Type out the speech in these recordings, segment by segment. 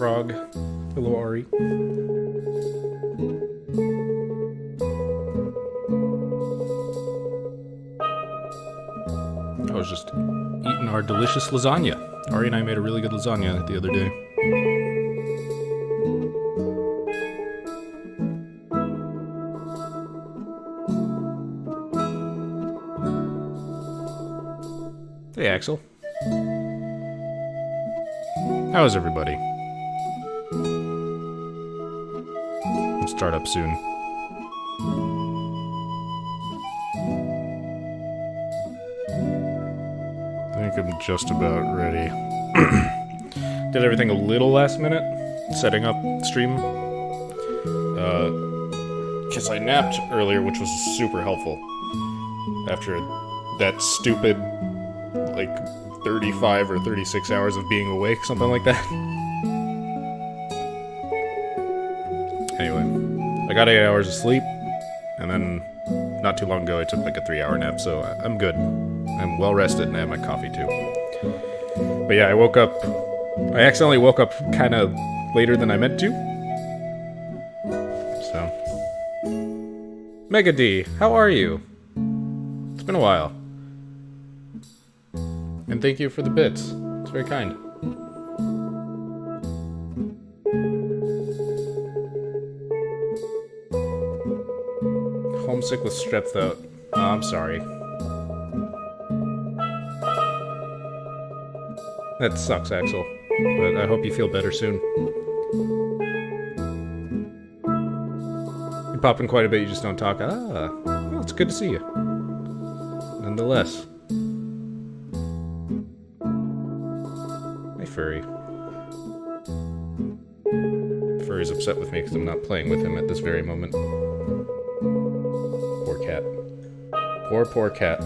frog. Hello, Ari. I was just eating our delicious lasagna. Ari and I made a really good lasagna the other day. Hey, Axel. How is everybody? I'll start up soon. I think I'm just about ready. Did everything a little last minute, setting up stream. Because I napped earlier, which was super helpful. After that stupid, like, 35 or 36 hours of being awake, something like that. Anyway, I got 8 hours of sleep, and then not too long ago I took like a 3-hour nap, so I'm good. I'm well rested and I have my coffee too. But yeah, I accidentally woke up kind of later than I meant to. So. Mega D, how are you? It's been a while. And thank you for the bits. It's very kind. Homesick with strep throat. Oh, I'm sorry. That sucks, Axel. But I hope you feel better soon. You pop in quite a bit, you just don't talk. Ah, well, it's good to see you. Nonetheless. Hey, Furry. Furry's upset with me because I'm not playing with him at this very moment. Poor cat. Poor cat.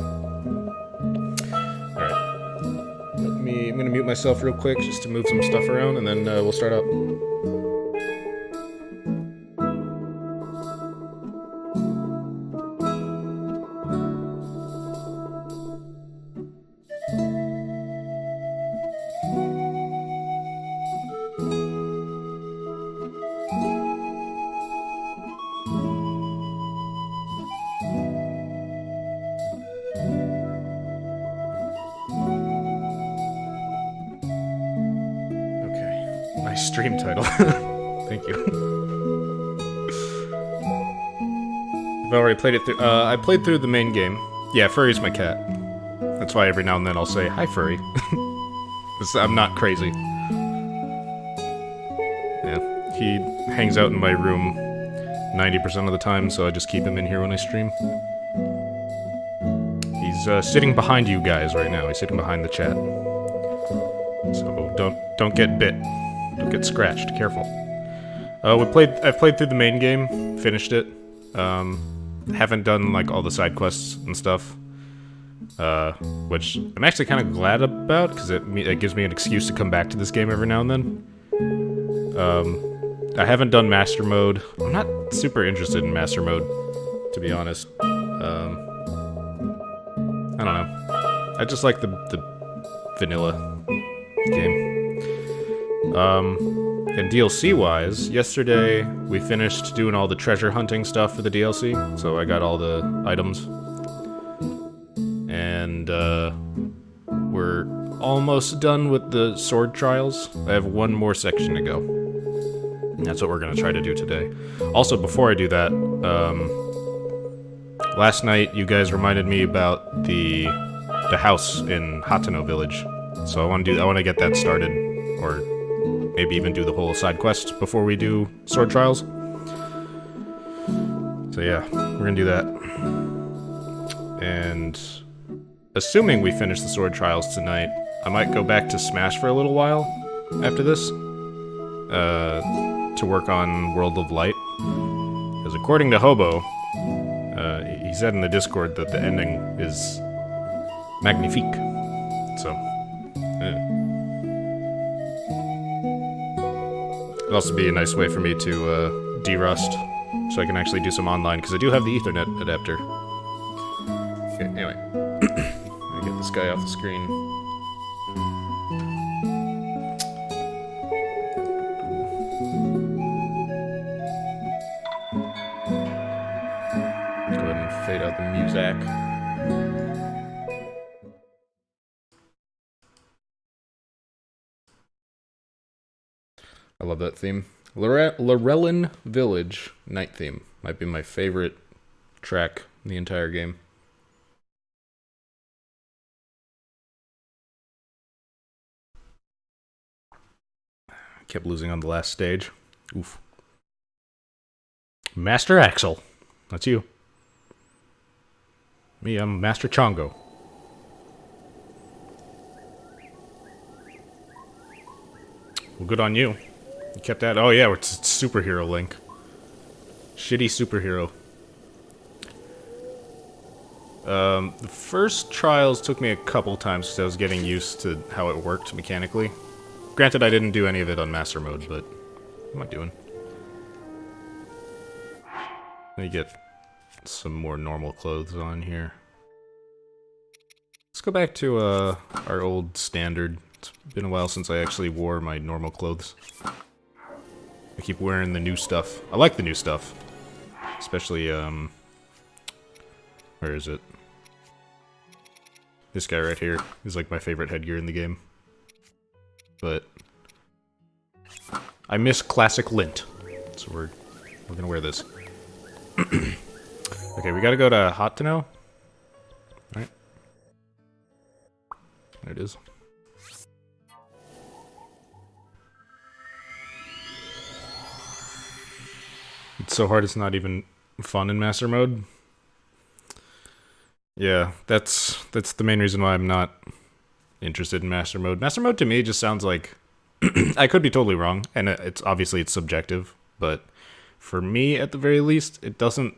I'm gonna mute myself real quick just to move some stuff around, and then we'll start up. Stream title. Thank you. I've already played it through. I played through the main game. Yeah, Furry's my cat. That's why every now and then I'll say, "Hi, Furry." I'm not crazy. Yeah, he hangs out in my room 90% of the time, so I just keep him in here when I stream. He's sitting behind you guys right now. He's sitting behind the chat. So don't get bit. Don't get scratched. Careful. I've played through the main game, finished it. Haven't done like all the side quests and stuff, which I'm actually kind of glad about because it gives me an excuse to come back to this game every now and then. I haven't done Master Mode. I'm not super interested in Master Mode, to be honest. I don't know. I just like the vanilla game. And DLC-wise, yesterday we finished doing all the treasure hunting stuff for the DLC, so I got all the items. And, we're almost done with the sword trials. I have one more section to go. And that's what we're gonna try to do today. Also, before I do that, last night you guys reminded me about the house in Hateno Village. So I want to get that started, or maybe even do the whole side quest before we do sword trials. So yeah, we're gonna do that. And assuming we finish the sword trials tonight, I might go back to Smash for a little while after this, to work on World of Light. Because according to Hobo, he said in the Discord that the ending is magnifique. So, it'll also be a nice way for me to de-rust, so I can actually do some online, because I do have the Ethernet adapter. Okay, anyway. Let me get this guy off the screen. fade out the music. I love that theme. Lorelin Village night theme might be my favorite track in the entire game. Kept losing on the last stage. Oof. Master Axel. That's you. Me, I'm Master Chongo. Well, good on you. You kept that. Oh yeah, it's superhero Link. Shitty superhero. The first trials took me a couple times because I was getting used to how it worked mechanically. Granted, I didn't do any of it on Master Mode, but what am I doing? Let me get some more normal clothes on here. Let's go back to our old standard. It's been a while since I actually wore my normal clothes. I keep wearing the new stuff. I like the new stuff. Especially, where is it? This guy right here is like my favorite headgear in the game. But I miss classic lint. So we're gonna wear this. Okay, we gotta go to Hoteno. Right? There it is. It's so hard it's not even fun in Master Mode. Yeah, that's the main reason why I'm not interested in Master Mode. Master Mode to me just sounds like... I could be totally wrong, and it's obviously it's subjective, but for me, at the very least, it doesn't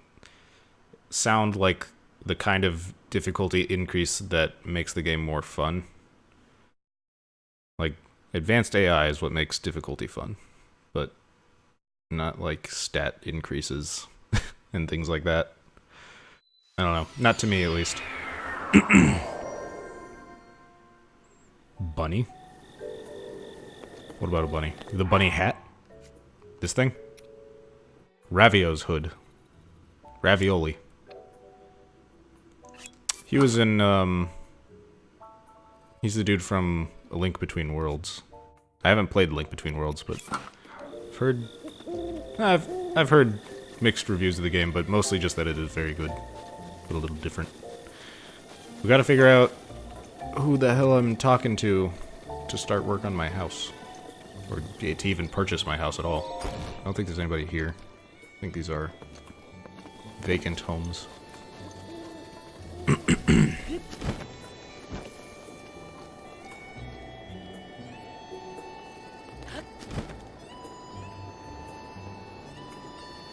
sound like the kind of difficulty increase that makes the game more fun. Like, advanced AI is what makes difficulty fun, but not like stat increases and things like that. I don't know. Not to me, at least. Bunny? What about a bunny? The bunny hat? This thing? Ravio's hood. Ravioli. He was in, he's the dude from A Link Between Worlds. I haven't played Link Between Worlds, but I've heard mixed reviews of the game, but mostly just that it is very good. But a little different. We gotta figure out who the hell I'm talking to start work on my house. Or to even purchase my house at all. I don't think there's anybody here. I think these are vacant homes.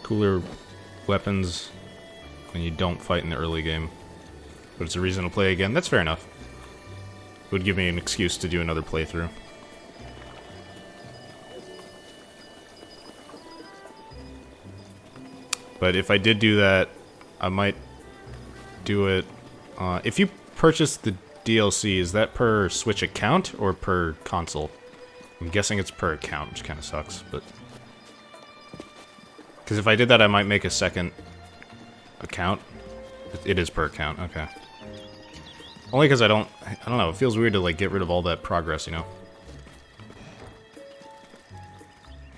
Cooler weapons when you don't fight in the early game. But it's a reason to play again. That's fair enough. It would give me an excuse to do another playthrough. But if I did do that, I might do it... if you purchase the DLC, is that per Switch account or per console? I'm guessing it's per account, which kind of sucks, but... Because if I did that, I might make a second account. It is per account, okay. Only because I don't know, it feels weird to, like, get rid of all that progress, you know?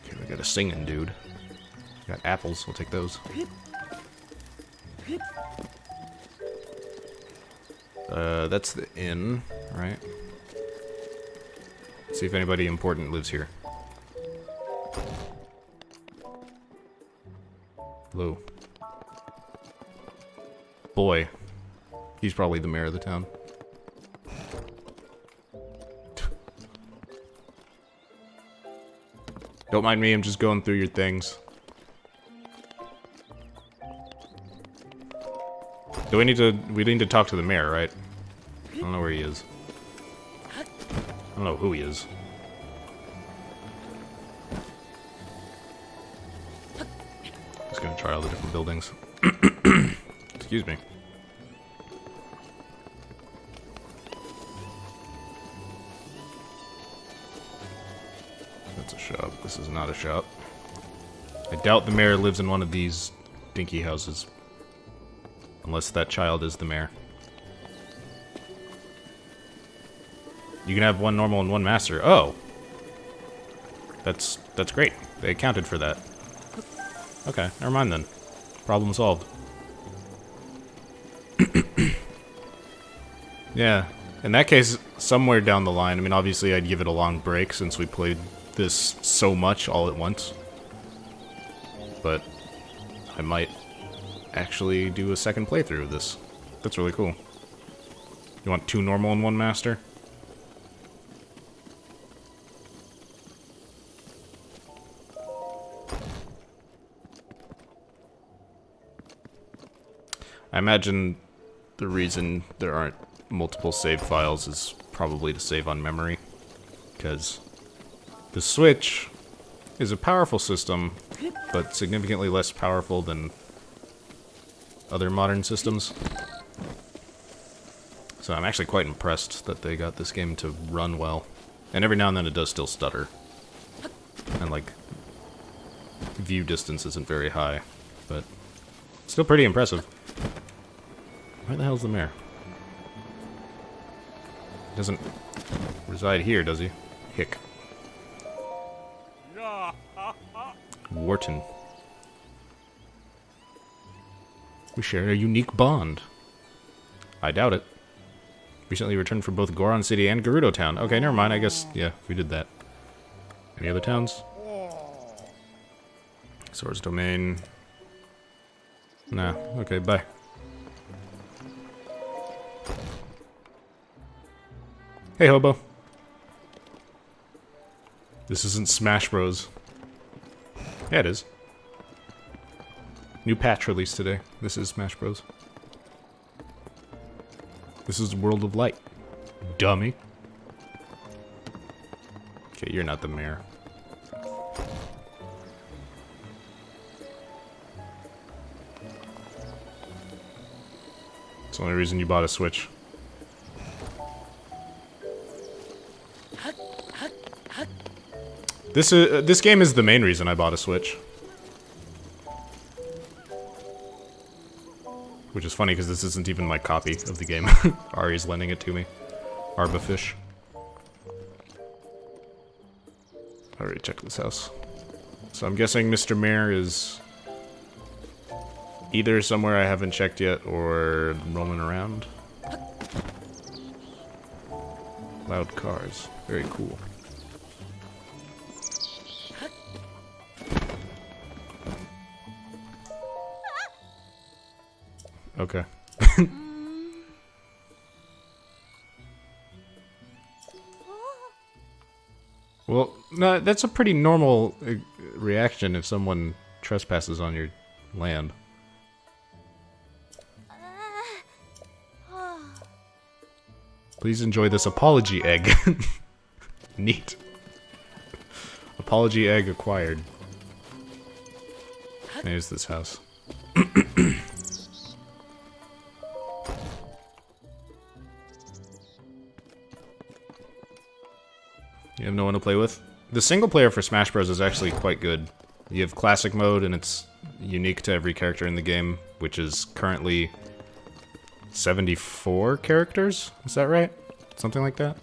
Okay, we got a singing dude. Got apples, we'll take those. That's the inn, right? See if anybody important lives here. Hello. Boy. He's probably the mayor of the town. Don't mind me, I'm just going through your things. We need to talk to the mayor, right? I don't know where he is. I don't know who he is. Just gonna try all the different buildings. Excuse me. That's a shop. This is not a shop. I doubt the mayor lives in one of these dinky houses. Unless that child is the mayor. You can have one normal and one master. Oh! That's great. They accounted for that. Okay, never mind then. Problem solved. Yeah, in that case, somewhere down the line, I mean, obviously I'd give it a long break since we played this so much all at once. But I might actually do a second playthrough of this. That's really cool. You want 2 normal and 1 master? I imagine the reason there aren't multiple save files is probably to save on memory, because the Switch is a powerful system, but significantly less powerful than other modern systems. So I'm actually quite impressed that they got this game to run well. And every now and then it does still stutter. And like, view distance isn't very high, but still pretty impressive. Where the hell's the mayor? He doesn't reside here, does he? Hick. Wharton. We share a unique bond. I doubt it. Recently returned from both Goron City and Gerudo Town. Okay, never mind. I guess, yeah, we did that. Any other towns? Swords Domain. Nah, okay, bye. Hey, hobo. This isn't Smash Bros. Yeah, it is. New patch released today. This is Smash Bros. This is World of Light. Dummy. Okay, you're not the mayor. It's the only reason you bought a Switch. This game is the main reason I bought a Switch. Which is funny because this isn't even my copy of the game. Ari's lending it to me. Arbafish. I already checked this house. So I'm guessing Mr. Mayor is either somewhere I haven't checked yet or roaming around. Loud cars. Very cool. Okay. Well, no, that's a pretty normal reaction if someone trespasses on your land. Please enjoy this apology egg. Neat. Apology egg acquired. There's this house. You have no one to play with? The single player for Smash Bros. Is actually quite good. You have classic mode, and it's unique to every character in the game, which is currently 74 characters? Is that right? Something like that?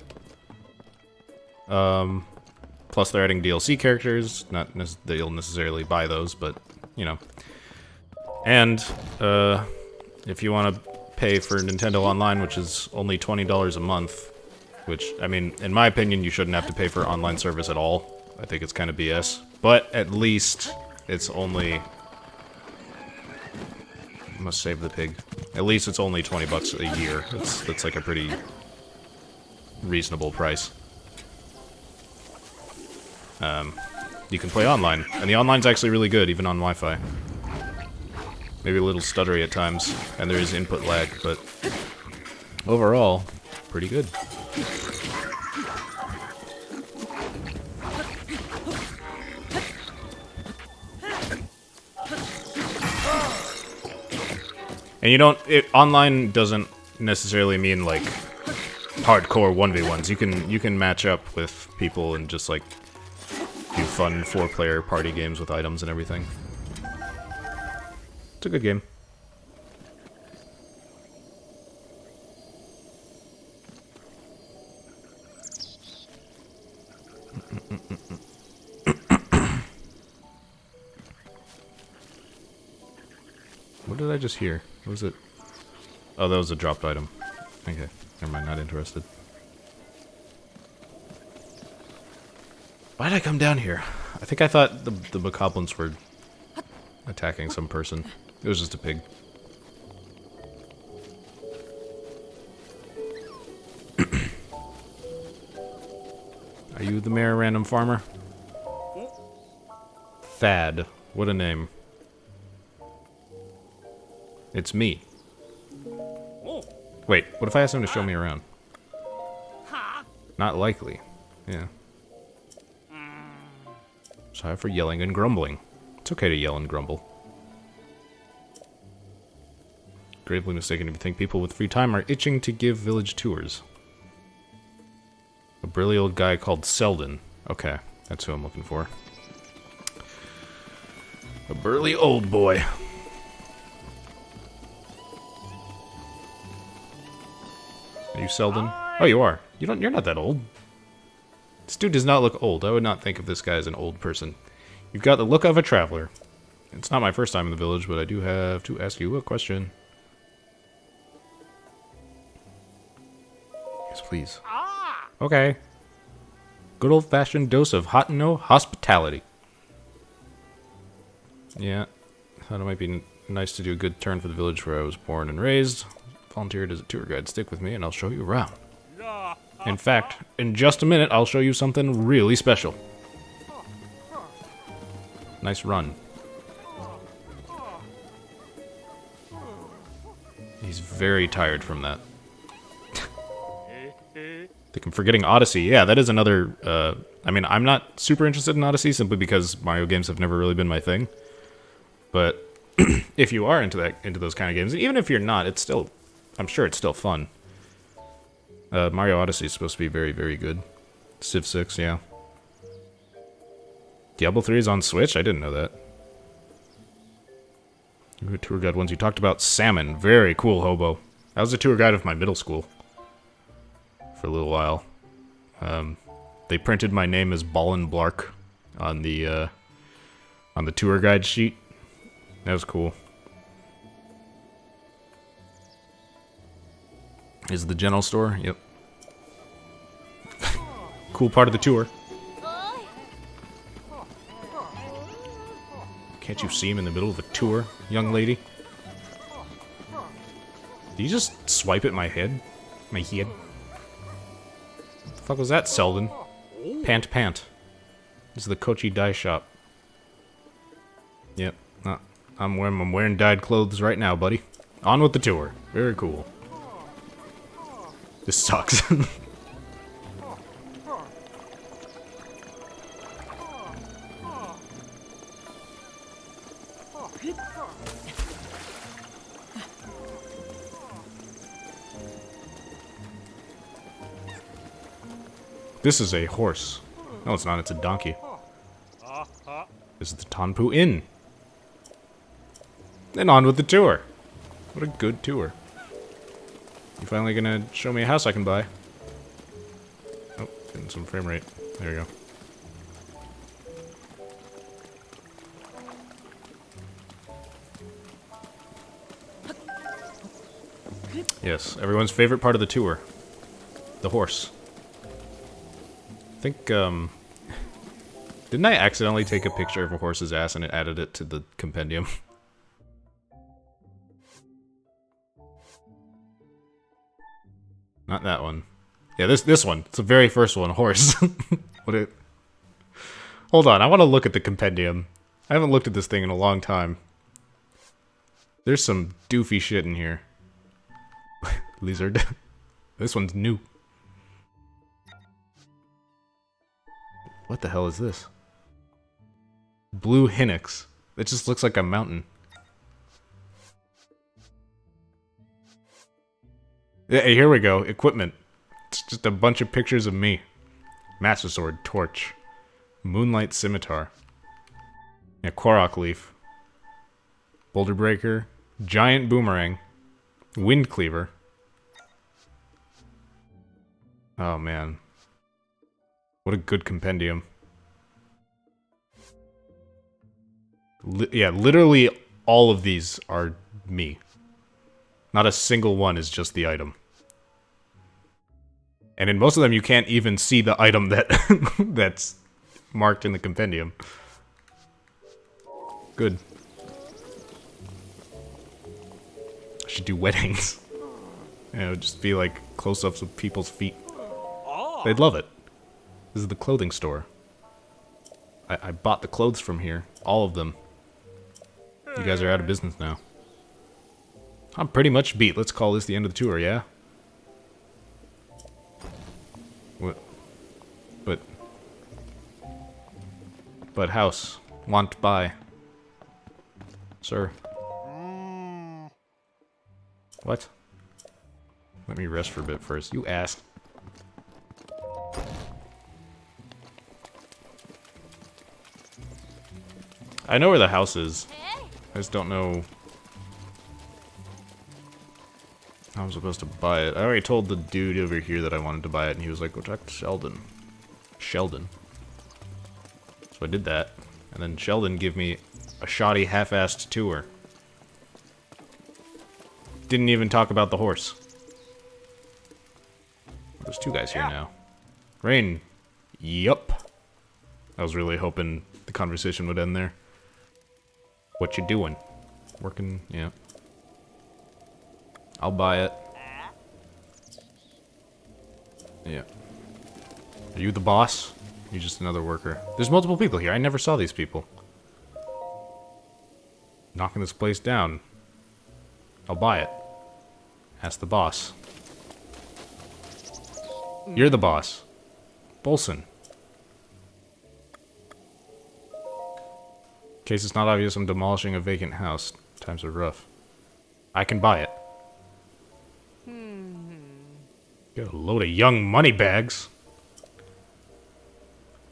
Plus they're adding DLC characters. Not that you'll necessarily buy those, but, you know. And, if you want to pay for Nintendo Online, which is only $20 a month, which, I mean, in my opinion, you shouldn't have to pay for online service at all. I think it's kind of BS. But at least it's only... I must save the pig. At least it's only 20 bucks a year. That's like a pretty reasonable price. You can play online, and the online's actually really good, even on Wi-Fi. Maybe a little stuttery at times, and there is input lag, but overall, pretty good. And you don't, online doesn't necessarily mean like hardcore 1v1s. You can match up with people and just like do fun 4-player party games with items and everything. It's a good game. What did I just hear? What was it? Oh, that was a dropped item. Okay, never mind, not interested. Why did I come down here? I think I thought the bokoblins were attacking some person. It was just a pig. Are you the mayor, random farmer? Thad. What a name. It's me. Wait, what if I asked him to show me around? Not likely. Yeah. Sorry for yelling and grumbling. It's okay to yell and grumble. Gravely mistaken if you think people with free time are itching to give village tours. A burly old guy called Selden. Okay, that's who I'm looking for. A burly old boy. Are you Selden? Oh, you are. You're not that old. This dude does not look old. I would not think of this guy as an old person. You've got the look of a traveler. It's not my first time in the village, but I do have to ask you a question. Yes, please. Okay. Good old-fashioned dose of hot-no hospitality. Yeah. Thought it might be nice to do a good turn for the village where I was born and raised. Volunteered as a tour guide. Stick with me and I'll show you around. In fact, in just a minute, I'll show you something really special. Nice run. He's very tired from that. I think I'm forgetting Odyssey. Yeah, that is another... I mean, I'm not super interested in Odyssey simply because Mario games have never really been my thing. But if you are into those kind of games, and even if you're not, it's still... I'm sure it's still fun. Mario Odyssey is supposed to be very, very good. Civ 6, yeah. Diablo 3 is on Switch? I didn't know that. You were a tour guide once. You talked about salmon. Very cool, hobo. I was a tour guide of my middle school. For a little while. They printed my name as Ballin Blark on the tour guide sheet. That was cool. Is the general store? Yep. Cool part of the tour. Can't you see him in the middle of a tour, young lady? Did you just swipe at my head? My head? What the fuck was that, Selden? Pant. This is the Kochi dye shop. Yep. I'm wearing dyed clothes right now, buddy. On with the tour. Very cool. This sucks. This is a horse. No, it's not. It's a donkey. This is the Tanpu Inn. And on with the tour. What a good tour. You finally gonna show me a house I can buy? Oh, getting some frame rate. There you go. Yes, everyone's favorite part of the tour. The horse. I think, didn't I accidentally take a picture of a horse's ass and it added it to the compendium? Not that one. Yeah, this one. It's the very first one, horse. Hold on, I want to look at the compendium. I haven't looked at this thing in a long time. There's some doofy shit in here. Lizard. This one's new. What the hell is this? Blue Hinnix. It just looks like a mountain. Yeah, here we go. Equipment. It's just a bunch of pictures of me. Master Sword, Torch. Moonlight Scimitar. Yeah, Korok Leaf. Boulder Breaker. Giant Boomerang. Wind Cleaver. Oh, man. What a good compendium. Yeah, literally all of these are me. Not a single one is just the item. And in most of them, you can't even see the item that that's marked in the compendium. Good. I should do weddings. You know, just be like close-ups of people's feet. They'd love it. This is the clothing store. I bought the clothes from here. All of them. You guys are out of business now. I'm pretty much beat. Let's call this the end of the tour, yeah? What? But house. Want buy. Sir. What? Let me rest for a bit first. You ass. I know where the house is. I just don't know how I'm supposed to buy it. I already told the dude over here that I wanted to buy it, and he was like, go talk to Sheldon. Sheldon. So I did that, and then Sheldon gave me a shoddy, half-assed tour. Didn't even talk about the horse. There's two guys here now. Rain. Yup. I was really hoping the conversation would end there. What you doing? Working, yeah. I'll buy it. Yeah. Are you the boss? You're just another worker. There's multiple people here. I never saw these people. Knocking this place down. I'll buy it. Ask the boss. You're the boss. Bolson. In case it's not obvious, I'm demolishing a vacant house. Times are rough. I can buy it. Got a load of young money bags.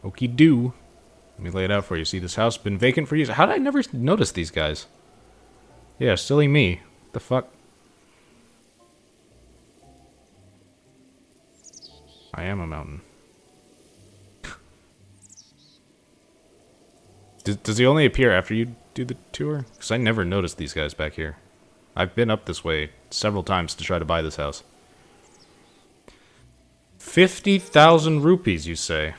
Okie do. Let me lay it out for you. See, this house has been vacant for years. How did I never notice these guys? Yeah, silly me. The fuck? I am a mountain. Does he only appear after you do the tour? Because I never noticed these guys back here. I've been up this way several times to try to buy this house. 50,000 rupees, you say?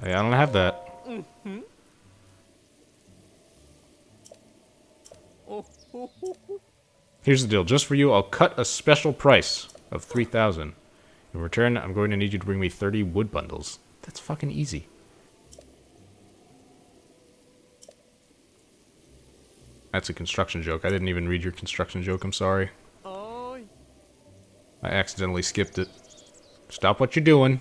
I don't have that. Here's the deal. Just for you, I'll cut a special price of 3,000. In return, I'm going to need you to bring me 30 wood bundles. That's fucking easy. That's a construction joke. I didn't even read your construction joke, I'm sorry. I accidentally skipped it. Stop what you're doing.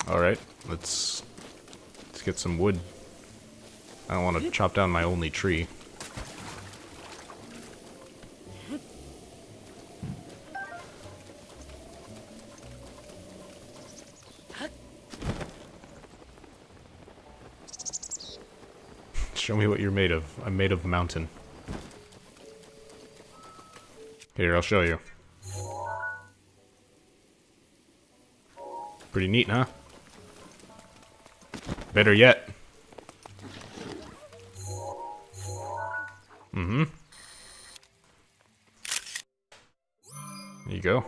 Alright, let's get some wood. I don't want to chop down my only tree. Show me what you're made of. I'm made of mountain. Here, I'll show you. Pretty neat, huh? Better yet. Mm-hmm. There you go.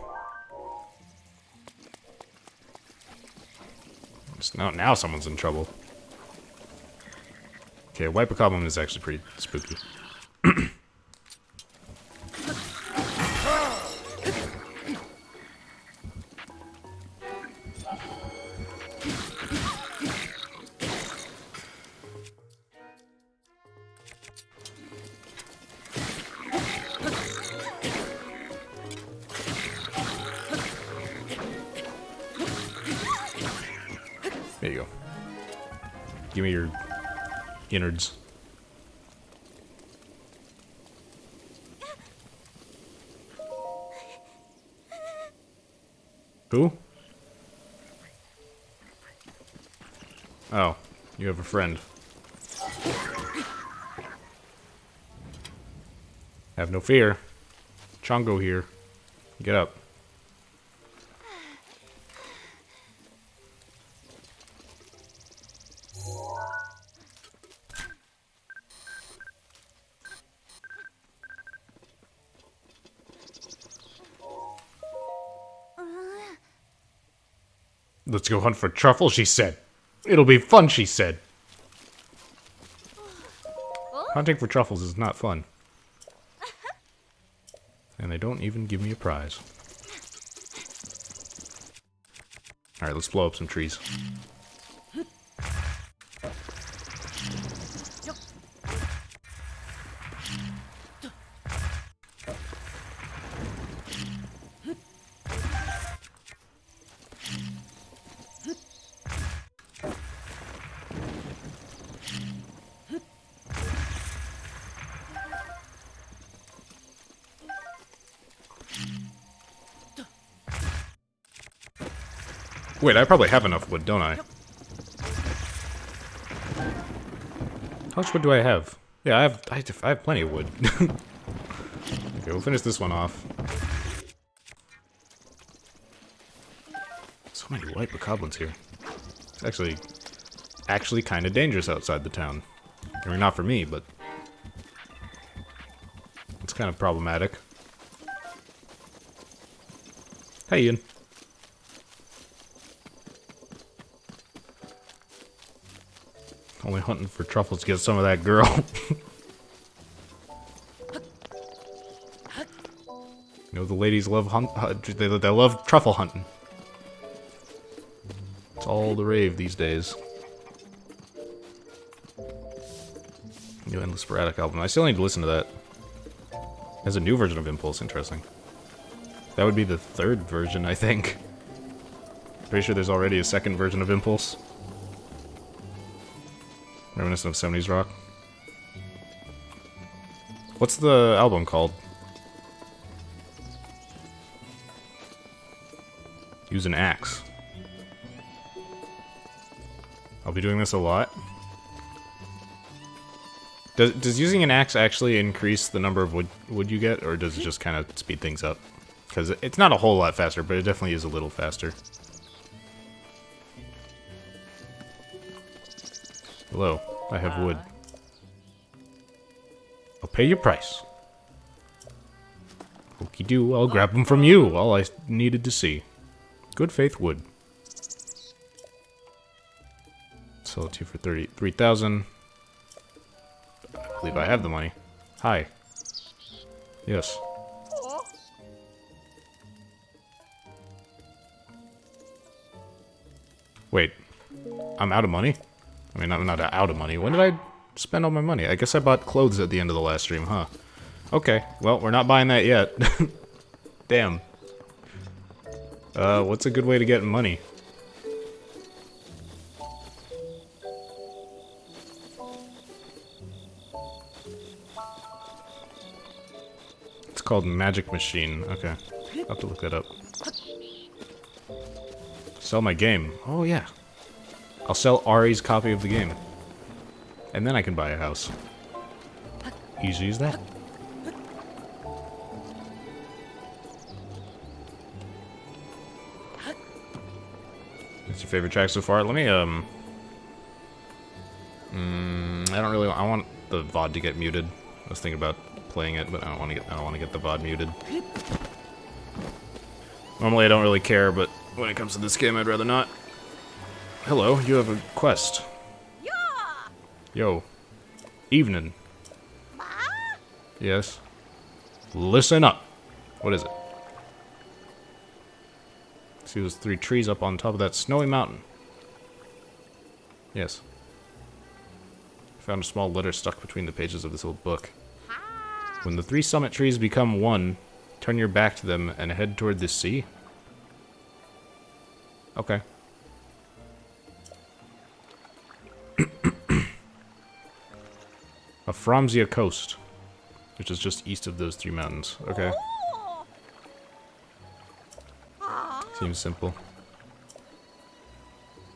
Now someone's in trouble. Okay, wipe a goblin is actually pretty spooky. There you go. Give me your innards. Who? Oh, you have a friend. Have no fear. Chongo here. Get up. Let's go hunt for truffle, she said. It'll be fun, she said. Hunting for truffles is not fun. And they don't even give me a prize. Alright, let's blow up some trees. Wait, I probably have enough wood, don't I? How much wood do I have? Yeah, I have plenty of wood. Okay, we'll finish this one off. So many white bokoblins here. It's actually kind of dangerous outside the town. I mean, not for me, but it's kind of problematic. Hey, Ian. Only hunting for truffles to get some of that girl. You know, the ladies love they love truffle hunting. It's all the rave these days. New Endless Sporadic album. I still need to listen to that. There's a new version of Impulse, interesting. That would be the 3rd version, I think. Pretty sure there's already a 2nd version of Impulse. Reminiscent of 70s rock. What's the album called? Use an axe. I'll be doing this a lot. Does using an axe actually increase the number of wood you get, or does it just kind of speed things up? Because it's not a whole lot faster, but it definitely is a little faster. Hello, I have wood. I'll pay your price. Okie do, I'll grab them from you, all I needed to see. Good faith wood. Sell it to you for 33,000. I believe I have the money. Hi. Yes. Wait, I'm out of money? I mean, I'm not out of money. When did I spend all my money? I guess I bought clothes at the end of the last stream, huh? Okay, well, we're not buying that yet. Damn. What's a good way to get money? It's called Magic Machine. Okay, I'll have to look that up. Sell my game. Oh, yeah. I'll sell Ari's copy of the game. And then I can buy a house. Easy as that. What's your favorite track so far? Let me, I don't really, I want the VOD to get muted. I was thinking about playing it, but I don't want to get the VOD muted. Normally I don't really care, but when it comes to this game, I'd rather not. Hello, you have a quest. Yo. Evening. Yes. Listen up. What is it? See those 3 trees up on top of that snowy mountain. Yes. I found a small letter stuck between the pages of this old book. When the 3 summit trees become one, turn your back to them and head toward the sea. Okay. Aframsia Coast, which is just east of those 3 mountains. Okay. Seems simple.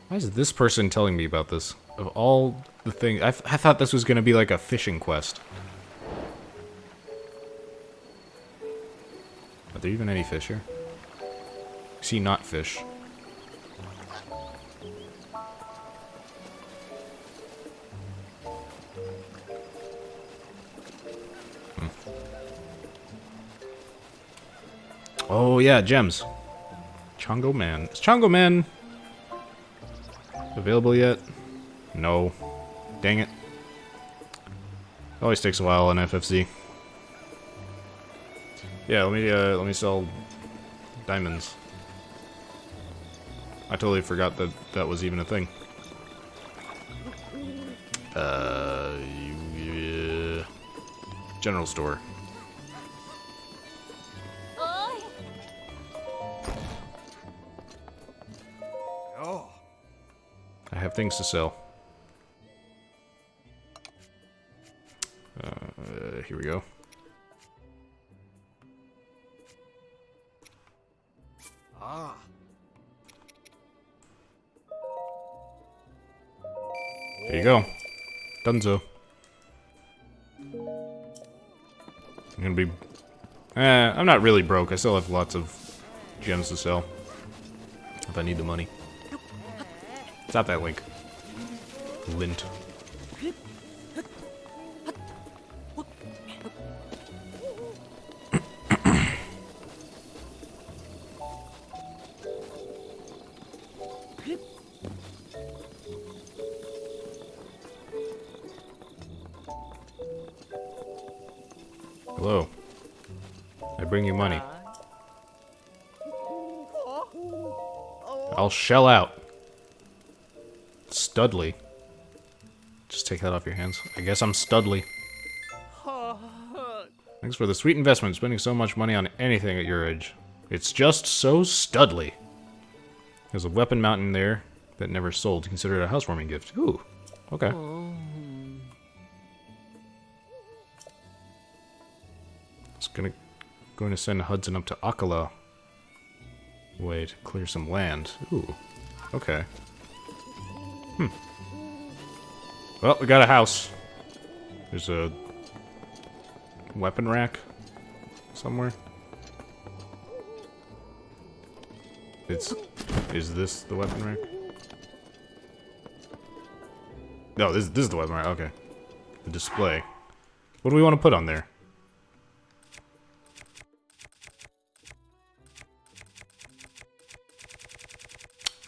Why is this person telling me about this? Of all the things, I thought this was going to be like a fishing quest. Are there even any fish here? I see not fish. Oh yeah, gems. Chongo Man. Is Chongo Man available yet? No. Dang it. Always takes a while on FFC. Yeah, let me sell diamonds. I totally forgot that that was even a thing. General store. I have things to sell. Here we go. There you go. Dunzo. I'm gonna be... I'm not really broke. I still have lots of gems to sell. If I need the money. Stop that link. Lint. Hello. I bring you money. I'll shell out. Studley. Just take that off your hands. I guess I'm Studley. Thanks for the sweet investment, spending so much money on anything at your age. It's just so Studley. There's a weapon mountain there that never sold. Consider it a housewarming gift. Ooh. Okay. Just going to send Hudson up to Akala. Way to clear some land. Ooh. Okay. Well, we got a house. There's a weapon rack somewhere. Is this the weapon rack? No, this is the weapon rack. Okay. The display. What do we want to put on there?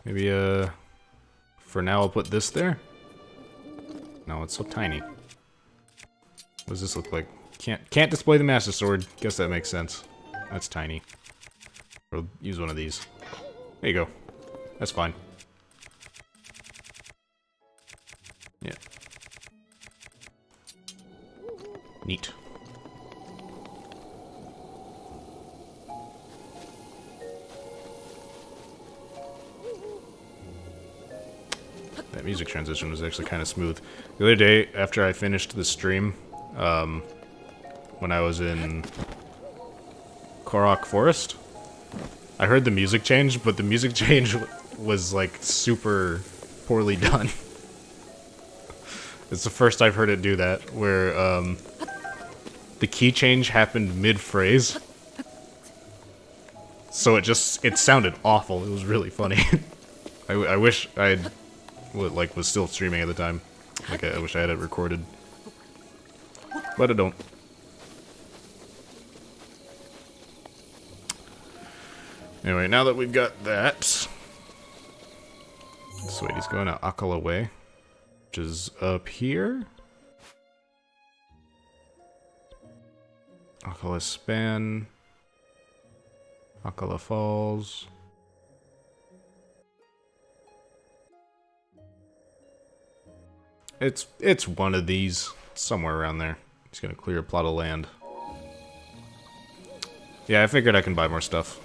Maybe, for now I'll put this there? No, it's so tiny. What does this look like? Can't display the Master Sword. Guess that makes sense. That's tiny. We'll use one of these. There you go. That's fine. Yeah. Neat. That music transition was actually kind of smooth. The other day, after I finished the stream, when I was in Korok Forest, I heard the music change, but the music change was like super poorly done. It's the first I've heard it do that, where the key change happened mid-phrase. So it sounded awful. It was really funny. I wish I'd was still streaming at the time. Like I wish I had it recorded. But I don't. Anyway, now that we've got that, so wait, he's going to Akala Way, which is up here. Akala Span, Akala Falls. It's one of these, somewhere around there. He's gonna clear a plot of land. Yeah, I figured I can buy more stuff.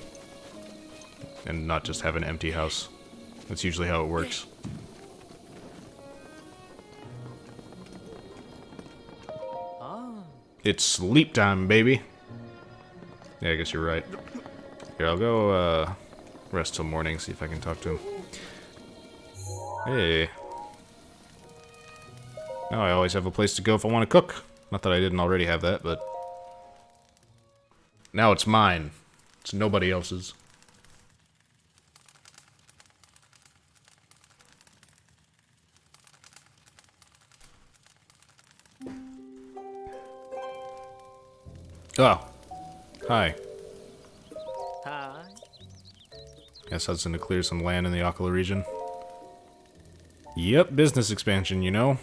And not just have an empty house. That's usually how it works. It's sleep time, baby. Yeah, I guess you're right. Here, I'll go, rest till morning, see if I can talk to him. Hey. Now I always have a place to go if I want to cook. Not that I didn't already have that, but... now it's mine. It's nobody else's. Oh. Hi. Hi. Guess Hudson to clear some land in the Akala region. Yep, business expansion, you know.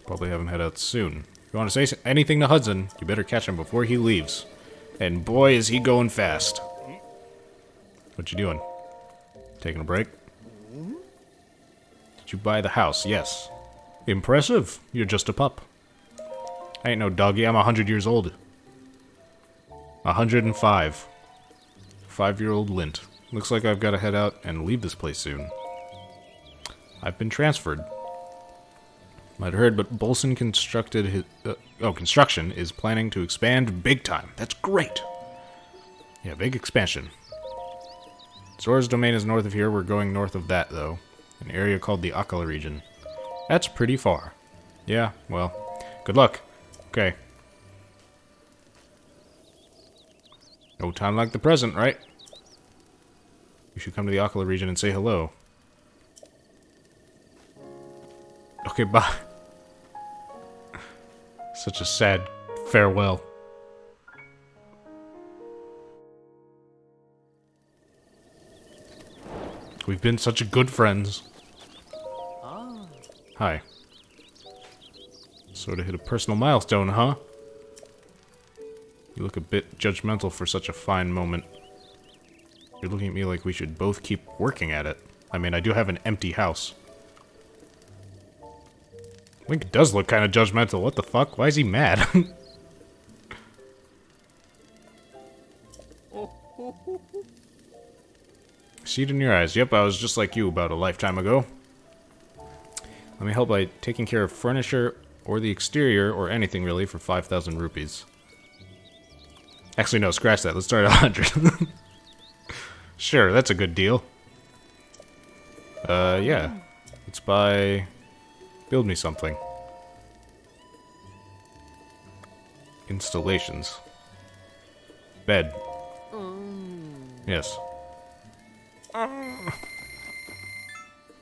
Probably have him head out soon. If you want to say anything to Hudson, you better catch him before he leaves. And boy, is he going fast. What you doing? Taking a break? Did you buy the house? Yes. Impressive. You're just a pup. I ain't no doggy. I'm 100 years old. 105. 5-year-old Lint. Looks like I've got to head out and leave this place soon. I've been transferred. Might have heard, but Bolson constructed his... construction is planning to expand big time. That's great. Yeah, big expansion. Zora's domain is north of here. We're going north of that, though. An area called the Akala region. That's pretty far. Yeah, well, good luck. Okay. No time like the present, right? You should come to the Akala region and say hello. Okay, bye. Such a sad farewell. We've been such good friends. Hi. Sort of hit a personal milestone, huh? You look a bit judgmental for such a fine moment. You're looking at me like we should both keep working at it. I mean, I do have an empty house. Link does look kind of judgmental. What the fuck? Why is he mad? See it in your eyes. Yep, I was just like you about a lifetime ago. Let me help by taking care of furniture or the exterior or anything really for 5,000 rupees. Actually, no, scratch that. Let's start at 100. Sure, that's a good deal. Yeah. Let's buy... Build me something. Installations. Bed. Yes.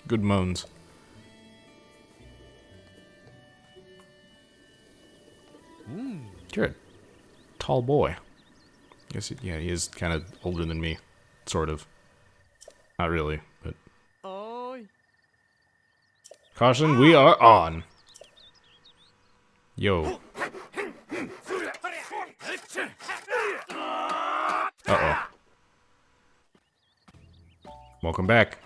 Good moans. You're a tall boy. Guess yeah, he is kind of older than me, sort of. Not really, but. Caution, we are on. Yo. Uh-oh. Welcome back.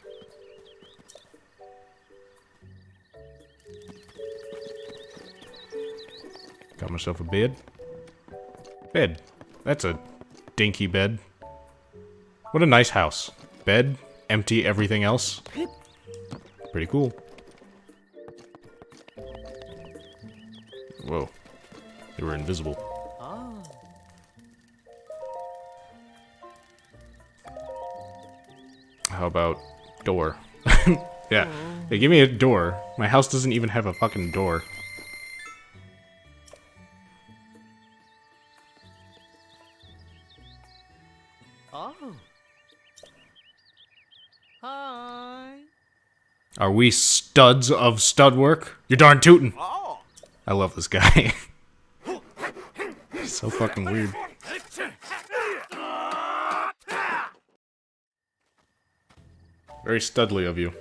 Got myself a bed. Bed. That's a dinky bed. What a nice house. Bed, empty, everything else. Pretty cool. Whoa. They were invisible. How about door? Yeah. Hey, give me a door. My house doesn't even have a fucking door. Hi. Are we studs of stud work? You're darn tootin'. I love this guy. He's so fucking weird. Very studly of you.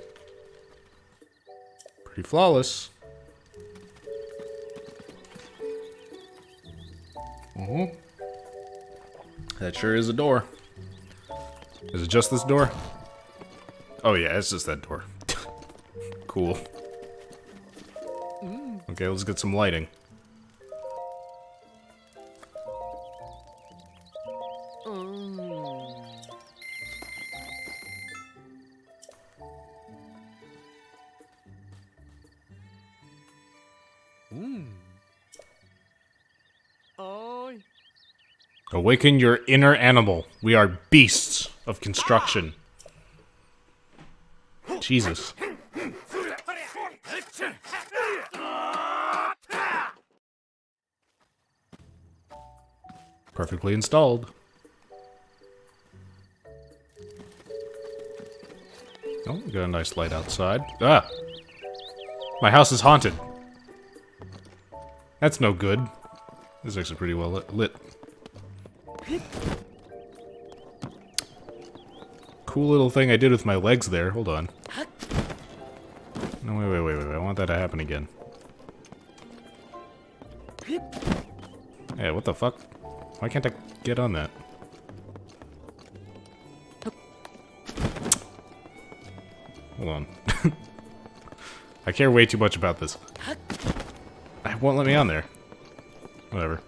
Pretty flawless. That sure is a door. Is it just this door? Oh yeah, it's just that door. Cool. Okay, let's get some lighting. Awaken your inner animal. We are beasts of construction. Jesus. Perfectly installed. Oh, we got a nice light outside. Ah! My house is haunted. That's no good. This is actually pretty well lit. Cool little thing I did with my legs there. Hold on. No, wait. I want that to happen again. Yeah, what the fuck? Why can't I get on that? Hold on. I care way too much about this. It won't let me on there. Whatever.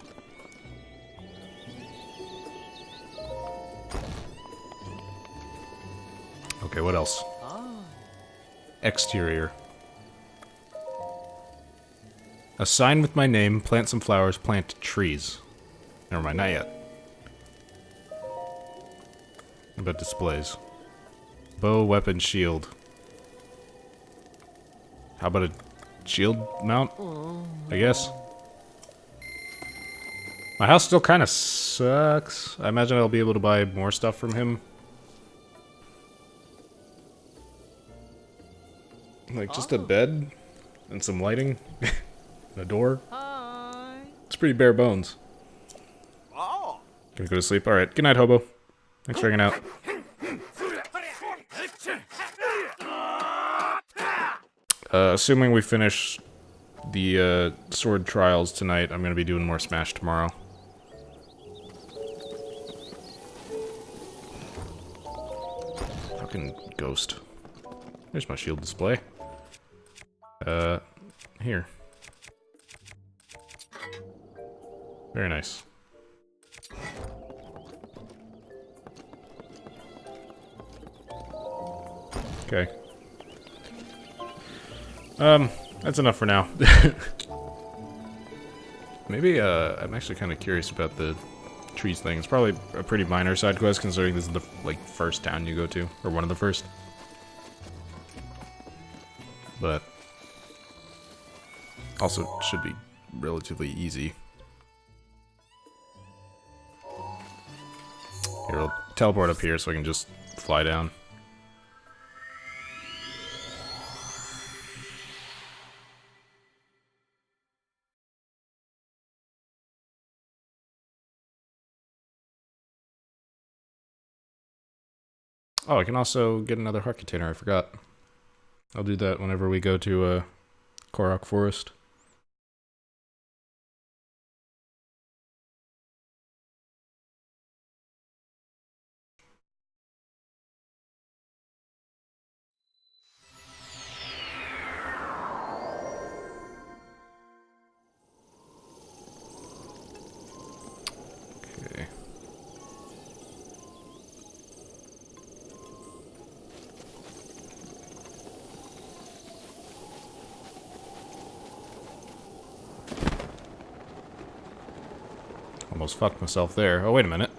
Okay, what else? Exterior. A sign with my name, plant some flowers, plant trees. Never mind, not yet. What about displays? Bow, weapon, shield. How about a shield mount? I guess. My house still kind of sucks. I imagine I'll be able to buy more stuff from him. Like just a bed and some lighting and a door. It's pretty bare bones. Gonna go to sleep? Alright, good night, hobo. Thanks for hanging out. Assuming we finish the sword trials tonight, I'm gonna be doing more Smash tomorrow. Fucking ghost. There's my shield display. Here. Very nice. Okay. That's enough for now. Maybe, I'm actually kind of curious about the trees thing. It's probably a pretty minor side quest considering this is the, like, first town you go to. Or one of the first. But also should be relatively easy. Here, we'll teleport up here so I can just fly down. Oh, I can also get another heart container, I forgot. I'll do that whenever we go to, Korok Forest. Okay. Almost fucked myself there. Oh, wait a minute.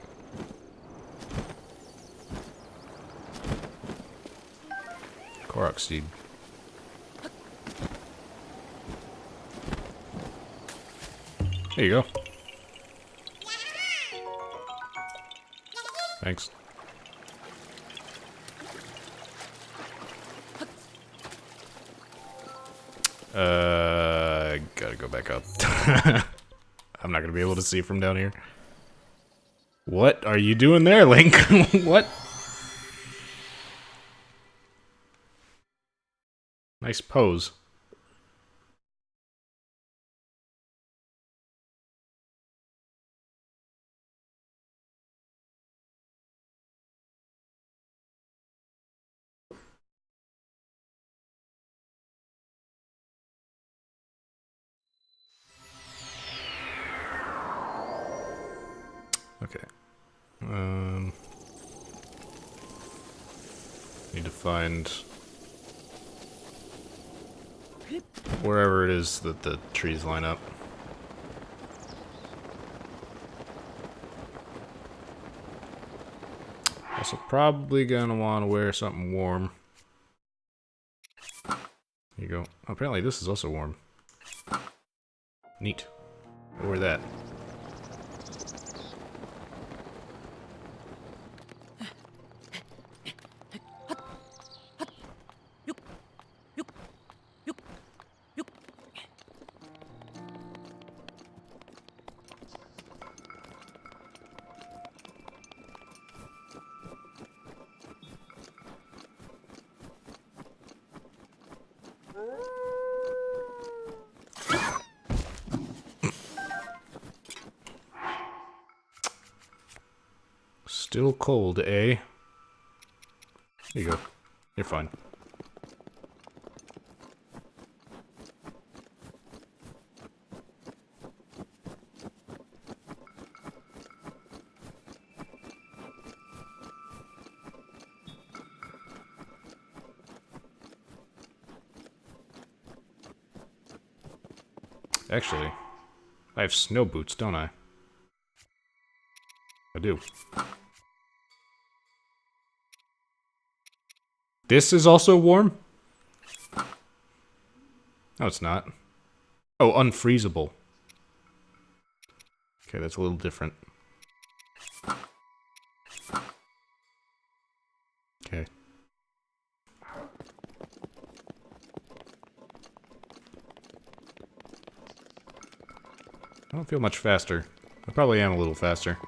Korok seed. There you go. Thanks. Gotta go back up. I'm not gonna be able to see from down here. What are you doing there, Link? What? Nice pose. Okay. Need to find wherever it is that the trees line up. Also probably gonna want to wear something warm. There you go. Oh, apparently this is also warm. Neat. I'll wear that. Still cold, eh? Here you go. You're fine. Actually, I have snow boots, don't I? I do. This is also warm? No, it's not. Oh, unfreezable. Okay, that's a little different. Okay. I don't feel much faster. I probably am a little faster.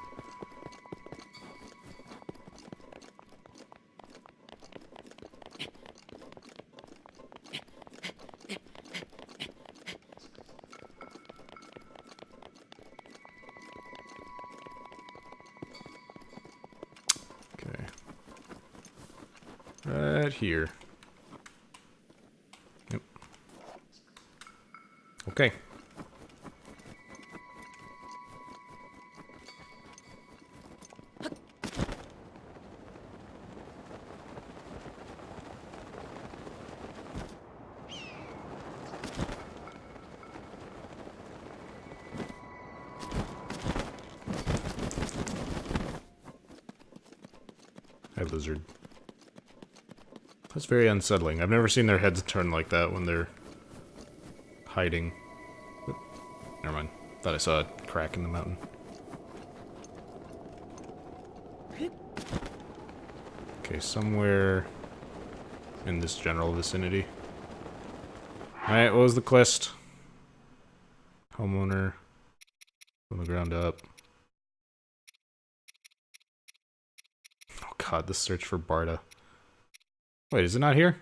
Okay. Right here. Yep. Okay. Hi, lizard. That's very unsettling. I've never seen their heads turn like that when they're hiding. Oop, never mind. Thought I saw a crack in the mountain. Okay, somewhere in this general vicinity. Alright, what was the quest? Homeowner. From the ground up. Oh god, this search for Barda. Wait, is it not here?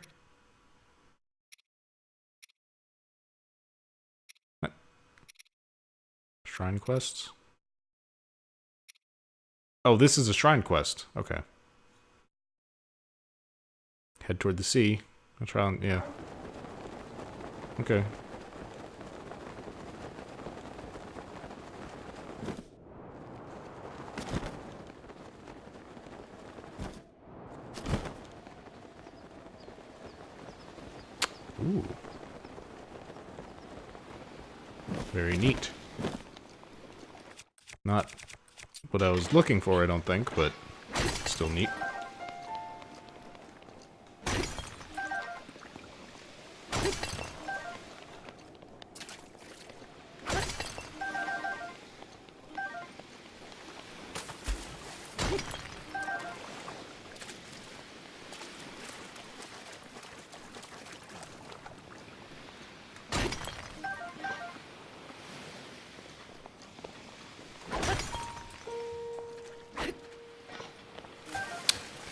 What? Shrine quests? Oh, this is a shrine quest. Okay. Head toward the sea. I'll try on, yeah. Okay. Ooh. Very neat. Not what I was looking for, I don't think, but still neat.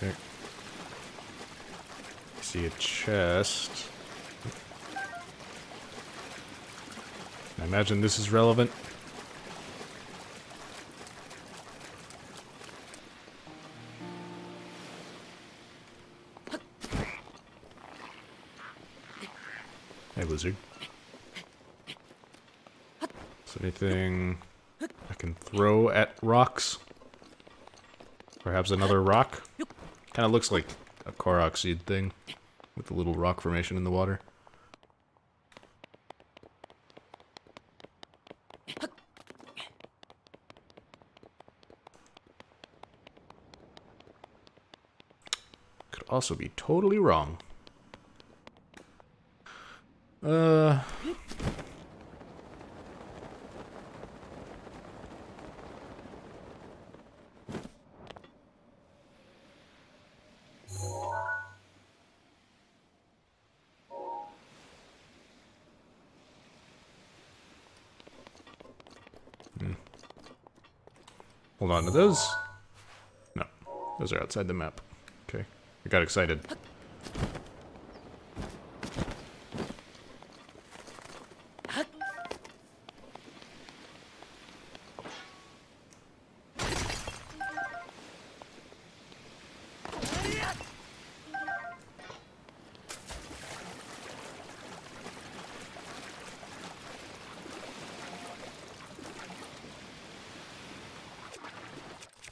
Okay. See a chest. I imagine this is relevant. Hey, lizard. Is there anything I can throw at rocks? Perhaps another rock? Kind of looks like a Korok seed thing with a little rock formation in the water. Could also be totally wrong. Hold on to those. No, those are outside the map. Okay, I got excited.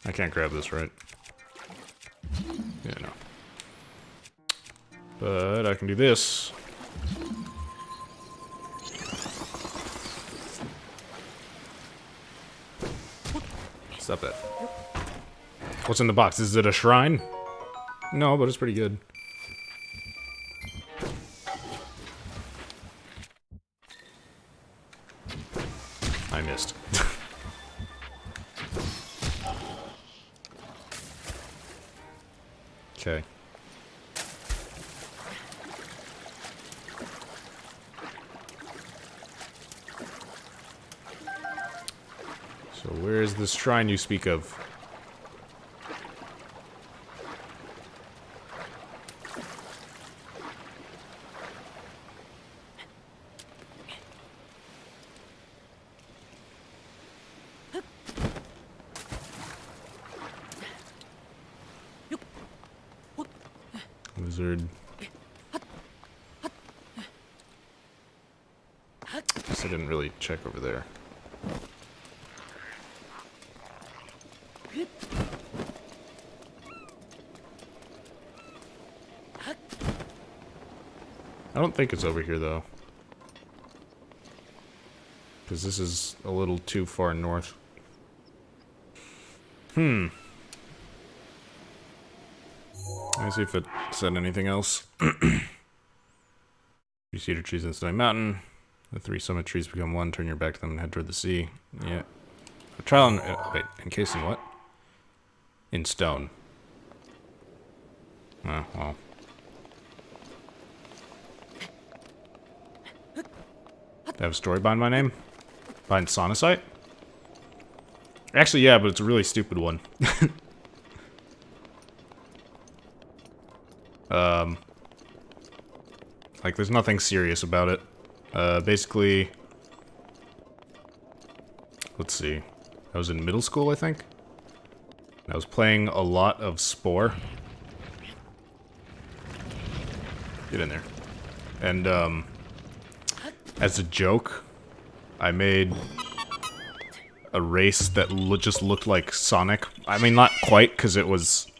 I can't grab this, right? Yeah, no. But I can do this. Stop that. What's in the box? Is it a shrine? No, but it's pretty good. I missed. Okay. So where is this shrine you speak of? Wizard. Guess I didn't really check over there. I don't think it's over here, though. Because this is a little too far north. Let me see if it said anything else. You cedar trees in Stony Mountain. The 3 summit trees become one. Turn your back to them and head toward the sea. Yeah. A trial in... wait, encased in what? In stone. Oh, well. I have a story behind my name? Behind Sonicite? Actually, yeah, but it's a really stupid one. Like, there's nothing serious about it. Basically... Let's see. I was in middle school, I think? I was playing a lot of Spore. Get in there. And, as a joke, I made a race that just looked like Sonic. I mean, not quite, because it was...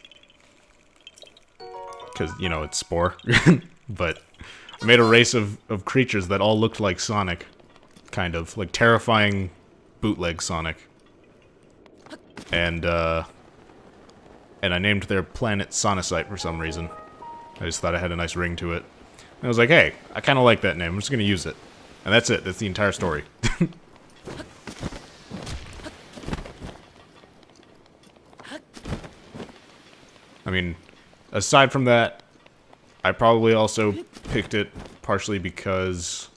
Because, you know, it's Spore. But I made a race of creatures that all looked like Sonic. Kind of. Like, terrifying bootleg Sonic. And I named their planet Sonicite for some reason. I just thought it had a nice ring to it. And I was like, hey, I kind of like that name. I'm just going to use it. And that's it. That's the entire story. I mean, aside from that, I probably also picked it partially because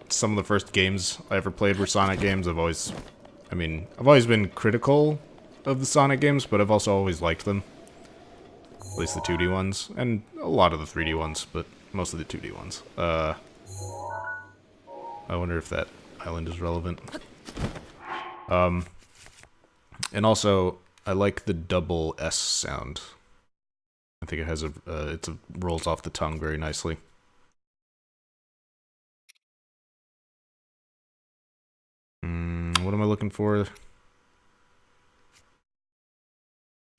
some of the first games I ever played were Sonic games. I've always been critical of the Sonic games, but I've also always liked them. At least the 2D ones, and a lot of the 3D ones, but mostly the 2D ones. I wonder if that island is relevant. And also, I like the double S sound. I think it has it rolls off the tongue very nicely. What am I looking for?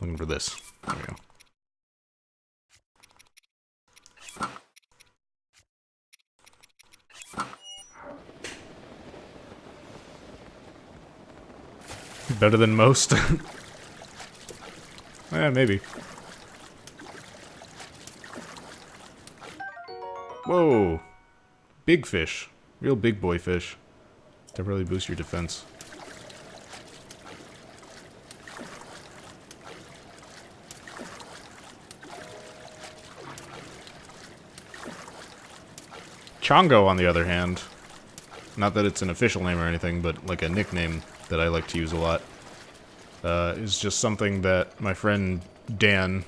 Looking for this. There we go. Better than most? Yeah, maybe. Whoa! Big fish. Real big boy fish. Temporarily boost your defense. Chongo, on the other hand, not that it's an official name or anything, but like a nickname that I like to use a lot, is just something that my friend Dan,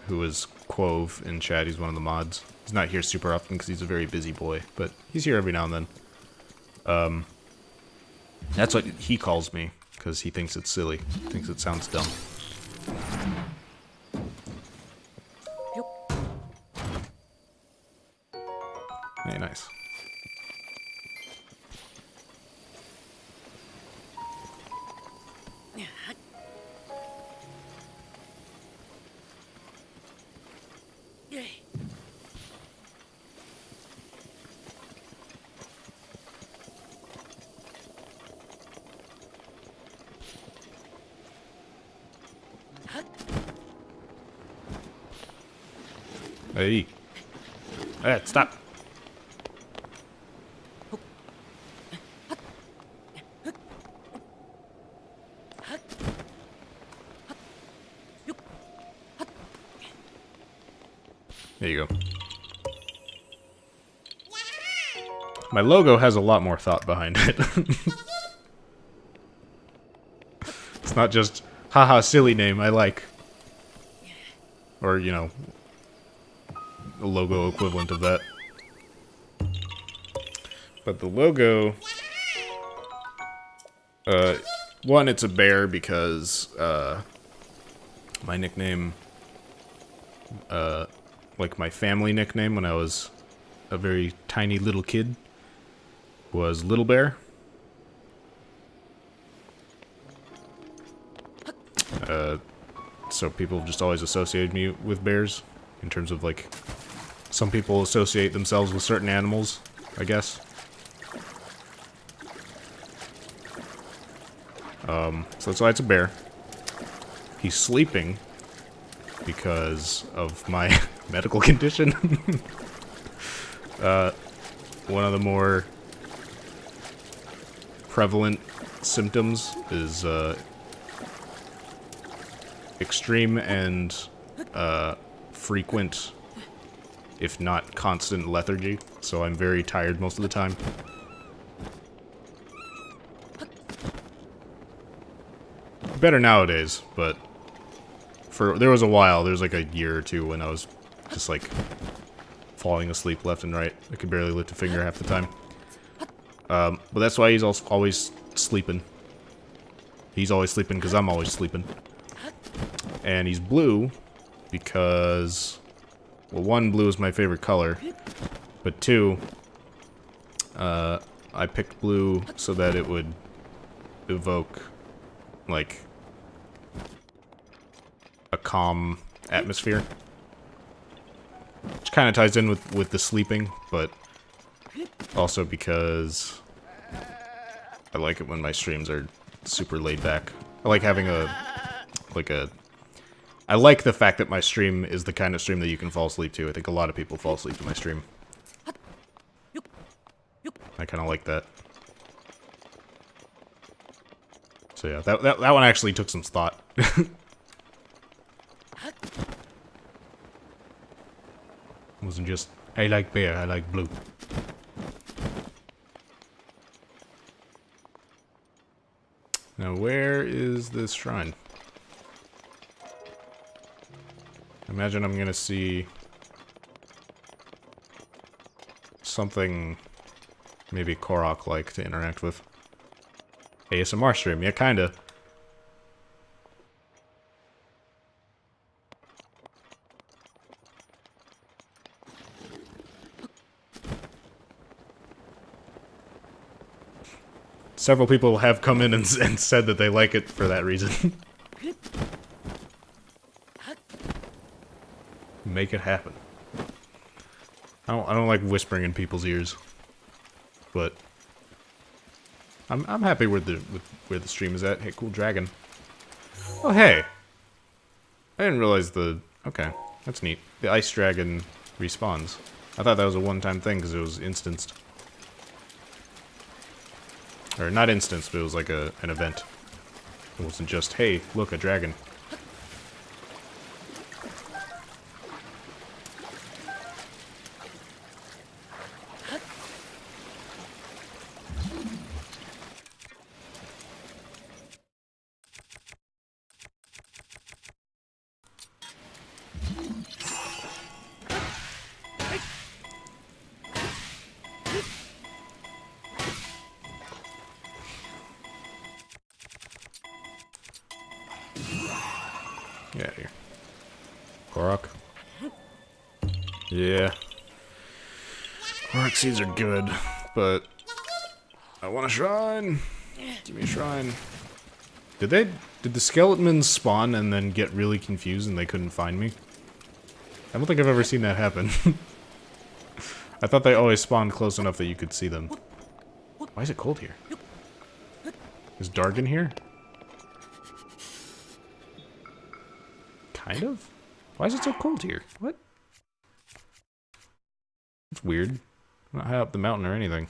who is Quove in chat, he's one of the mods. He's not here super often because he's a very busy boy, but he's here every now and then. That's what he calls me, because he thinks it's silly. He thinks it sounds dumb. Hey, nice. Hey. Hey, stop. There you go. My logo has a lot more thought behind it. It's not just, haha, silly name, I like. Or, you know, a logo equivalent of that. But the logo... one, it's a bear because, my nickname... like my family nickname when I was a very tiny little kid was Little Bear. So people just always associated me with bears, in terms of, like, some people associate themselves with certain animals, I guess. So that's why it's a bear. He's sleeping because of my medical condition. One of the more prevalent symptoms is, extreme and frequent, if not constant, lethargy. So I'm very tired most of the time. Better nowadays, but there was a while, there was like a year or two when I was just like falling asleep left and right. I could barely lift a finger half the time. But that's why he's also always sleeping. He's always sleeping because I'm always sleeping. And he's blue because, well, one, blue is my favorite color, but two, I picked blue so that it would evoke, like, a calm atmosphere. Which kind of ties in with the sleeping, but also because I like it when my streams are super laid back. I like having I like the fact that my stream is the kind of stream that you can fall asleep to. I think a lot of people fall asleep to my stream. I kind of like that. So yeah, that one actually took some thought. It wasn't just, I like bear, I like blue. Now where is this shrine? Imagine I'm gonna see something maybe Korok-like to interact with. ASMR stream, yeah, kinda. Several people have come in and said that they like it for that reason. Make it happen. I don't like whispering in people's ears, but I'm happy with where the stream is at. Hey, cool dragon. Oh hey, I didn't realize okay, that's neat. The ice dragon respawns. I thought that was a one-time thing because it was instanced. Or not instanced, but it was like an event. It wasn't just, hey, look, a dragon. Get out of here. Korok. Yeah. Korok seeds are good, but I want a shrine. Give me a shrine. Did the skeletons spawn and then get really confused and they couldn't find me? I don't think I've ever seen that happen. I thought they always spawned close enough that you could see them. Why is it cold here? Is Dargan here? Kind of? Why is it so cold here? What? That's weird. I'm not high up the mountain or anything.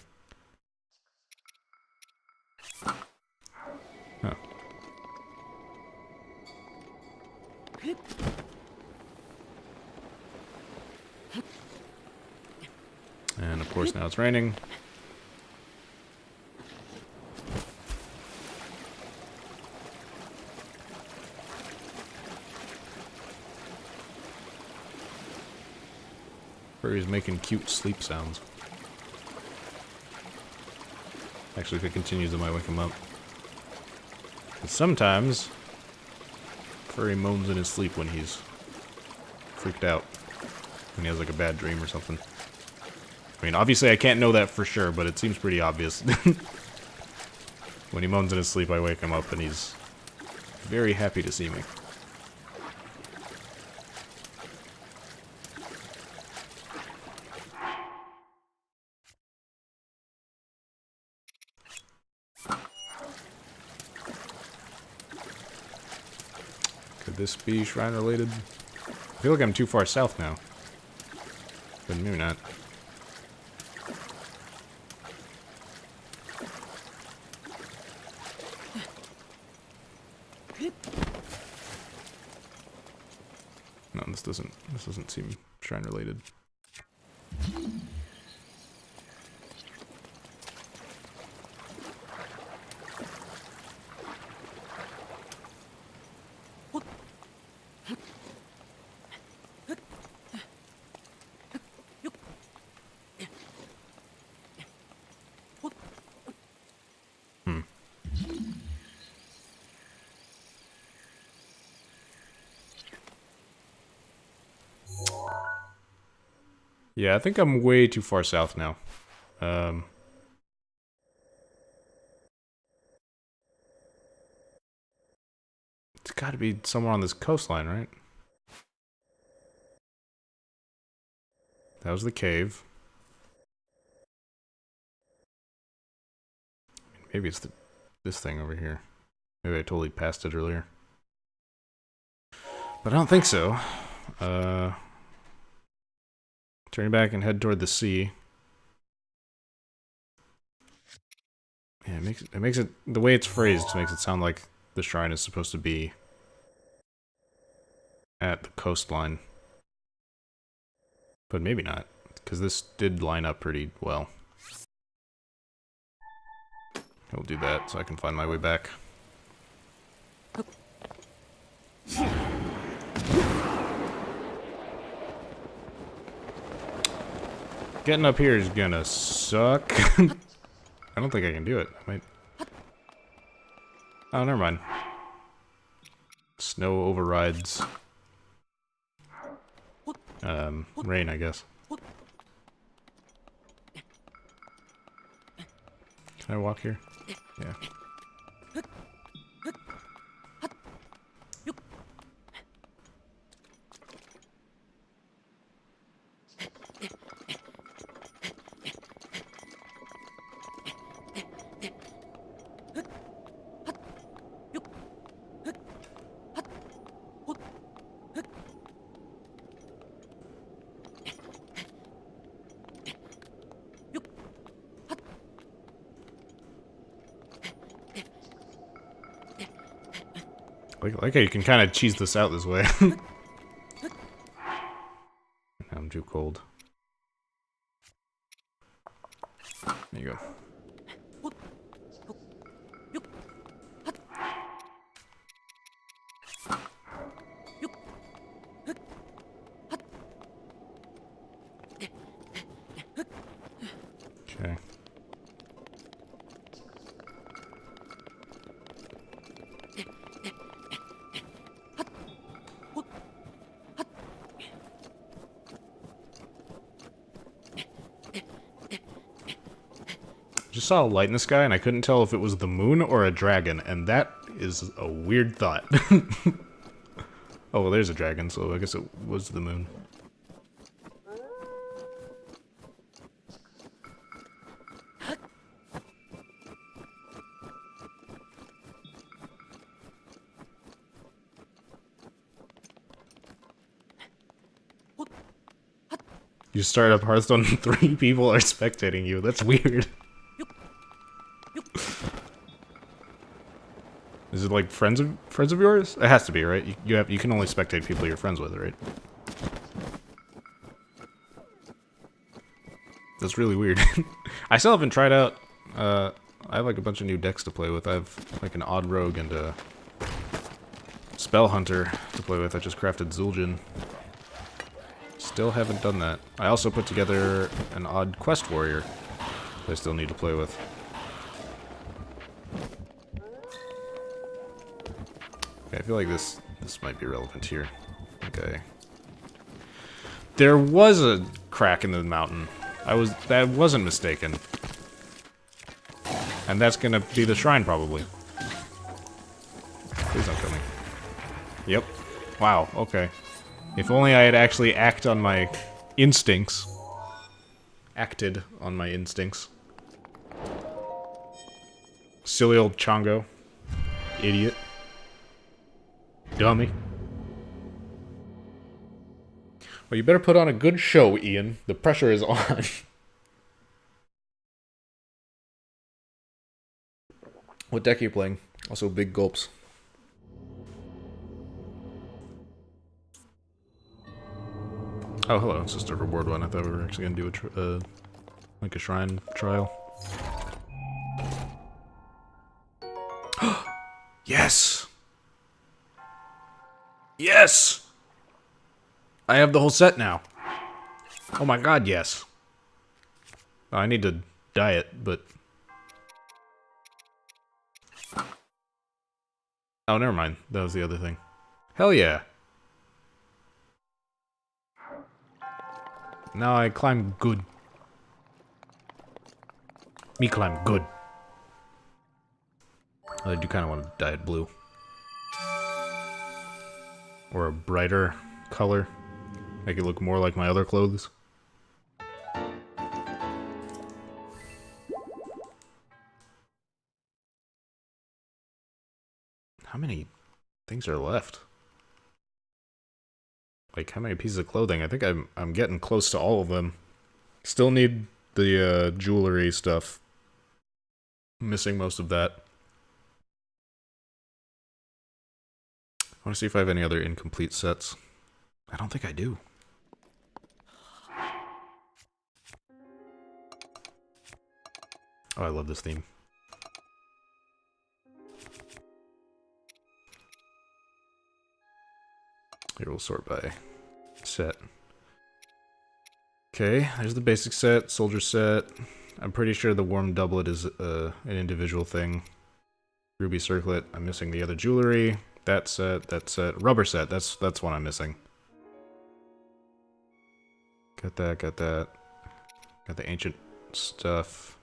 Huh. And of course now it's raining. Furry's making cute sleep sounds. Actually, if it continues, I might wake him up. And sometimes, Furry moans in his sleep when he's freaked out. When he has like a bad dream or something. I mean, obviously I can't know that for sure, but it seems pretty obvious. When he moans in his sleep, I wake him up and he's very happy to see me. Could this be shrine related? I feel like I'm too far south now. But maybe not. No, this doesn't seem shrine related. Yeah, I think I'm way too far south now. It's gotta be somewhere on this coastline, right? That was the cave. Maybe it's this thing over here. Maybe I totally passed it earlier. But I don't think so. Turn back and head toward the sea. Yeah, it makes it the way it's phrased makes it sound like the shrine is supposed to be at the coastline. But maybe not, because this did line up pretty well. I'll do that so I can find my way back. Getting up here is gonna suck. I don't think I can do it. I might... Oh, never mind. Snow overrides... rain, I guess. Can I walk here? Yeah. Like how you can kind of cheese this out this way. I'm too cold. There you go. Okay. Just saw a light in the sky and I couldn't tell if it was the moon or a dragon, and that is a weird thought. Oh, well, there's a dragon, so I guess it was the moon. You start up Hearthstone and 3 people are spectating you. That's weird. Is it like friends of yours? It has to be, right? You can only spectate people you're friends with, right? That's really weird. I still haven't tried out. I have like a bunch of new decks to play with. I have like an Odd Rogue and a Spell Hunter to play with. I just crafted Zul'jin. Still haven't done that. I also put together an Odd Quest Warrior that I still need to play with. Okay, I feel like this might be relevant here. Okay. There was a crack in the mountain. That wasn't mistaken. And that's gonna be the shrine, probably. Please don't kill me. Yep. Wow, okay. If only I had actually acted on my instincts. Silly old Chongo. Idiot. Dummy. Well, you better put on a good show, Ian. The pressure is on. What deck are you playing? Also, big gulps. Oh, hello. It's just a reward one. I thought we were actually gonna do like a shrine trial. Yes! Yes! I have the whole set now. Oh my god, yes. Oh, I need to dye it, but... Oh, never mind. That was the other thing. Hell yeah. Now I climb good. Me climb good. I do kind of want to dye it blue. Or a brighter color. Make it look more like my other clothes. How many things are left? Like, how many pieces of clothing? I think I'm getting close to all of them. Still need the jewelry stuff. I'm missing most of that. I want to see if I have any other incomplete sets. I don't think I do. Oh, I love this theme. Here, we'll sort by set. Okay, there's the basic set, soldier set. I'm pretty sure the warm doublet is an individual thing. Ruby circlet. I'm missing the other jewelry. That set, rubber set. That's what I'm missing. Got that, got that. Got the ancient stuff.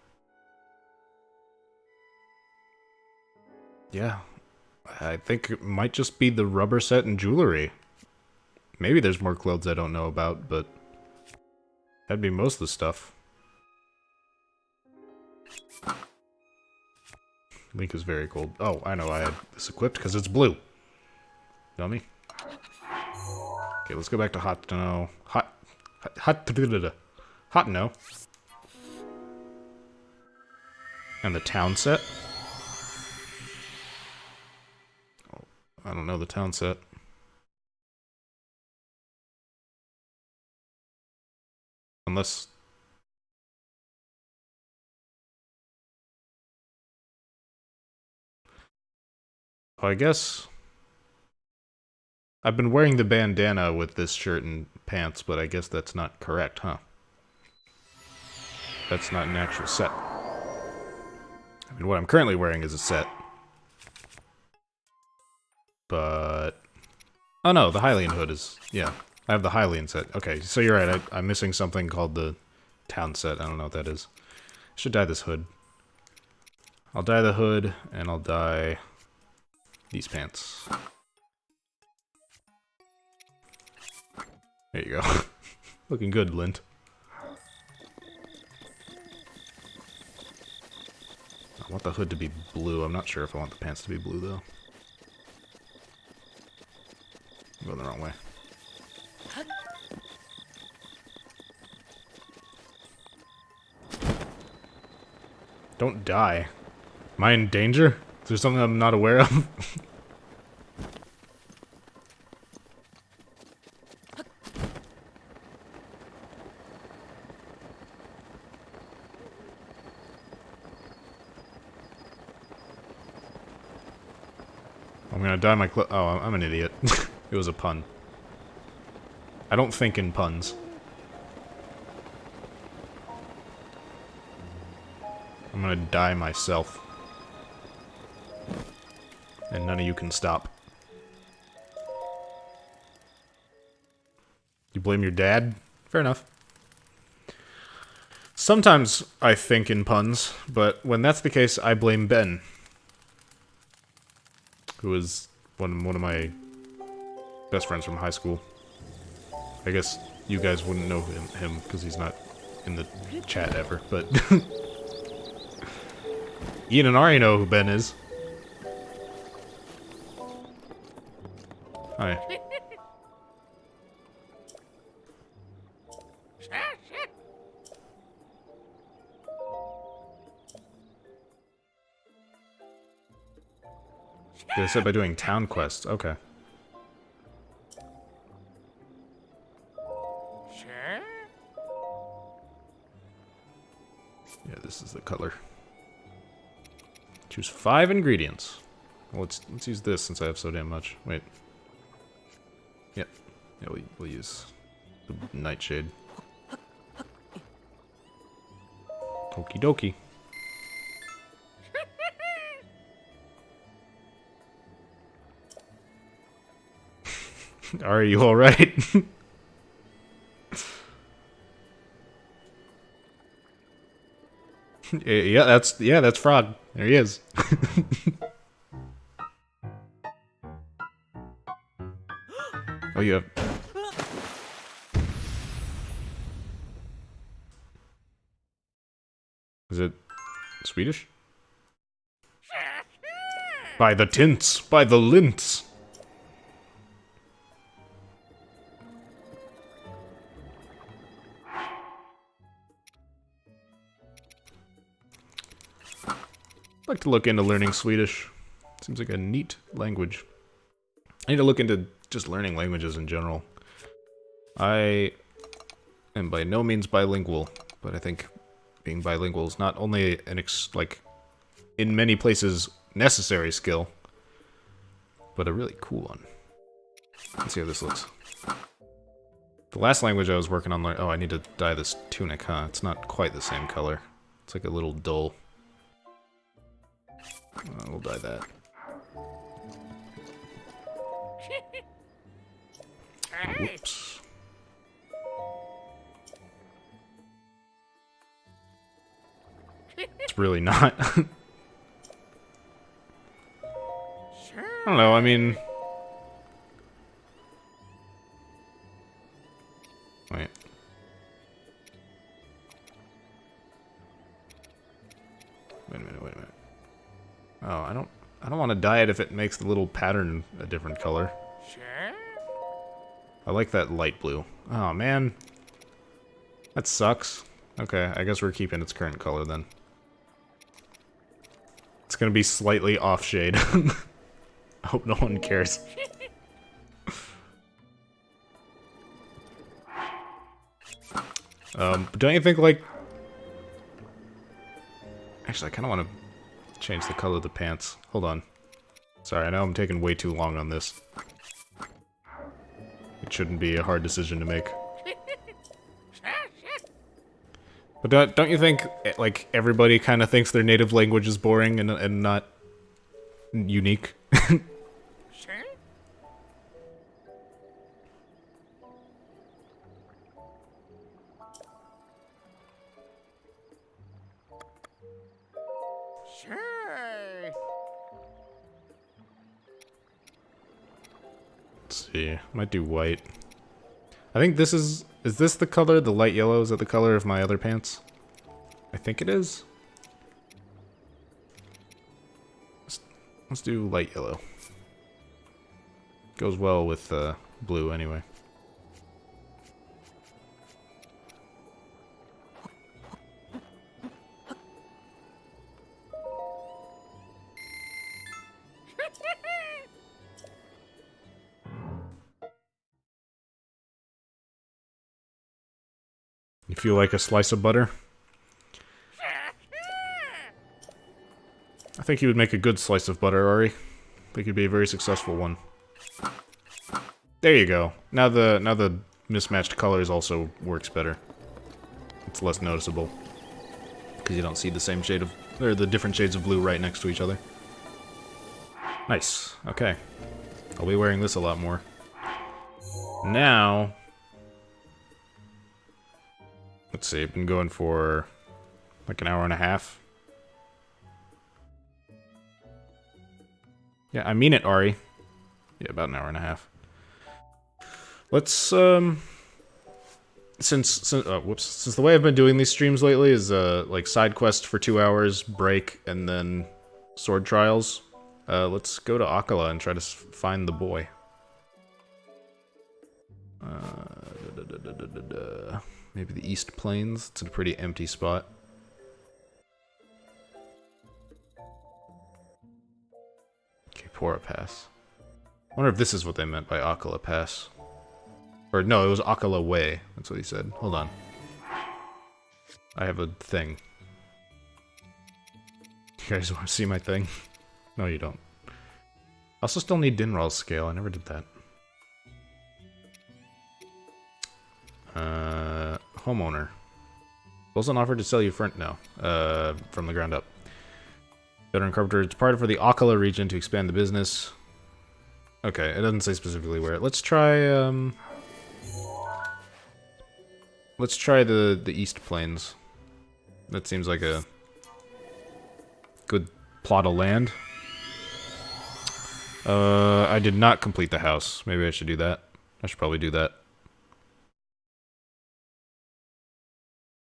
Yeah, I think it might just be the rubber set and jewelry. Maybe there's more clothes I don't know about, but that'd be most of the stuff. Link is very cold. Oh, I know I had this equipped because it's blue. Dummy. Okay, let's go back to hot no. Hot no. And the town set. Oh, I don't know the town set. Unless... Oh, I guess... I've been wearing the bandana with this shirt and pants, but I guess that's not correct, huh? That's not an actual set. I mean, what I'm currently wearing is a set. But... Oh no, the Hylian hood is... Yeah, I have the Hylian set. Okay, so you're right, I'm missing something called the town set. I don't know what that is. I should dye this hood. I'll dye the hood, and I'll dye these pants. There you go. Looking good, Lint. I want the hood to be blue. I'm not sure if I want the pants to be blue, though. I'm going the wrong way. Don't die. Am I in danger? Is there something I'm not aware of? I'm gonna dye my oh, I'm an idiot. It was a pun. I don't think in puns. I'm gonna die myself. And none of you can stop. You blame your dad? Fair enough. Sometimes I think in puns, but when that's the case, I blame Ben. Who is one of my best friends from high school. I guess you guys wouldn't know him because he's not in the chat ever, but... Ian and Ari know who Ben is. Hi. They said by doing town quests. Okay. Yeah, this is the color. Choose 5 ingredients. Well, let's use this since I have so damn much. Wait. Yep. Yeah, we'll use the nightshade. Okie dokie. Are you alright? Yeah, that's Frog. There he is. Oh, you have... Is it Swedish? By the tints, by the lints. I'd like to look into learning Swedish. Seems like a neat language. I need to look into just learning languages in general. I am by no means bilingual, but I think being bilingual is not only an in many places necessary skill, but a really cool one. Let's see how this looks. The last language I was working on, oh, I need to dye this tunic, huh? It's not quite the same color. It's like a little dull. We'll dye that. Whoops. It's really not. I don't know, I mean... Wait. Wait a minute. Oh, I don't want to dye it if it makes the little pattern a different color. I like that light blue. Oh, man. That sucks. Okay, I guess we're keeping its current color then. It's gonna be slightly off shade. I hope no one cares. Don't you think, like... Actually, I kind of want to change the color of the pants. Hold on. Sorry, I know I'm taking way too long on this. It shouldn't be a hard decision to make. But don't you think, like, everybody kind of thinks their native language is boring and not unique? Let's see. Might do white. I think this is this the color? The light yellow? Is that the color of my other pants? I think it is. Let's do light yellow. Goes well with blue anyway. if you like a slice of butter. I think he would make a good slice of butter, Ari. I think he'd be a very successful one. There you go. Now the mismatched colors also works better. It's less noticeable. Because you don't see the same shade of... or the different shades of blue right next to each other. Nice. Okay. I'll be wearing this a lot more. Now... let's see, I've been going for like an hour and a half. Yeah, I mean it, Ari. Yeah, about an hour and a half. Let's, since the way I've been doing these streams lately is, like, side quest for 2 hours, break, and then sword trials. Let's go to Akala and try to find the boy. Maybe the East Plains? It's a pretty empty spot. Okay, Pora Pass. I wonder if this is what they meant by Akala Pass. Or, no, it was Akala Way. That's what he said. Hold on. I have a thing. You guys want to see my thing? No, you don't. I also still need Dinral's scale. I never did that. Homeowner. Wilson offered to sell you front no. From the ground up. Veteran Carpenter departed for the Akala region to expand the business. Okay, it doesn't say specifically where. Let's try, let's try the East Plains. That seems like a good plot of land. I did not complete the house. Maybe I should do that. I should probably do that.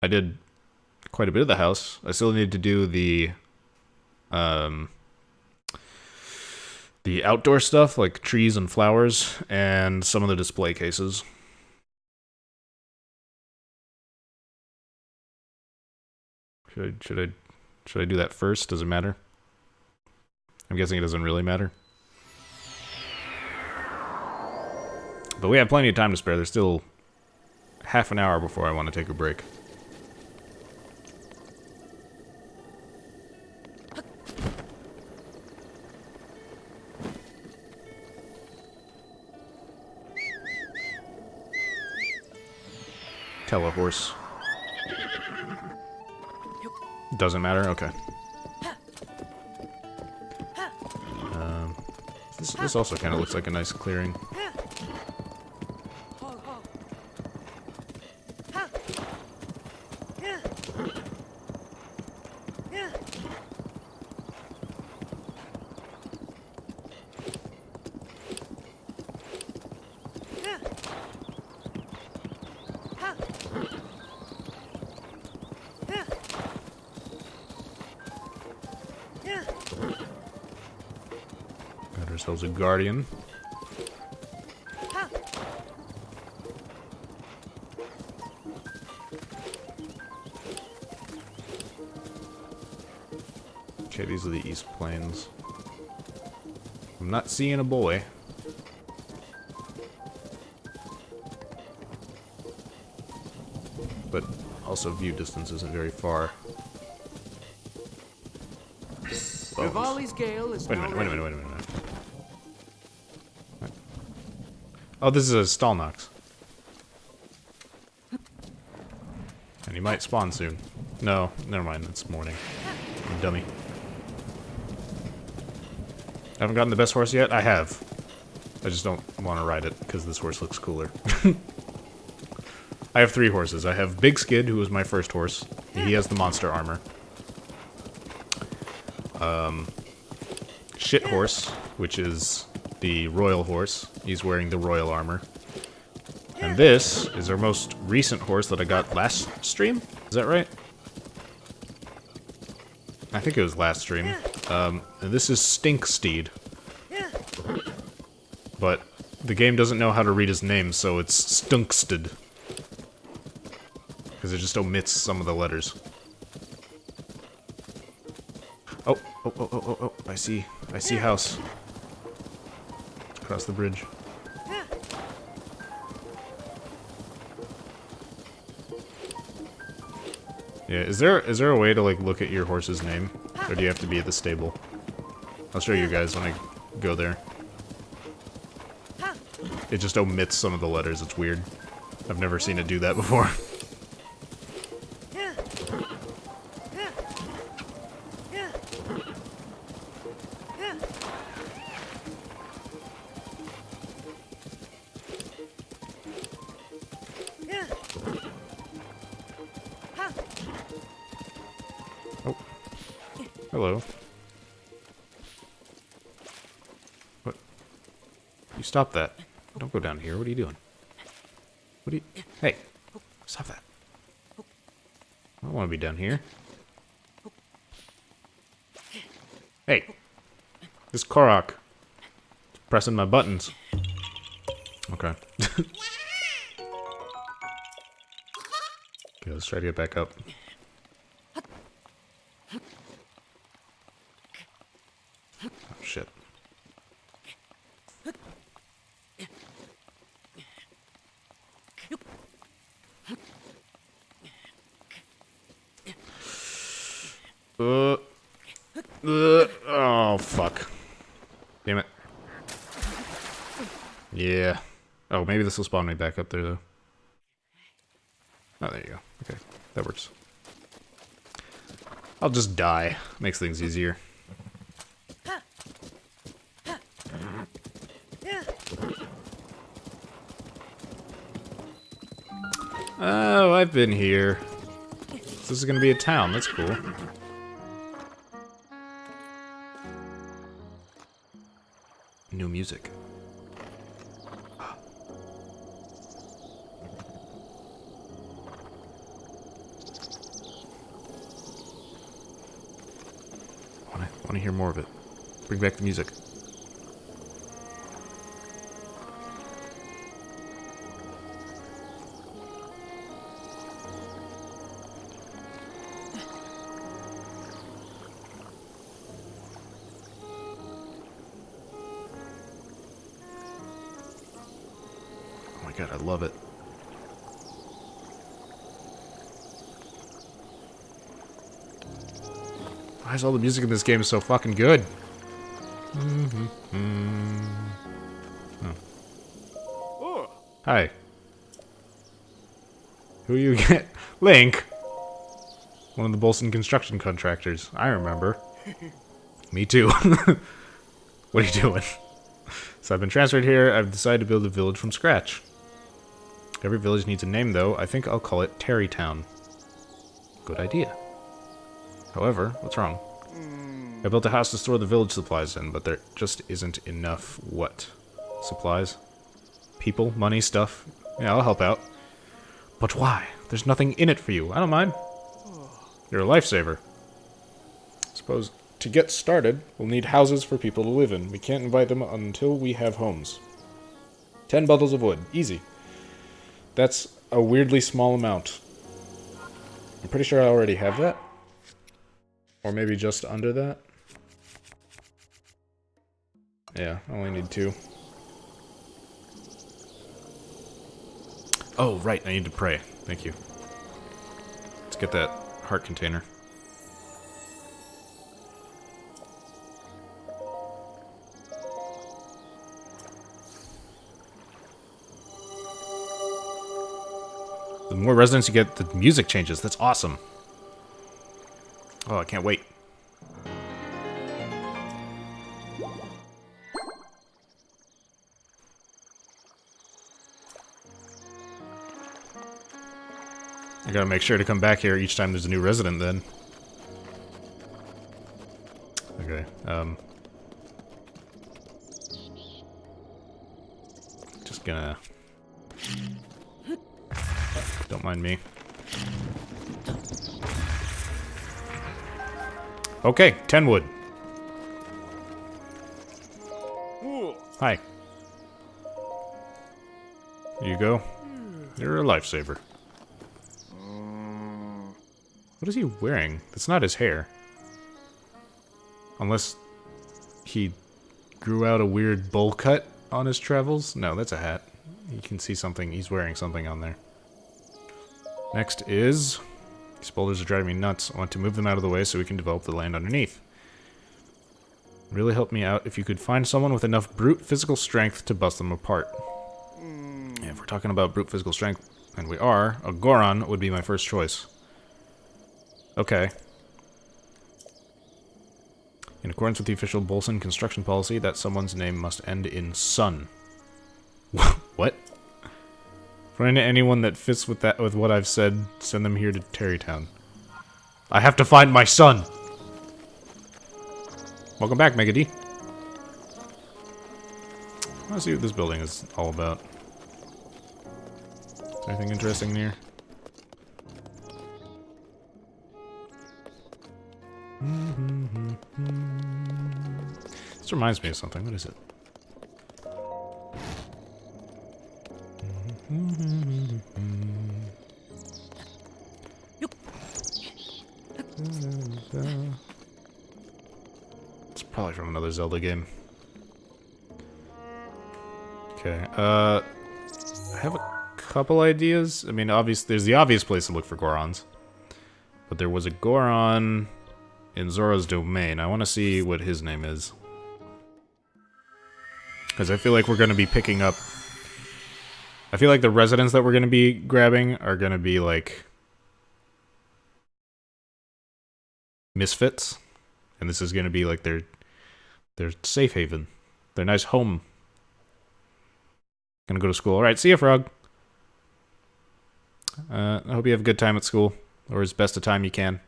I did quite a bit of the house. I still need to do the outdoor stuff, like trees and flowers, and some of the display cases. Should I do that first? Does it matter? I'm guessing it doesn't really matter. But we have plenty of time to spare. There's still half an hour before I want to take a break. Telehorse. Doesn't matter? Okay. This also kind of looks like a nice clearing. Got ourselves a guardian. Okay, these are the East Plains. I'm not seeing a boy. But also view distance isn't very far. Rivali's Gale is wait a minute. Oh, this is a Stalnox. And he might spawn soon. No, never mind, it's morning. You dummy. I haven't gotten the best horse yet? I have. I just don't want to ride it, because this horse looks cooler. I have 3 horses. I have Big Skid, who was my first horse. He has the monster armor. Shit Horse, which is the royal horse. He's wearing the royal armor. And this is our most recent horse that I got last stream? Is that right? I think it was last stream. And this is Stinksteed. But the game doesn't know how to read his name, so it's Stunksted. Because it just omits some of the letters. Oh, I see house. Across the bridge. Yeah, is there a way to like look at your horse's name? Or do you have to be at the stable? I'll show you guys when I go there. It just omits some of the letters, it's weird. I've never seen it do that before. Oh. Hello. What? You stop that. Don't go down here. What are you doing? What are you... Hey! Stop that. I don't want to be down here. Hey! This Korok is pressing my buttons. Okay. Okay, let's try to get back up. Oh, shit. Oh, fuck. Damn it. Yeah. Oh, maybe this will spawn me back up there, though. Oh, there you go. Okay, that works. I'll just die. Makes things easier. Oh, I've been here. This is gonna be a town. That's cool. New music. I want to hear more of it. Bring back the music. Oh my god, I love it. Why is all the music in this game so fucking good? Oh. Hi. Who you get? Link! One of the Bolson construction contractors. I remember. Me too. What are you doing? So I've been transferred here. I've decided to build a village from scratch. Every village needs a name, though. I think I'll call it Terrytown. Good idea. However, what's wrong? I built a house to store the village supplies in, but there just isn't enough what? Supplies? People? Money? Stuff? Yeah, I'll help out. But why? There's nothing in it for you. I don't mind. You're a lifesaver. Suppose to get started, we'll need houses for people to live in. We can't invite them until we have homes. 10 bundles of wood. Easy. That's a weirdly small amount. I'm pretty sure I already have that. Or maybe just under that. Yeah, I only need 2. Oh, right, I need to pray. Thank you. Let's get that heart container. The more residents you get, the music changes. That's awesome. Oh, I can't wait. I gotta make sure to come back here each time there's a new resident then. Okay, just gonna... Don't mind me. Okay, 10 wood. Hi. Here you go. You're a lifesaver. What is he wearing? That's not his hair. Unless he grew out a weird bowl cut on his travels? No, that's a hat. You can see something. He's wearing something on there. Next is These boulders are driving me nuts. I want to move them out of the way so we can develop the land underneath. Really help me out if you could find someone with enough brute physical strength to bust them apart. Yeah, if we're talking about brute physical strength, and we are, a Goron would be my first choice. Okay. In accordance with the official Bolson construction policy, that someone's name must end in son. What? Find anyone that fits with what I've said, send them here to Terrytown. I have to find my son! Welcome back, Mega D. I want to see what this building is all about. Is there anything interesting in here? This reminds me of something. What is it? It's probably from another Zelda game. Okay, I have a couple ideas. I mean, there's the obvious place to look for Gorons. But there was a Goron in Zora's domain. I want to see what his name is. Because I feel like we're going to be picking up... I feel like the residents that we're going to be grabbing are going to be, like... misfits. And this is going to be, like, their safe haven. Their nice home. Gonna go to school. Alright, see ya, Frog. I hope you have a good time at school. Or as best a time you can.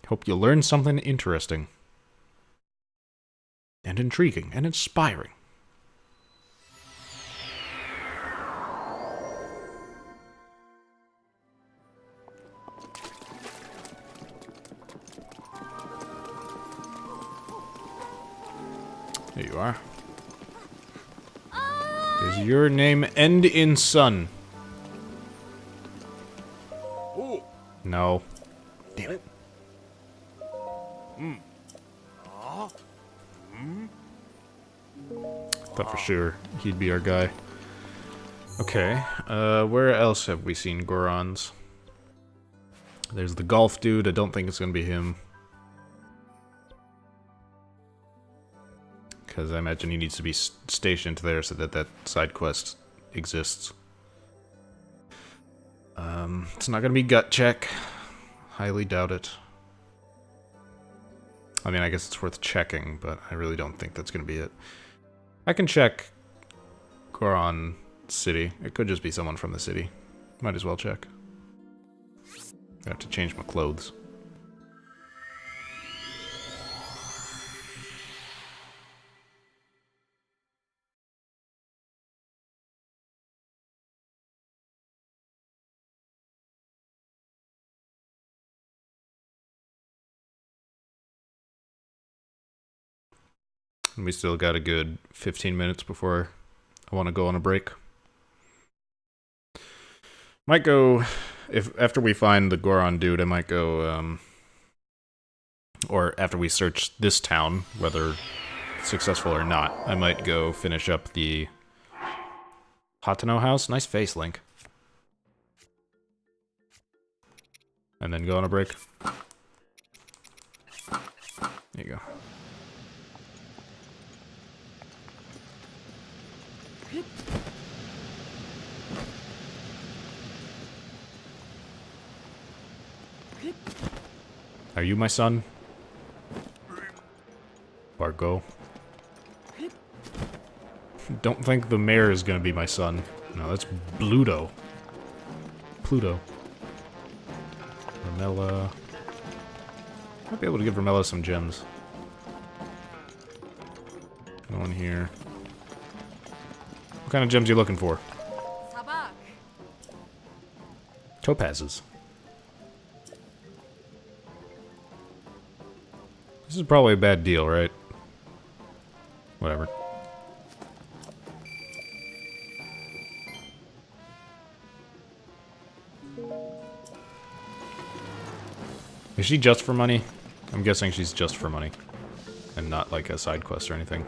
Hope you learn something interesting. And intriguing. And inspiring. There you are. Does your name end in son? No. Damn it. Thought for sure he'd be our guy. Okay, where else have we seen Gorons? There's the golf dude. I don't think it's gonna be him. Because I imagine he needs to be stationed there so that that side quest exists. It's not gonna be gut check. Highly doubt it. I mean, I guess it's worth checking, but I really don't think that's gonna be it. I can check Goron City. It could just be someone from the city. Might as well check. I have to change my clothes. And we still got a good 15 minutes before I want to go on a break. Might go, after we find the Goron dude, I might go, or after we search this town, whether successful or not, I might go finish up the Hatano house. Nice face, Link. And then go on a break. There you go. Are you my son? Bargo. Don't think the mayor is gonna be my son. No, that's Bluto. Pluto. Ramella. Might be able to give Ramella some gems. Go in here. What kind of gems are you looking for? Topazes. This is probably a bad deal, right? Whatever. Is she just for money? I'm guessing she's just for money. And not like a side quest or anything.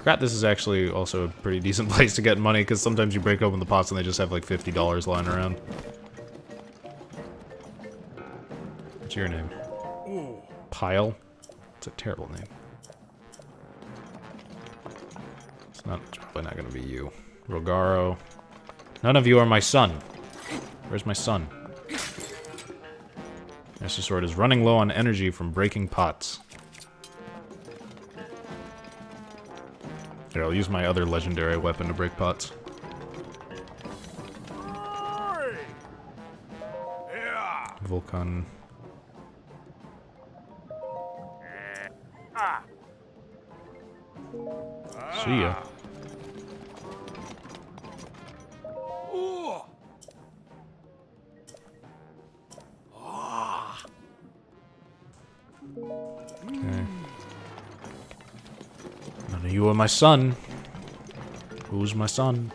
Forgot this is actually also a pretty decent place to get money, because sometimes you break open the pots and they just have like $50 lying around. What's your name? Pile? It's a terrible name. It's probably not gonna be you. Rogaro. None of you are my son. Where's my son? Master Sword is running low on energy from breaking pots. Here, I'll use my other legendary weapon to break pots. Vulcan. See ya. Okay. None of you are my son. Who's my son?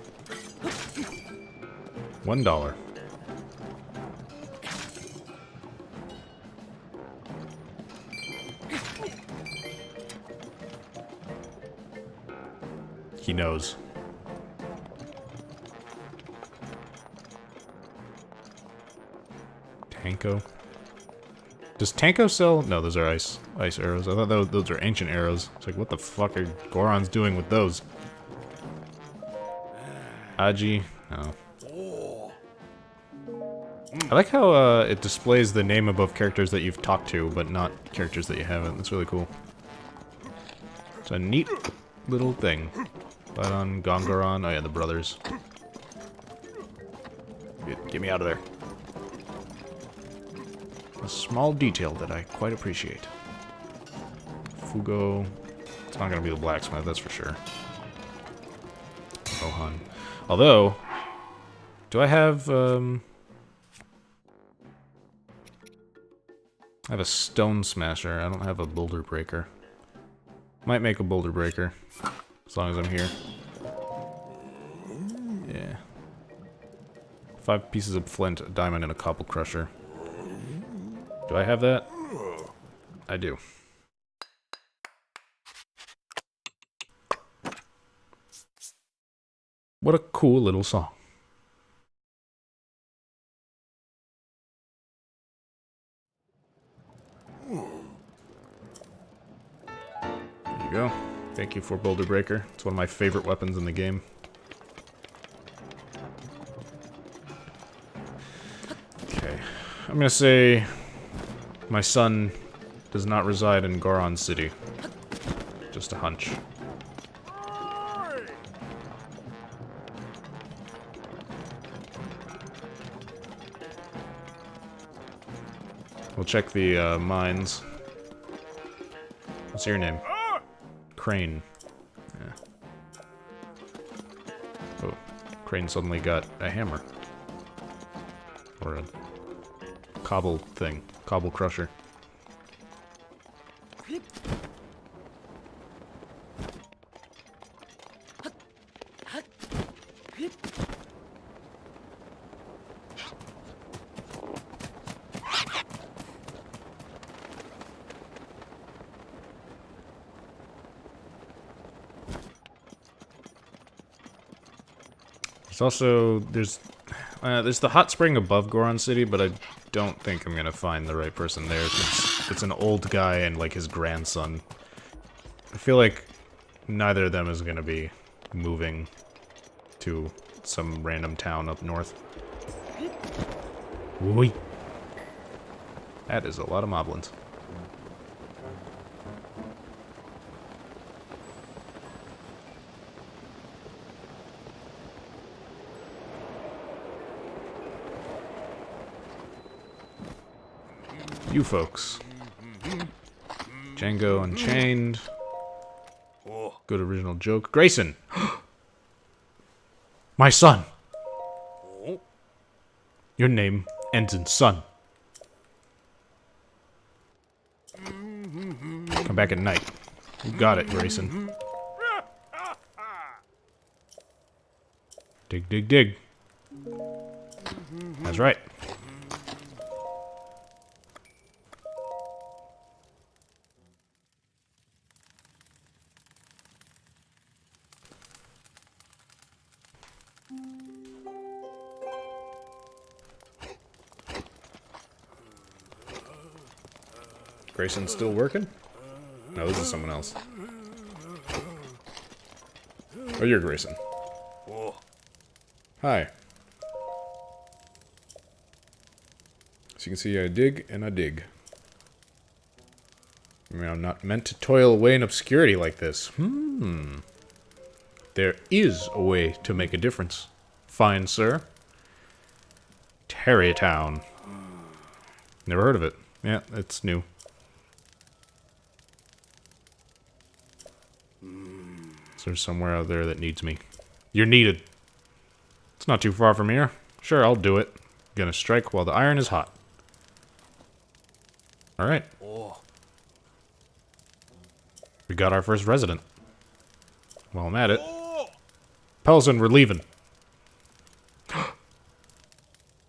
$1. He knows. Tanko. Does Tanko sell? No, those are ice arrows. I thought those are ancient arrows. It's like, what the fuck are Gorons doing with those? Aji? No. I like how it displays the name above characters that you've talked to, but not characters that you haven't. That's really cool. It's a neat little thing. Ladon, Gongoron. Oh yeah, the brothers. Get me out of there. A small detail that I quite appreciate. Fugo. It's not gonna be the blacksmith, that's for sure. Rohan. Although, do I have, I have a stone smasher. I don't have a boulder breaker. Might make a boulder breaker. As long as I'm here. Yeah. 5 pieces of flint, a diamond, and a cobble crusher. Do I have that? I do. What a cool little song. There you go. Thank you for Boulder Breaker. It's one of my favorite weapons in the game. Okay. I'm gonna say my son does not reside in Goron City. Just a hunch. We'll check the mines. What's your name? Crane. Yeah. Oh, Crane suddenly got a hammer. Or a cobble thing. Cobble crusher. There's there's the hot spring above Goron City, but I don't think I'm gonna find the right person there. It's an old guy and like his grandson. I feel like neither of them is gonna be moving to some random town up north. Whee! That is a lot of moblins. You folks. Django Unchained. Good original joke. Grayson! My son! Your name ends in son. Come back at night. You got it, Grayson. Dig, dig, dig. That's right. Grayson's still working? No, this is someone else. Oh, you're Grayson. Hi. So you can see I dig and I dig. I mean, I'm not meant to toil away in obscurity like this. There is a way to make a difference. Fine, sir. Tarrytown. Never heard of it. Yeah, it's new. So there's somewhere out there that needs me. You're needed. It's not too far from here. Sure, I'll do it. Gonna strike while the iron is hot. Alright. We got our first resident. While I'm at it. Pelson, we're leaving.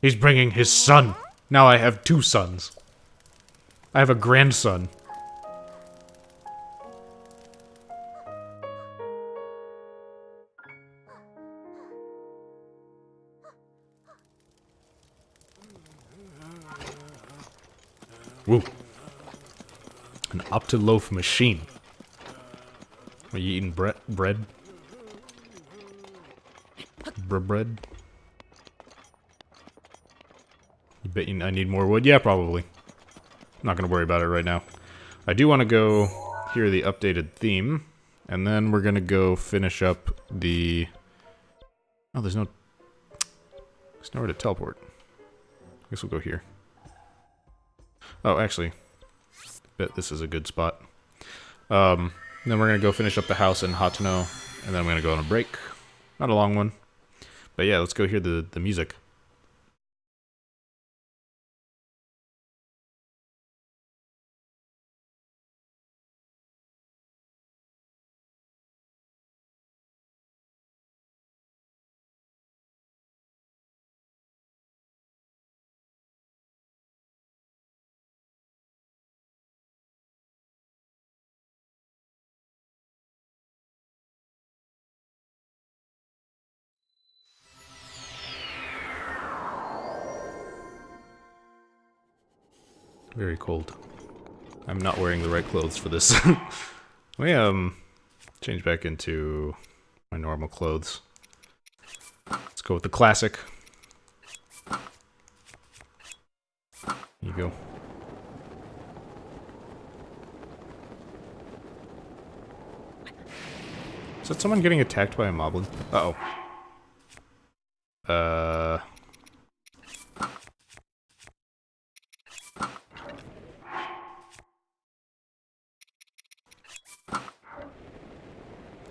He's bringing his son. Now I have 2 sons. I have a grandson. Woo. An Opti-Loaf machine. Are you eating bread? Bread? Bread? You bet I need more wood? Yeah, probably. I'm not gonna worry about it right now. I do want to go hear the updated theme, and then we're gonna go finish up the... Oh, there's nowhere to teleport. I guess we'll go here. Oh, actually, bet this is a good spot. Then we're gonna go finish up the house in Hatano, and then I'm gonna go on a break. Not a long one. But yeah, let's go hear the music. Very cold. I'm not wearing the right clothes for this. We change back into my normal clothes. Let's go with the classic. Here you go. Is that someone getting attacked by a moblin? Uh-oh.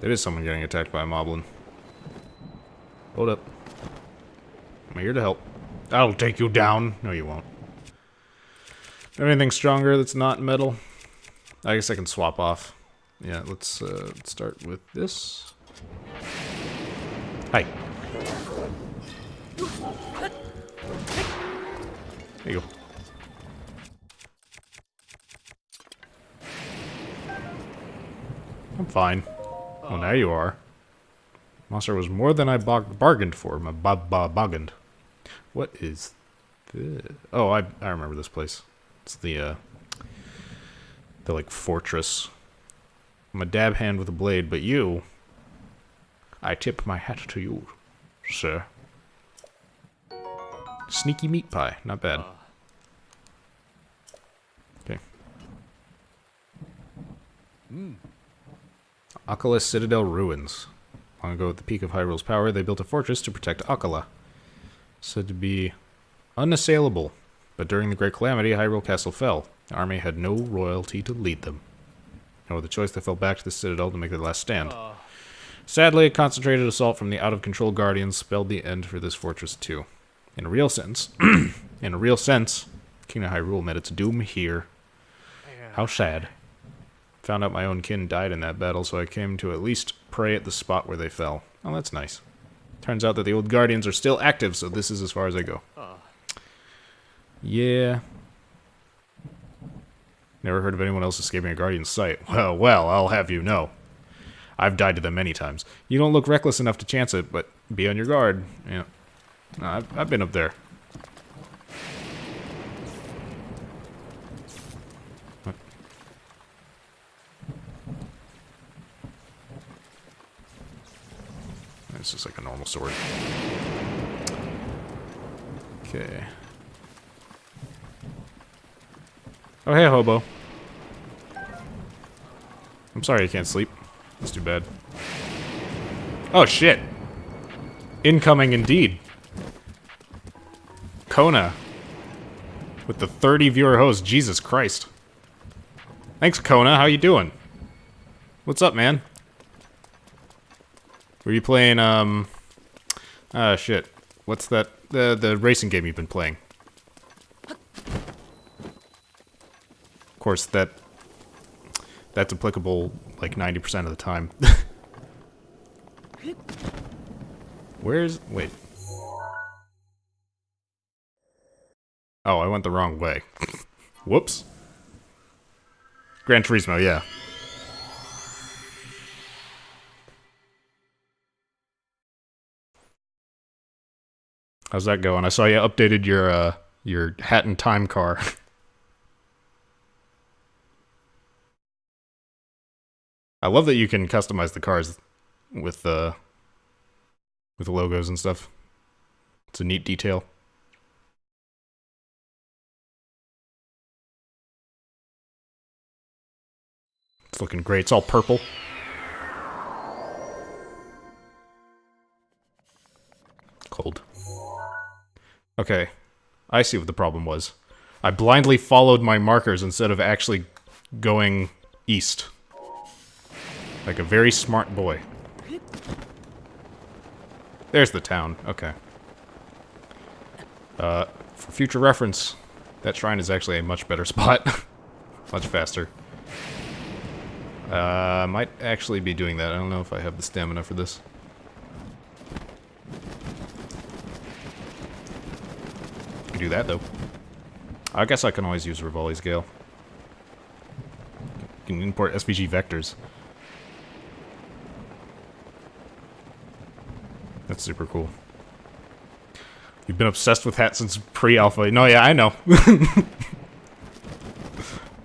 There is someone getting attacked by a moblin. Hold up. I'm here to help. I'll take you down. No, you won't. Anything stronger that's not metal? I guess I can swap off. Yeah, let's start with this. Hi. There you go. I'm fine. Well, now you are. Monster was more than I bargained for. Bargained. What is this? Oh, I remember this place. It's the like fortress. I'm a dab hand with a blade, but you... I tip my hat to you, sir. Sneaky meat pie. Not bad. Okay. Akkala Citadel ruins. Long ago, at the peak of Hyrule's power, they built a fortress to protect Akkala. Said to be unassailable, but during the Great Calamity, Hyrule Castle fell. The army had no royalty to lead them. And with the choice, they fell back to the Citadel to make their last stand. Sadly, a concentrated assault from the out-of-control Guardians spelled the end for this fortress too. In a real sense, King of Hyrule met its doom here. How sad. Found out my own kin died in that battle, so I came to at least pray at the spot where they fell. Oh, that's nice. Turns out that the old Guardians are still active, so this is as far as I go. Yeah. Never heard of anyone else escaping a Guardian's sight. Well, I'll have you know. I've died to them many times. You don't look reckless enough to chance it, but be on your guard. Yeah. No, I've been up there. What? normal sword. Okay. Oh, hey, hobo. I'm sorry you can't sleep. That's too bad. Oh, shit. Incoming indeed. Kona. With the 30 viewer host. Jesus Christ. Thanks, Kona. How you doing? What's up, man? Were you playing, shit. What's that? The racing game you've been playing. Of course, that's applicable like 90% of the time. Wait. Oh, I went the wrong way. Whoops. Gran Turismo, yeah. How's that going? I saw you updated your Hat in Time car. I love that you can customize the cars with logos and stuff. It's a neat detail. It's looking great. It's all purple. Cold. Okay. I see what the problem was. I blindly followed my markers instead of actually going east. Like a very smart boy. There's the town. Okay. For future reference, that shrine is actually a much better spot. Much faster. Might actually be doing that. I don't know if I have the stamina for this. I can do that, though. I guess I can always use Rivali's Gale. You can import SVG vectors. That's super cool. You've been obsessed with Hat since pre-alpha. No, yeah, I know.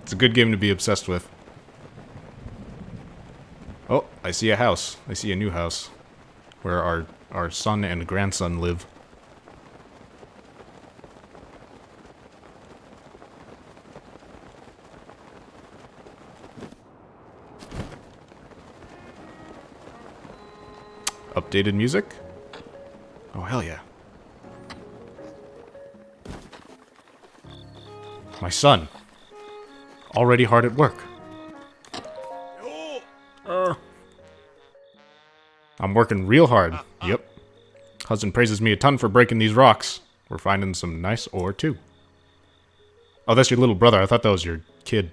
It's a good game to be obsessed with. Oh, I see a house. I see a new house. Where our son and grandson live. Updated music? Oh, hell yeah. My son. Already hard at work. I'm working real hard. Yep. Husband praises me a ton for breaking these rocks. We're finding some nice ore, too. Oh, that's your little brother. I thought that was your kid.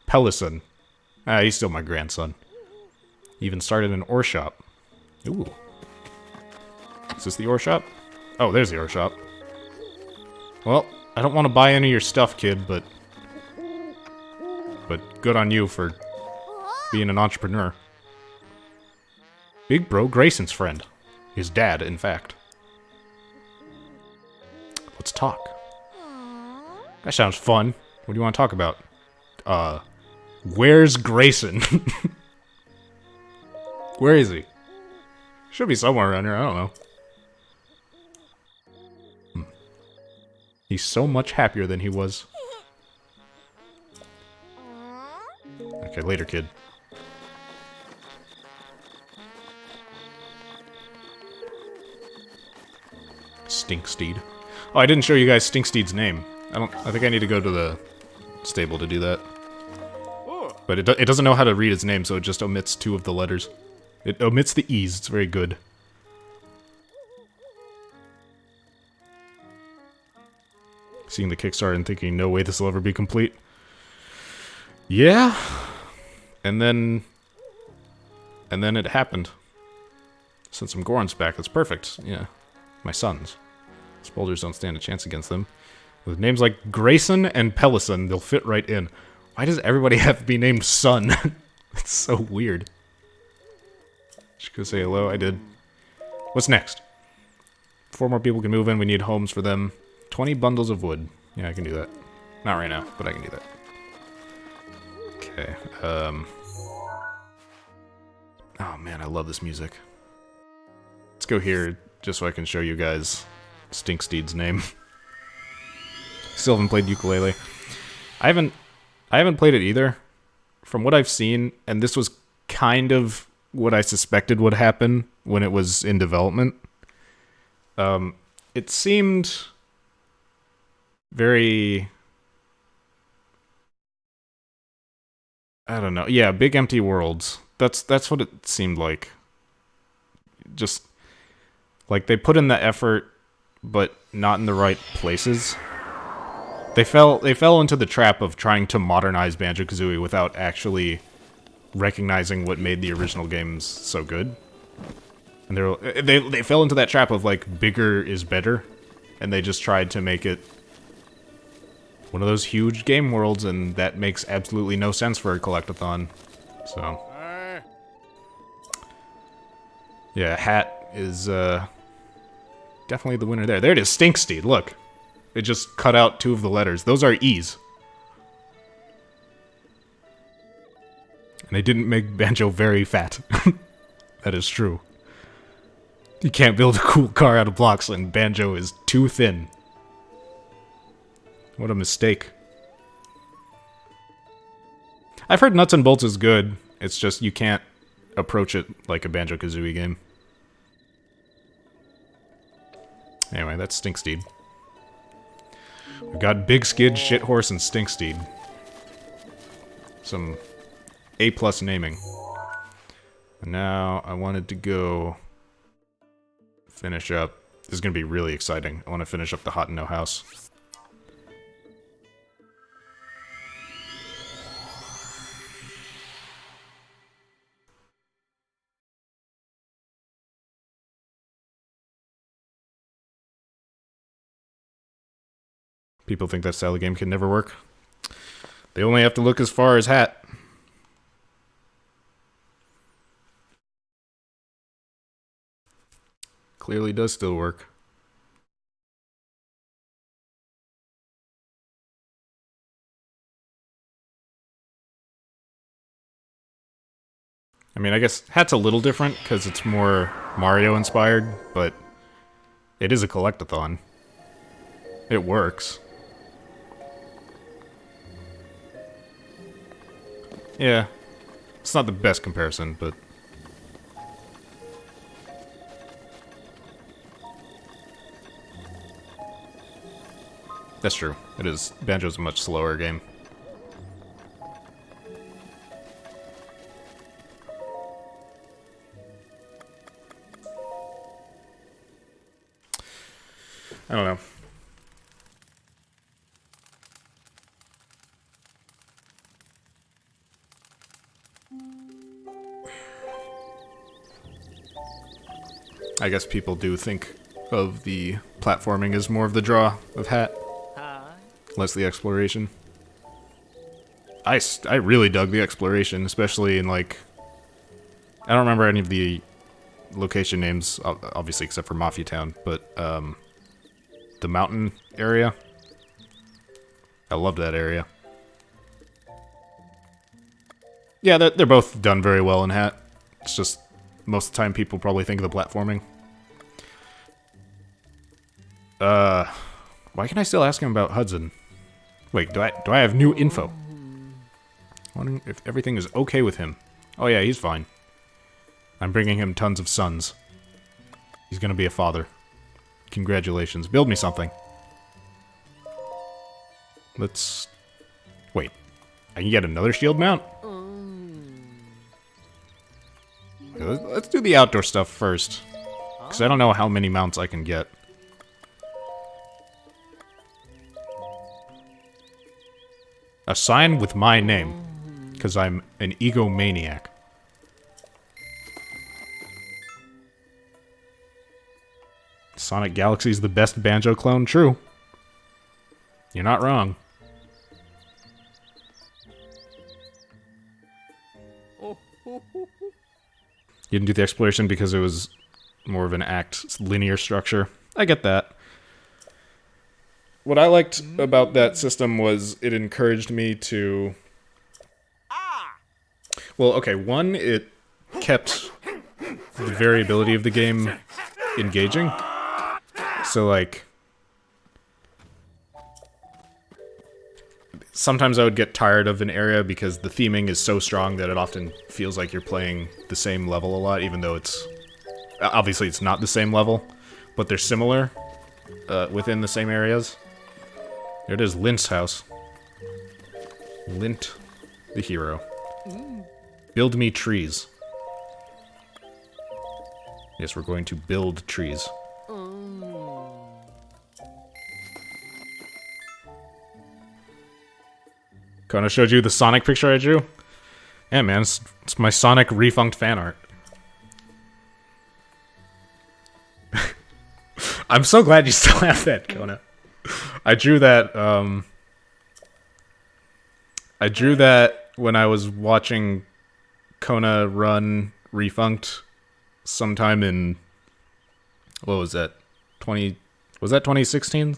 Pellison. Ah, he's still my grandson. He even started an ore shop. Ooh. Is this the ore shop? Oh, there's the ore shop. Well, I don't want to buy any of your stuff, kid, but good on you for being an entrepreneur. Big Bro Grayson's friend. His dad, in fact. Let's talk. That sounds fun. What do you want to talk about? Where's Grayson? Where is he? Should be somewhere around here, I don't know. He's so much happier than he was. Okay, later, kid. Stinksteed. Oh, I didn't show you guys Stinksteed's name. I think I need to go to the stable to do that. But it doesn't know how to read its name, so it just omits 2 of the letters. It omits the E's. It's very good. Seeing the Kickstarter and thinking, no way this will ever be complete. Yeah. And then it happened. Sent some Gorons back. That's perfect. Yeah. My sons. Spolders don't stand a chance against them. With names like Grayson and Pellison, they'll fit right in. Why does everybody have to be named Son? It's so weird. Should go say hello. I did. What's next? 4 more people can move in. We need homes for them. 20 bundles of wood. Yeah, I can do that. Not right now, but I can do that. Okay. Oh man, I love this music. go here just so I can show you guys Stinksteed's name. Still haven't played ukulele. I haven't played it either. From what I've seen, and this was kind of what I suspected would happen when it was in development. It seemed very... I don't know. Yeah, big empty worlds. That's what it seemed like. Just like they put in the effort, but not in the right places. They fell into the trap of trying to modernize Banjo-Kazooie without actually recognizing what made the original games so good. And they fell into that trap of like bigger is better, and they just tried to make it one of those huge game worlds, and that makes absolutely no sense for a collectathon. So yeah, Hat is definitely the winner there. There it is, Stinksteed, look. It just cut out 2 of the letters. Those are E's. And they didn't make Banjo very fat. That is true. You can't build a cool car out of blocks and Banjo is too thin. What a mistake. I've heard Nuts and Bolts is good. It's just you can't approach it like a Banjo-Kazooie game. Anyway, that's Stinksteed. We've got Big Skid, Shithorse, and Stinksteed. Some A+ naming. And now I wanted to go finish up. This is going to be really exciting. I want to finish up the Hot and No House. People think that style of game can never work. They only have to look as far as Hat. Clearly does still work. I mean, I guess Hat's a little different because it's more Mario inspired, but it is a collectathon. It works. Yeah, it's not the best comparison, but... That's true. It is. Banjo's a much slower game. I don't know. I guess people do think of the platforming as more of the draw of Hat. Less the exploration. I really dug the exploration, especially in, like... I don't remember any of the location names, obviously, except for Mafia Town, but, the mountain area. I loved that area. Yeah, they're both done very well in Hat. It's just, most of the time people probably think of the platforming. Why can I still ask him about Hudson? Wait, do I have new info? Wondering if everything is okay with him. Oh yeah, he's fine. I'm bringing him tons of sons. He's gonna be a father. Congratulations. Build me something. Let's... Wait. I can get another shield mount? Let's do the outdoor stuff first. Because I don't know how many mounts I can get. A sign with my name. Because I'm an egomaniac. Sonic Galaxy's the best Banjo clone, true. You're not wrong. You didn't do the exploration because it was more of an act linear structure. I get that. What I liked about that system was it encouraged me to... Well, okay, one, it kept the variability of the game engaging. So, like, sometimes I would get tired of an area because the theming is so strong that it often feels like you're playing the same level a lot, even though it's... Obviously, it's not the same level, but they're similar within the same areas. There it is, Lint's house. Lint, the hero. Build me trees. Yes, we're going to build trees. Kona showed you the Sonic picture I drew? Yeah, man, it's my Sonic refunct fan art. I'm so glad you still have that, Kona. I drew that when I was watching Kona run Refunct sometime in, what was that? Was that 2016?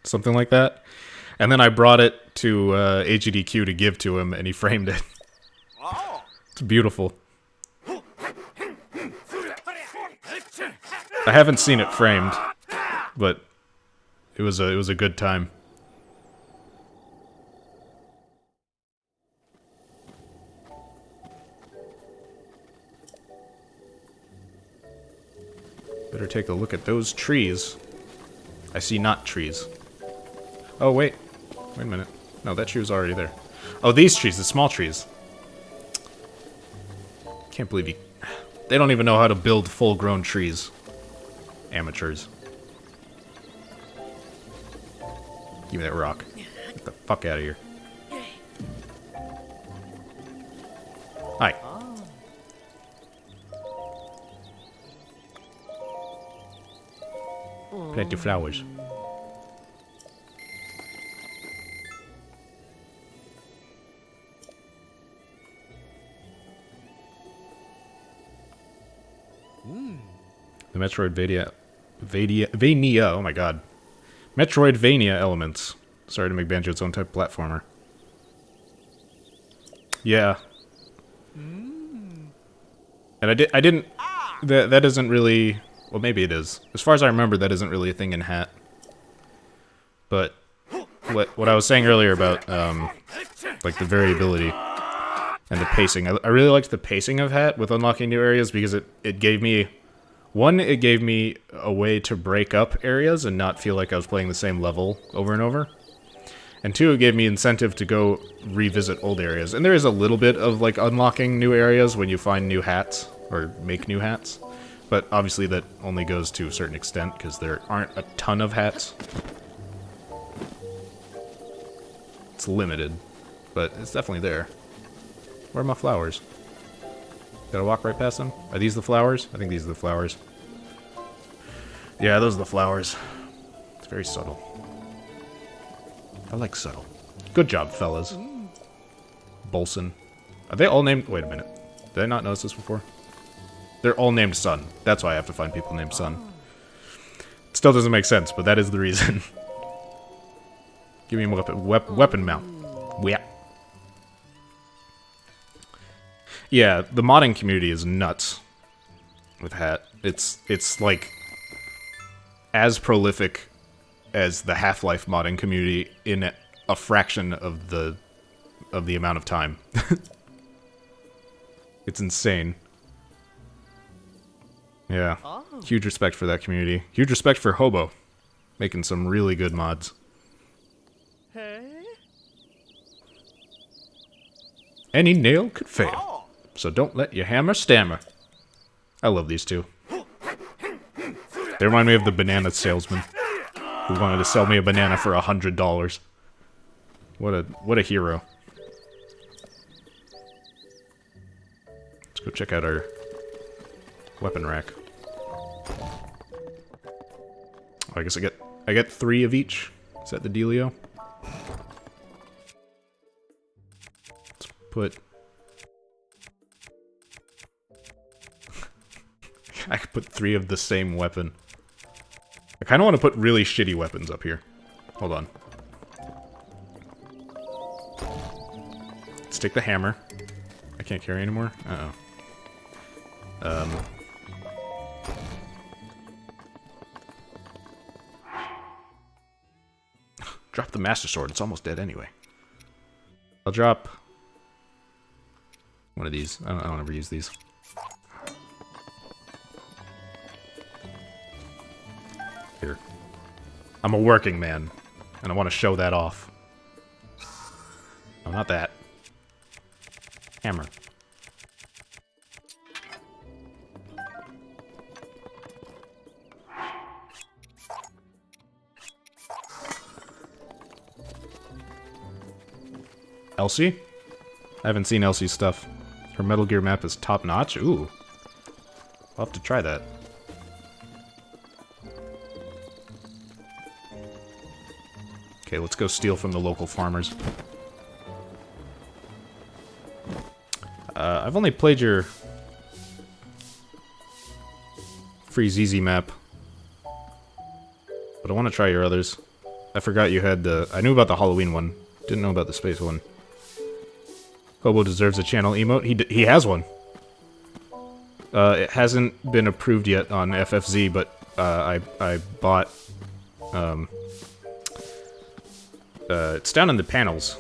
Something like that. And then I brought it to AGDQ to give to him, and he framed it. It's beautiful. I haven't seen it framed, but it was a good time. Better take a look at those trees. I see not trees. Oh, wait. Wait a minute. No, that tree was already there. Oh, these trees, the small trees. Can't believe you... They don't even know how to build full-grown trees. Amateurs. Give me that rock. Get the fuck out of here. Hi. Plant your flowers. The Metroidvania, oh my god. Metroidvania elements. Sorry to make Banjo its own type of platformer. Yeah. And I didn't, that isn't really, well maybe it is. As far as I remember, that isn't really a thing in Hat. But, what I was saying earlier about, like the variability and the pacing. I really liked the pacing of Hat with unlocking new areas because it gave me... One, it gave me a way to break up areas and not feel like I was playing the same level over and over. And two, it gave me incentive to go revisit old areas. And there is a little bit of, like, unlocking new areas when you find new hats, or make new hats. But obviously that only goes to a certain extent, because there aren't a ton of hats. It's limited, but it's definitely there. Where are my flowers? Gotta walk right past them? Are these the flowers? I think these are the flowers. Yeah, those are the flowers. It's very subtle. I like subtle. Good job, fellas. Bolson. Are they all named... Wait a minute. Did I not notice this before? They're all named Sun. That's why I have to find people named Sun. It still doesn't make sense, but that is the reason. Give me a weapon mount. Yeah. Yeah, the modding community is nuts with Hat. It's like as prolific as the Half-Life modding community in a fraction of the amount of time. It's insane. Yeah. Huge respect for that community. Huge respect for Hobo making some really good mods. Any nail could fail. So don't let your hammer stammer. I love these two. They remind me of the banana salesman who wanted to sell me a banana for $100. What a hero. Let's go check out our weapon rack. Oh, I guess I get 3 of each. Is that the dealio? Let's put... I could put 3 of the same weapon. I kind of want to put really shitty weapons up here. Hold on. Let's take the hammer. I can't carry anymore? Uh-oh. Drop the Master Sword. It's almost dead anyway. I'll drop one of these. I don't ever use these. Here. I'm a working man, and I want to show that off. No, not that. Hammer. Elsie? I haven't seen Elsie's stuff. Her Metal Gear map is top-notch? Ooh. I'll have to try that. Okay, let's go steal from the local farmers. I've only played your Free ZZ map, but I want to try your others. I forgot you had the... I knew about the Halloween one. Didn't know about the space one. Hobo deserves a channel emote. He has one. It hasn't been approved yet on FFZ, but I bought... it's down in the panels.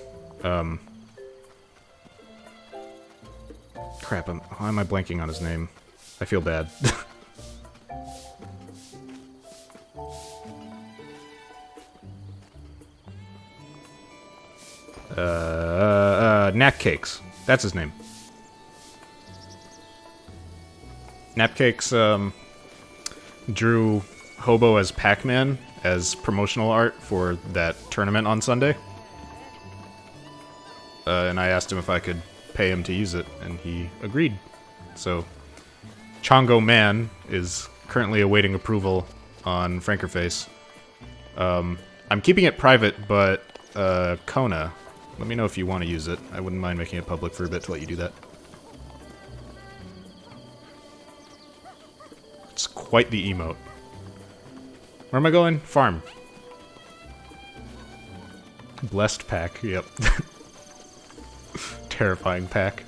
Crap, why am I blanking on his name? I feel bad. Napcakes. That's his name. Napcakes, drew Hobo as Pac-Man as promotional art for that tournament on Sunday. And I asked him if I could pay him to use it, and he agreed. So, Chongo Man is currently awaiting approval on Frankerface. I'm keeping it private, but Kona, let me know if you want to use it. I wouldn't mind making it public for a bit to let you do that. It's quite the emote. Where am I going? Farm. Blessed pack, yep. Terrifying pack.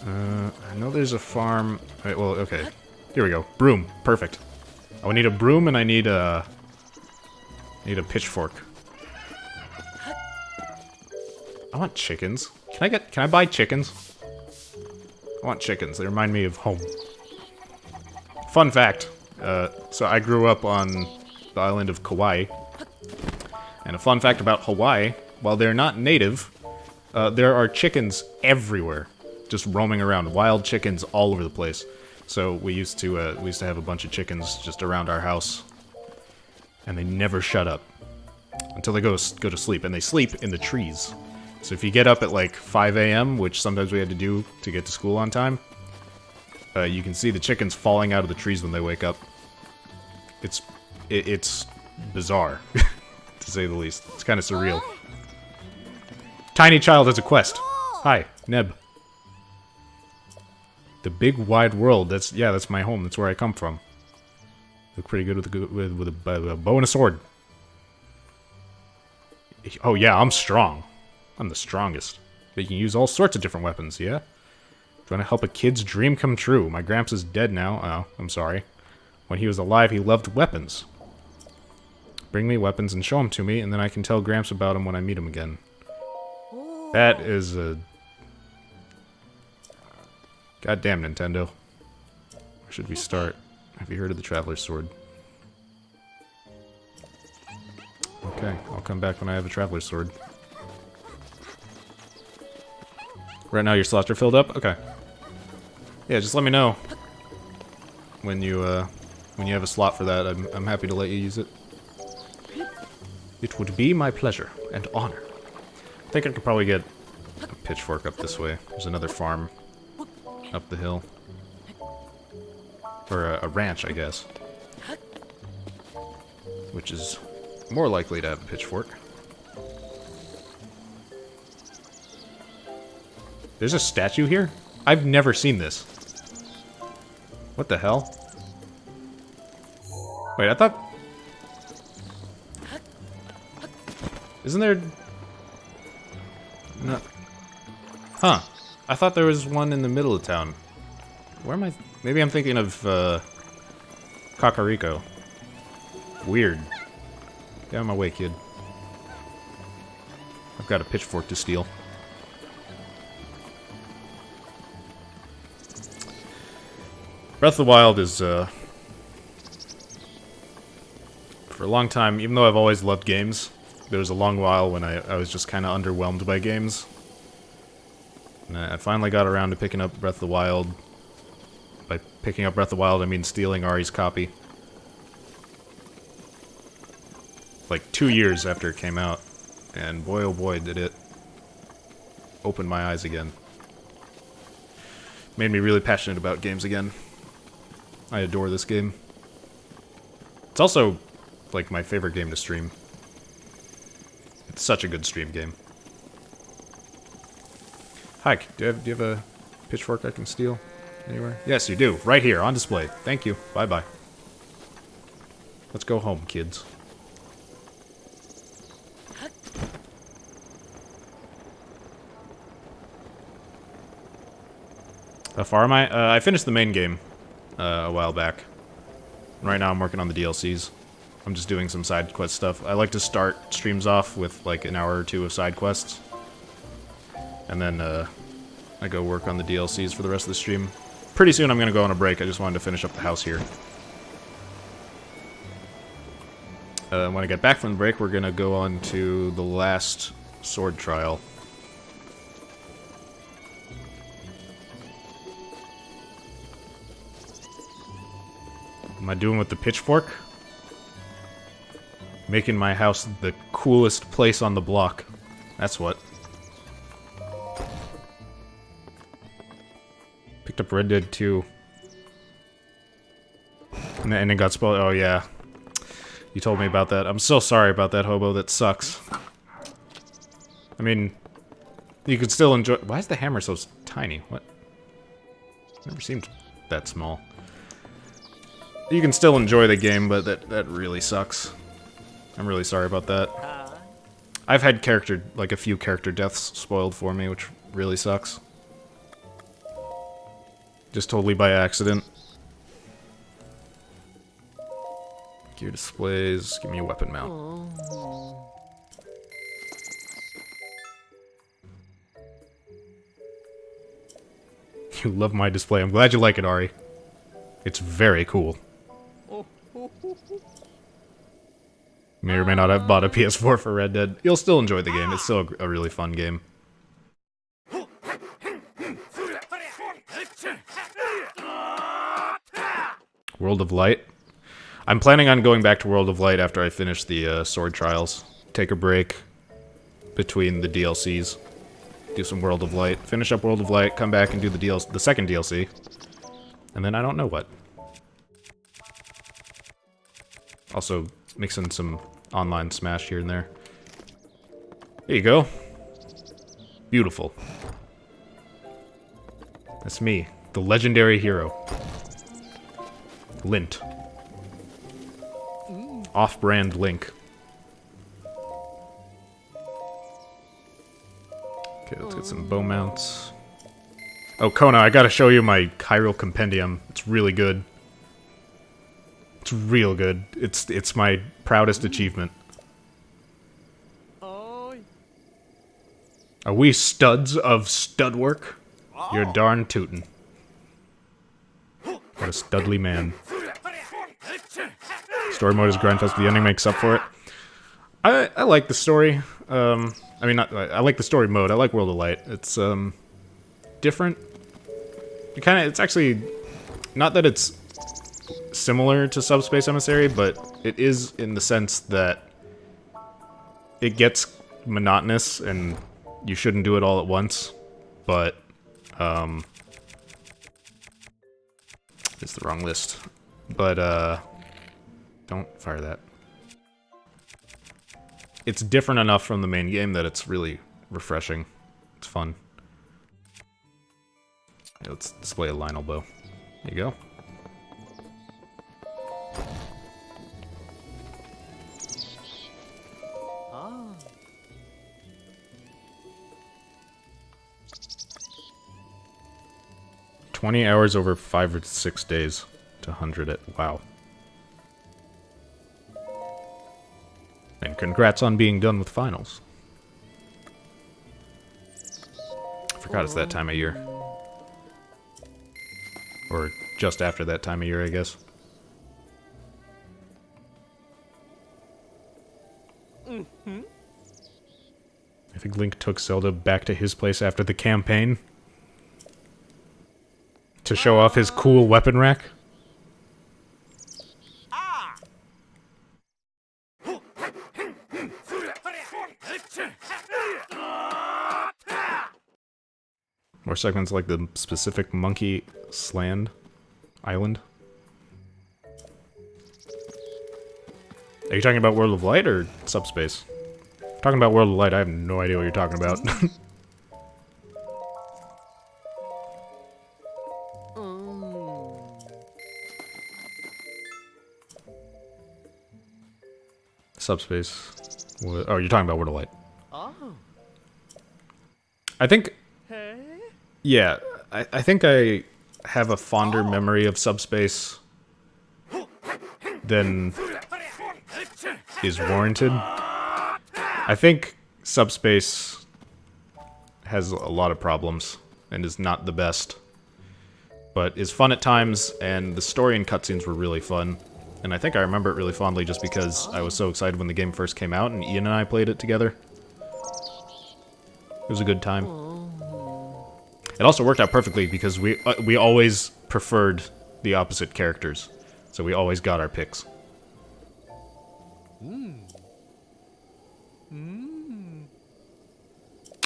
I know there's a farm... Right, well, okay. Here we go. Broom. Perfect. I need a broom and I need a pitchfork. I want chickens. Can I buy chickens? I want chickens. They remind me of home. Fun fact. So I grew up on the island of Kauai. And a fun fact about Hawaii, while they're not native, there are chickens everywhere. Just roaming around. Wild chickens all over the place. So we used to have a bunch of chickens just around our house. And they never shut up. Until they go to sleep. And they sleep in the trees. So if you get up at like 5 a.m., which sometimes we had to do to get to school on time, you can see the chickens falling out of the trees when they wake up. It's bizarre, to say the least. It's kind of surreal. Tiny child has a quest. Hi, Neb. The big wide world. That's my home. That's where I come from. Look pretty good with a bow and a sword. Oh yeah, I'm strong. I'm the strongest. But you can use all sorts of different weapons, yeah? Trying to help a kid's dream come true. My Gramps is dead now. Oh, I'm sorry. When he was alive, he loved weapons. Bring me weapons and show them to me, and then I can tell Gramps about them when I meet him again. That is a... Goddamn, Nintendo. Where should we start? Have you heard of the Traveler's Sword? Okay, I'll come back when I have a Traveler's Sword. Right now your slots are filled up? Okay. Yeah, just let me know when you have a slot for that. I'm happy to let you use it. It would be my pleasure and honor. I think I could probably get a pitchfork up this way. There's another farm up the hill. Or a ranch, I guess. Which is more likely to have a pitchfork. There's a statue here? I've never seen this. What the hell? Wait, I thought... Isn't there... No... Huh. I thought there was one in the middle of town. Where am I... Maybe I'm thinking of, Kakariko. Weird. Get out of my way, kid. I've got a pitchfork to steal. Breath of the Wild is, for a long time, even though I've always loved games, there was a long while when I was just kind of underwhelmed by games. And I finally got around to picking up Breath of the Wild. By picking up Breath of the Wild, I mean stealing Ari's copy. Like 2 years after it came out. And boy oh boy did it open my eyes again. Made me really passionate about games again. I adore this game. It's also, like, my favorite game to stream. It's such a good stream game. Hi, do you have a pitchfork I can steal anywhere? Yes, you do. Right here, on display. Thank you. Bye-bye. Let's go home, kids. How far am I? I finished the main game a while back. Right now I'm working on the DLCs. I'm just doing some side quest stuff. I like to start streams off with like an hour or two of side quests. And then I go work on the DLCs for the rest of the stream. Pretty soon I'm going to go on a break. I just wanted to finish up the house here. When I get back from the break, we're going to go on to the last sword trial. Am I doing with the pitchfork? Making my house the coolest place on the block. That's what. Picked up Red Dead 2. And it got spoiled. Oh, yeah. You told me about that. I'm so sorry about that, Hobo. That sucks. I mean, you could still enjoy... Why is the hammer so tiny? What? Never seemed that small. You can still enjoy the game, but that really sucks. I'm really sorry about that. I've had a few character deaths spoiled for me, which really sucks. Just totally by accident. Gear displays, give me a weapon mount. You love my display. I'm glad you like it, Ari. It's very cool. May or may not have bought a PS4 for Red Dead. You'll still enjoy the game. It's still a really fun game. World of Light. I'm planning on going back to World of Light after I finish the sword trials. Take a break between the DLCs. Do some World of Light. Finish up World of Light, come back and do the second DLC. And then I don't know what. Also, mix in some online Smash here and there. There you go. Beautiful. That's me, the legendary hero. Lint. Off-brand Link. Okay, let's get some bow mounts. Oh, Kona, I gotta show you my Hyrule Compendium. It's really good. It's real good. It's my proudest achievement. Are we studs of stud work? You're darn tootin'. What a studly man. Story mode is grindfest, but the ending makes up for it. I like the story. I mean, I like the story mode. I like World of Light. It's different. It's actually not that it's similar to Subspace Emissary, but it is in the sense that it gets monotonous and you shouldn't do it all at once. But it's the wrong list. But don't fire that. It's different enough from the main game that it's really refreshing. It's fun. Yeah, let's display a Lionel bow. There you go. Ah. 20 hours over 5 or 6 days to 100 it. Wow. And congrats on being done with finals. I forgot it's that time of year. Or just after that time of year, I guess. I think Link took Zelda back to his place after the campaign to show off his cool weapon rack. More segments like the specific Monkey Sland Island. Are you talking about World of Light or Subspace? Talking about World of Light, I have no idea what you're talking about. Subspace. What? Oh, you're talking about World of Light. Oh. I think... Yeah, I think I have a fonder memory of Subspace than is warranted. I think Subspace has a lot of problems and is not the best, but is fun at times, and the story and cutscenes were really fun. And I think I remember it really fondly just because I was so excited when the game first came out and Ian and I played it together. It was a good time. It also worked out perfectly because we always preferred the opposite characters, so we always got our picks.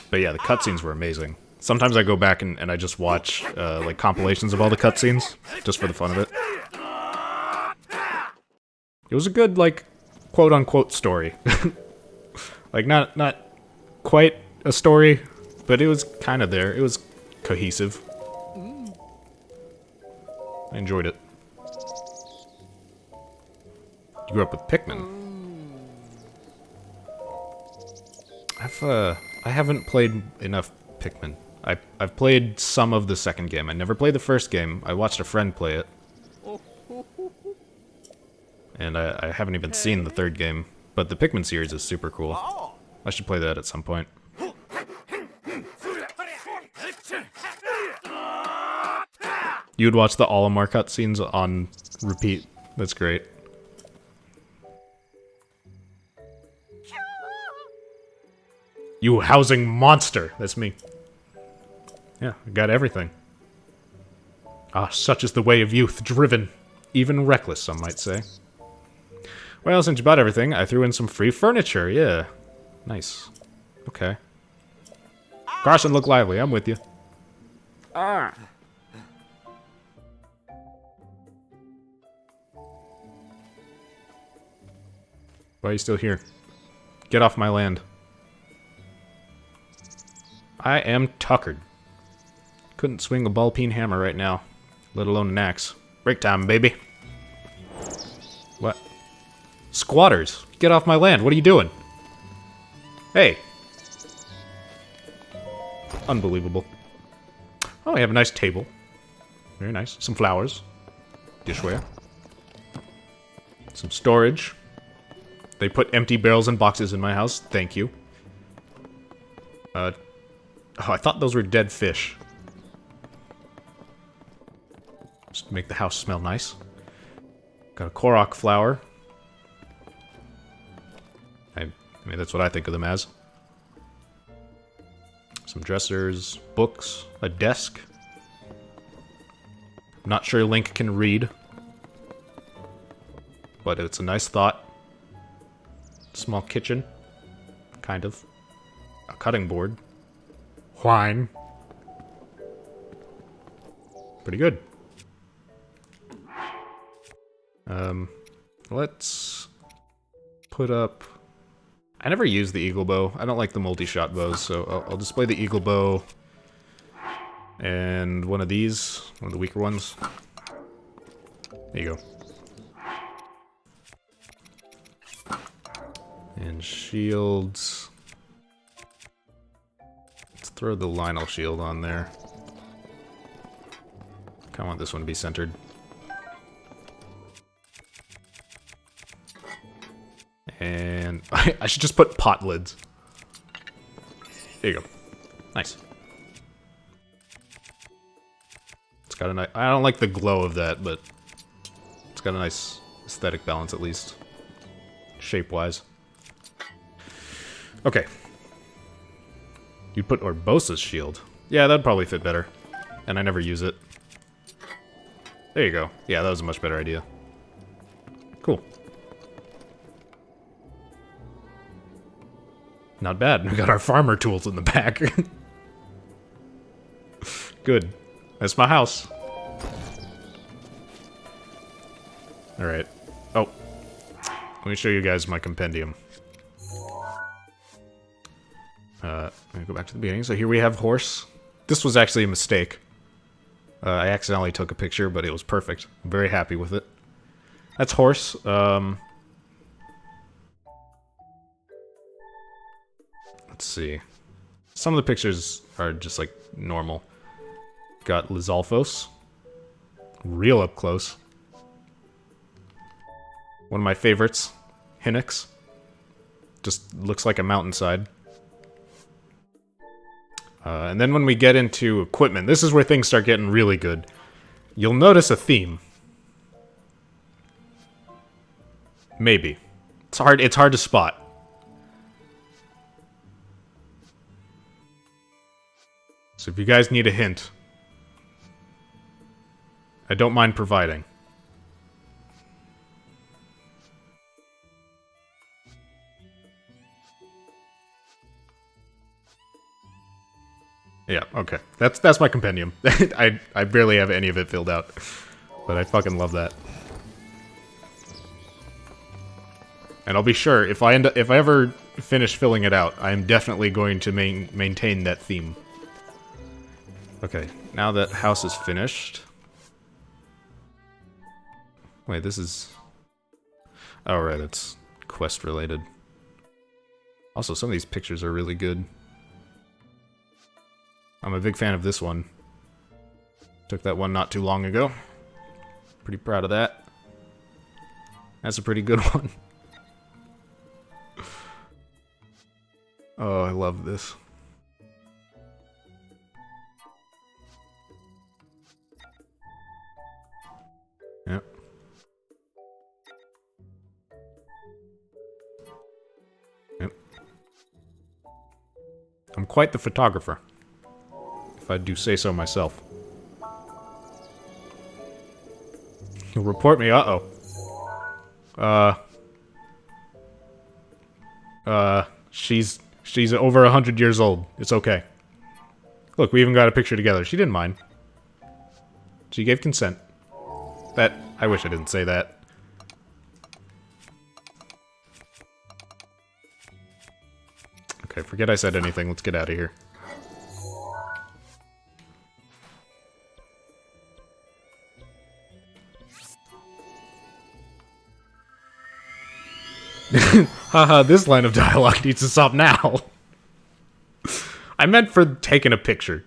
But yeah, the cutscenes were amazing. Sometimes I go back and I just watch like compilations of all the cutscenes, just for the fun of it. It was a good, like, quote-unquote story. Like, not quite a story, but it was kind of there. It was cohesive. I enjoyed it. You grew up with Pikmin. I haven't played enough Pikmin. I've played some of the second game. I never played the first game. I watched a friend play it. And I haven't even seen the third game. But the Pikmin series is super cool. I should play that at some point. You would watch the Olimar cutscenes on repeat. That's great. You housing monster! That's me. Yeah, I got everything. Ah, such is the way of youth, driven. Even reckless, some might say. Well, since you bought everything, I threw in some free furniture, yeah. Nice. Okay. Carson, look lively, I'm with you. Why are you still here? Get off my land. I am tuckered. Couldn't swing a ball-peen hammer right now, let alone an axe. Break time, baby. What? Squatters! Get off my land, what are you doing? Hey! Unbelievable. Oh, we have a nice table. Very nice. Some flowers. Dishware. Some storage. They put empty barrels and boxes in my house. Thank you. Oh, I thought those were dead fish. Just to make the house smell nice. Got a Korok flower. I mean, that's what I think of them as. Some dressers, books, a desk. Not sure Link can read. But it's a nice thought. Small kitchen. Kind of. A cutting board. Wine. Pretty good. Let's put up... I never use the eagle bow. I don't like the multi-shot bows, so I'll display the eagle bow and one of these, one of the weaker ones. There you go. And shields. Let's throw the Lionel shield on there. Kinda want this one to be centered. And And I should just put pot lids. There you go. Nice. It's got a nice... I don't like the glow of that, but... It's got a nice aesthetic balance, at least. Shape-wise. Okay. You'd put Orbosa's shield. Yeah, that'd probably fit better. And I never use it. There you go. Yeah, that was a much better idea. Cool. Not bad. We got our farmer tools in the back. Good. That's my house. Alright. Oh. Let me show you guys my compendium. Let me go back to the beginning. So here we have horse. This was actually a mistake. I accidentally took a picture, but it was perfect. I'm very happy with it. That's horse. Let's see. Some of the pictures are just like normal. Got Lizalfos. Real up close. One of my favorites. Hinnix. Just looks like a mountainside. And then when we get into equipment, this is where things start getting really good. You'll notice a theme. Maybe. It's hard to spot. So if you guys need a hint, I don't mind providing. Yeah, okay. That's my compendium. I barely have any of it filled out. But I fucking love that. And I'll be sure, if I ever finish filling it out, I'm definitely going to maintain that theme. Okay, now that house is finished... Wait, this is... Oh, right, it's quest related. Also, some of these pictures are really good. I'm a big fan of this one. Took that one not too long ago. Pretty proud of that. That's a pretty good one. Oh, I love this. Yep. Yep. I'm quite the photographer. If I do say so myself. He'll report me, uh-oh. She's over 100 years old. It's okay. Look, we even got a picture together. She didn't mind. She gave consent. I wish I didn't say that. Okay, forget I said anything. Let's get out of here. Haha, this line of dialogue needs to stop now. I meant for taking a picture.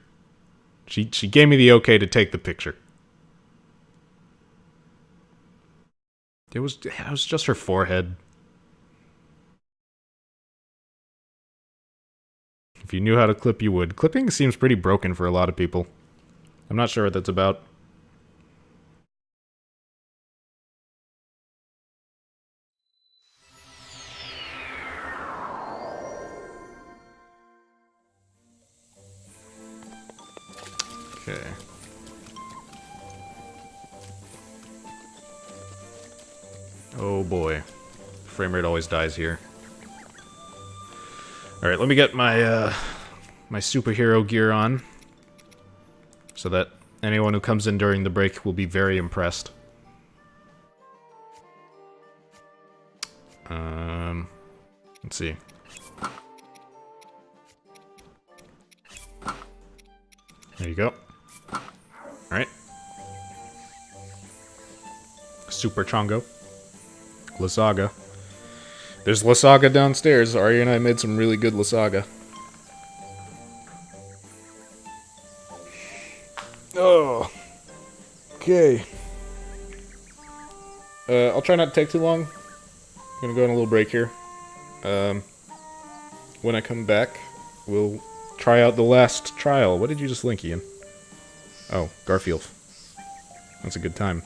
She gave me the okay to take the picture. It was just her forehead. If you knew how to clip, you would. Clipping seems pretty broken for a lot of people. I'm not sure what that's about. Okay. Oh boy. Frame rate always dies here. Alright, let me get my, my superhero gear on. So that anyone who comes in during the break will be very impressed. Let's see. There you go. Alright. Super Chongo. Lasaga. There's Lasaga downstairs. Arya and I made some really good Lasaga. Oh. Okay. I'll try not to take too long. I'm gonna go on a little break here. When I come back, we'll try out the last trial. What did you just link, Ian? Oh, Garfield. That's a good time.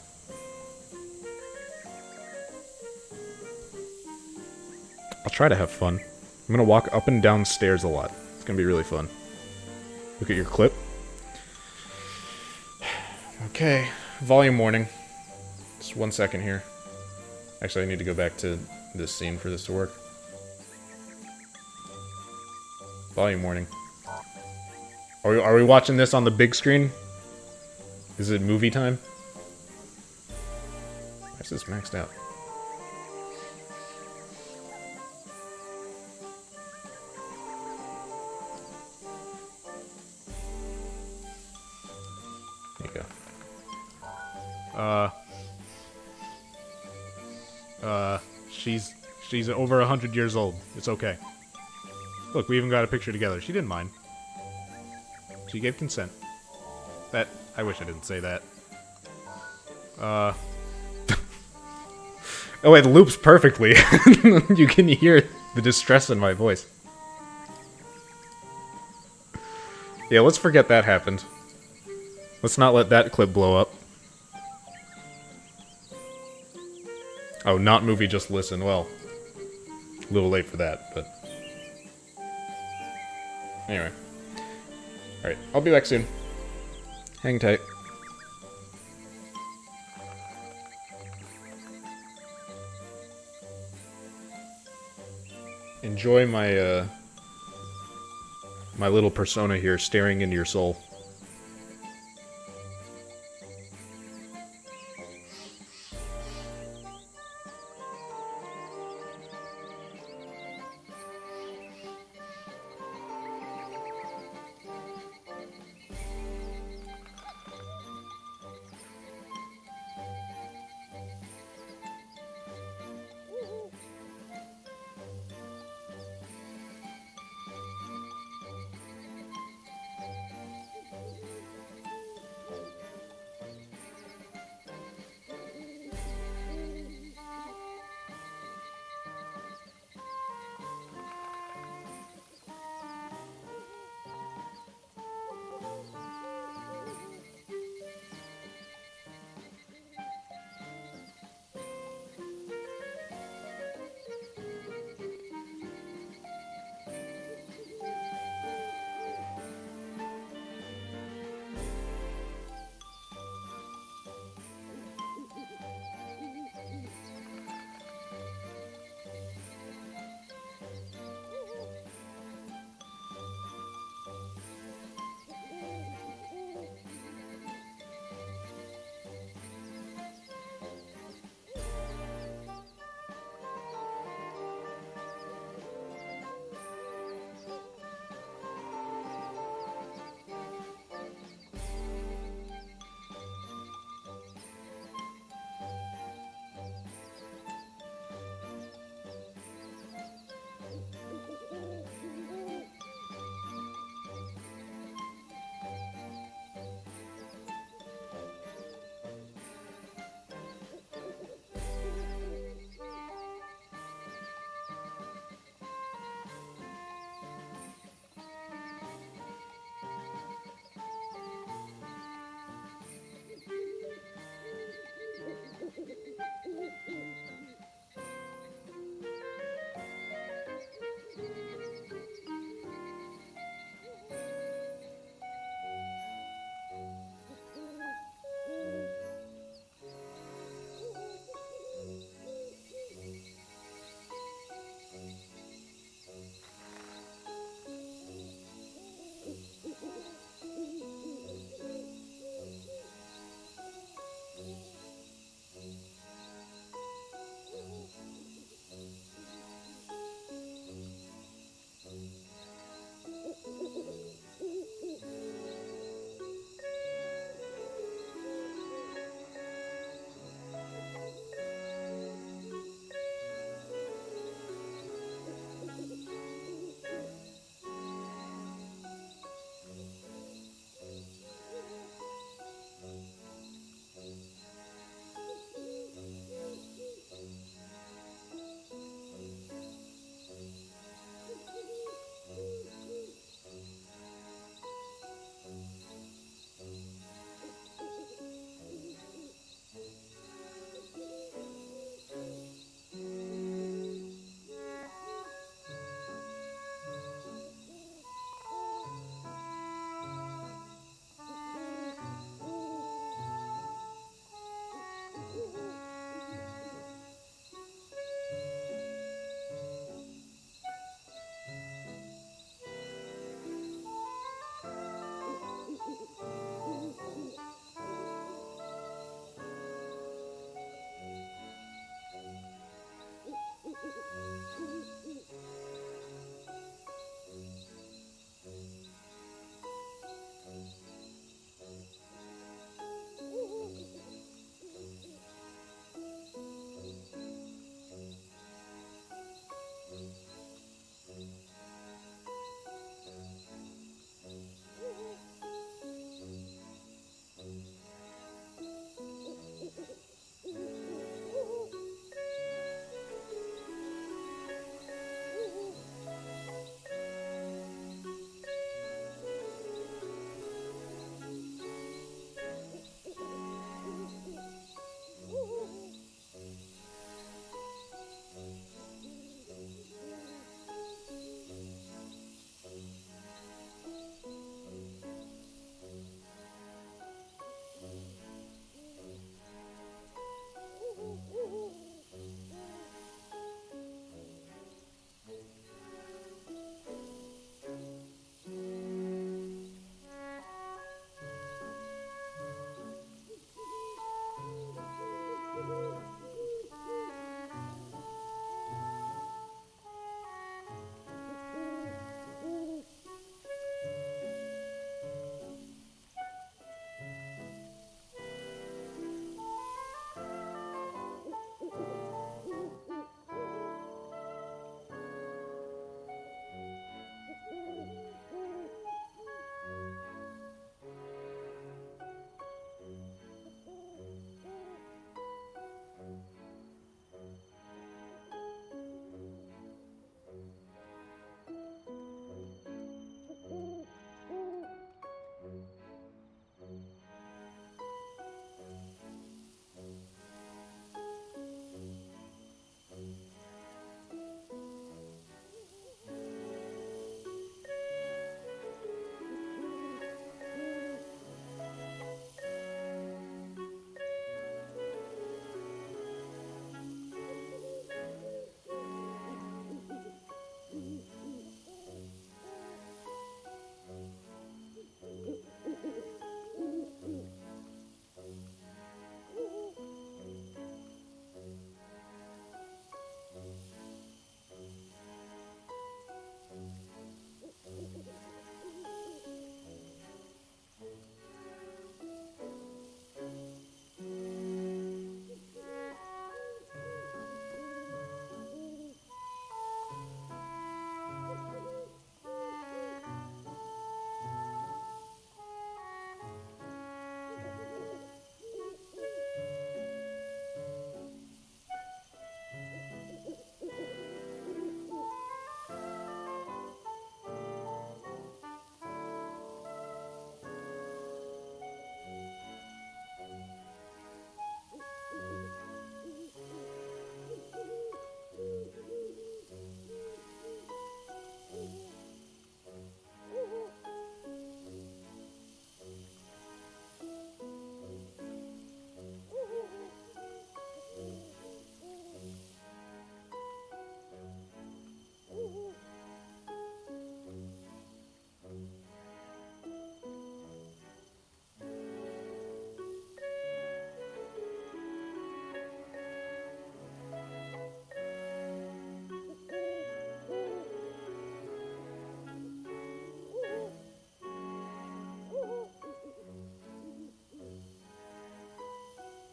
I'll try to have fun. I'm gonna walk up and down stairs a lot. It's gonna be really fun. Look at your clip. Okay, volume warning. Just 1 second here. Actually, I need to go back to this scene for this to work. Volume warning. Are we watching this on the big screen? Is it movie time? Why is this maxed out? There you go. She's over 100 years old. It's okay. Look, we even got a picture together. She didn't mind. She gave consent. I wish I didn't say that. Oh, it loops perfectly. You can hear the distress in my voice. Yeah, let's forget that happened. Let's not let that clip blow up. Oh, not movie, just listen. Well, a little late for that, but... Anyway. Alright, I'll be back soon. Hang tight. Enjoy my, my little persona here staring into your soul.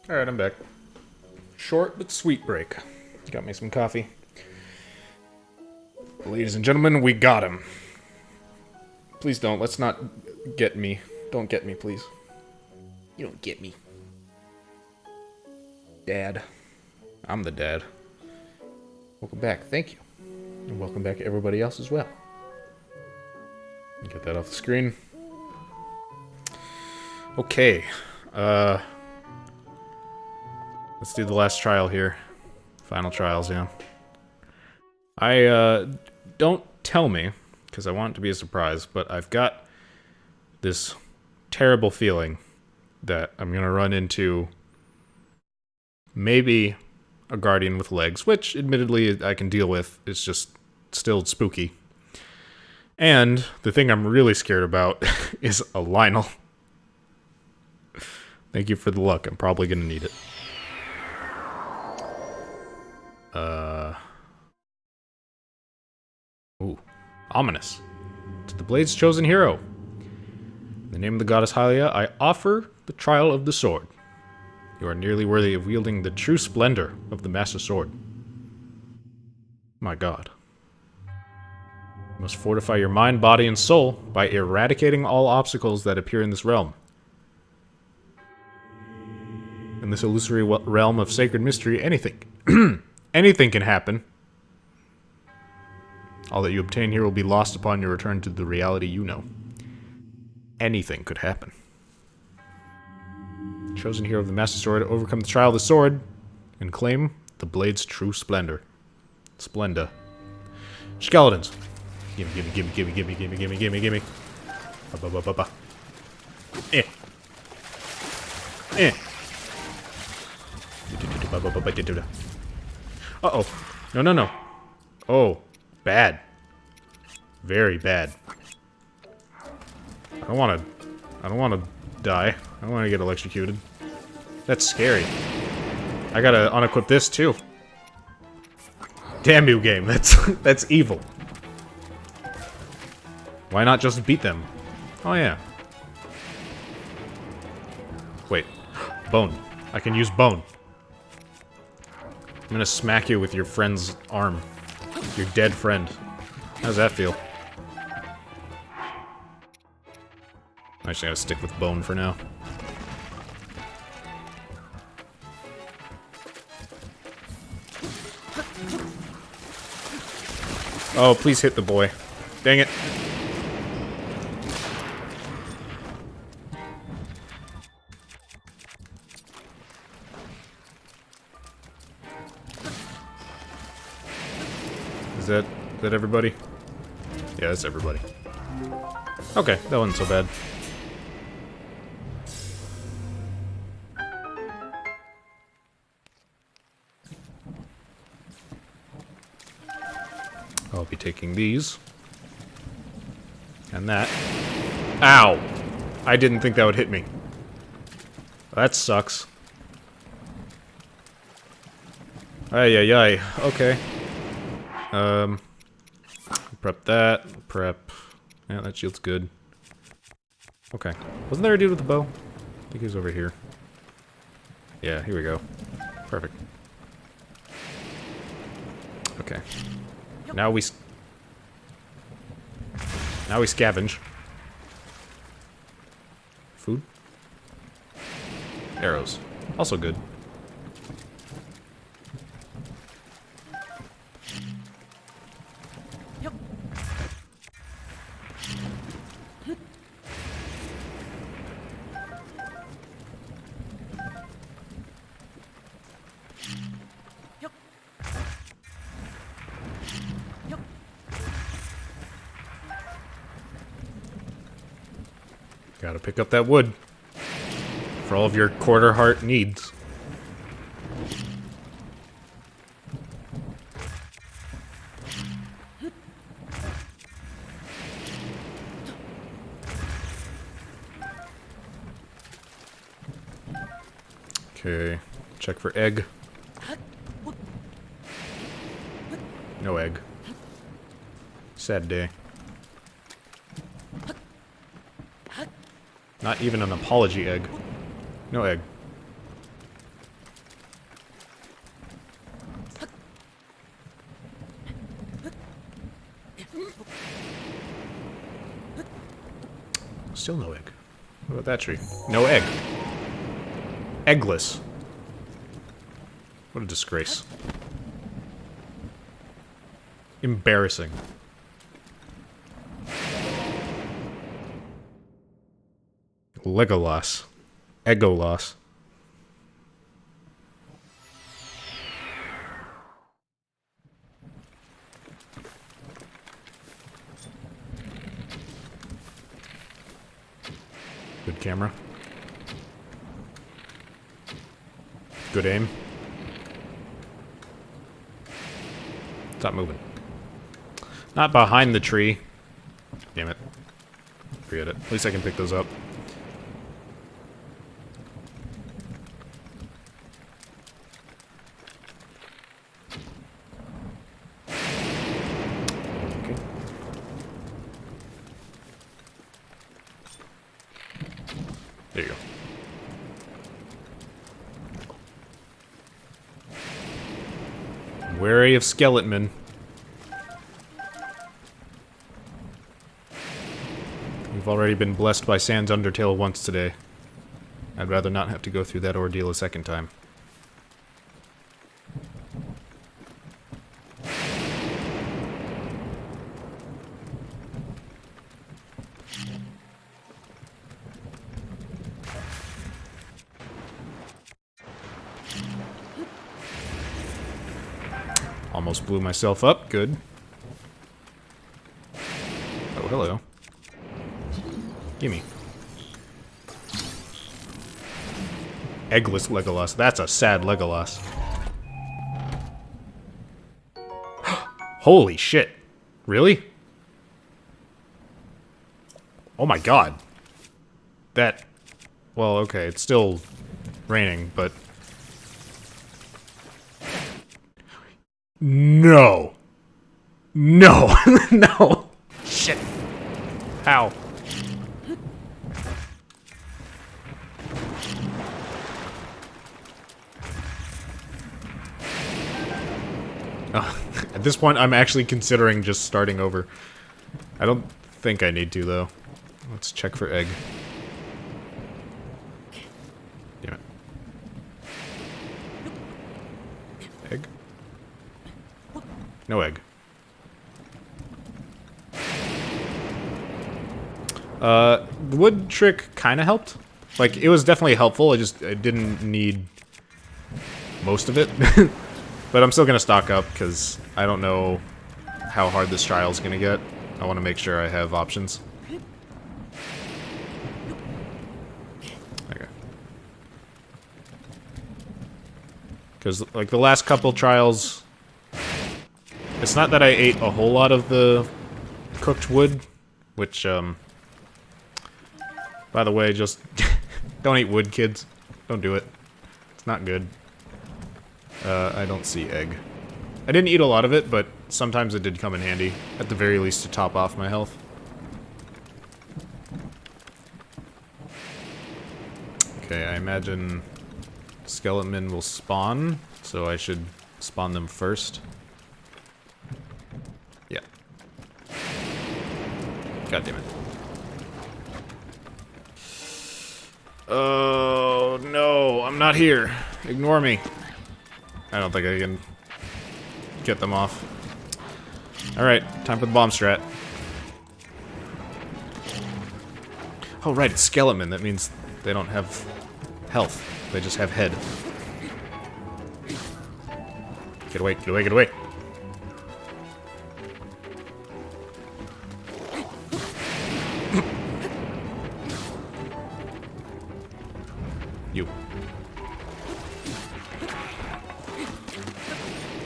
Alright, I'm back. Short but sweet break. Got me some coffee. Ladies and gentlemen, we got him. Please don't. Let's not get me. Don't get me, please. You don't get me. Dad. I'm the dad. Welcome back. Thank you. And welcome back everybody else as well. Get that off the screen. Okay. Let's do the last trial here. Final trials, yeah. Don't tell me, because I want it to be a surprise, but I've got this terrible feeling that I'm gonna run into maybe a guardian with legs, which admittedly I can deal with. It's just still spooky. And the thing I'm really scared about is a Lionel. Thank you for the luck. I'm probably gonna need it. Ooh. Ominous. To the Blade's chosen hero. In the name of the goddess Hylia, I offer the trial of the sword. You are nearly worthy of wielding the true splendor of the Master Sword. My god. You must fortify your mind, body, and soul by eradicating all obstacles that appear in this realm. In this illusory realm of sacred mystery, anything, anything can happen. All that you obtain here will be lost upon your return to the reality you know. Anything could happen. Chosen hero of the Master Sword, overcome the trial of the sword, and claim the Blade's true splendor. Splenda. Skeletons. Gimme, gimme, gimme, gimme, gimme, gimme, gimme, gimme, gimme. Ba ba ba ba. Eh. Eh. Uh-oh. No, no, no. Oh. Bad. Very bad. I don't want to die. I don't want to get electrocuted. That's scary. I gotta unequip this too. Damn you, game. That's evil. Why not just beat them? Oh yeah. Wait. Bone. I can use bone. I'm gonna smack you with your friend's arm. Your dead friend. How's that feel? I'm actually gonna stick with bone for now. Oh, please hit the boy. Dang it. Is that everybody? Yeah, that's everybody. Okay, that wasn't so bad. I'll be taking these. And that. Ow! I didn't think that would hit me. That sucks. Ay, ay, ay. Okay. Prep that. Prep. Yeah, that shield's good. Okay. Wasn't there a dude with a bow? I think he was over here. Yeah, here we go. Perfect. Okay. Now we scavenge. Food? Arrows. Also good. Gotta pick up that wood for all of your quarter heart needs. Okay, check for egg. No egg. Sad day. Not even an apology egg. No egg. Still no egg. What about that tree? No egg. Eggless. What a disgrace. Embarrassing. Legolas. Eggolas. Good camera. Good aim. Stop moving. Not behind the tree. Damn it. Forget it. At least I can pick those up. Okay. There you go. Wary of skeleton. We've already been blessed by Sans Undertale once today. I'd rather not have to go through that ordeal a second time. Almost blew myself up. Good. Oh, hello. Gimme. Eggless Legolas. That's a sad Legolas. Holy shit. Really? Oh my god. That... Well, okay, it's still raining, but... No. No. No. Shit. How? At this point, I'm actually considering just starting over. I don't think I need to, though. Let's check for egg. Damn it. Egg? No egg. The wood trick kind of helped. Like, it was definitely helpful, I didn't need most of it. But I'm still gonna stock up, because I don't know how hard this trial's gonna get. I want to make sure I have options. Okay. Because, like, the last couple trials... It's not that I ate a whole lot of the cooked wood, which, by the way, just don't eat wood, kids. Don't do it. It's not good. I don't see egg. I didn't eat a lot of it, but sometimes it did come in handy. At the very least to top off my health. Okay, I imagine skeleton will spawn, so I should spawn them first. Yeah. God damn it. Oh, no, I'm not here. Ignore me. I don't think I can get them off. Alright, time for the bomb strat. Oh, right, it's skeleton. That means they don't have health. They just have head. Get away, get away, get away. You.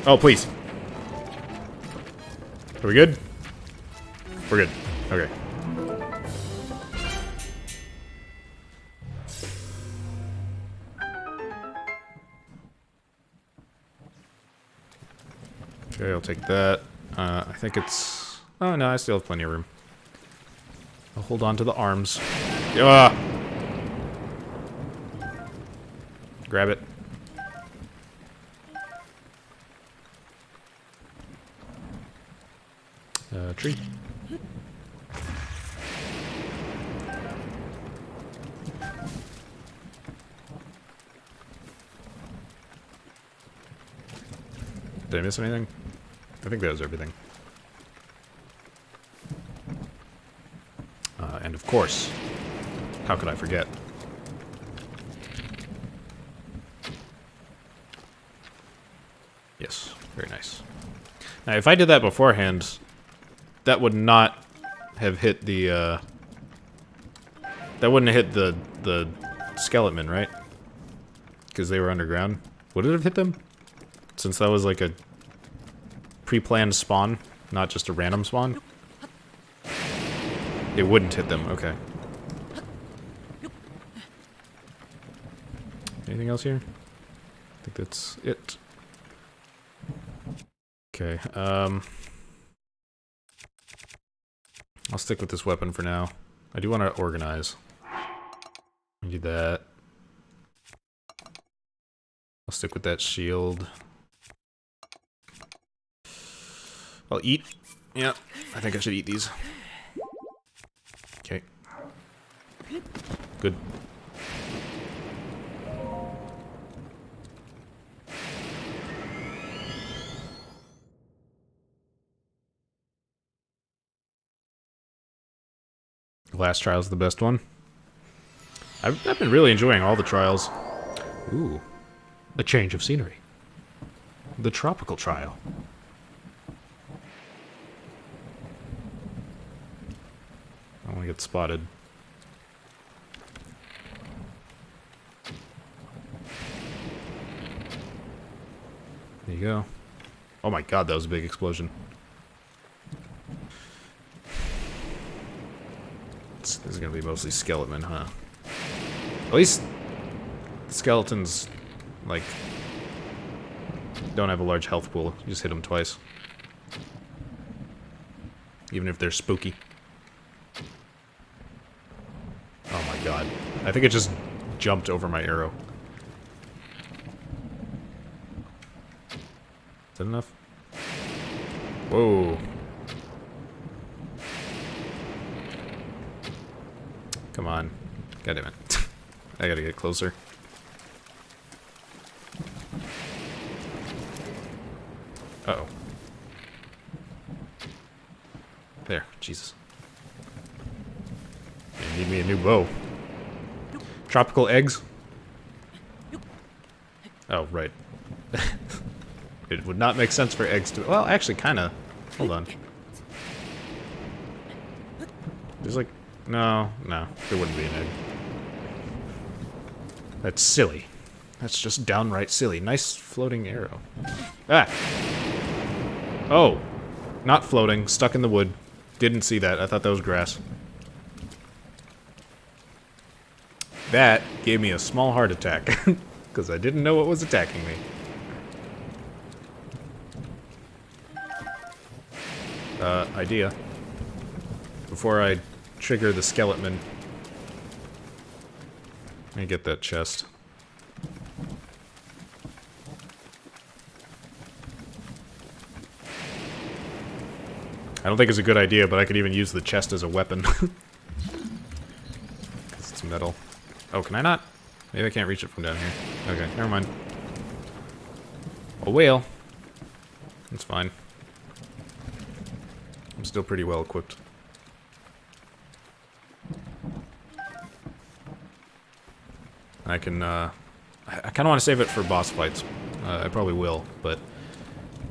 Oh, please. Are we good? We're good. Okay. Okay, I'll take that. I think it's... Oh, no, I still have plenty of room. I'll hold on to the arms. Ah! Grab it. Tree. Did I miss anything? I think that was everything. And of course, how could I forget? Yes, very nice. Now, if I did that beforehand, that would not have hit the, that wouldn't have hit the skeleton, right? Because they were underground. Would it have hit them? Since that was like a pre-planned spawn, not just a random spawn? It wouldn't hit them, okay. Anything else here? I think that's it. Okay, I'll stick with this weapon for now. I do want to organize. Do that. I'll stick with that shield. I'll eat. Yeah, I think I should eat these. Okay. Good. Last trial's the best one. I've been really enjoying all the trials. Ooh. A change of scenery. The tropical trial. I don't want to get spotted. There you go. Oh my god, that was a big explosion. This is gonna be mostly skeleton, huh? At least the skeletons, like, don't have a large health pool. You just hit them twice. Even if they're spooky. Oh my god. I think it just jumped over my arrow. Is that enough? Whoa. Come on. God damn it. I gotta get closer. Uh-oh. There. Jesus. I need me a new bow. Tropical eggs? Oh, right. It would not make sense for eggs to... Well, actually, kinda. Hold on. There's like... No, there wouldn't be an egg. That's silly. That's just downright silly. Nice floating arrow. Ah! Oh! Not floating. Stuck in the wood. Didn't see that. I thought that was grass. That gave me a small heart attack. Because I didn't know what was attacking me. Idea. Before I trigger the skeleton. Let me get that chest. I don't think it's a good idea, but I could even use the chest as a weapon. Because it's metal. Oh, can I not? Maybe I can't reach it from down here. Okay, never mind. Oh well. That's fine. I'm still pretty well equipped. I can, I kind of want to save it for boss fights. I probably will, but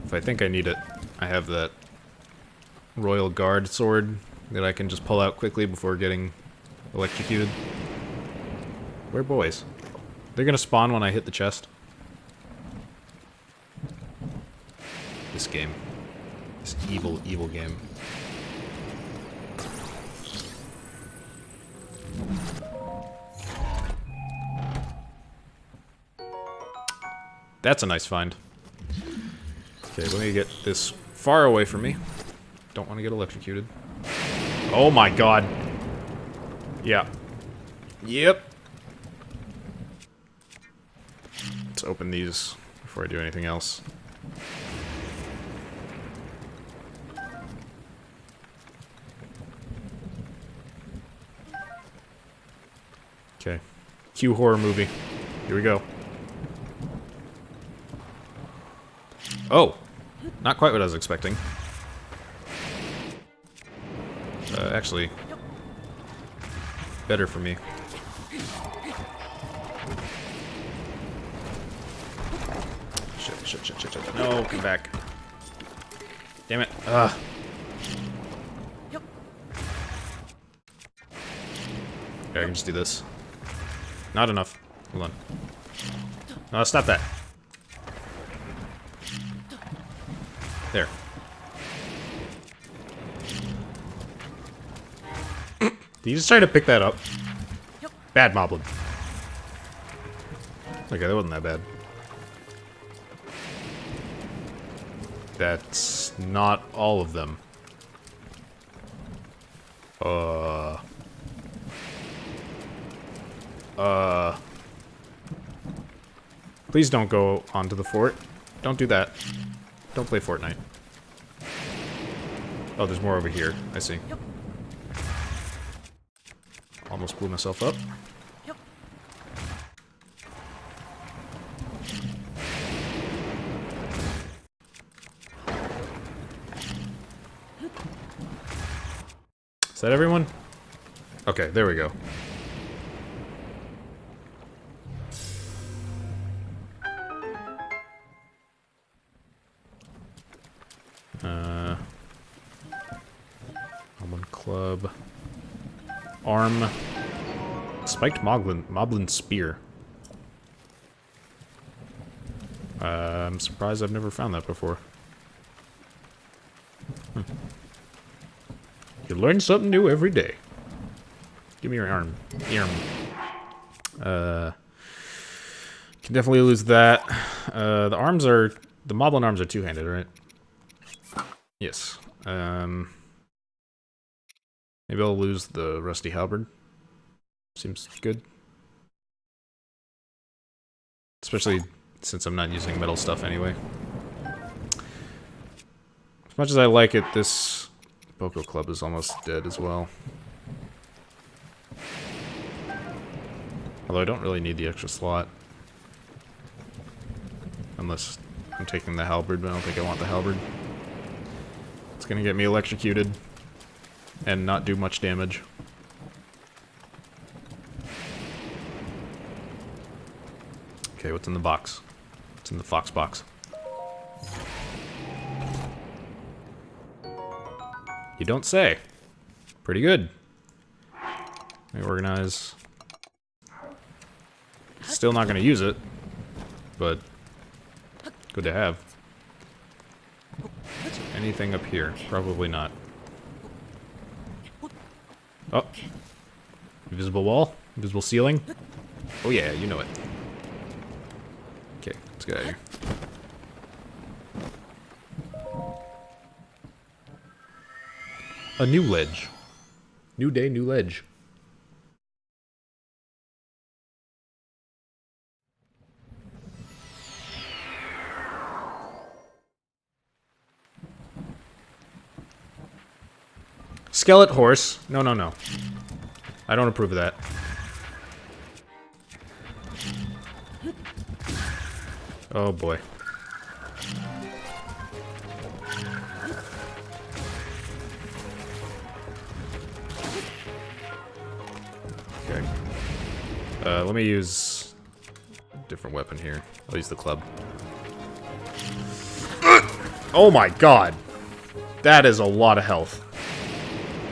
if I think I need it, I have that Royal Guard sword that I can just pull out quickly before getting electrocuted. Where boys? They're gonna spawn when I hit the chest. This game. This evil, evil game. That's a nice find. Okay, let me get this far away from me. Don't want to get electrocuted. Oh my god. Yeah. Yep. Let's open these before I do anything else. Okay. Cue horror movie. Here we go. Oh! Not quite what I was expecting. Actually... better for me. Shit. No, come back. Damn it. Ugh. Okay, I can just do this. Not enough. Hold on. No, stop that. There. Did you just try to pick that up? Bad moblin. Okay, that wasn't that bad. That's not all of them. Please don't go onto the fort. Don't do that. Don't play Fortnite. Oh, there's more over here. I see. Almost blew myself up. Is that everyone? Okay, there we go. Almond Club. Arm. Spiked Moblin Spear. I'm surprised I've never found that before. You learn something new every day. Give me your arm. Can definitely lose that. The arms are... the Moblin arms are two-handed, right? Yes. Maybe I'll lose the rusty halberd. Seems good. Especially since I'm not using metal stuff anyway. As much as I like it, this Boko Club is almost dead as well. Although I don't really need the extra slot. Unless I'm taking the halberd, but I don't think I want the halberd. It's gonna get me electrocuted. And not do much damage. Okay, what's in the box? What's in the fox box? You don't say. Pretty good. Let me organize. Still not gonna use it, but good to have. Anything up here? Probably not. Oh. Invisible wall? Invisible ceiling? Oh yeah, you know it. Okay, let's get out of here. A new ledge. New day, new ledge. Skeleton horse. No, no, no. I don't approve of that. Oh boy. Okay. Let me use a different weapon here. I'll use the club. Oh my god! That is a lot of health.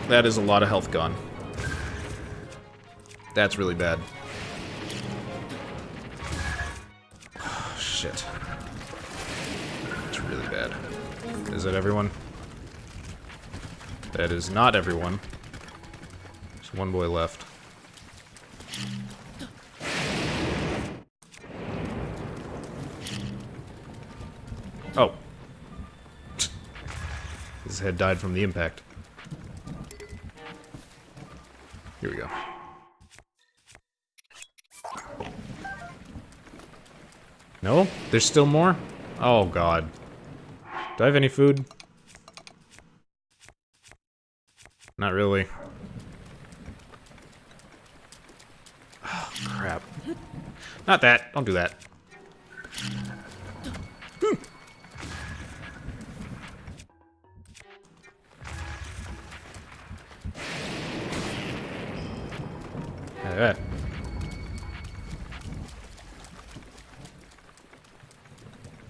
That is a lot of health gone. That's really bad. Oh, shit. It's really bad. Is that everyone? That is not everyone. There's one boy left. Oh. His head died from the impact. Here we go. No? There's still more? Oh god. Do I have any food? Not really. Crap. Not that. Don't do that. That.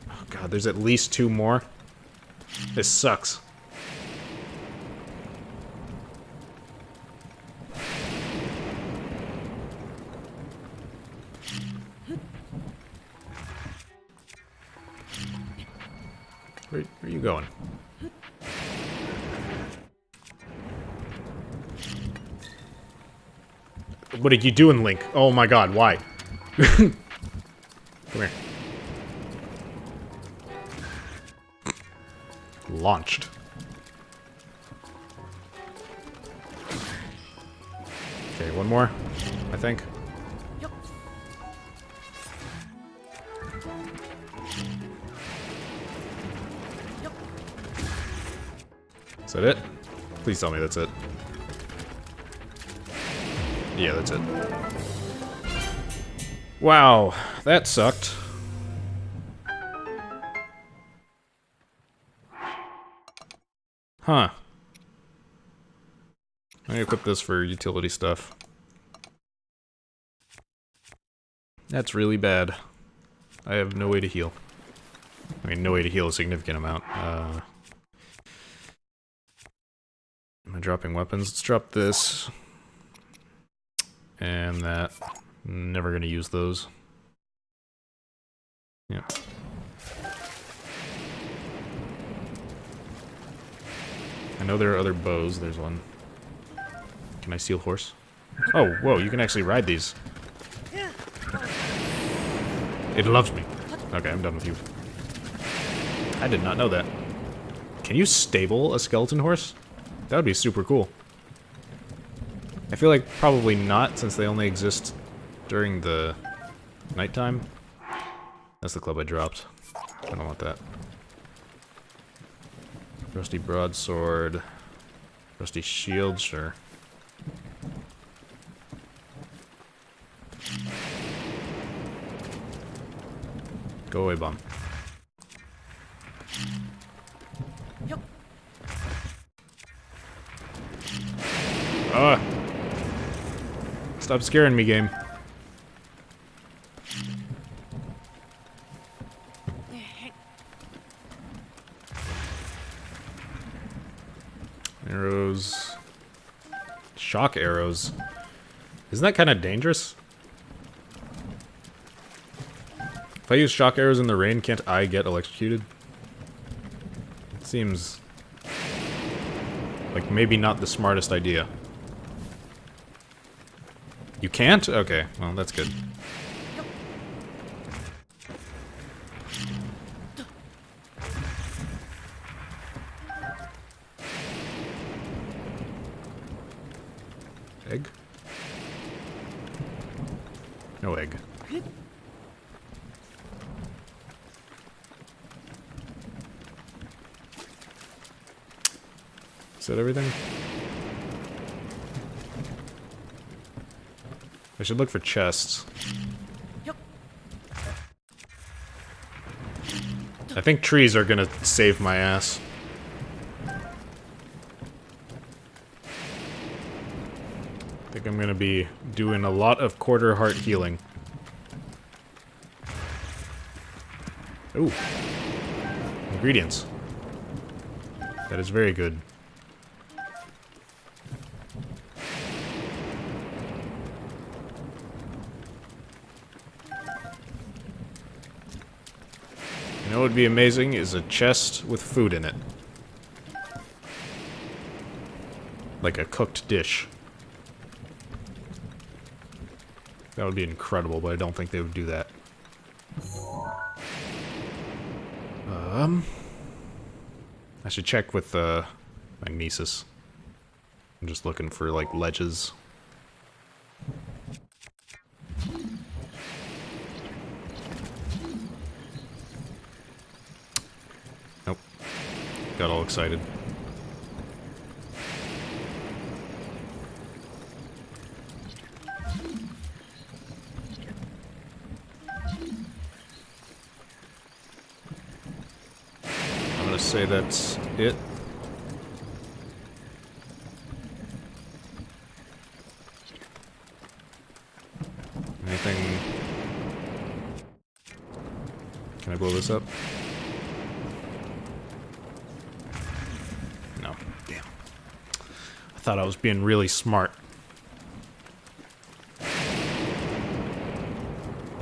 Oh god, there's at least 2 more. This sucks. Where are you going? What are you doing, Link? Oh my god, why? Come here. Launched. Okay, one more, I think. Yep. Yep. Is that it? Please tell me that's it. Yeah, that's it. Wow, that sucked. Huh. I'm gonna equip this for utility stuff. That's really bad. I have no way to heal. I mean, no way to heal a significant amount. Am I dropping weapons? Let's drop this. And that. Never gonna use those. Yeah. I know there are other bows. There's one. Can I steal horse? Oh, whoa, you can actually ride these. It loves me. Okay, I'm done with you. I did not know that. Can you stable a skeleton horse? That would be super cool. I feel like probably not, since they only exist during the nighttime. That's the club I dropped. I don't want that. Rusty broadsword. Rusty shield, sure. Go away, bum. Yep. Ah! Stop scaring me, game. Arrows. Shock arrows. Isn't that kind of dangerous? If I use shock arrows in the rain, can't I get electrocuted? It seems like maybe not the smartest idea. You can't? Okay, well, that's good. Egg? No egg. Is that everything? I should look for chests. Yep. I think trees are gonna save my ass. I think I'm gonna be doing a lot of quarter heart healing. Ooh. Ingredients. That is very good. You know what would be amazing is a chest with food in it. Like a cooked dish. That would be incredible, but I don't think they would do that. I should check with magnesis. I'm just looking for like ledges. Nope. Got all excited. gonna say that's it. Anything... Can I blow this up? No. Damn. I thought I was being really smart.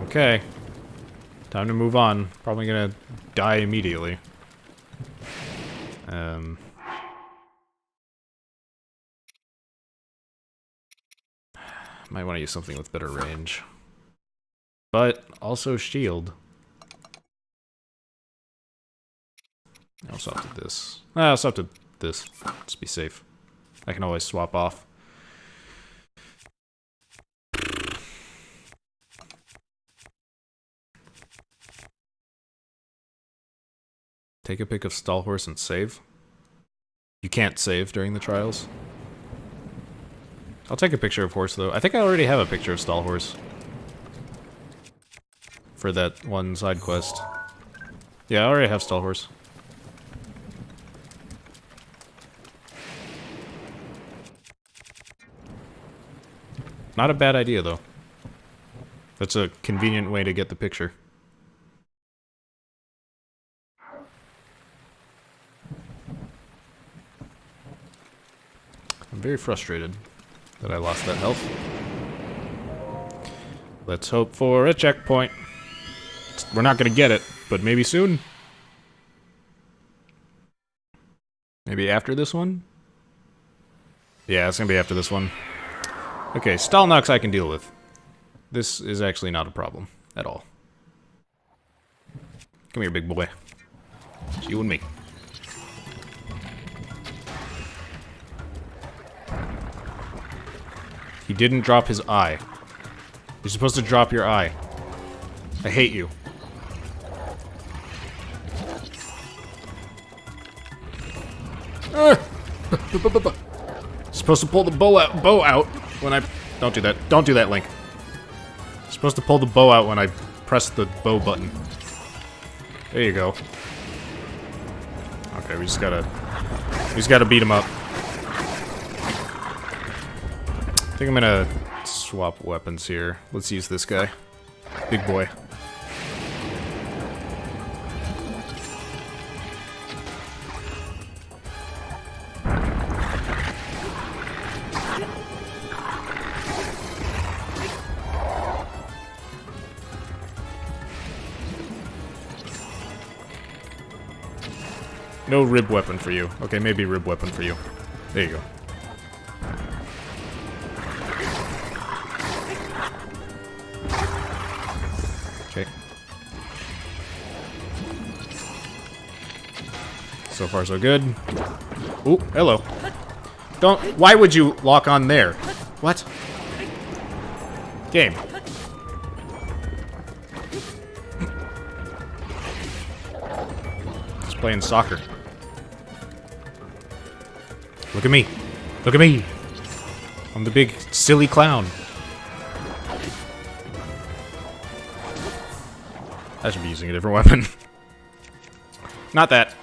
Okay. Time to move on. Probably gonna die immediately. Might want to use something with better range. But also shield. I also have to this. I also have to this. Just be safe. I can always swap off. Take a pic of stall horse and save. You can't save during the trials. I'll take a picture of horse though. I think I already have a picture of stall horse. For that one side quest. Yeah, I already have stall horse. Not a bad idea though. That's a convenient way to get the picture. I'm very frustrated that I lost that health. Let's hope for a checkpoint. We're not gonna get it, but maybe soon. Maybe after this one? Yeah, it's gonna be after this one. Okay, stall knocks I can deal with. This is actually not a problem at all. Come here, big boy. It's you and me. He didn't drop his eye. You're supposed to drop your eye. I hate you. Supposed to pull the bow out when I... Don't do that. Don't do that, Link. Supposed to pull the bow out when I press the bow button. There you go. Okay, we just gotta beat him up. I think I'm gonna swap weapons here. Let's use this guy. Big boy. No rib weapon for you. Okay, maybe rib weapon for you. There you go. Okay. So far, so good. Ooh, hello. Don't... Why would you lock on there? What? Game. Just playing soccer. Look at me. Look at me. I'm the big, silly clown. I should be using a different weapon. Not that.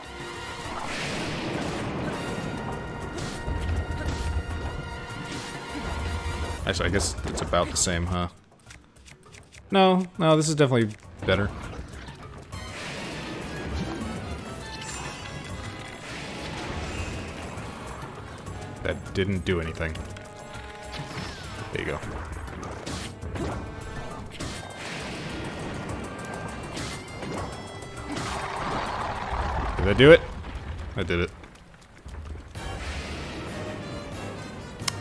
Actually, I guess it's about the same, huh? No, this is definitely better. That didn't do anything. There you go. Did I do it? I did it.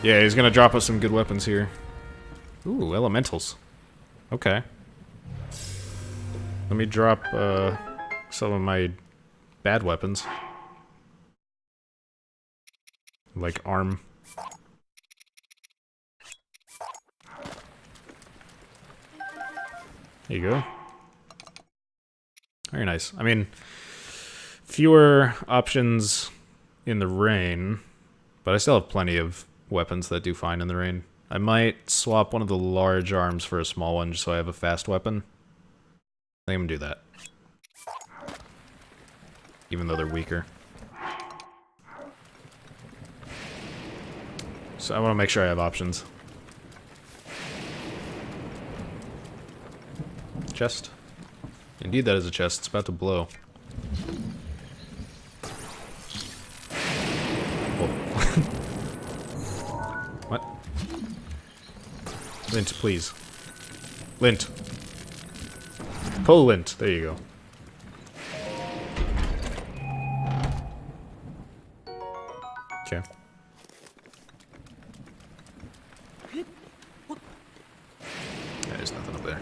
Yeah, he's gonna drop us some good weapons here. Ooh, elementals. Okay. Let me drop some of my bad weapons. Like arm. There you go. Very nice. I mean, fewer options in the rain, but I still have plenty of weapons that do fine in the rain. I might swap one of the large arms for a small one just so I have a fast weapon. I think I'm gonna do that. even though they're weaker. So I want to make sure I have options. Chest. Indeed, that is a chest. It's about to blow. Whoa. What? Lint, please. Lint. Pull lint. There you go. Okay. There's nothing up there.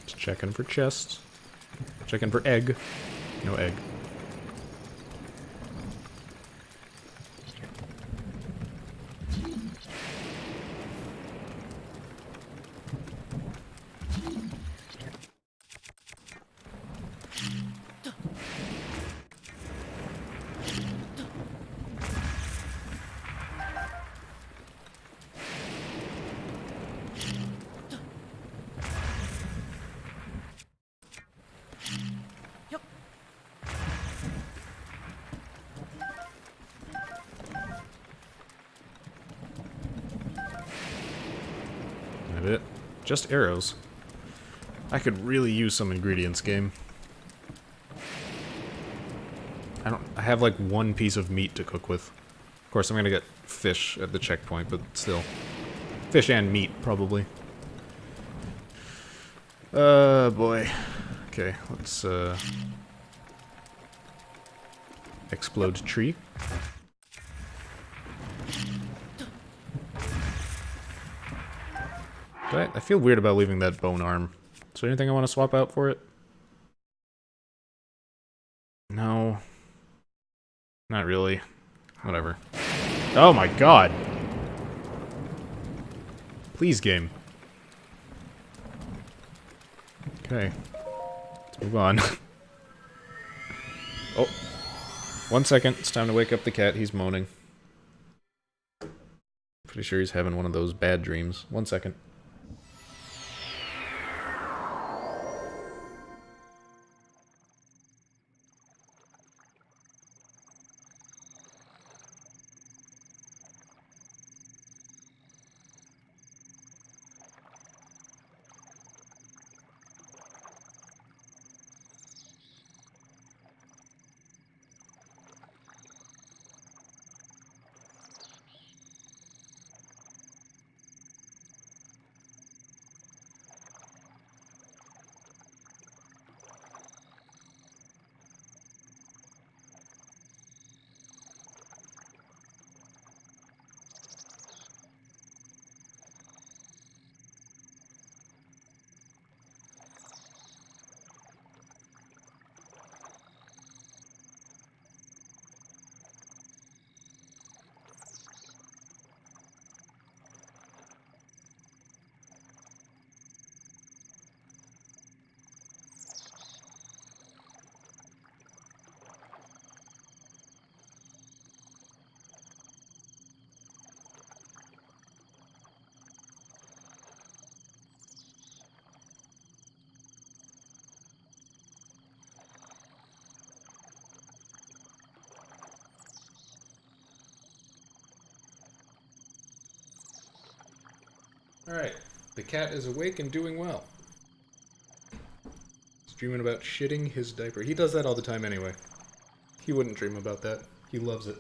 Just checking for chests. Checking for egg. No egg. It. Just arrows. I could really use some ingredients, game. I have like one piece of meat to cook with. Of course, I'm gonna get fish at the checkpoint, but still. Fish and meat, probably. Boy. Okay, let's, explode tree. I feel weird about leaving that bone arm. Is there anything I want to swap out for it? No. Not really. Whatever. Oh my god! Please, game. Okay. Let's move on. Oh. 1 second. It's time to wake up the cat. He's moaning. Pretty sure he's having one of those bad dreams. 1 second. Alright, the cat is awake and doing well. He's dreaming about shitting his diaper. He does that all the time anyway. He wouldn't dream about that. He loves it.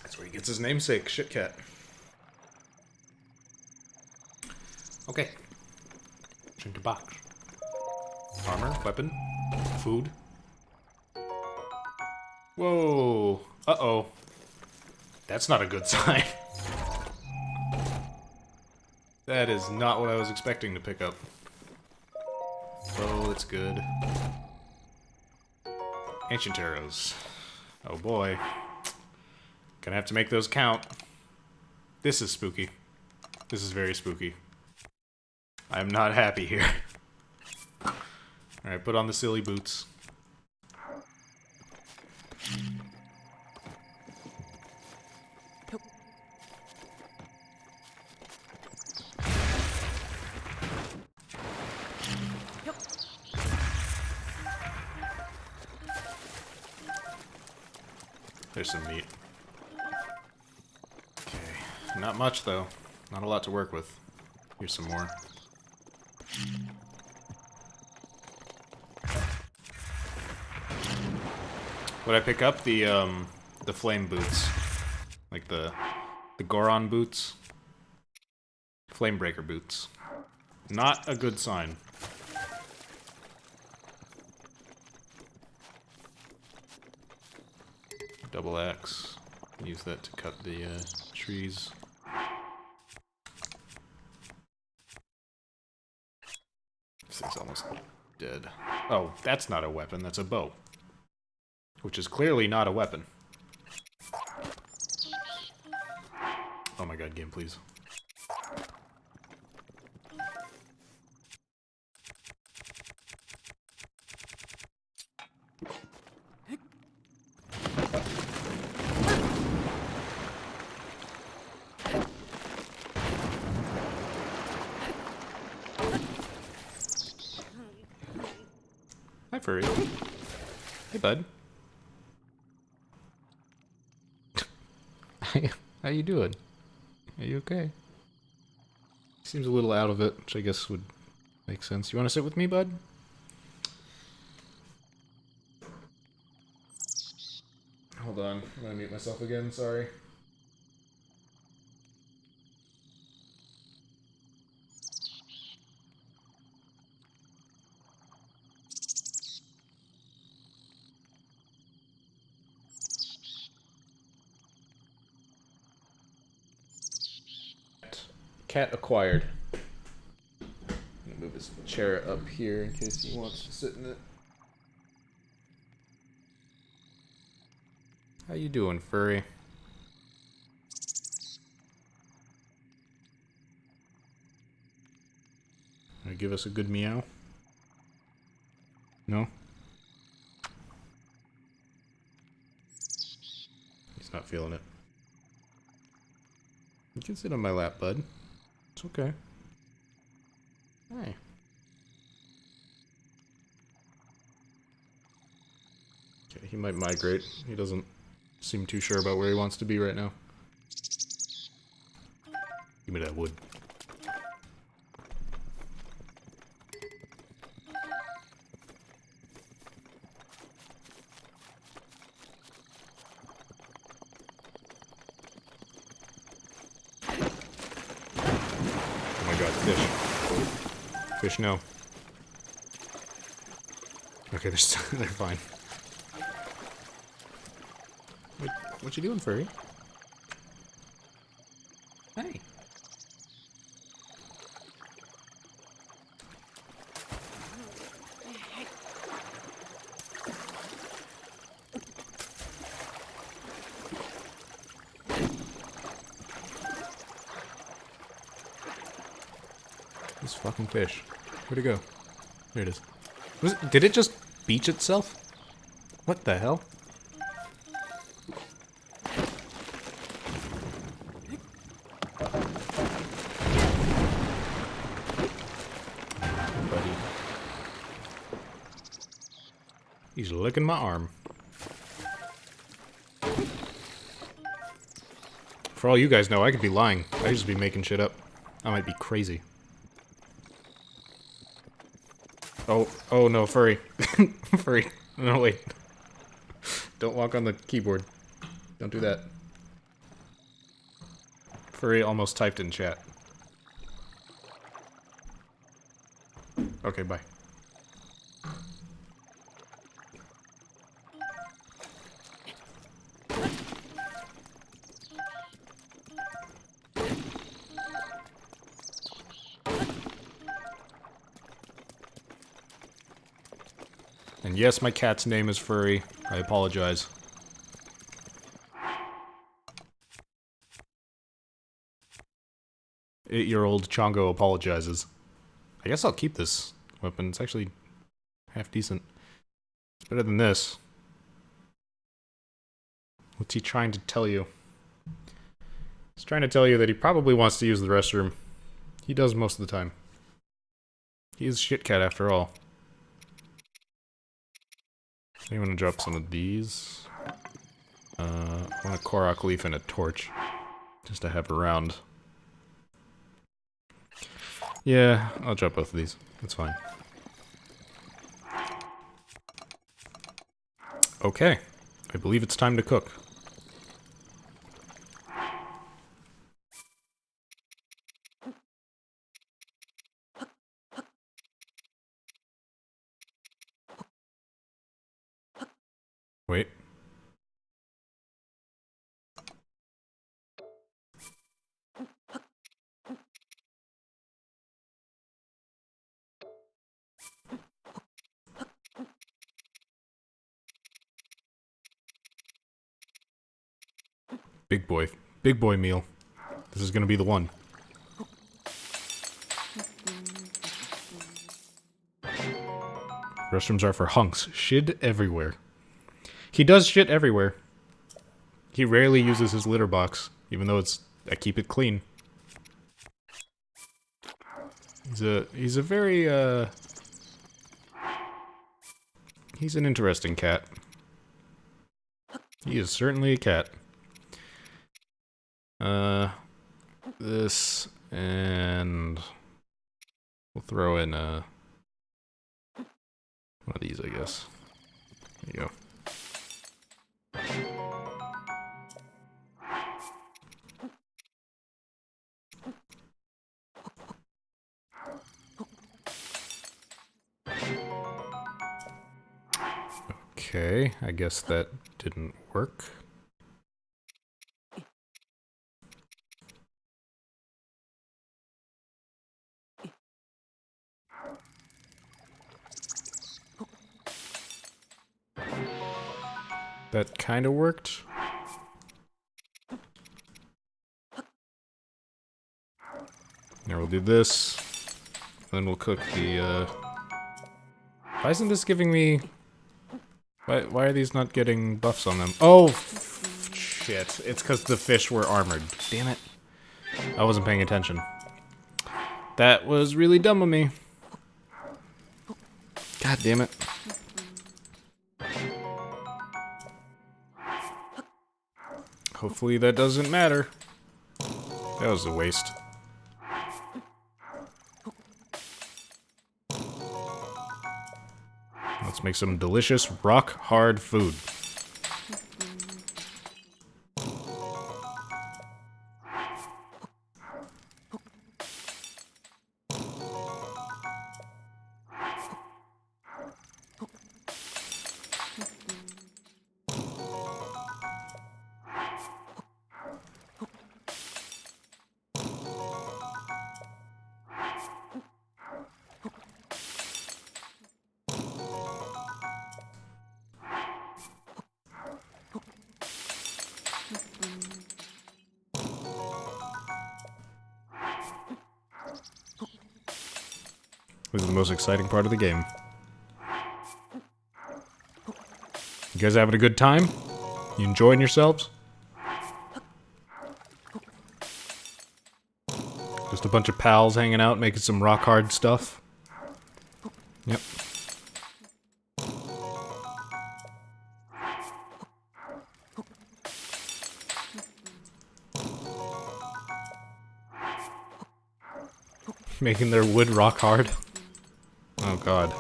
That's where he gets his namesake, Shit Cat. Okay. Into box. Armor, weapon, food. Whoa. Uh-oh. That's not a good sign. That is not what I was expecting to pick up. Oh, it's good. Ancient arrows. Oh boy. Gonna have to make those count. This is spooky. This is very spooky. I am not happy here. Alright, put on the silly boots. There's some meat. Okay, not much though. Not a lot to work with. Here's some more. Would I pick up the flame boots? Like the Goron boots? Flamebreaker boots. Not a good sign. Double axe. Use that to cut the trees. This thing's almost dead. Oh, that's not a weapon, that's a bow. Which is clearly not a weapon. Oh my god, game, please. Hi, furry. Hey, bud. How you doing? Are you okay? Seems a little out of it, which I guess would make sense. You want to sit with me, bud? Hold on, I'm gonna mute myself again, sorry. Cat acquired. I'm gonna move his chair up here in case he wants to sit in it. How you doing, furry? Wanna give us a good meow? No? He's not feeling it. You can sit on my lap, bud. It's okay. Hi. Okay, he might migrate. He doesn't seem too sure about where he wants to be right now. Give me that wood. Fish, no. Okay, they're fine. What you doing, furry? Hey. This fucking fish. Where'd it go? There it is. Did it just beach itself? What the hell? Buddy. He's licking my arm. For all you guys know, I could be lying. I could just be making shit up. I might be crazy. Oh no, furry. Furry. No, wait. Don't walk on the keyboard. Don't do that. Furry almost typed in chat. Okay, bye. And yes, my cat's name is Furry. I apologize. Eight-year-old Chongo apologizes. I guess I'll keep this weapon. It's actually half decent. It's better than this. What's he trying to tell you? He's trying to tell you that he probably wants to use the restroom. He does most of the time. He is shit cat after all. I'm gonna drop some of these. I want a Korok leaf and a torch. Just to have around. Yeah, I'll drop both of these. That's fine. Okay. I believe it's time to cook. Wait. Big boy meal. This is gonna be the one. Restrooms are for hunks. Shit everywhere. He does shit everywhere. He rarely uses his litter box, even though I keep it clean. He's a very, he's an interesting cat. He is certainly a cat. This, and we'll throw in, one of these, I guess. There you go. Okay, I guess that didn't work. That kind of worked. Now we'll do this. Then we'll cook the, Why isn't this giving me... Why are these not getting buffs on them? Oh, shit. It's because the fish were armored. Damn it. I wasn't paying attention. That was really dumb of me. God damn it. Hopefully that doesn't matter. That was a waste. Let's make some delicious, rock-hard food. This is the most exciting part of the game. You guys having a good time? You enjoying yourselves? Just a bunch of pals hanging out, making some rock-hard stuff? Yep. Making their wood rock-hard? Oh god.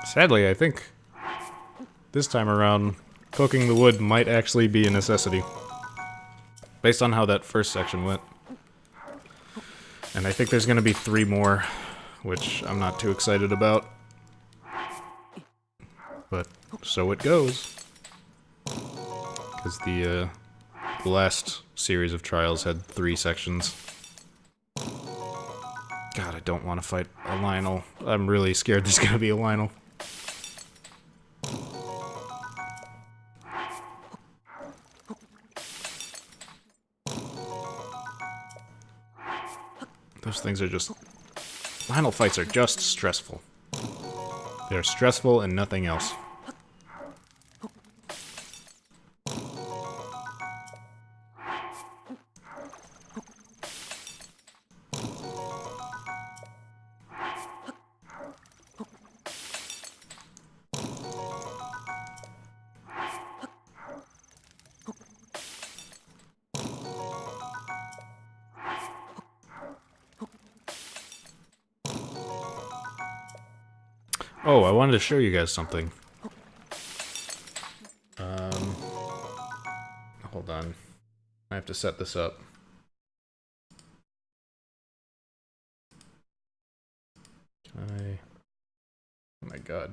Sadly, I think this time around, cooking the wood might actually be a necessity. Based on how that first section went. And I think there's gonna be 3 more, which I'm not too excited about. but so it goes. Because the last series of trials had 3 sections. God, I don't want to fight a Lionel. I'm really scared there's gonna be a Lionel. Those things are just... Lionel fights are just stressful. They're stressful and nothing else. Oh, I wanted to show you guys something. Hold on. I have to set this up. Can I... Oh my god.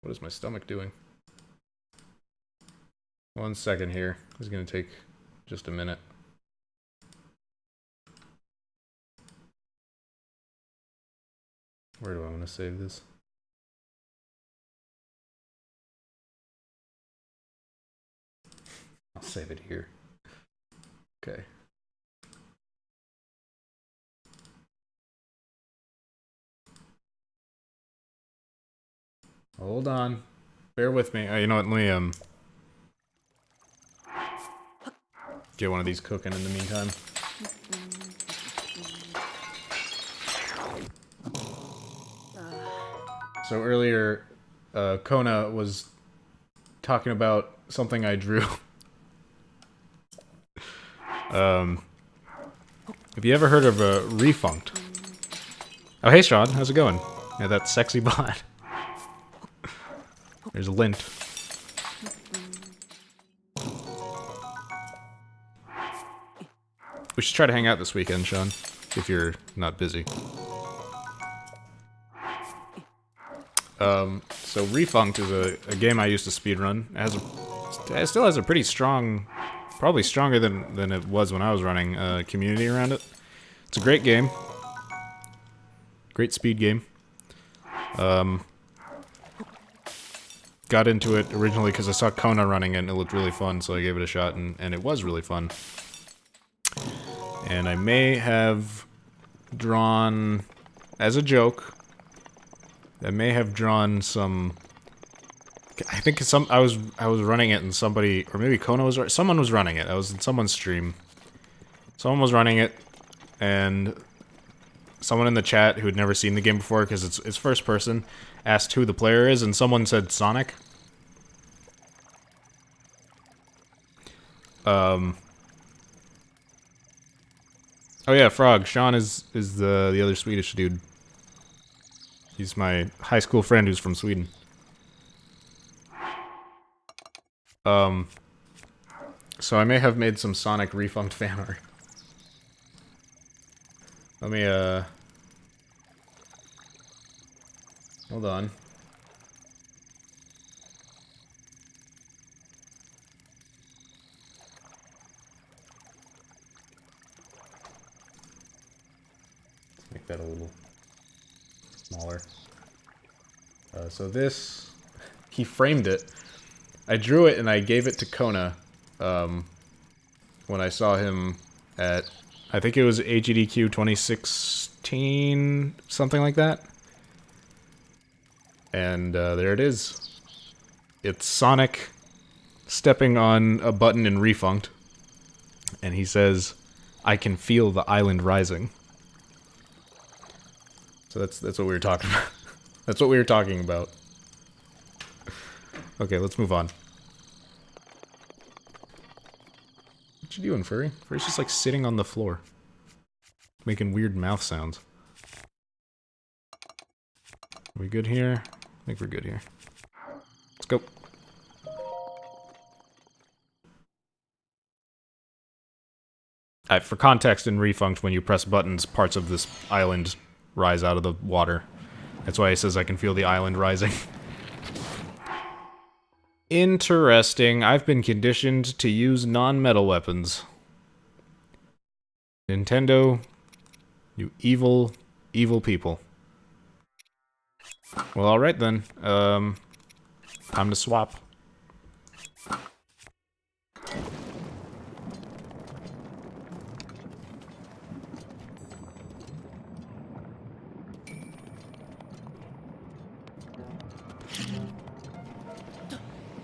What is my stomach doing? 1 second here. This is gonna take just a minute. Where do I want to save this? I'll save it here. Okay. Hold on. Bear with me. You know what, let me, get one of these cooking in the meantime. So earlier, Kona was talking about something I drew. Have you ever heard of a refunct? Oh, hey Sean, how's it going? Yeah, that sexy bot. There's a lint. We should try to hang out this weekend, Sean, if you're not busy. So Refunct is a game I used to speedrun. It still has a pretty strong, probably stronger than it was when I was running, community around it. It's a great game. Great speed game. Got into it originally because I saw Kona running it and it looked really fun, so I gave it a shot, and it was really fun. And I may have drawn, as a joke, I may have drawn some... I think I was running it and somebody, or maybe Kona was, someone was running it. I was in someone's stream. Someone was running it, and someone in the chat who had never seen the game before, because it's first person, asked who the player is, and someone said Sonic. Oh yeah, Frog. Sean is the other Swedish dude. He's my high school friend who's from Sweden. So I may have made some Sonic Refunct fan art. Let me, hold on. Let's make that a little smaller. So this, he framed it. I drew it and I gave it to Kona, when I saw him at, I think it was AGDQ 2016, something like that. And there it is. It's Sonic stepping on a button in Refunct. And he says, "I can feel the island rising." So that's what we were talking about. That's what we were talking about. Okay, let's move on. What you doing, Furry? Furry's just like sitting on the floor, making weird mouth sounds. Are we good here? I think we're good here. Let's go. For context, in Refunct, when you press buttons, parts of this island rise out of the water. That's why he says, "I can feel the island rising." Interesting. I've been conditioned to use non-metal weapons. Nintendo, you evil, evil people. Well, alright then. Time to swap.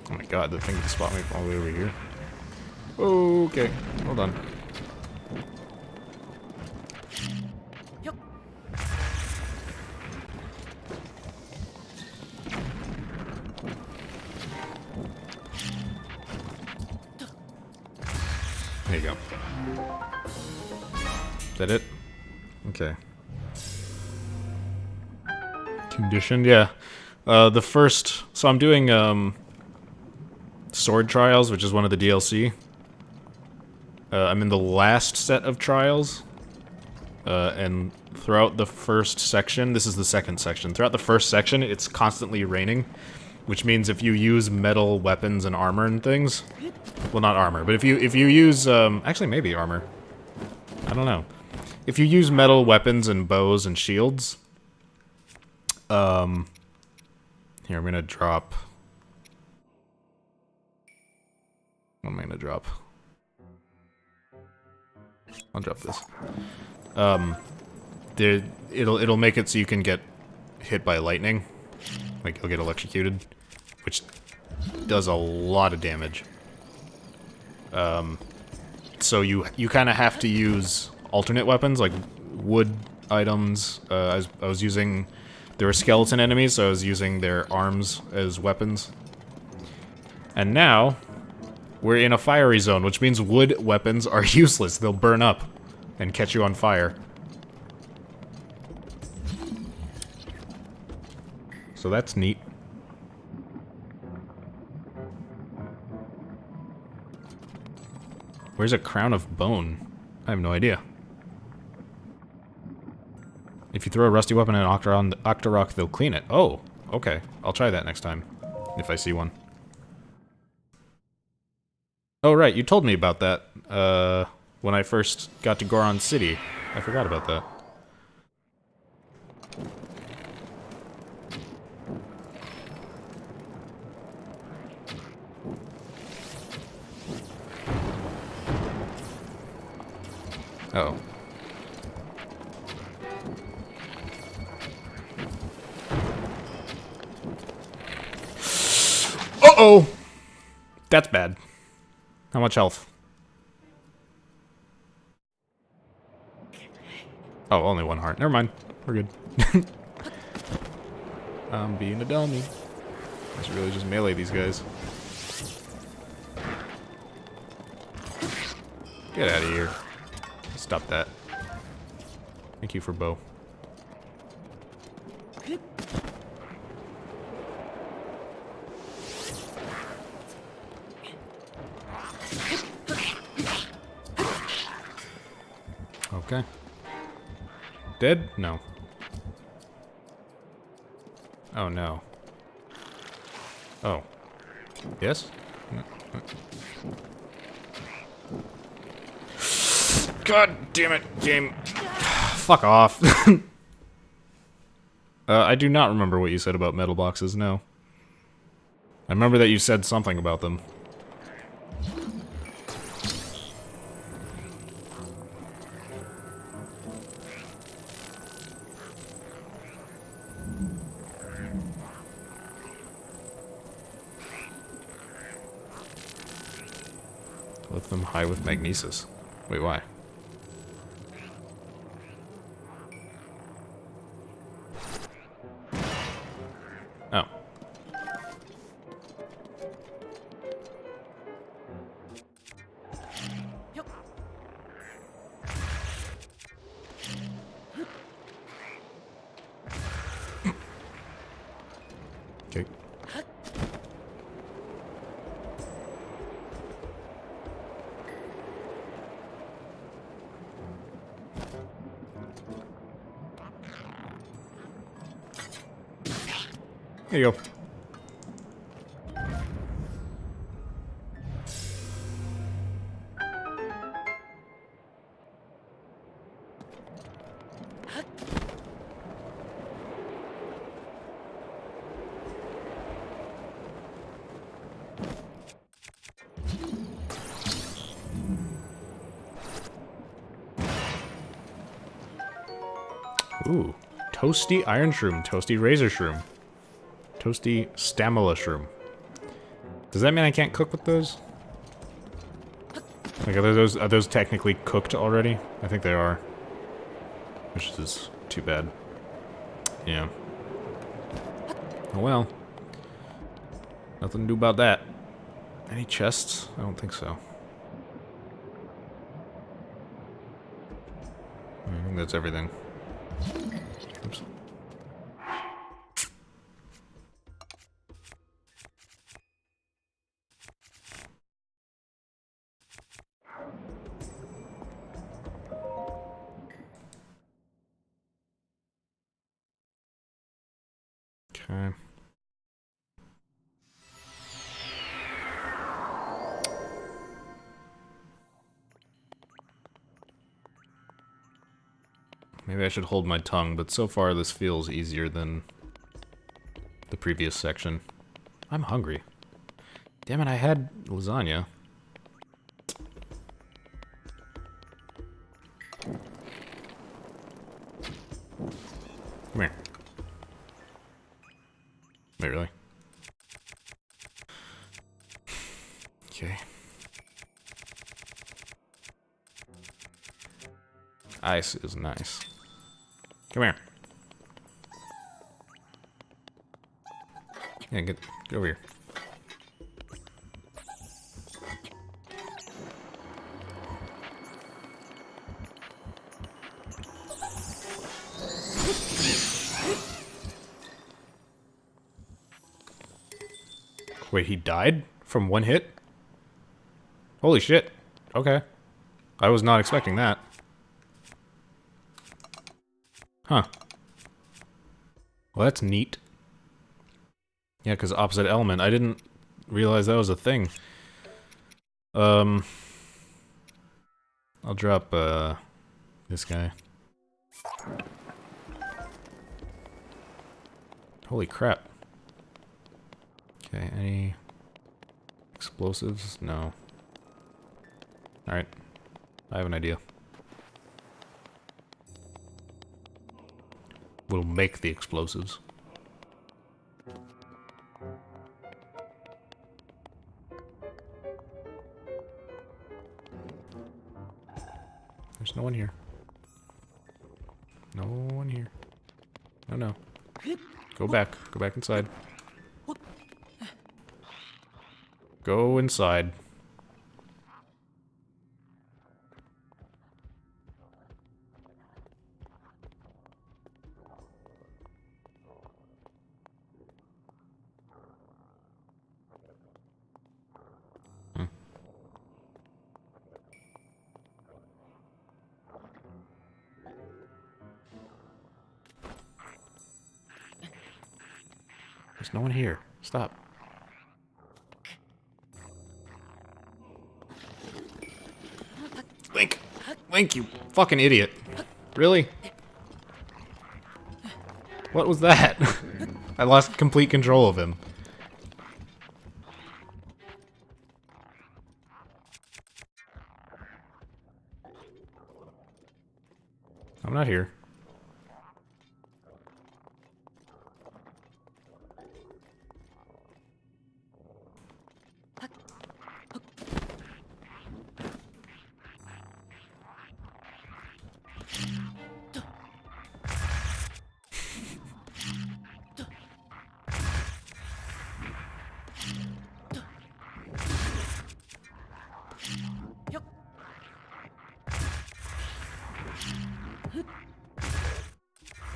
Oh my god, the thing can spot me from all the way over here. Okay, hold on. Yup. There you go. Is that it? Okay. Conditioned, yeah. The first... So I'm doing, Sword Trials, which is one of the DLC. I'm in the last set of trials. And throughout the first section... This is the second section. Throughout the first section, it's constantly raining. Which means if you use metal weapons and armor and things... Well, not armor, but if you use, actually maybe armor. I don't know. If you use metal weapons and bows and shields... Here, I'm gonna drop... What am I gonna drop? I'll drop this. It'll make it so you can get hit by lightning. Like, you'll get electrocuted. Which does a lot of damage. So you kind of have to use alternate weapons, like wood items. I was using... There were skeleton enemies, so I was using their arms as weapons. And now, we're in a fiery zone, which means wood weapons are useless. They'll burn up and catch you on fire. So that's neat. Where's a crown of bone? I have no idea. If you throw a rusty weapon in an Octorok, they'll clean it. Oh, okay. I'll try that next time, if I see one. Oh, right, you told me about that, when I first got to Goron City. I forgot about that. Uh-oh. Uh-oh! That's bad. How much health? Oh, only one heart. Never mind. We're good. I'm being a dummy. I should really just melee these guys. Get out of here. Stop that. Thank you for bow. Okay. Dead? No. Oh no. Oh. Yes? God damn it, game. Fuck off. I do not remember what you said about metal boxes, no. I remember that you said something about them. Lift them high with magnesis. Wait, why? Oh. Yup. Okay. Here you go. Ooh. Toasty iron shroom. Toasty razor shroom. Toasty stamina shroom. Does that mean I can't cook with those? Like, are those technically cooked already? I think they are. Which is too bad. Yeah. Oh well. Nothing to do about that. Any chests? I don't think so. I think that's everything. Oops. Okay. Maybe I should hold my tongue, but so far this feels easier than the previous section. I'm hungry. Damn it, I had lasagna. Come here. Wait, really? Okay. Ice is nice. Come here. Yeah, get over here. Wait, he died from one hit? Holy shit. Okay. I was not expecting that. Huh. Well, that's neat. Yeah, because opposite element. I didn't realize that was a thing. I'll drop, this guy. Holy crap. Okay, any explosives? No. Alright. I have an idea. We'll make the explosives. There's no one here. No one here. No, no. Go back. Go back inside. Go inside. There's no one here. Stop. Link! Link, you fucking idiot. Really? What was that? I lost complete control of him. I'm not here.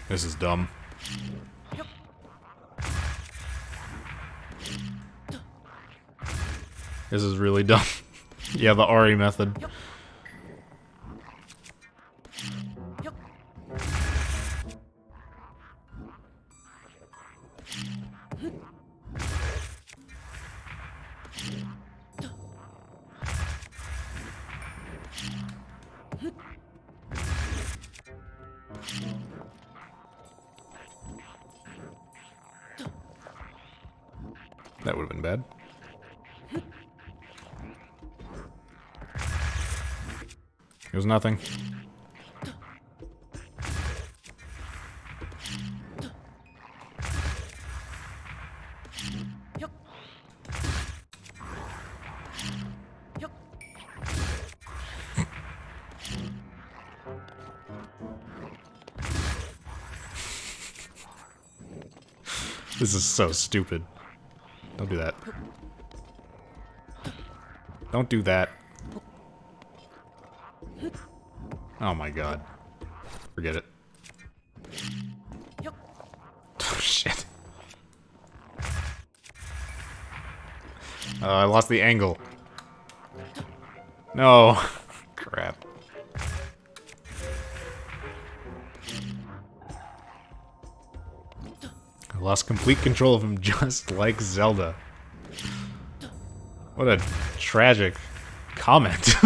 This is dumb. This is really dumb. Yeah, the Ari method. That would have been bad. It was nothing. This is so stupid. Don't do that. Don't do that. Oh my god. Forget it. Oh shit. I lost the angle. No. Crap. I lost complete control of him just like Zelda. What a tragic comment.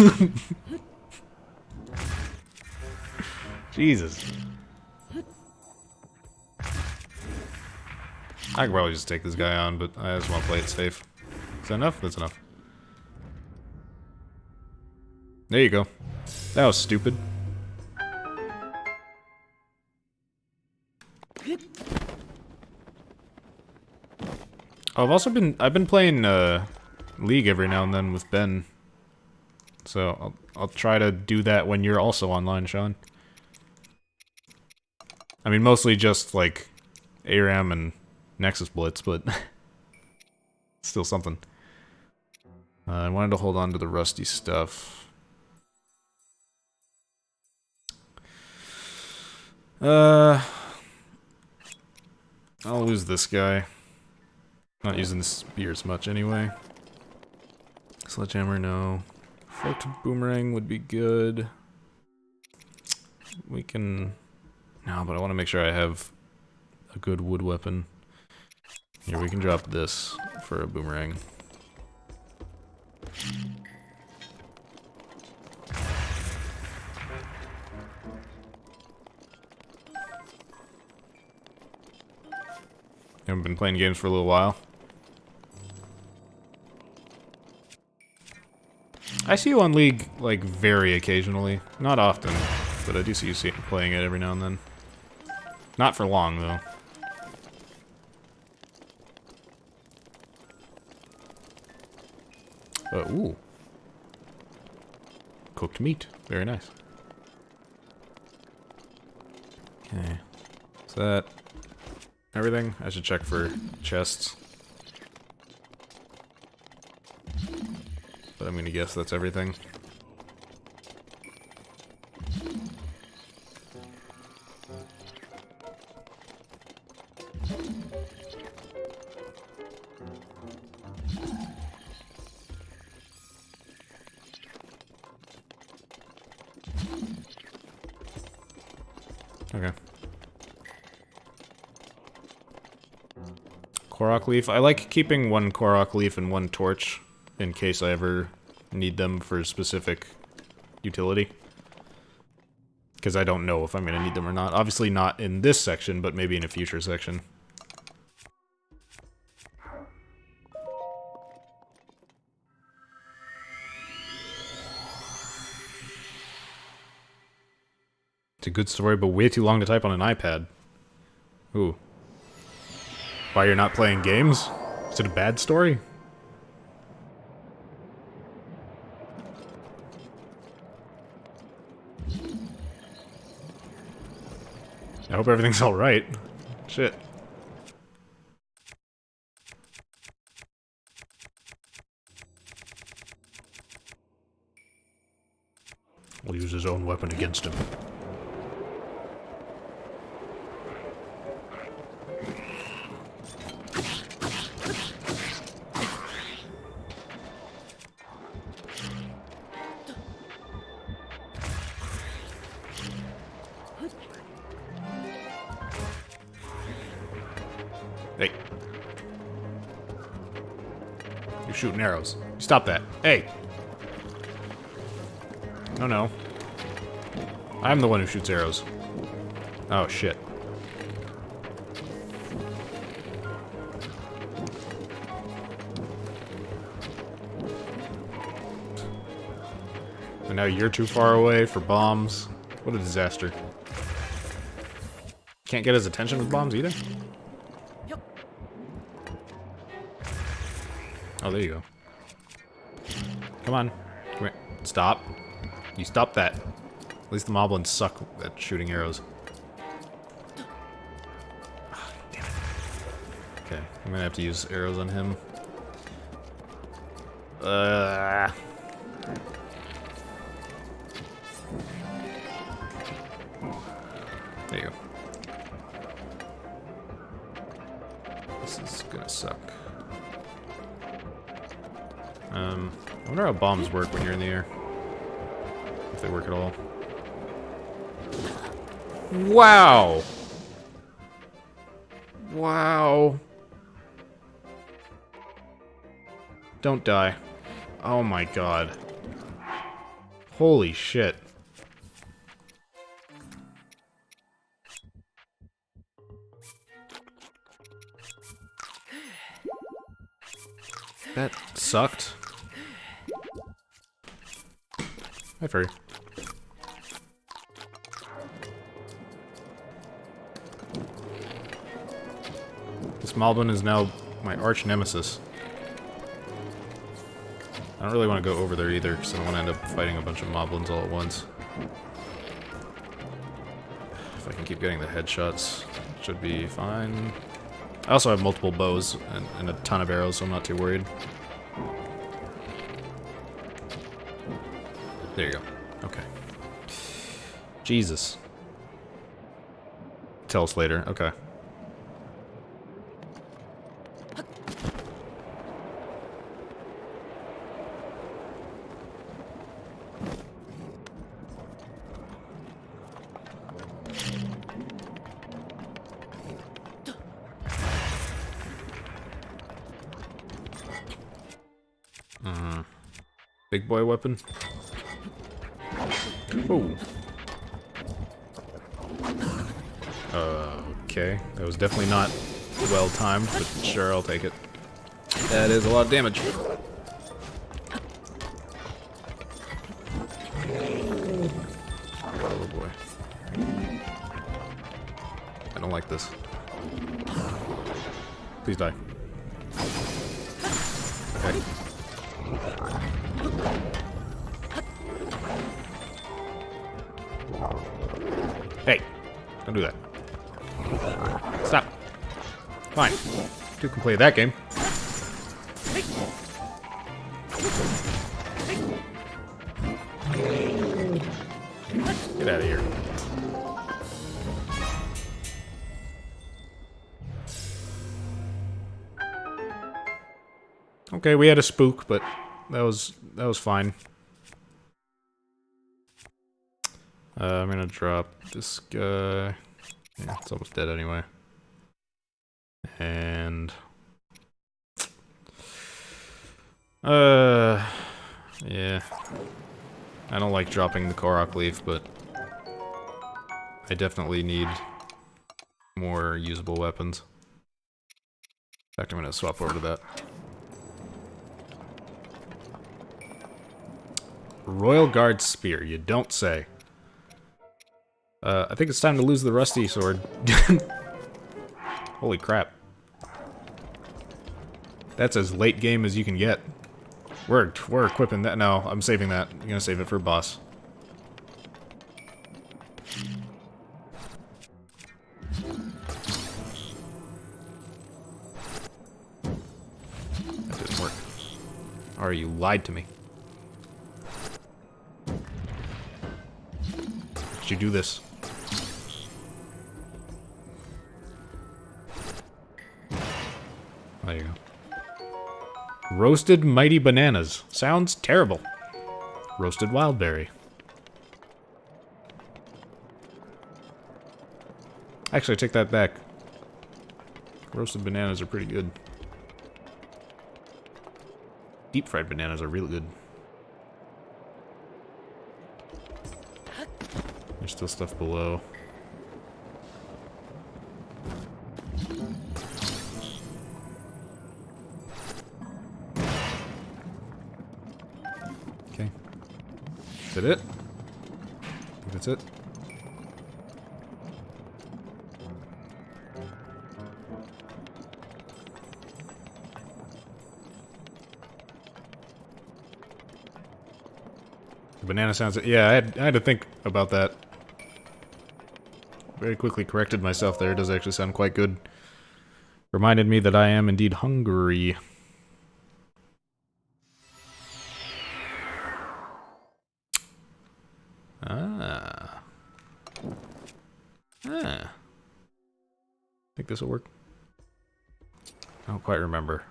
Jesus. I could probably just take this guy on, but I just want to play it safe. Is that enough? That's enough. There you go. That was stupid. Oh, I've been playing League every now and then with Ben. So I'll try to do that when you're also online, Sean. I mean, mostly just like ARAM and Nexus Blitz, but still something. I wanted to hold on to the rusty stuff. I'll lose this guy. Not using the spears much anyway. Sledgehammer, no. Forked boomerang would be good. We can... No, but I want to make sure I have a good wood weapon. Here, we can drop this for a boomerang. Haven't been playing games for a little while. I see you on League, like, very occasionally. Not often, but I do see you playing it every now and then. Not for long, though. Ooh. Cooked meat. Very nice. Okay. Is that everything? I should check for chests. But I'm gonna guess that's everything. Okay. Korok leaf. I like keeping one Korok leaf and one torch in case I ever need them for specific utility. Because I don't know if I'm going to need them or not. Obviously not in this section, but maybe in a future section. It's a good story, but way too long to type on an iPad. Ooh. Why you're not playing games? Is it a bad story? I hope everything's alright. Shit. We'll use his own weapon against him. Hey. You're shooting arrows. Stop that. Hey! No, no. I'm the one who shoots arrows. Oh, shit. And now you're too far away for bombs. What a disaster. Can't get his attention with bombs either? Oh, there you go. Come on. Come here. Stop. You stop that. At least the moblins suck at shooting arrows. Oh, damn it. Okay, I'm gonna have to use arrows on him. There you go. This is gonna suck. I wonder how bombs work when you're in the air. If they work at all. Wow! Wow. Don't die. Oh my god. Holy shit. That sucked. Hi, furry. This Moblin is now my arch nemesis. I don't really want to go over there either, because I don't want to end up fighting a bunch of Moblins all at once. If I can keep getting the headshots, it should be fine. I also have multiple bows and a ton of arrows, so I'm not too worried. There you go. Okay. Jesus. Tell us later. Okay. Big boy weapon. Oh. Okay. That was definitely not well timed, but sure, I'll take it. That is a lot of damage. Oh boy. I don't like this. Please die. Okay. Hey, don't do that. Stop. Fine. You can play that game. Get out of here. Okay, we had a spook, but that was fine. I'm gonna drop this guy. Yeah, it's almost dead anyway. And yeah. I don't like dropping the Korok leaf, but I definitely need more usable weapons. In fact, I'm gonna swap over to that. Royal Guard Spear, you don't say. I think it's time to lose the rusty sword. Holy crap. That's as late game as you can get. We're equipping that. No, I'm saving that. I'm gonna save it for boss. That didn't work. Or you lied to me. Did you do this? There you go. Roasted mighty bananas. Sounds terrible. Roasted wildberry. Actually, I take that back. Roasted bananas are pretty good. Deep fried bananas are really good. There's still stuff below. Okay. Is that it? I think that's it. The banana sounds... Yeah, I had to think about that. Very quickly corrected myself there. It does actually sound quite good. Reminded me that I am indeed hungry. Ah. Ah. Think this will work? I don't quite remember.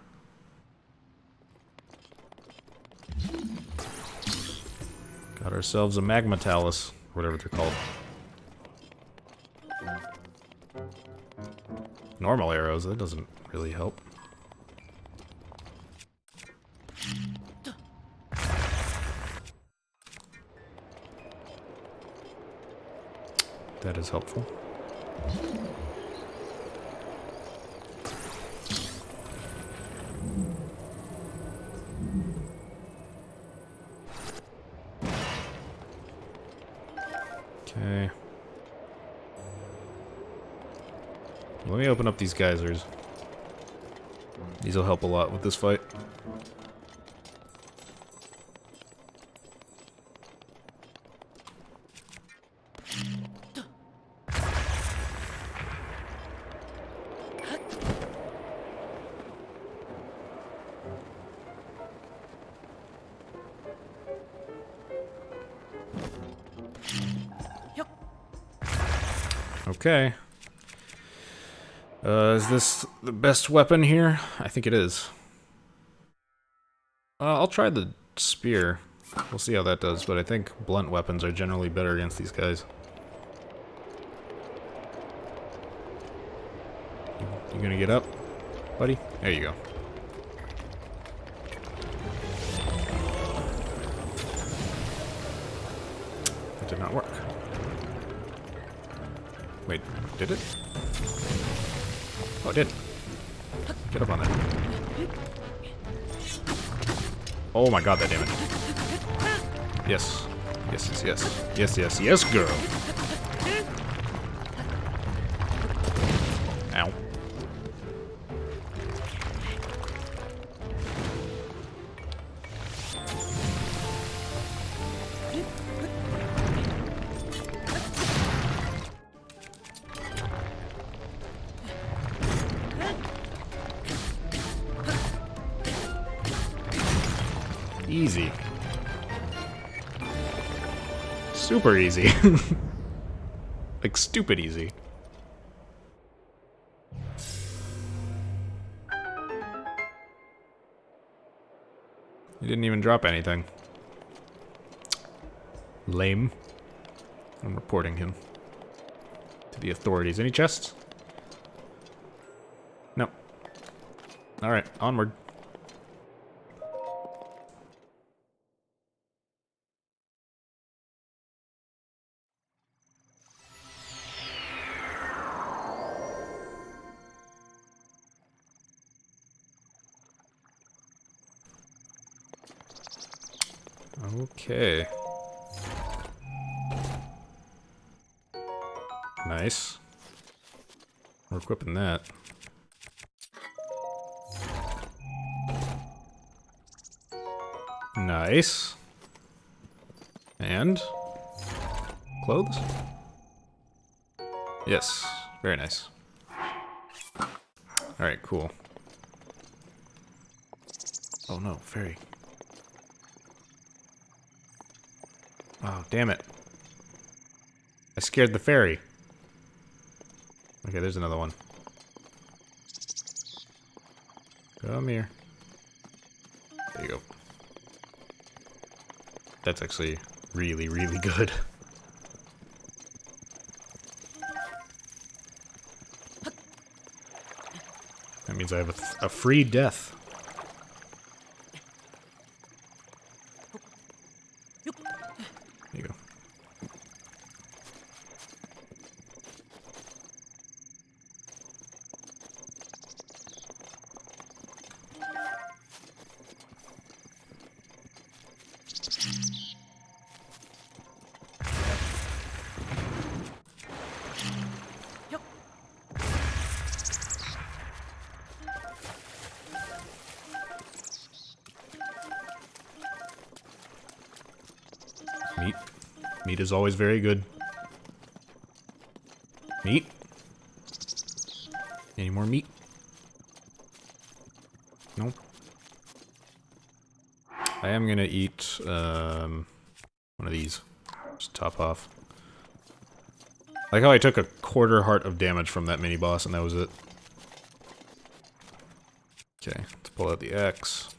Got ourselves a magma talus, whatever they're called. Normal arrows, that doesn't really help. That is helpful. Okay. Let me open up these geysers. These will help a lot with this fight. Okay. Is this the best weapon here? I think it is. I'll try the spear. We'll see how that does, but I think blunt weapons are generally better against these guys. You gonna get up, buddy? There you go. That did not work. Wait, did it? Oh, it did. Get up on that. Oh my god, that damage. Yes. Yes, yes, yes. Yes, yes, yes, girl. Ow. Easy. Super easy. Like, stupid easy. He didn't even drop anything. Lame. I'm reporting him to the authorities. Any chests? No. Alright, onward. Okay. Nice. We're equipping that. Nice. And? Clothes? Yes. Very nice. Alright, cool. Oh no, fairy. Oh, damn it. I scared the fairy. Okay, there's another one. Come here. There you go. That's actually really, really good. That means I have a free death. There you go. Meat. Meat is always very good. Meat? Any more meat? Nope. I am gonna eat, one of these. Just top off. I like how I took a quarter heart of damage from that mini-boss and that was it. Okay, let's pull out the X.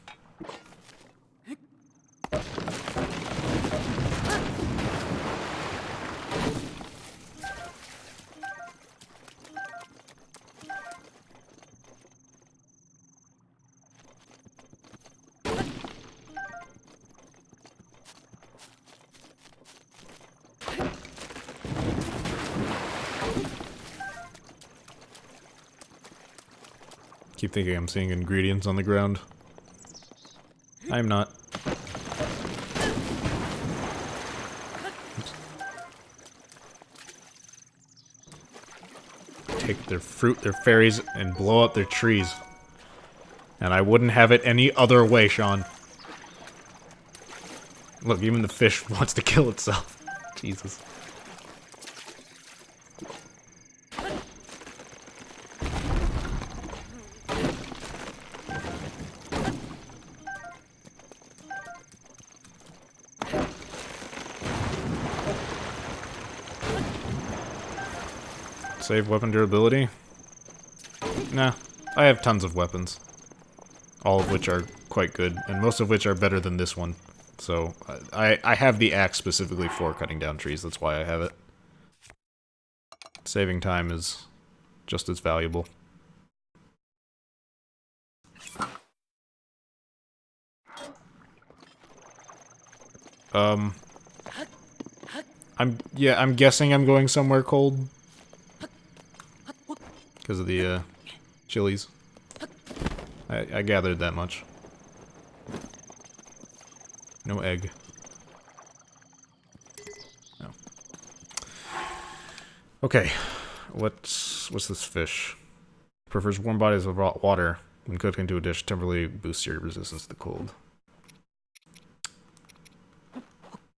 Keep thinking I'm seeing ingredients on the ground. I'm not. Oops. Take their fruit, their fairies, and blow up their trees. And I wouldn't have it any other way, Sean. Look, even the fish wants to kill itself. Jesus. Save weapon durability? Nah, I have tons of weapons. All of which are quite good, and most of which are better than this one. So, I have the axe specifically for cutting down trees, that's why I have it. Saving time is just as valuable. I'm guessing I'm going somewhere cold. Because of the, chilies. I gathered that much. No egg. No. Okay. What's this fish? Prefers warm bodies of raw water. When cooked into a dish, temporarily boosts your resistance to the cold.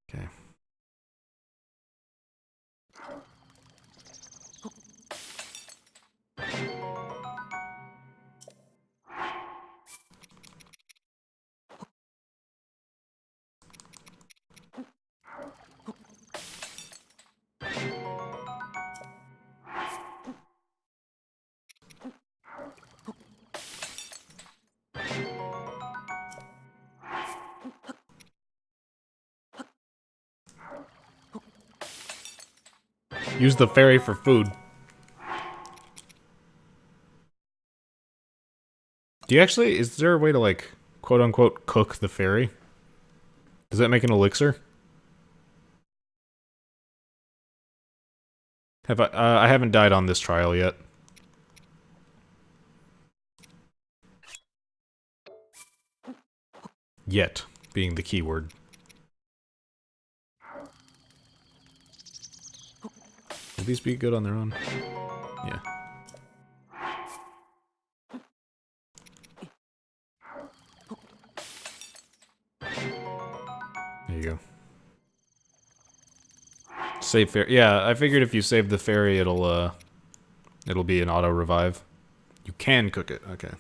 Okay. Use the fairy for food. Do you actually, is there a way to like, quote unquote, cook the fairy? Does that make an elixir? Have I haven't died on this trial yet. Yet, being the key word. Will these be good on their own? Yeah. There you go. Save fairy. Yeah, I figured if you save the fairy, it'll be an auto revive. You can cook it. Okay.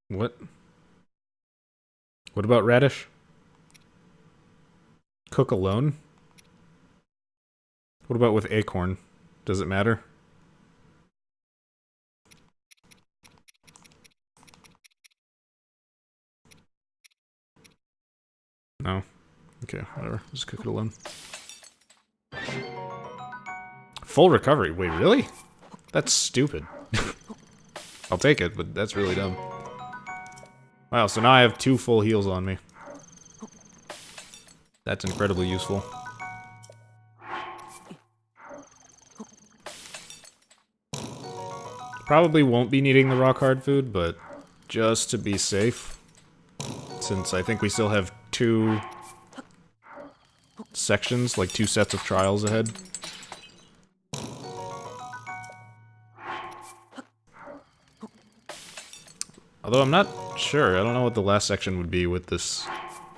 What? What about radish? Cook alone? What about with acorn? Does it matter? No. Okay, whatever. Just cook it alone. Full recovery. Wait, really? That's stupid. I'll take it, but that's really dumb. Wow, so now I have 2 full heals on me. That's incredibly useful. Probably won't be needing the rock hard food, but just to be safe, since I think we still have 2 sections, like 2 sets of trials ahead. Although I'm not sure. I don't know what the last section would be with this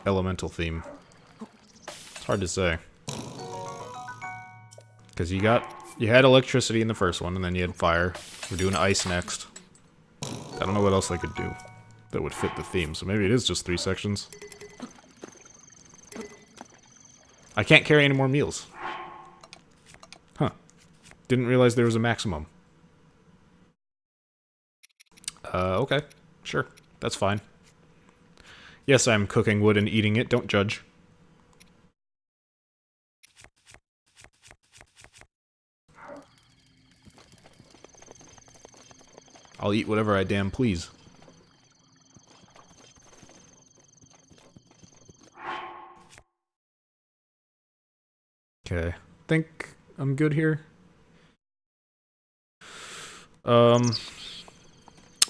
elemental theme. It's hard to say. Because you had electricity in the first one, and then you had fire. We're doing ice next. I don't know what else I could do that would fit the theme, so maybe it is just 3 sections. I can't carry any more meals. Huh. Didn't realize there was a maximum. Okay. Sure. That's fine. Yes, I'm cooking wood and eating it. Don't judge. I'll eat whatever I damn please. Okay. Think I'm good here.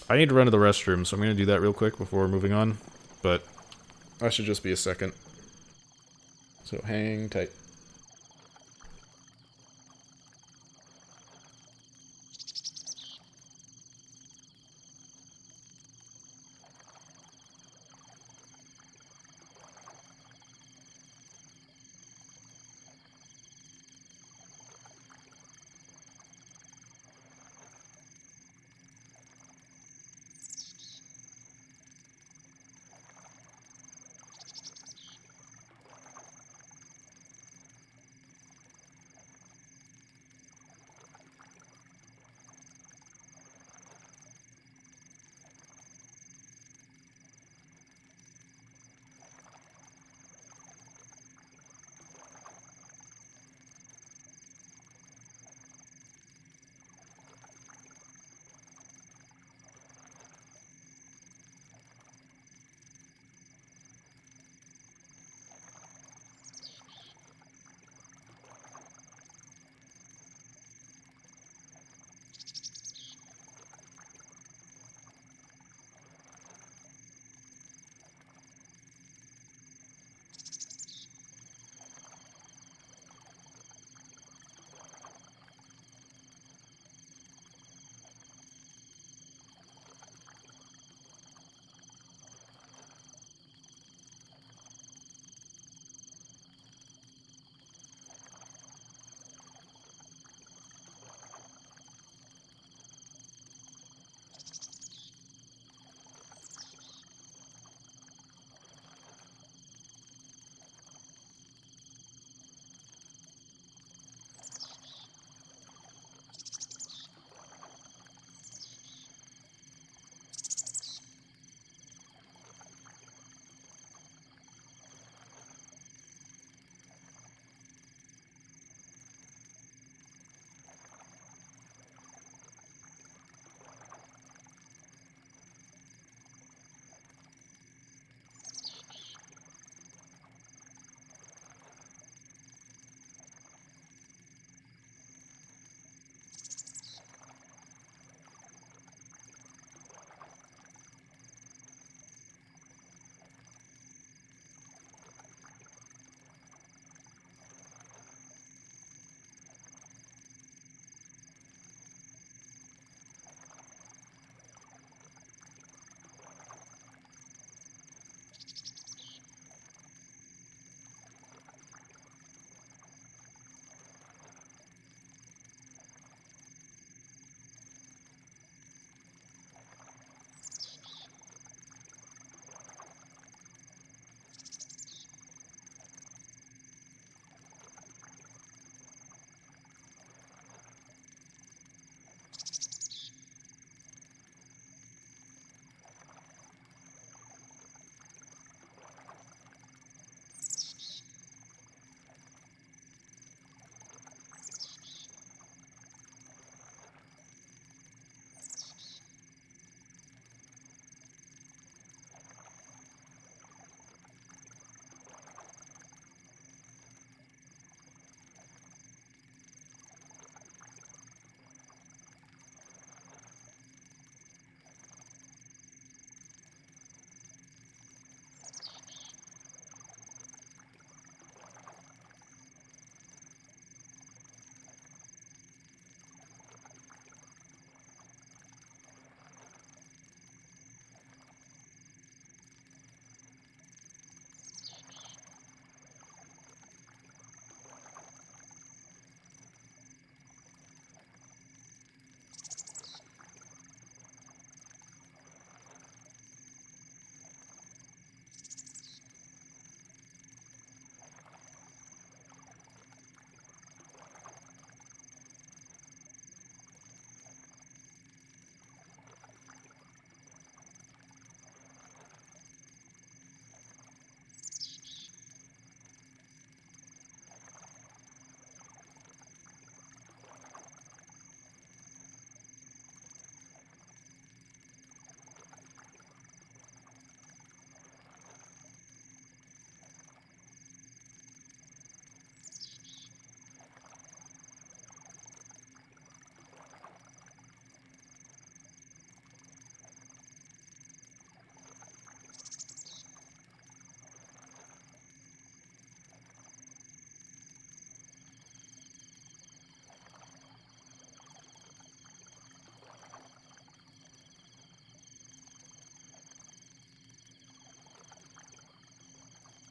I need to run to the restroom, so I'm gonna do that real quick before moving on. But I should just be a second. So hang tight.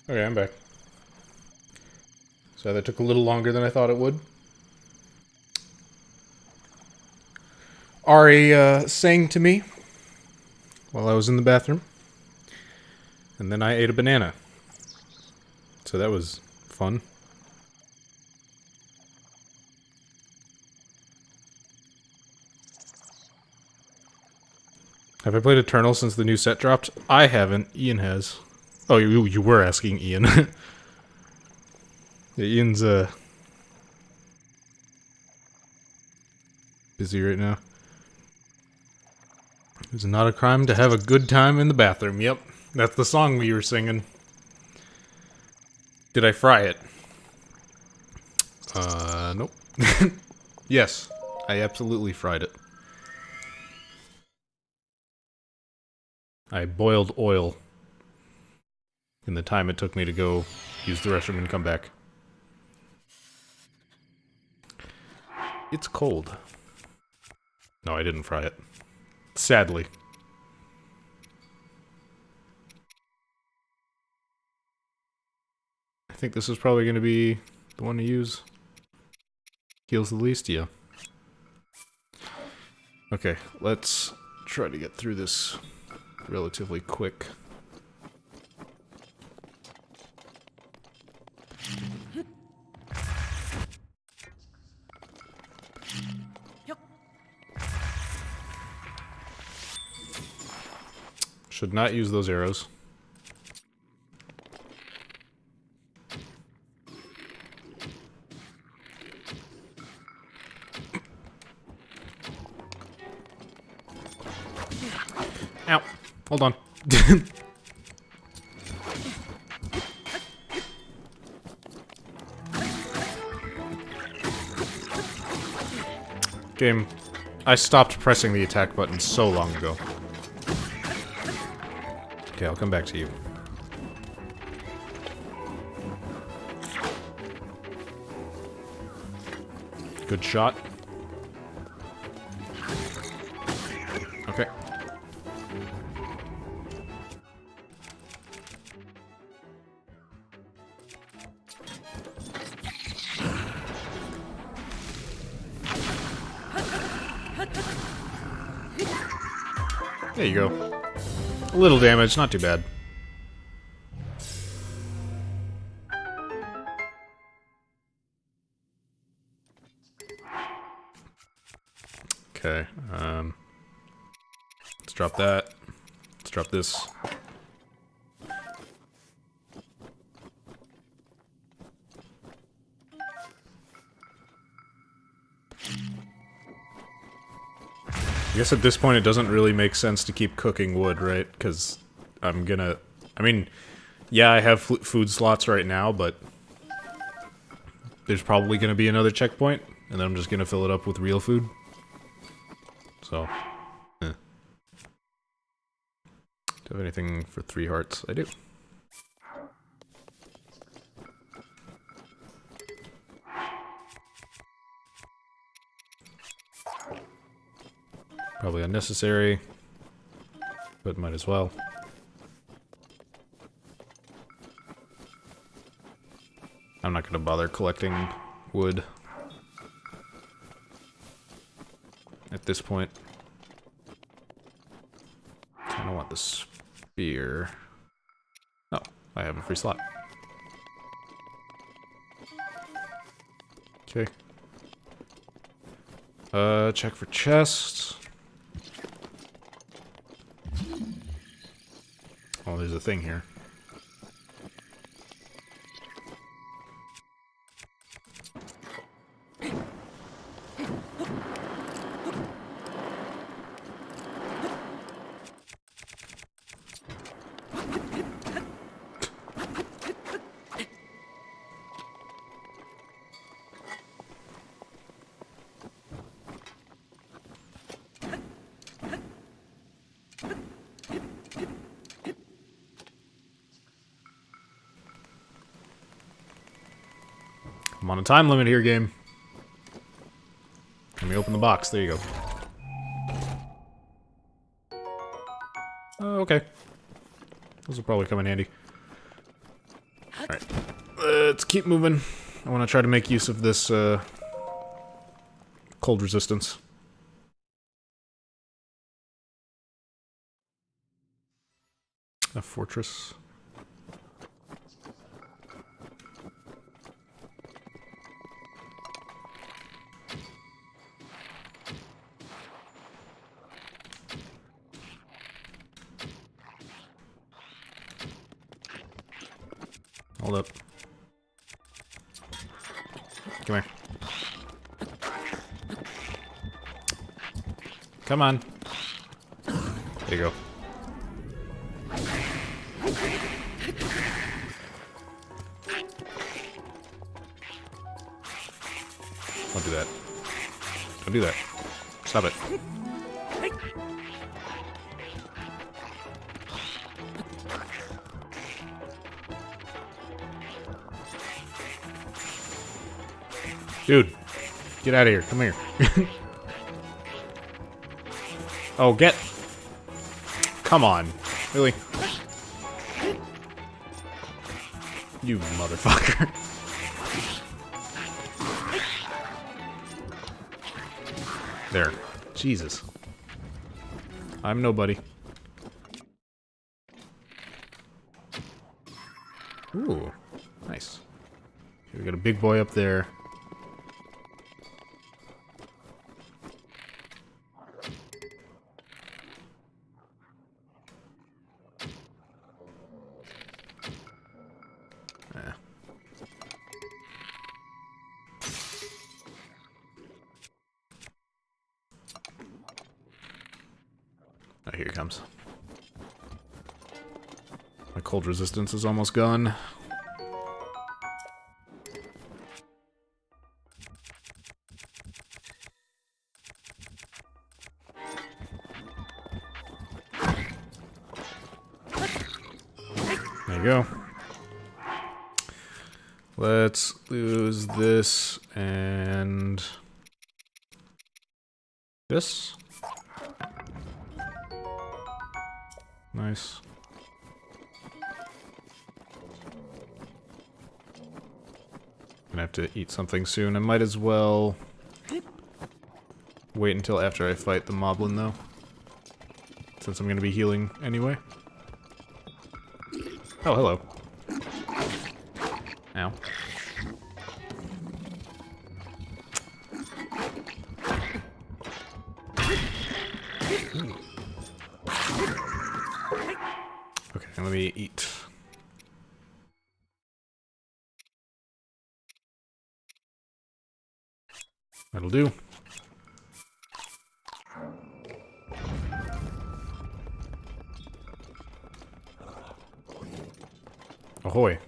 Okay, I'm back. So that took a little longer than I thought it would. Ari sang to me while I was in the bathroom. And then I ate a banana. So that was fun. Have I played Eternal since the new set dropped? I haven't. Ian has. Oh, you were asking Ian. Yeah, Ian's, busy right now. It's not a crime to have a good time in the bathroom. Yep, that's the song we were singing. Did I fry it? Nope. Yes, I absolutely fried it. I boiled oil in the time it took me to go use the restroom and come back. It's cold. No, I didn't fry it. Sadly. I think this is probably going to be the one to use. Heals the least, yeah. Okay, let's try to get through this relatively quick. Should not use those arrows. Ow. Hold on. Game. I stopped pressing the attack button so long ago. Okay, I'll come back to you. Good shot. Okay. There you go. A little damage, not too bad. Okay, let's drop that. Let's drop this. I guess at this point it doesn't really make sense to keep cooking wood, right? Because I'm gonna... I mean, yeah, I have food slots right now, but there's probably gonna be another checkpoint, and then I'm just gonna fill it up with real food. So, Do I have anything for 3 hearts? I do. Probably unnecessary, but might as well. I'm not gonna bother collecting wood at this point. I don't want the spear. Oh, I have a free slot. Okay. Check for chests. Oh, there's a thing here. I'm on a time limit here, game. Let me open the box. There you go. Okay. Those will probably come in handy. Let's keep moving. I want to try to make use of this, cold resistance. A fortress. Hold up. Come here. Come on. There you go. Don't do that. Don't do that. Stop it. Dude, get out of here. Come here. Oh, get... Come on. Really? You motherfucker. There. Jesus. I'm nobody. Ooh. Nice. Okay, we got a big boy up there. Oh, here he comes. My cold resistance is almost gone. There you go. Let's lose this and this. Nice. Gonna have to eat something soon. I might as well wait until after I fight the moblin, though, since I'm gonna be healing anyway. Oh, hello. Ow. Okay, let me eat. That'll do. Ahoy.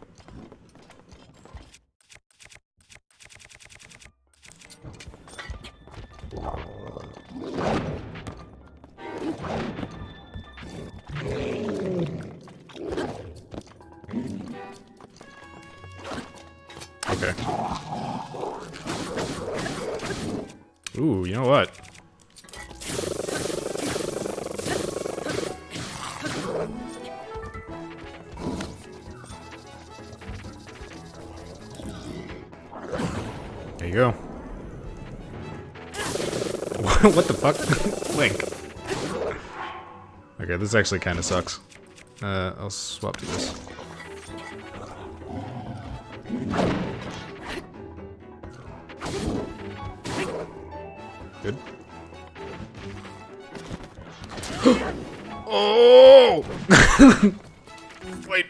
Okay. Ooh, you know what? There you go. What the fuck? Link. Okay, this actually kind of sucks. I'll swap to this. Good. Oh! Wait.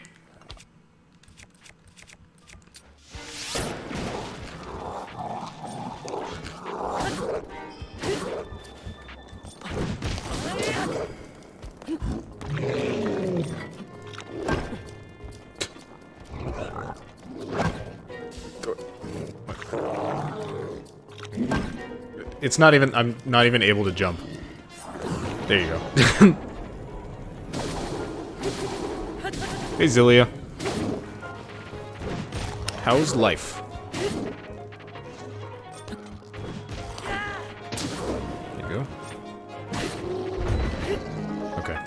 It's not even, I'm not even able to jump. There you go. Hey, Zilia. How's life? There you go. Okay.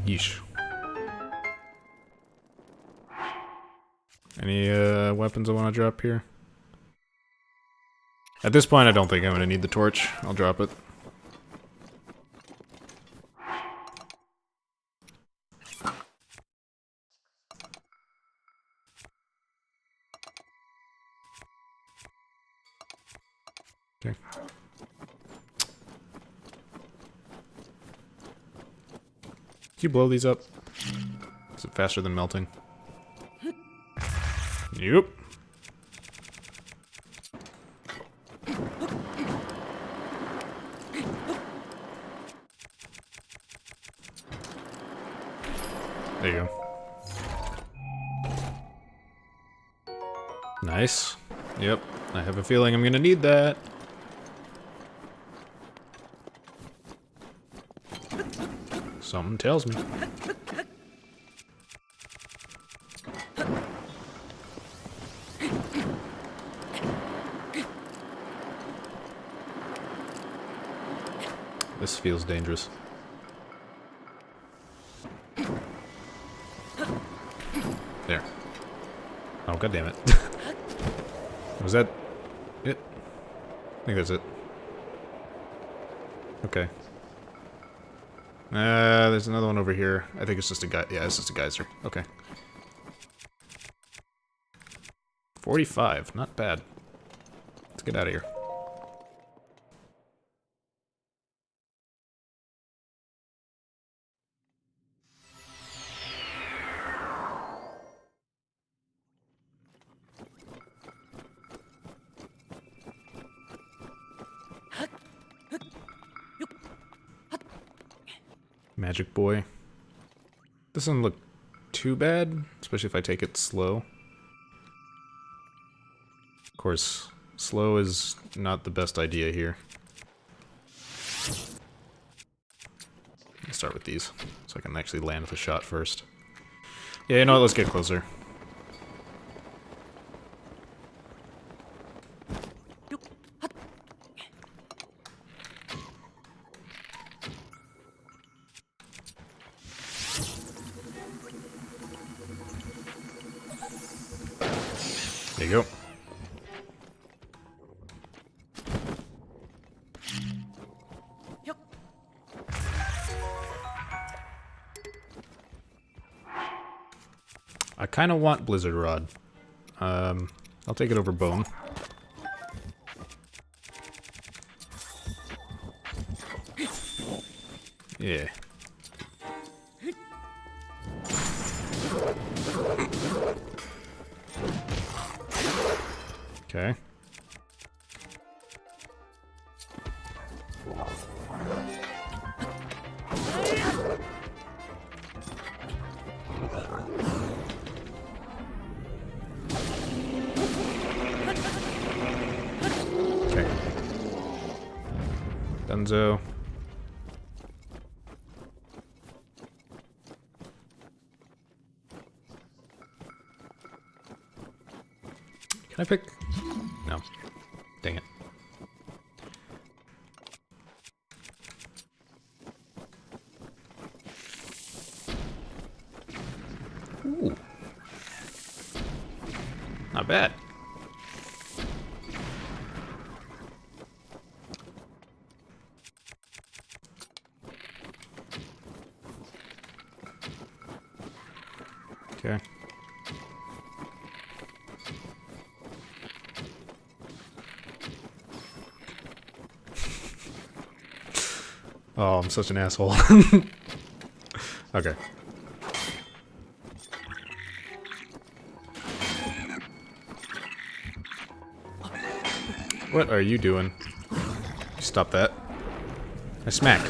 Yeesh. Any weapons I want to drop here? At this point, I don't think I'm going to need the torch. I'll drop it. Okay. Can you blow these up? Is it faster than melting? Yep. There you go. Nice. Yep. I have a feeling I'm gonna need that. Something tells me. This feels dangerous. There. Oh, god damn it. Was that it? I think that's it. Okay. There's another one over here. I think it's just a guy. Yeah, it's just a geyser. Okay. 45. Not bad. Let's get out of here. Magic boy. This doesn't look too bad, especially if I take it slow. Of course, slow is not the best idea here. Let's start with these, so I can actually land with a shot first. Yeah, you know what, let's get closer. There you go. I kind of want Blizzard Rod. I'll take it over Bone. Yeah. Okay. Okay. Dunzo. Can I pick? No. Dang it. Ooh. Not bad. Okay. Oh, I'm such an asshole. Okay. What are you doing? Stop that. I smack.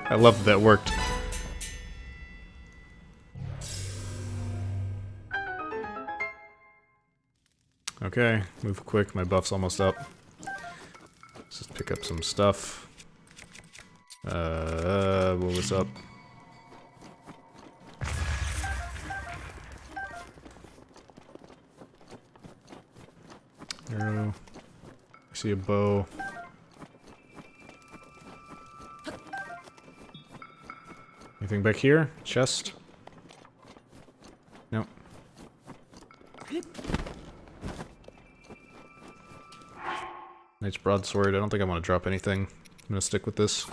I love that worked. Okay, move quick, my buff's almost up. Let's just pick up some stuff. Blow this up. Arrow. I see a bow. Anything back here? Chest? Nope. Nice broadsword. I don't think I want to drop anything. I'm gonna stick with this.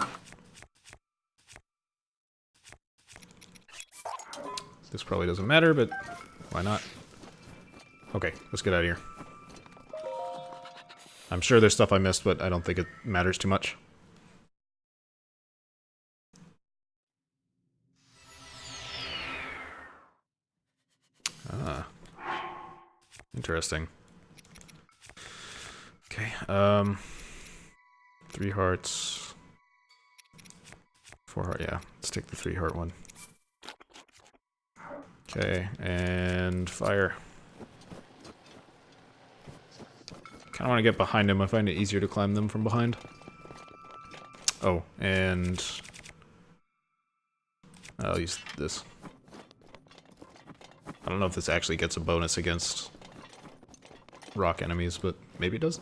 This probably doesn't matter, but why not? Okay, let's get out of here. I'm sure there's stuff I missed, but I don't think it matters too much. Ah. Interesting. Okay, 3 hearts. 4 heart, yeah. Let's take the 3 heart one. Okay, and fire. Kinda wanna get behind him. I find it easier to climb them from behind. Oh, and I'll use this. I don't know if this actually gets a bonus against rock enemies, but maybe it does.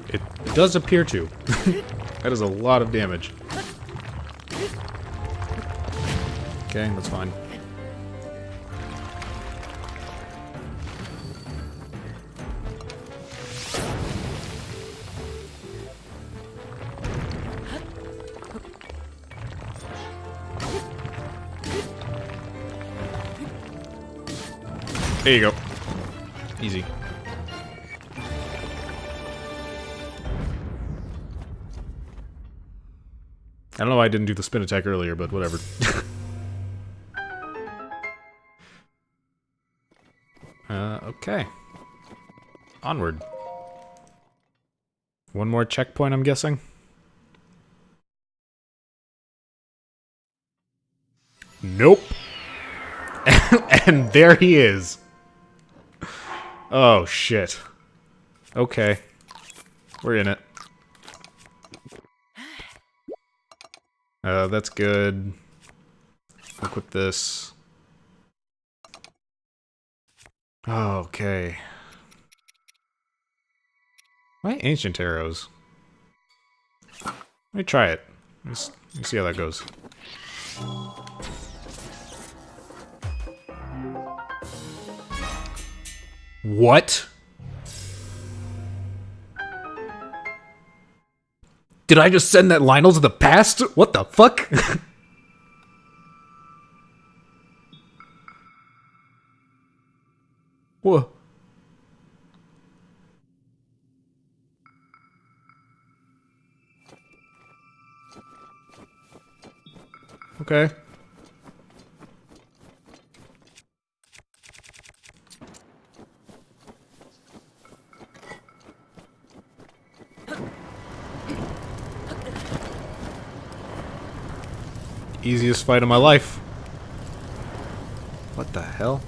It does appear to. That is a lot of damage. Okay, that's fine. There you go. Easy. I don't know why I didn't do the spin attack earlier, but whatever. Okay. Onward. One more checkpoint, I'm guessing? Nope. And there he is. Oh, shit. Okay. We're in it. That's good. Equip this. Okay. Why ancient arrows? Let me try it. Let me see how that goes. What? Did I just send that Lionel to the past? What the fuck? Whoa. Okay. Easiest fight of my life. What the hell?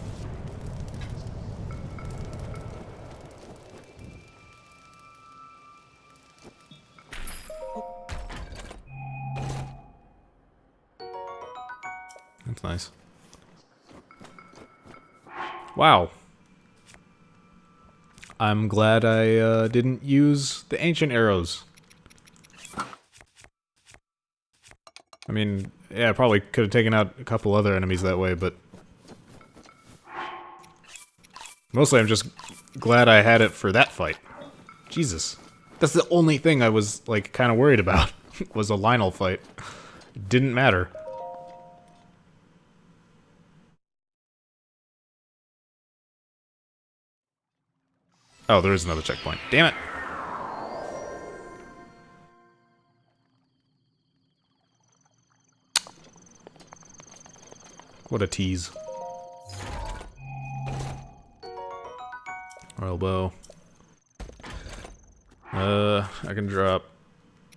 That's nice. Wow. I'm glad I didn't use the ancient arrows. I mean, yeah, I probably could have taken out a couple other enemies that way, but mostly I'm just glad I had it for that fight. Jesus. That's the only thing I was, like, kind of worried about, was a Lionel fight. It didn't matter. Oh, there is another checkpoint. Damn it! What a tease. Royal bow. I can drop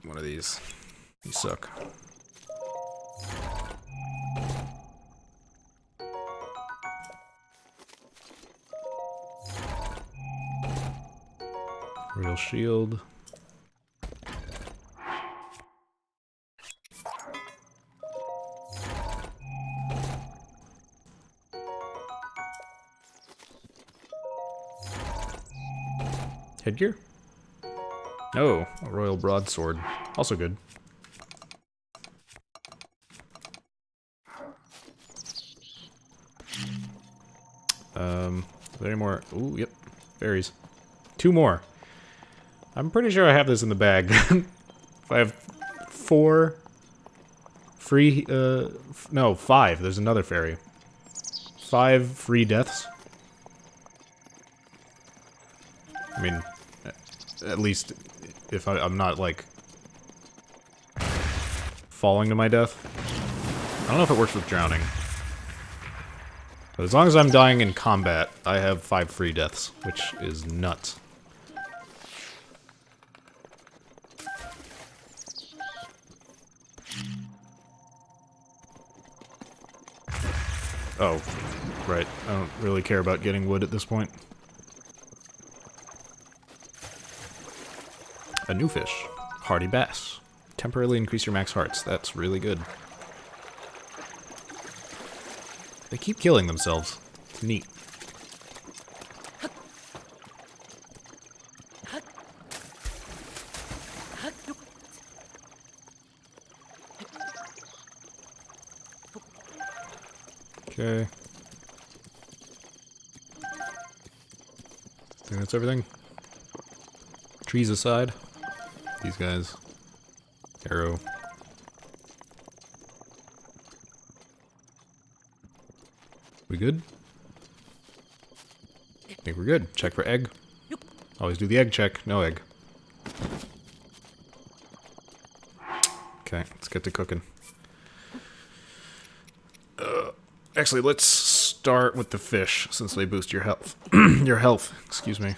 one of these. You suck. Real shield. Headgear? Oh, a royal broadsword. Also good. Are there any more? Ooh, yep. Berries. 2 more. I'm pretty sure I have this in the bag. I have 4 free, no, 5. There's another fairy. 5 free deaths. I mean, at least if I'm not, like, falling to my death. I don't know if it works with drowning. But as long as I'm dying in combat, I have 5 free deaths, which is nuts. Oh, right. I don't really care about getting wood at this point. A new fish. Hardy bass. Temporarily increase your max hearts. That's really good. They keep killing themselves. It's neat. Okay. I think that's everything. Trees aside. These guys. Arrow. We good? I think we're good. Check for egg. Always do the egg check. No egg. Okay, let's get to cooking. Actually, let's start with the fish, since they boost your health. Your health, excuse me.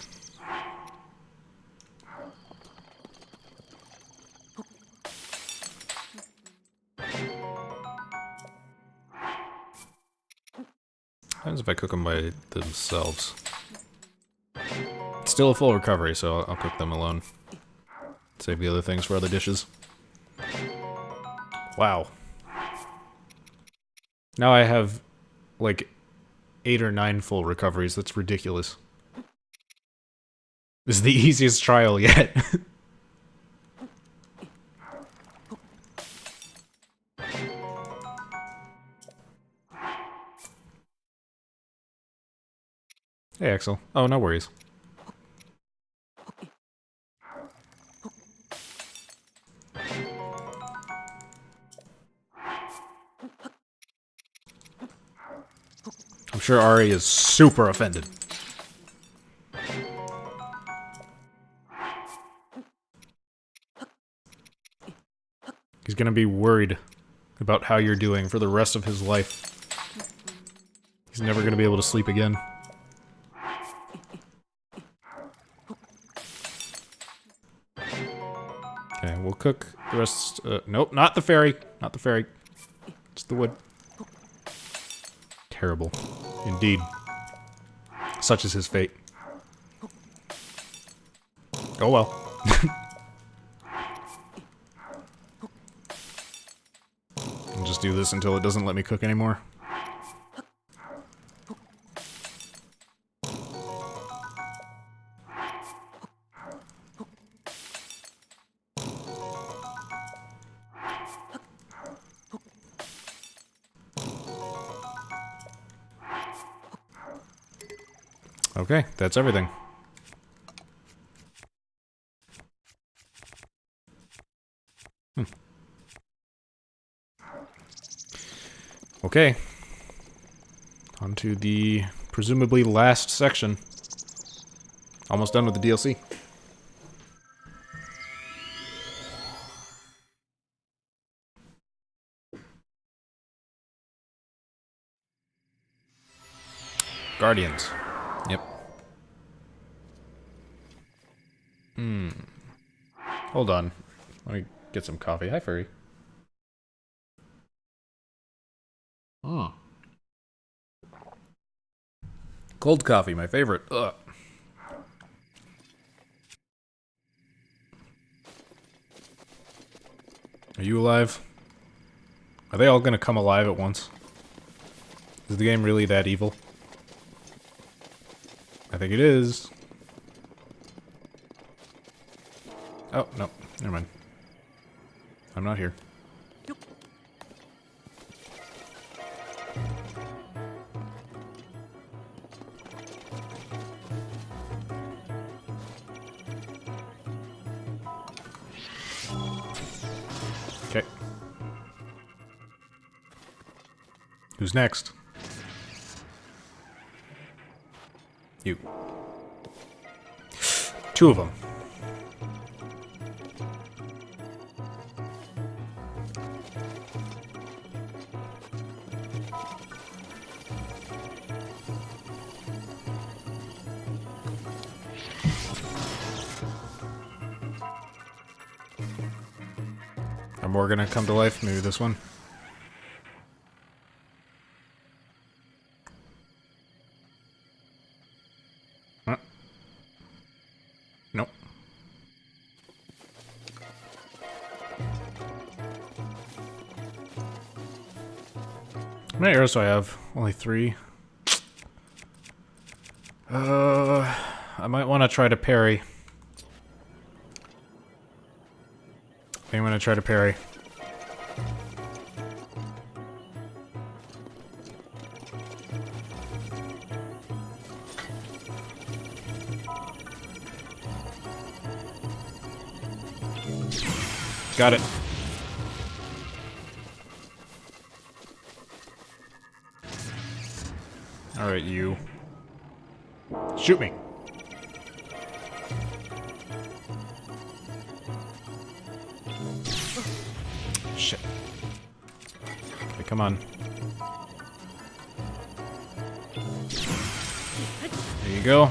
What happens if I cook them by themselves? It's still a full recovery, so I'll cook them alone. Save the other things for other dishes. Wow. Now I have, like, 8 or 9 full recoveries. That's ridiculous. This is the easiest trial yet. Hey, Axel. Oh, no worries. I'm sure Ari is super offended. He's gonna be worried about how you're doing for the rest of his life. He's never gonna be able to sleep again. Okay, we'll cook the rest. Nope, not the fairy. Not the fairy. Just the wood. Terrible. Indeed. Such is his fate. Oh well. I'll just do this until it doesn't let me cook anymore. Okay, that's everything. Okay. On to the presumably last section. Almost done with the DLC. Guardians. Yep. Hold on. Let me get some coffee. Hi, furry. Oh. Cold coffee, my favorite. Ugh. Are you alive? Are they all gonna come alive at once? Is the game really that evil? I think it is. Oh, no. Never mind. I'm not here. Okay. Who's next? You. Two of them. Are more gonna come to life? Maybe this one. Huh? Nope. How many arrows do I have? Only 3. I might want to try to parry. I'm gonna try to parry. Got it. Alright, you. Shoot me. Shit. Okay, come on. There you go.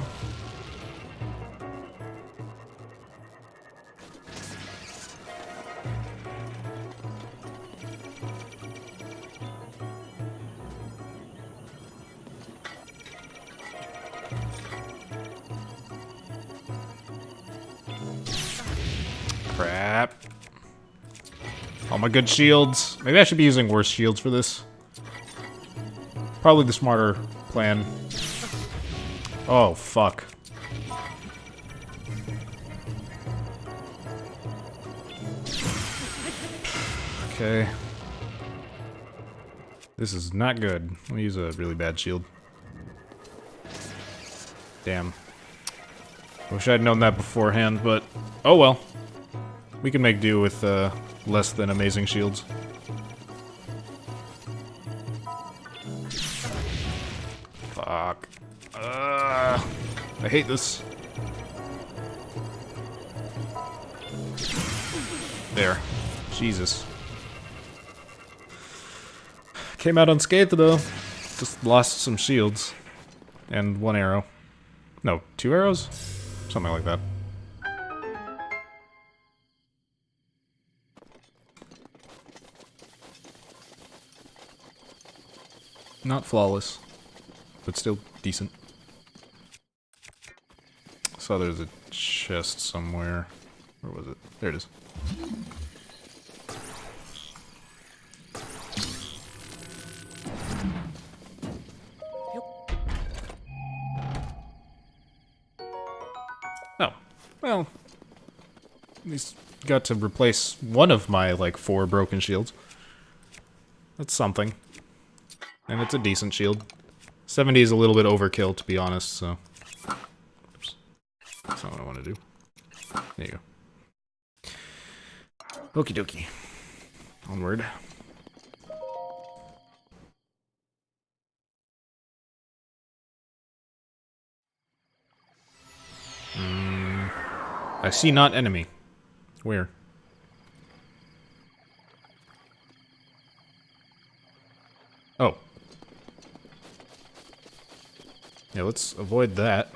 Crap. All my good shields. Maybe I should be using worse shields for this. Probably the smarter plan. Oh, fuck. Okay. This is not good. Let me use a really bad shield. Damn. Wish I'd known that beforehand, but oh well. We can make do with less than amazing shields. Fuck. I hate this. There. Jesus. Came out unscathed though. Just lost some shields. And 1 arrow. No, 2 arrows? Something like that. Not flawless, but still decent. Saw there's a chest somewhere. Where was it? There it is. Oh, well, at least got to replace one of my, like, 4 broken shields. That's something. And it's a decent shield. 70 is a little bit overkill, to be honest, so... Oops. That's not what I want to do. There you go. Okie dokie. Onward. I see not enemy. Where? Oh. Yeah, let's avoid that.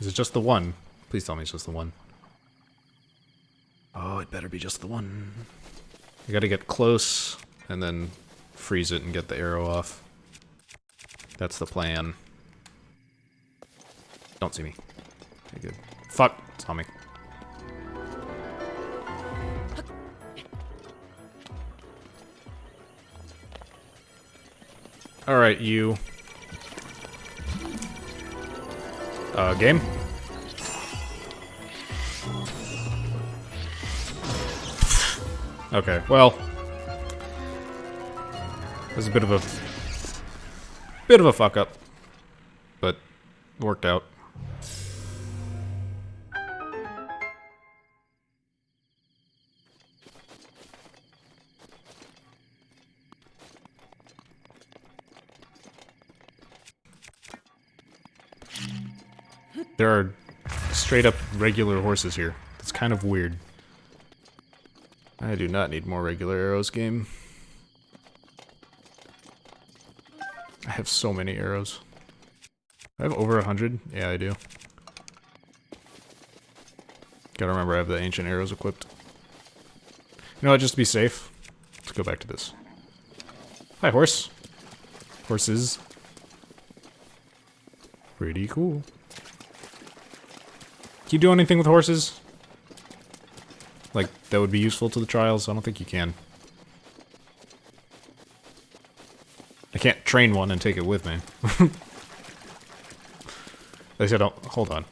Is it just the one? Please tell me it's just the one. Oh, it better be just the one. I gotta get close, and then freeze it and get the arrow off. That's the plan. Don't see me. Okay, good. Fuck! Saw me. Alright, you. Okay, well, it was a bit of a fuck up, but worked out. There are straight up regular horses here. It's kind of weird. I do not need more regular arrows, game. I have so many arrows. I have over 100? Yeah, I do. Gotta remember I have the ancient arrows equipped. You know what, just to be safe, let's go back to this. Hi, horse. Horses. Pretty cool. Can you do anything with horses? Like, that would be useful to the trials? I don't think you can. I can't train one and take it with me. At least I don't... Hold on.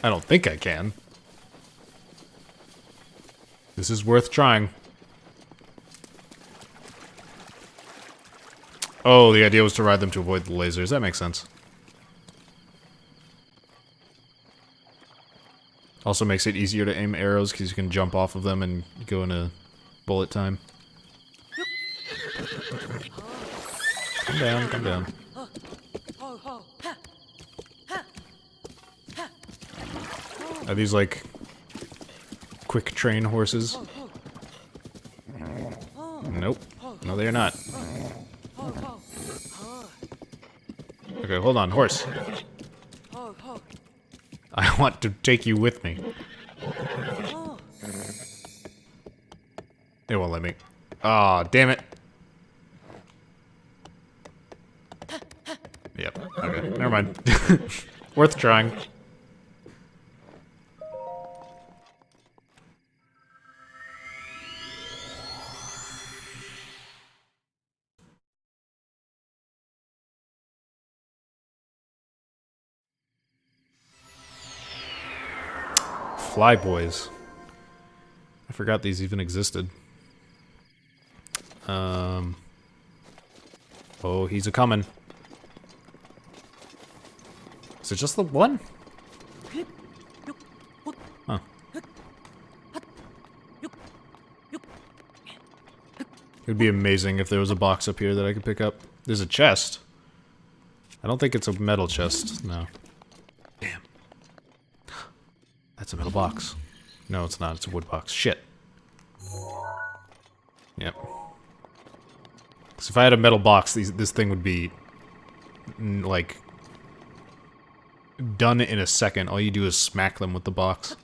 I don't think I can. This is worth trying. Oh, the idea was to ride them to avoid the lasers. That makes sense. Also makes it easier to aim arrows because you can jump off of them and go into bullet time. Come down, come down. Are these like quick train horses? Nope. No, they are not. Okay, hold on, horse. I want to take you with me. It won't let me. Aw, damn it. Yep, okay, never mind. Worth trying. Flyboys. I forgot these even existed. Oh, he's a-coming. Is it just the one? Huh. It would be amazing if there was a box up here that I could pick up. There's a chest. I don't think it's a metal chest, no. Damn. That's a metal box. No, it's not. It's a wood box. Shit. Yep. So if I had a metal box, this thing would be, like, done in a second. All you do is smack them with the box.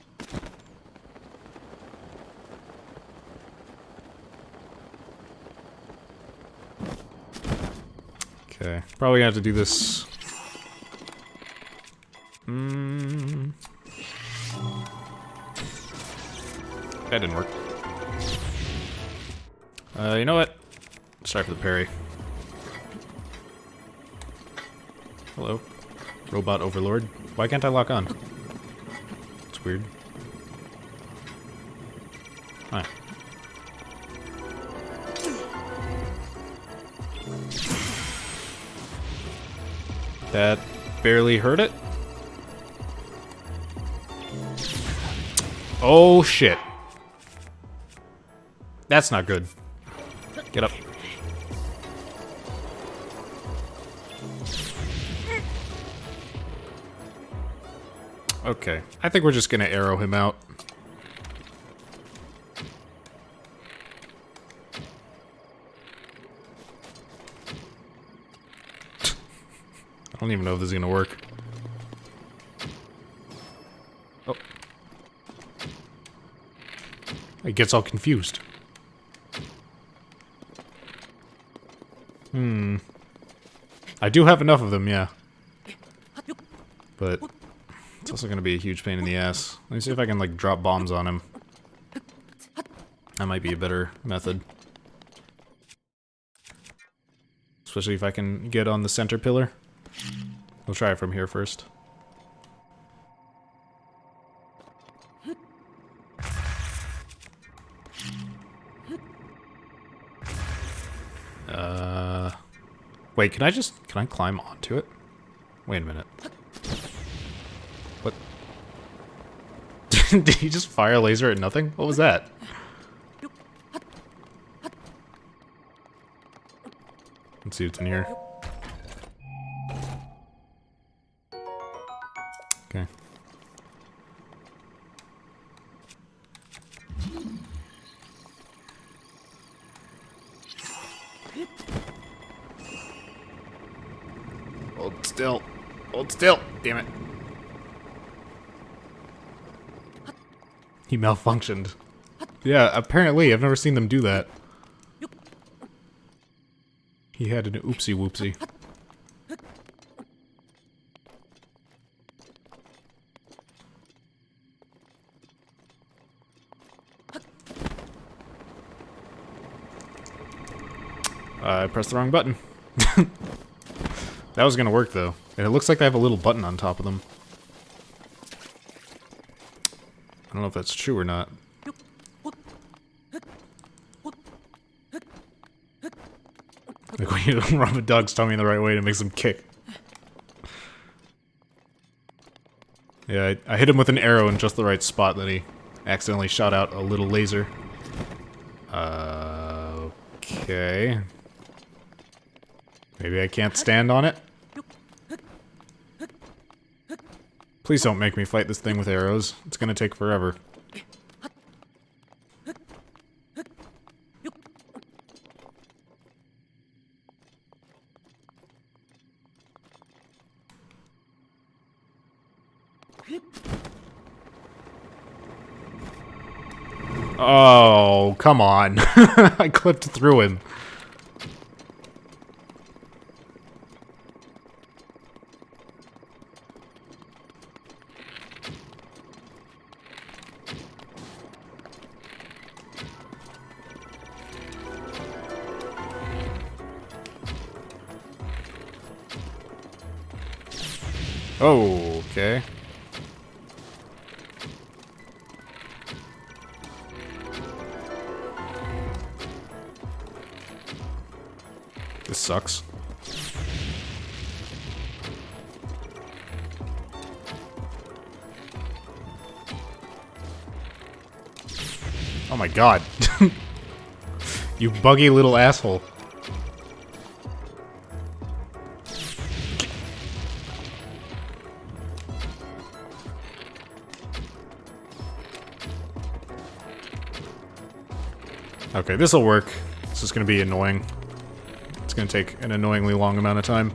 Okay. Probably gonna have to do this. That didn't work. You know what? Sorry for the parry. Hello. Robot Overlord. Why can't I lock on? It's weird. Hi. That barely hurt it? Oh shit. That's not good. Get up. Okay. I think we're just gonna arrow him out. I don't even know if this is gonna work. Oh. It gets all confused. I do have enough of them, yeah. But it's also gonna be a huge pain in the ass. Let me see if I can, like, drop bombs on him. That might be a better method. Especially if I can get on the center pillar. We'll try it from here first. Wait, can I climb onto it? Wait a minute. What? Did he just fire a laser at nothing? What was that? Let's see what's in here. Okay. Hold still. Hold still. Damn it. He malfunctioned. Yeah, apparently. I've never seen them do that. He had an oopsie whoopsie. I pressed the wrong button. That was gonna work though. And it looks like they have a little button on top of them. I don't know if that's true or not. Like when you rub a dog's tummy in the right way to make them kick. Yeah, I hit him with an arrow in just the right spot that he accidentally shot out a little laser. Okay. Maybe I can't stand on it? Please don't make me fight this thing with arrows. It's gonna take forever. Oh, come on. I clipped through him. Oh, okay. This sucks. Oh my god. You buggy little asshole. Okay, this'll work. This is gonna be annoying. It's gonna take an annoyingly long amount of time.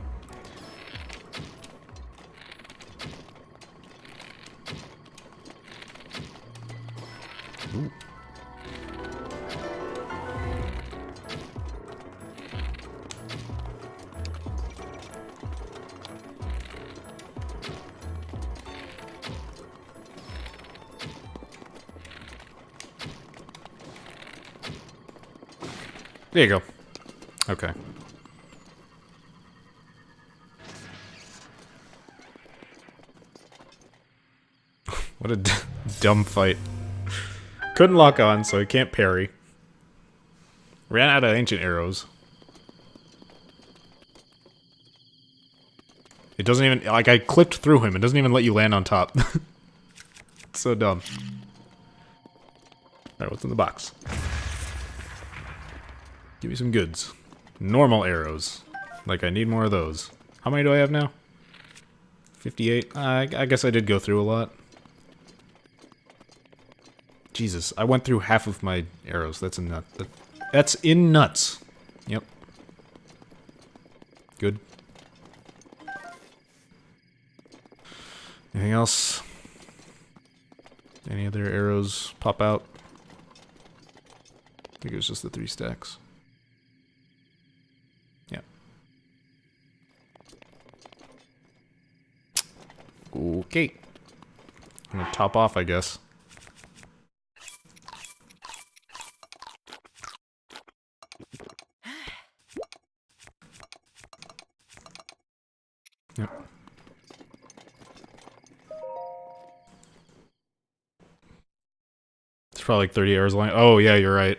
Ooh. There you go. Okay. What a dumb fight. Couldn't lock on, so he can't parry. Ran out of ancient arrows. It doesn't even... Like, I clipped through him. It doesn't even let you land on top. It's so dumb. Alright, what's in the box? Give me some goods. Normal arrows. Like, I need more of those. How many do I have now? 58? I guess I did go through a lot. Jesus, I went through half of my arrows. That's a nut. That's in nuts. Yep. Good. Anything else? Any other arrows pop out? I think it was just the 3 stacks. Yeah. Okay. I'm gonna top off, I guess. Yep. It's probably like 30 hours long. Oh, yeah, you're right.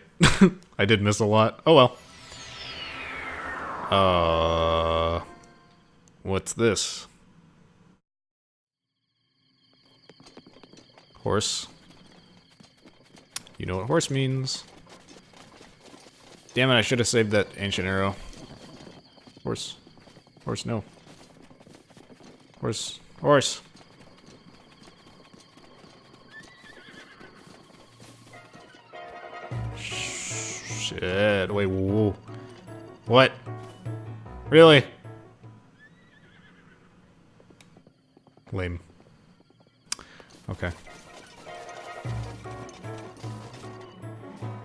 I did miss a lot. Oh, well. What's this? Horse. You know what horse means. Damn it, I should have saved that ancient arrow. Horse. Horse, no. Horse. Horse. Shit. Wait, whoa. What? Really? Lame. Okay.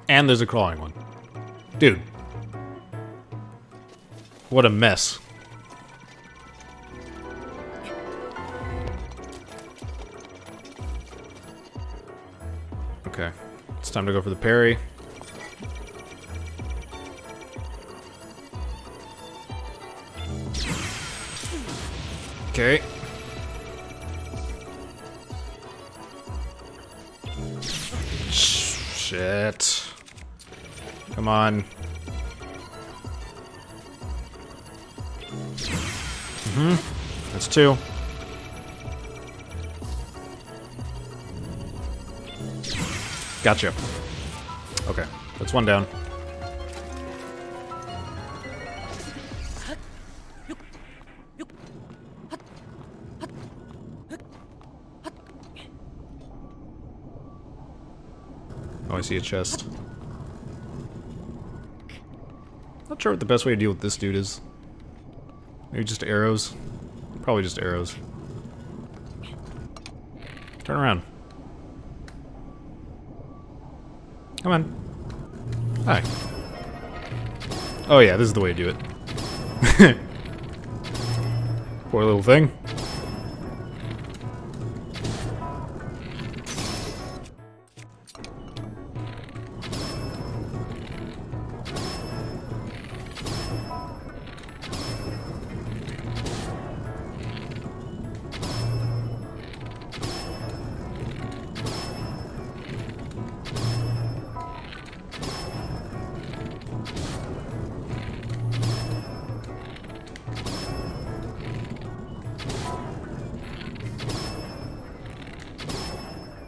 And there's a crawling one. Dude. What a mess. Okay. It's time to go for the parry. Okay. Shit. Come on. That's two. Gotcha. Okay, that's one down. Oh, I see a chest. Not sure what the best way to deal with this dude is. Maybe just arrows? Probably just arrows. Turn around. Come on. Hi. Oh yeah, this is the way to do it. Poor little thing.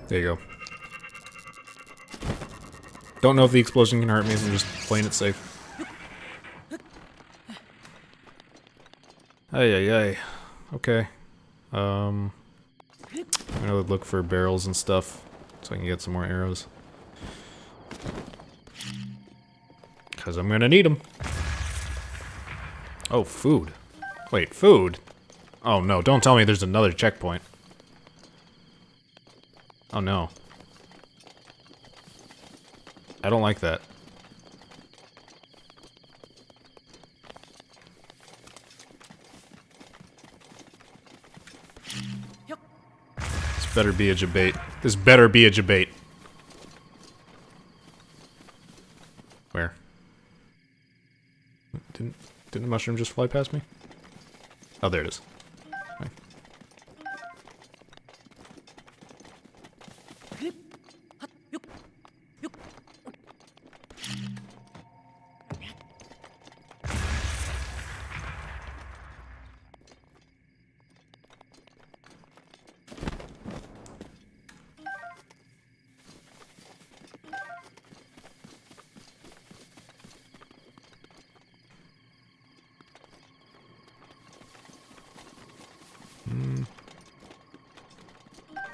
There you go. Don't know if the explosion can hurt me, I'm just playing it safe. Ay ay ay. Okay. I'm gonna look for barrels and stuff so I can get some more arrows. Cause I'm gonna need them. Oh, food. Wait, food? Oh no, don't tell me there's another checkpoint. Oh no. I don't like that. This better be a debate. This better be a debate. Where? Didn't the mushroom just fly past me? Oh, there it is. Okay.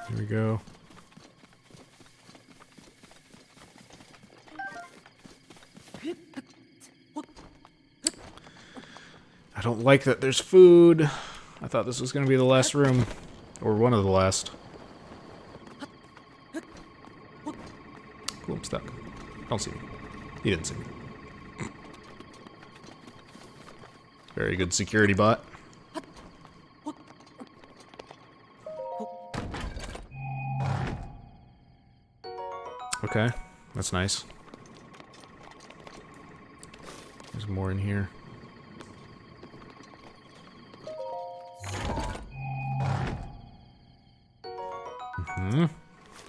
Here we go. I don't like that there's food. I thought this was gonna be the last room. Or one of the last. Cool, I'm stuck. Don't see me. He didn't see me. Very good security bot. Okay, that's nice. There's more in here.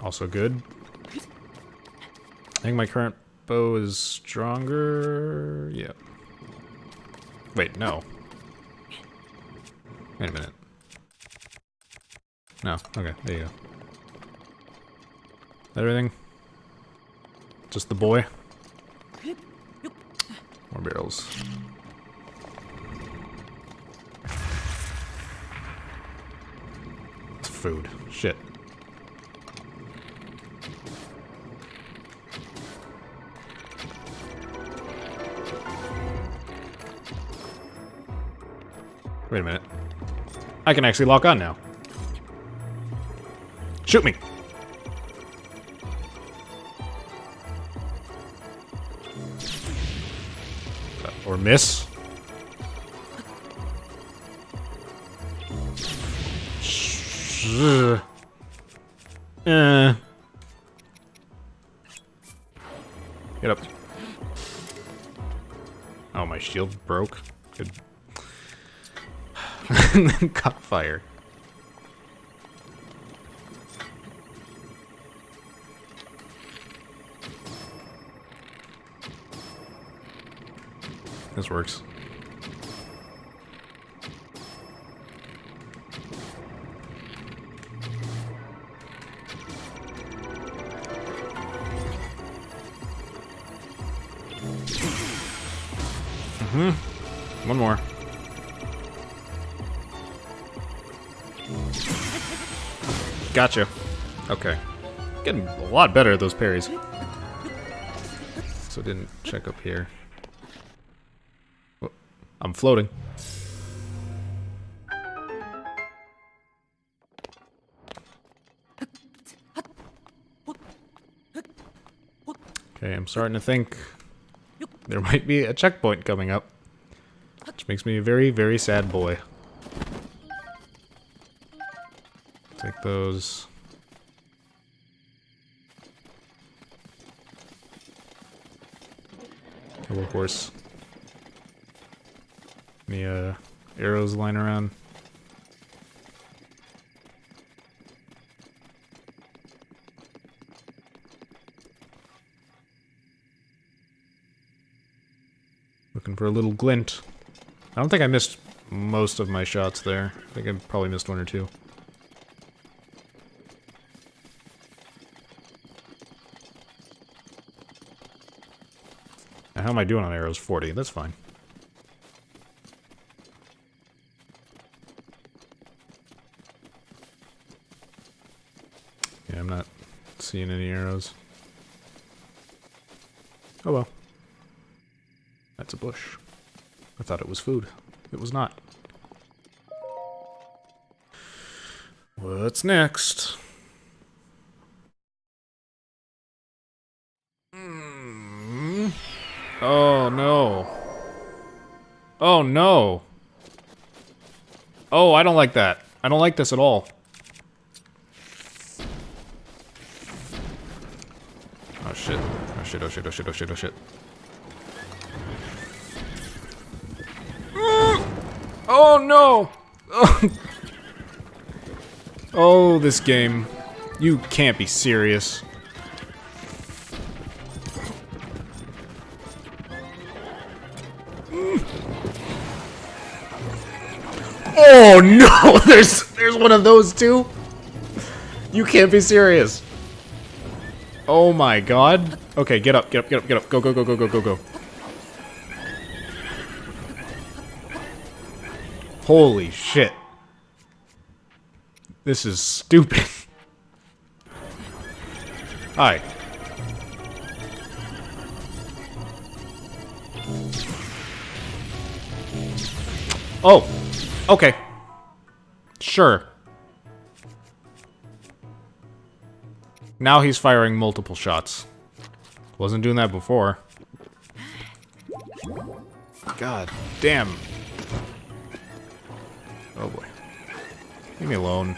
Also good. I think my current bow is stronger. Yep. Wait, no. Wait a minute. No, okay, there you go. Is that everything? Just the boy? More barrels. It's food. Shit. Wait a minute. I can actually lock on now. Shoot me! Or miss. Get up. Oh, my shield broke. Good. And then caught fire. This works. One more. Gotcha. Okay. Getting a lot better at those parries. So didn't check up here. Oh, I'm floating. Okay, I'm starting to think there might be a checkpoint coming up. Which makes me a very, very sad boy. Take those. Oh, of course. Any arrows lying around? Looking for a little glint. I don't think I missed most of my shots there. I think I probably missed one or two. Now, how am I doing on arrows? 40. That's fine. Yeah, I'm not seeing any arrows. Oh well. That's a bush. I thought it was food. It was not. What's next? Oh no. Oh no. Oh, I don't like that. I don't like this at all. Oh shit. Oh shit, oh shit, oh shit, oh shit, oh shit. Oh no! Oh, this game. You can't be serious. Oh no! There's one of those too? You can't be serious. Oh my god. Okay, get up, get up, get up, get up. Go, go, go, go, go, go, go. Holy shit. This is stupid. Hi. Oh. Okay. Sure. Now he's firing multiple shots. Wasn't doing that before. God damn. Oh boy. Leave me alone.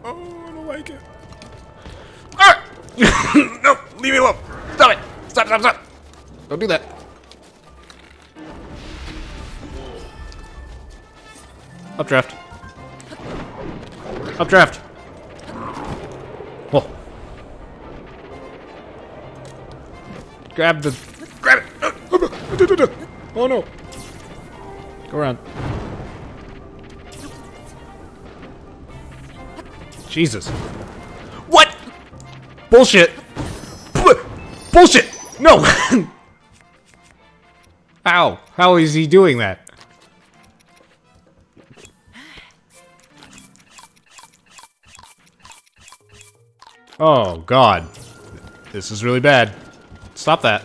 Oh, I don't like it. Ah! No! Leave me alone! Stop it! Stop, stop, stop! Don't do that. Updraft. Updraft. Oh. Grab it. Oh no. Go around. Jesus. What? Bullshit. Bullshit. No. How? How is he doing that? Oh, God. This is really bad. Stop that.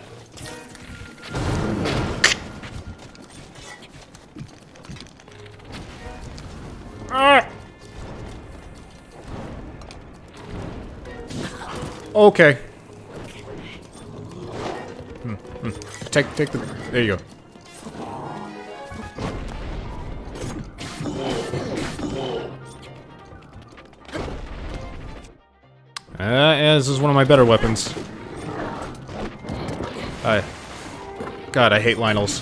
Ah! Okay. Take the... There you go. Yeah, this is one of my better weapons. God, I hate Lionels.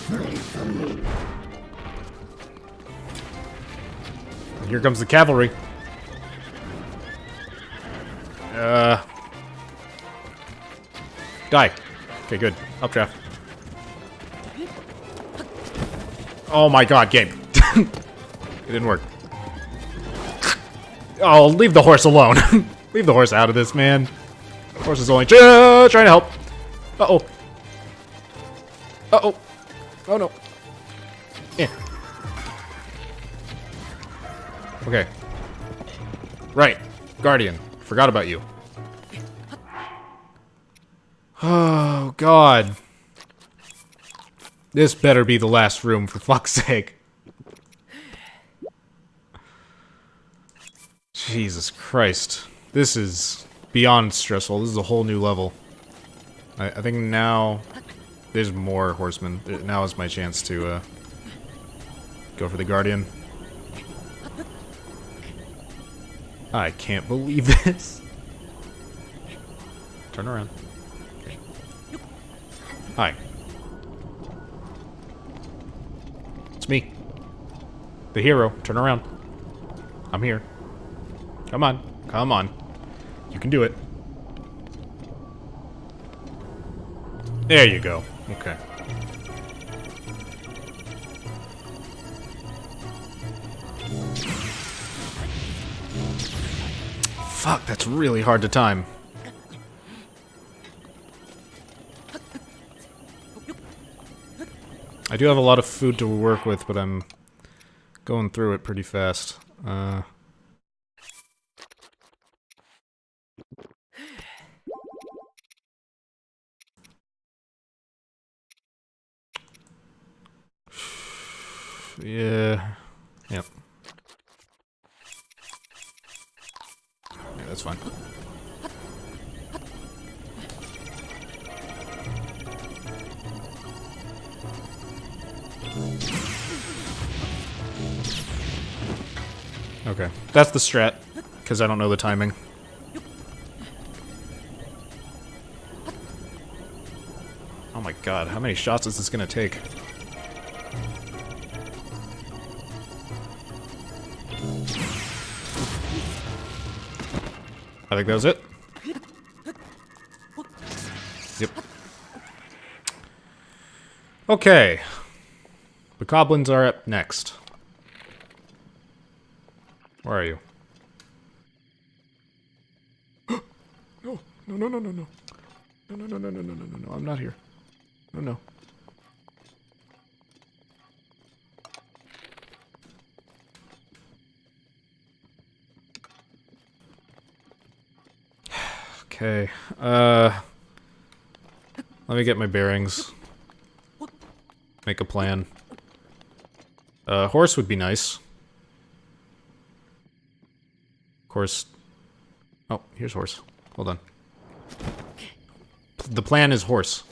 Here comes the cavalry. Die. Okay, good. Updraft. Oh my god, game. It didn't work. Oh, leave the horse alone. Leave the horse out of this, man. The horse is only trying to help. Uh-oh. Uh-oh. Oh, no. Yeah. Okay. Right. Guardian. Forgot about you. Oh, God. This better be the last room, for fuck's sake. Jesus Christ. This is beyond stressful. This is a whole new level. I think now there's more horsemen. Now is my chance to go for the Guardian. I can't believe this. Turn around. Okay. Hi. It's me. The hero. Turn around. I'm here. Come on. Come on. You can do it. There you go. Okay. Fuck, that's really hard to time. I do have a lot of food to work with, but I'm going through it pretty fast. Yeah. Yep. Yeah, that's fine. Okay. That's the strat, because I don't know the timing. Oh my god, how many shots is this gonna take? I think that was it. Yep. Okay. The goblins are up next. Where are you? No, no, no, no, no, no. No, no, no, no, no, no, no, no, I'm not here. No, no. Okay, let me get my bearings. Make a plan. Horse would be nice. Of course. Oh, here's horse. Hold on. The plan is horse.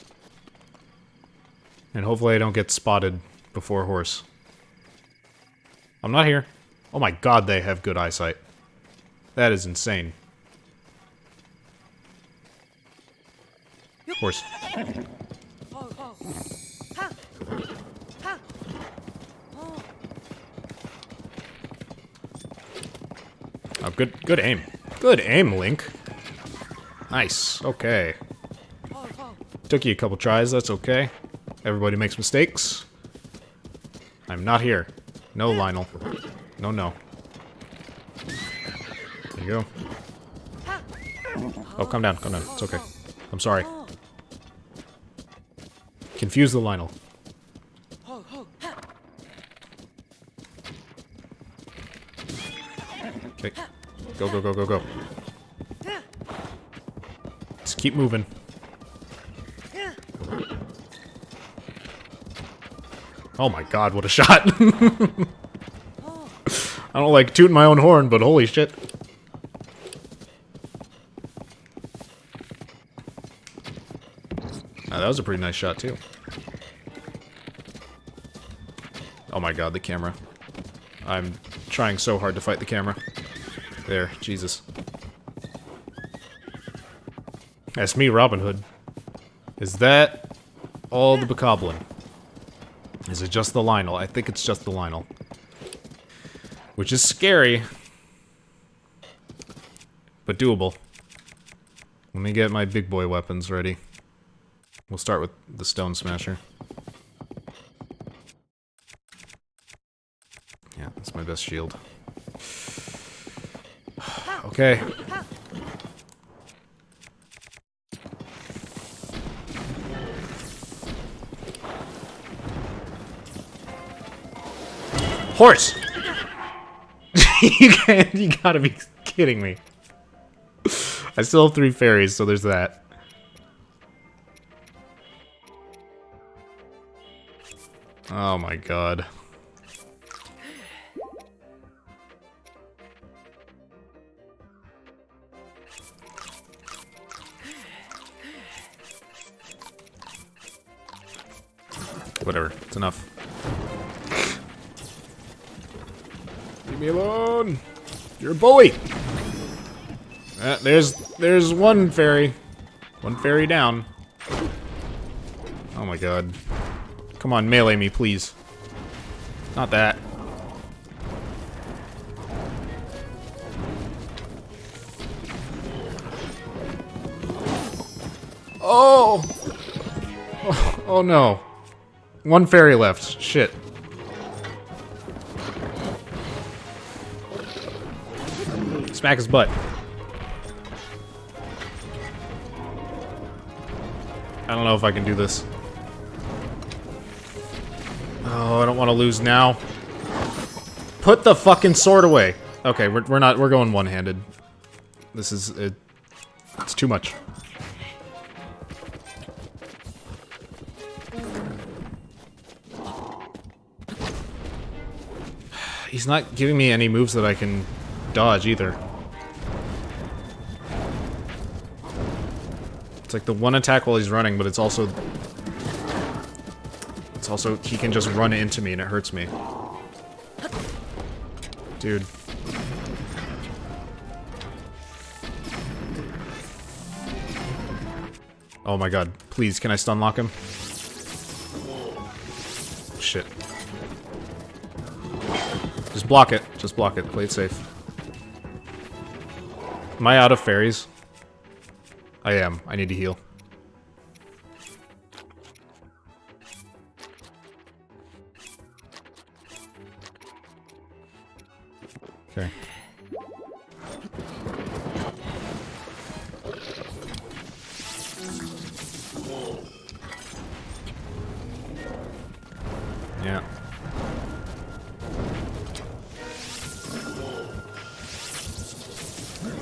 And hopefully I don't get spotted before horse. I'm not here. Oh my god, they have good eyesight. That is insane. Horse. Good aim. Good aim, Link. Nice. Okay. Took you a couple tries, that's okay. Everybody makes mistakes. I'm not here. No, Lionel. No, no. There you go. Oh, calm down, calm down. It's okay. I'm sorry. Confuse the Lionel. Okay. Go, go, go, go, go. Just keep moving. Oh my god, what a shot! I don't like tooting my own horn, but holy shit. That was a pretty nice shot, too. Oh my god, the camera. I'm trying so hard to fight the camera. There, Jesus. That's me, Robin Hood. Is that all the bokoblin? Is it just the Lionel? I think it's just the Lionel. Which is scary. But doable. Let me get my big boy weapons ready. We'll start with the Stone Smasher. Yeah, that's my best shield. Okay. Horse! You gotta be kidding me. I still have 3 fairies, so there's that. Oh my god. Whatever, it's enough. Leave me alone! You're a bully! There's one fairy. One fairy down. Oh my god. Come on, melee me, please. Not that. Oh! Oh no. One fairy left. Shit. Smack his butt. I don't know if I can do this. Oh, I don't want to lose now. Put the fucking sword away. Okay, we're going one-handed. This is it's too much. He's not giving me any moves that I can dodge either. It's like the one attack while he's running, but it's also he can just run into me and it hurts me. Dude. Oh my god. Please, can I stun lock him? Shit. Just block it. Just block it. Play it safe. Am I out of fairies? I am. I need to heal. Okay. Yeah.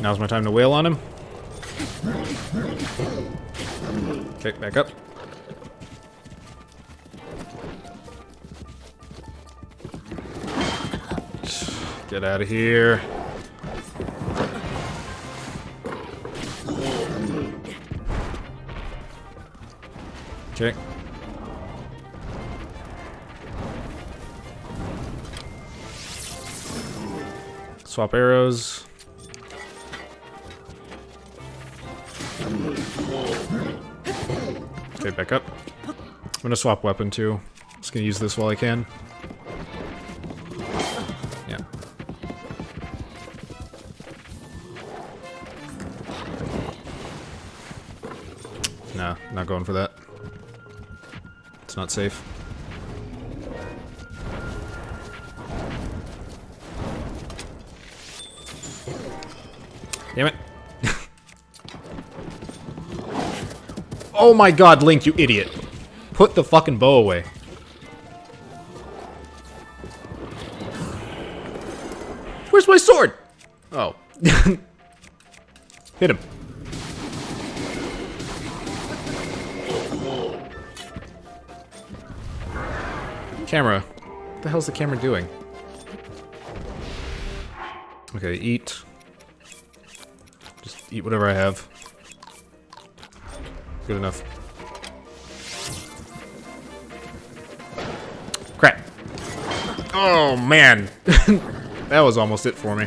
Now's my time to wail on him. Okay, back up. Get out of here. Okay. Swap arrows. Okay, back up. I'm gonna swap weapon too. Just gonna use this while I can. Yeah. Not going for that. It's not safe. Damn it. Oh my god, Link, you idiot. Put the fucking bow away. Where's my sword? Oh. Hit him. Camera. What the hell's the camera doing? Okay, eat. Just eat whatever I have. Good enough. Crap. Oh, man. That was almost it for me.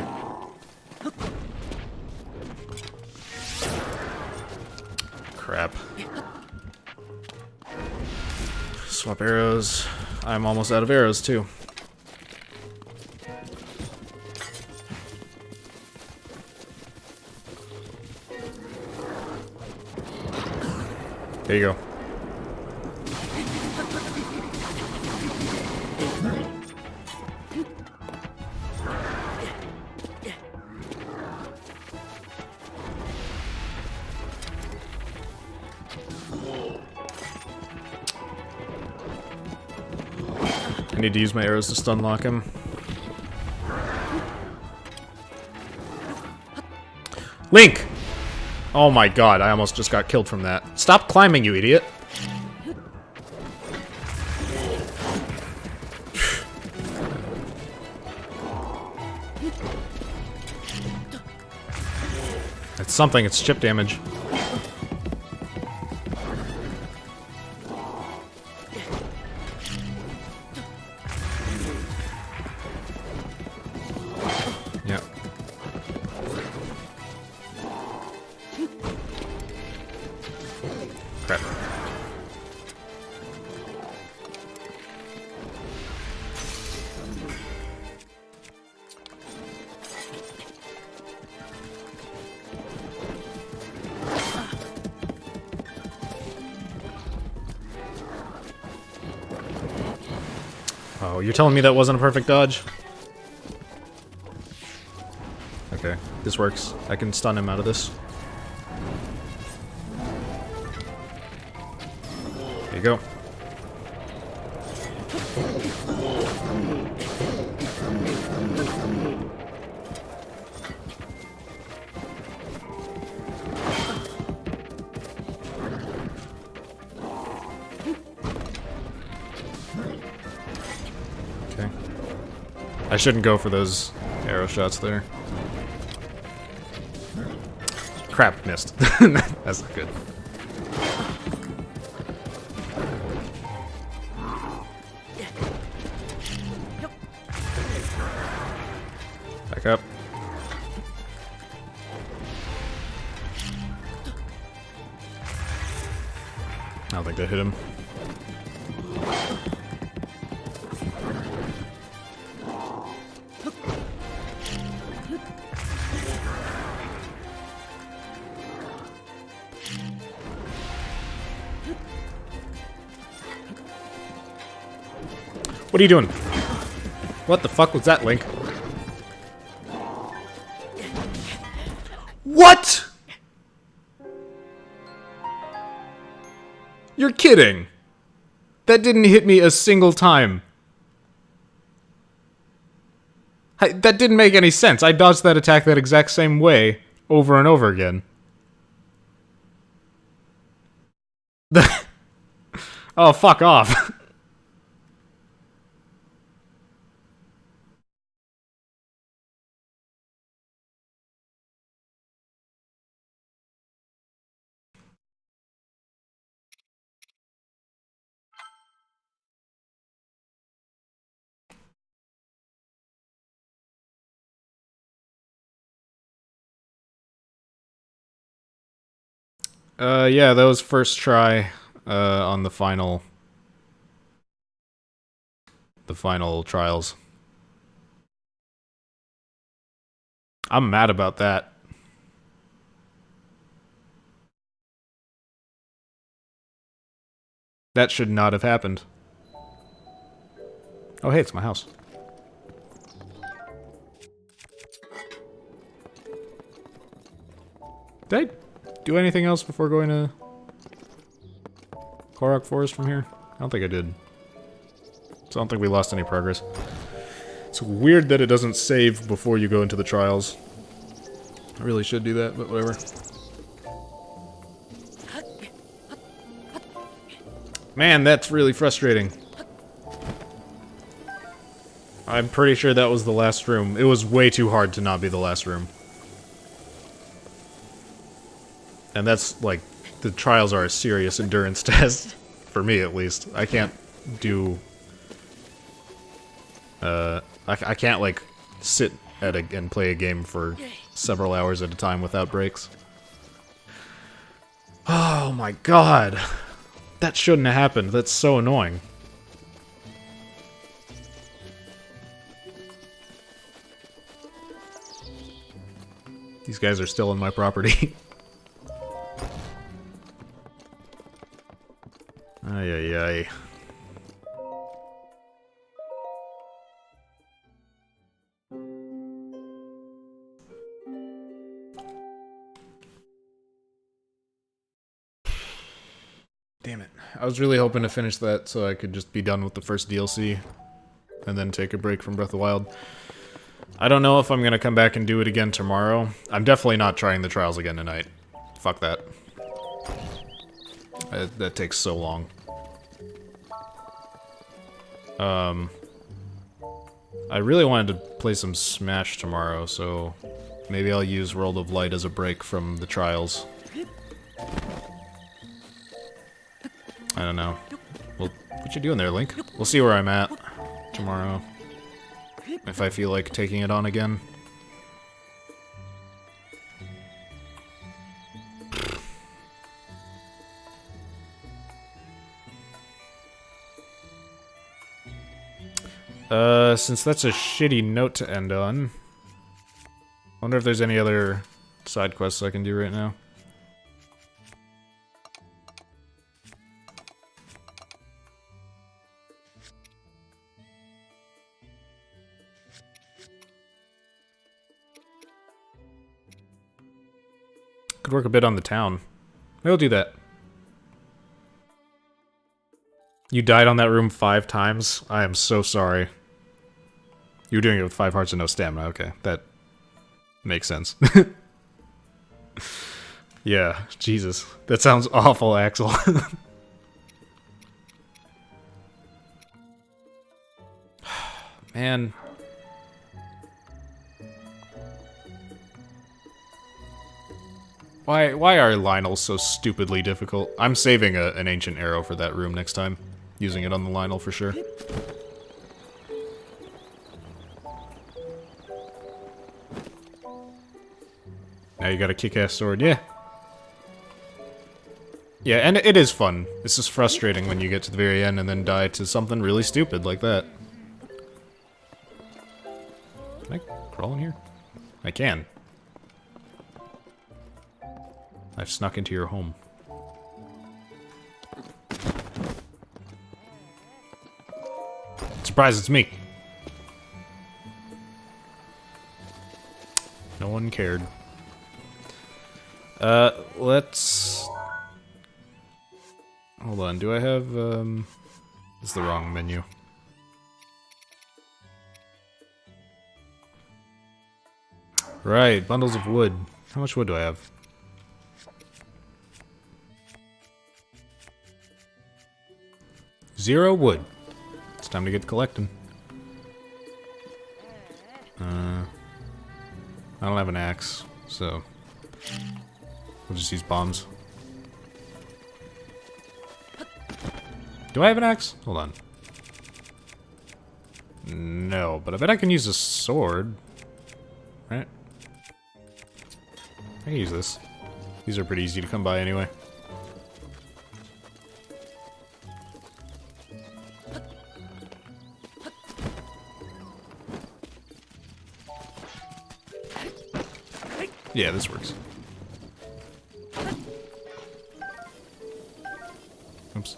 Crap. Swap arrows. I'm almost out of arrows, too. There you go. I need to use my arrows to stun lock him. Link! Oh my god, I almost just got killed from that. Stop climbing, you idiot! It's something, it's chip damage. Yep. Crap. Oh, you're telling me that wasn't a perfect dodge? Okay, this works. I can stun him out of this. There you go. Okay. I shouldn't go for those arrow shots there. Crap, missed. That's not good. Back up. I don't think that hit him. What are you doing? What the fuck was that, Link? What? You're kidding. That didn't hit me a single time. That didn't make any sense. I dodged that attack that exact same way over and over again. Oh, fuck off. Yeah, that was first try, on the final trials. I'm mad about that. That should not have happened. Oh, hey, it's my house. Did I do anything else before going to Korok Forest from here? I don't think I did. So I don't think we lost any progress. It's weird that it doesn't save before you go into the trials. I really should do that, but whatever. Man, that's really frustrating. I'm pretty sure that was the last room. It was way too hard to not be the last room. And that's, like, the trials are a serious endurance test. For me, at least. I can't do... I can't, like, sit and play a game for several hours at a time without breaks. Oh my god! That shouldn't have happened. That's so annoying. These guys are still on my property. Ay, ay, ay. Damn it. I was really hoping to finish that so I could just be done with the first DLC and then take a break from Breath of the Wild. I don't know if I'm gonna come back and do it again tomorrow. I'm definitely not trying the trials again tonight. Fuck that. That takes so long. I really wanted to play some Smash tomorrow, so maybe I'll use World of Light as a break from the trials. I don't know. Well, what you doing there, Link? We'll see where I'm at tomorrow. If I feel like taking it on again. Since that's a shitty note to end on, wonder if there's any other side quests I can do right now. Could work a bit on the town. Maybe I'll do that. You died on that room 5 times? I am so sorry. You were doing it with 5 hearts and no stamina. Okay, that makes sense. Yeah, Jesus. That sounds awful, Axel. Man. Why are Lionels so stupidly difficult? I'm saving an ancient arrow for that room next time. Using it on the Lionel for sure. Now you got a kick-ass sword, yeah. Yeah, and it is fun. It's just frustrating when you get to the very end and then die to something really stupid like that. Can I crawl in here? I can. I've snuck into your home. Surprise, it's me. No one cared. Let's... Hold on, do I have, It's the wrong menu. Right, bundles of wood. How much wood do I have? Zero wood. It's time to get collecting. I don't have an axe, so we'll just use bombs. Do I have an axe? Hold on. No, but I bet I can use a sword. Right? I can use this. These are pretty easy to come by anyway. Yeah, this works. Oops.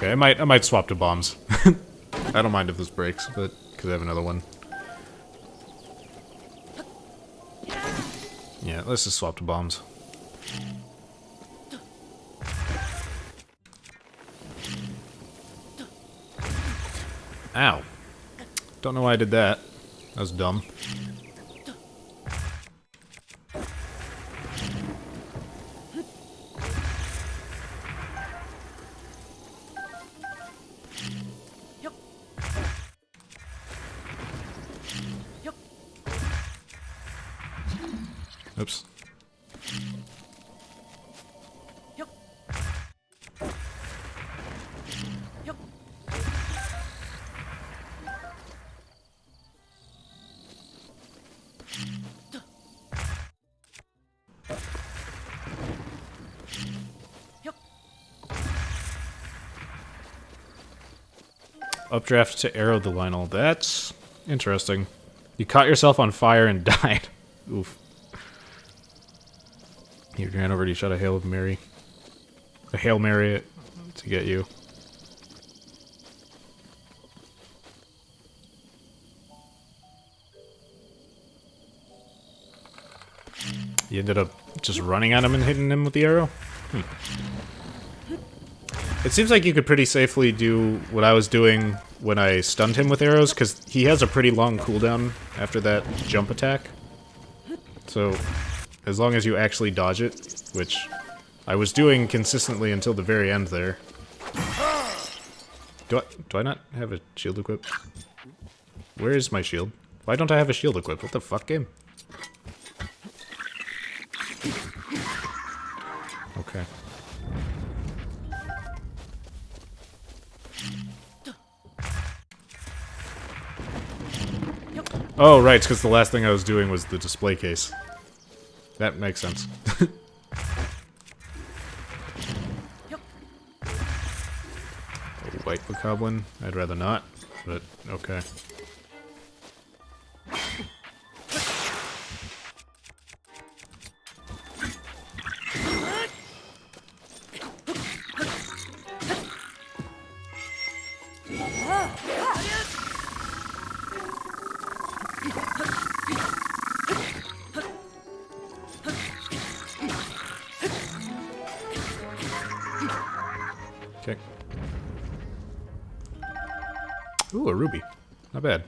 Okay, I might swap to bombs. I don't mind if this breaks, but because I have another one. Yeah, let's just swap to bombs. Ow. Don't know why I did that. That was dumb. Oops. Updraft to arrow the Lionel. That's interesting. You caught yourself on fire and died. Oof. You ran over to shot a Hail of Mary. A Hail Mary to get you. You ended up just running at him and hitting him with the arrow? It seems like you could pretty safely do what I was doing when I stunned him with arrows, because he has a pretty long cooldown after that jump attack. So, as long as you actually dodge it, which I was doing consistently until the very end there. Do I not have a shield equipped? Where is my shield? Why don't I have a shield equipped? What the fuck, game? Okay. Oh, right, it's because the last thing I was doing was the display case. That makes sense. White Bokoblin? I'd rather not, but okay. Okay. Ooh, a ruby. Not bad.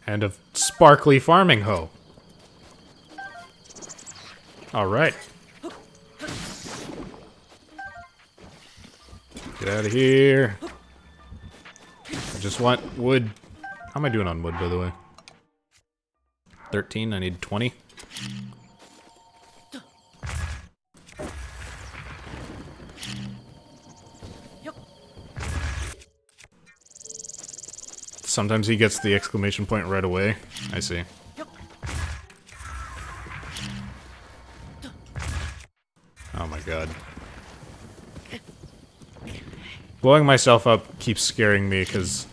And a sparkly farming hoe. Alright. Get out of here. I just want wood. How am I doing on wood, by the way? 13, I need 20. Sometimes he gets the exclamation point right away. I see. Oh my god. Blowing myself up keeps scaring me because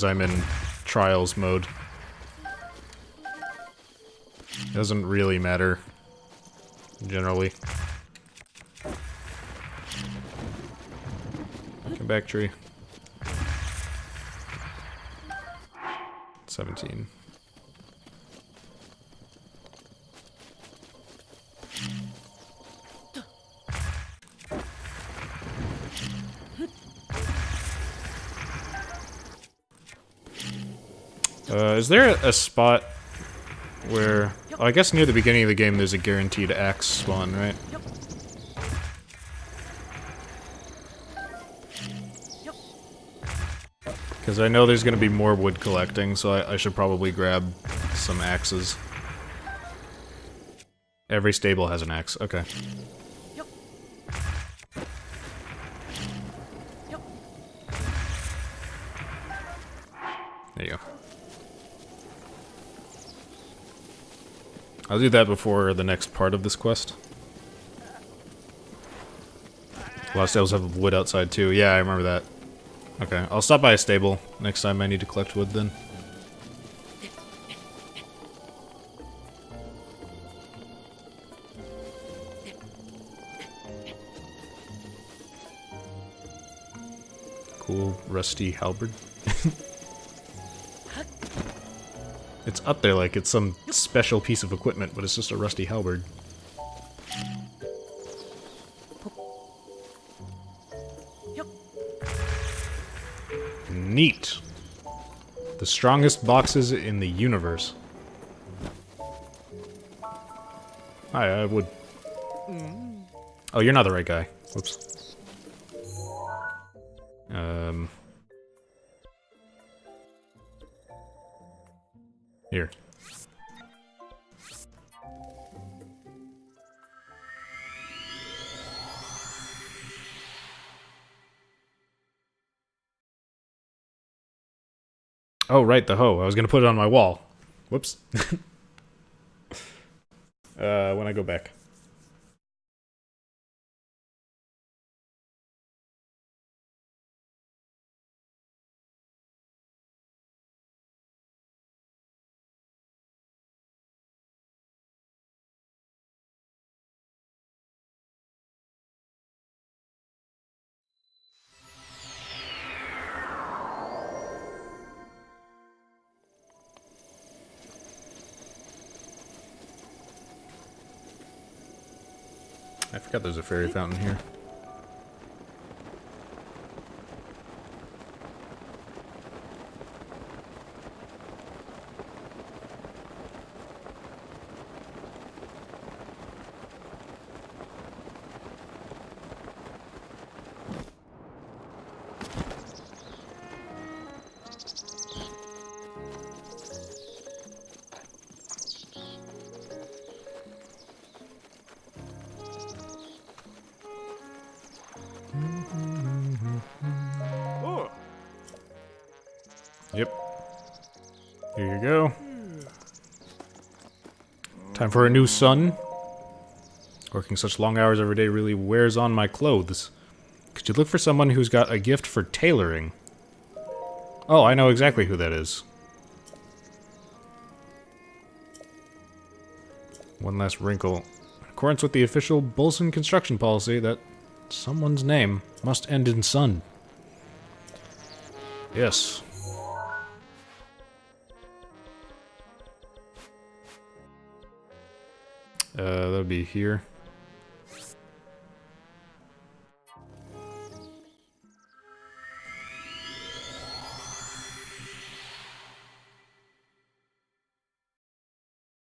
I'm in trials mode. Doesn't really matter, generally. Come back, tree. 17. Is there a spot where... Oh, I guess near the beginning of the game there's a guaranteed axe spawn, right? Because I know there's going to be more wood collecting, so I should probably grab some axes. Every stable has an axe, okay. There you go. I'll do that before the next part of this quest. Lost stables have wood outside too. Yeah, I remember that. Okay, I'll stop by a stable next time I need to collect wood then. cool rusty halberd. It's up there like it's some special piece of equipment, but it's just a rusty halberd. Neat. The strongest boxes in the universe. Hi, I would... Oh, you're not the right guy. Whoops. Here. Oh, right, the hoe. I was gonna put it on my wall. Whoops. When I go back. I forgot there's a fairy fountain here. Yep. Here you go. Time for a new sun. Working such long hours every day really wears on my clothes. Could you look for someone who's got a gift for tailoring? Oh, I know exactly who that is. One last wrinkle. In accordance with the official Bolson construction policy, that someone's name must end in son. Yes. That'll be here.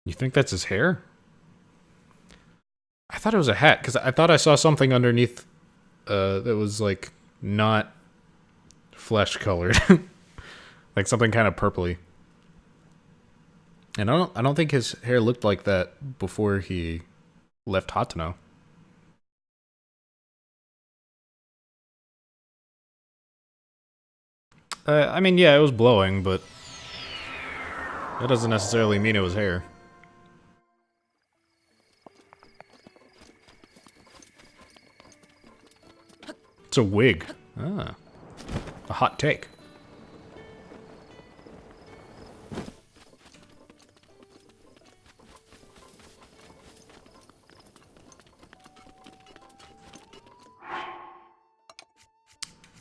You think that's his hair? I thought it was a hat, because I thought I saw something underneath that was, like, not flesh-colored. Like something kind of purpley. And I don't think his hair looked like that before he left Hatano. I mean, yeah, it was blowing, but that doesn't necessarily mean it was hair. It's a wig. Ah. A hot take.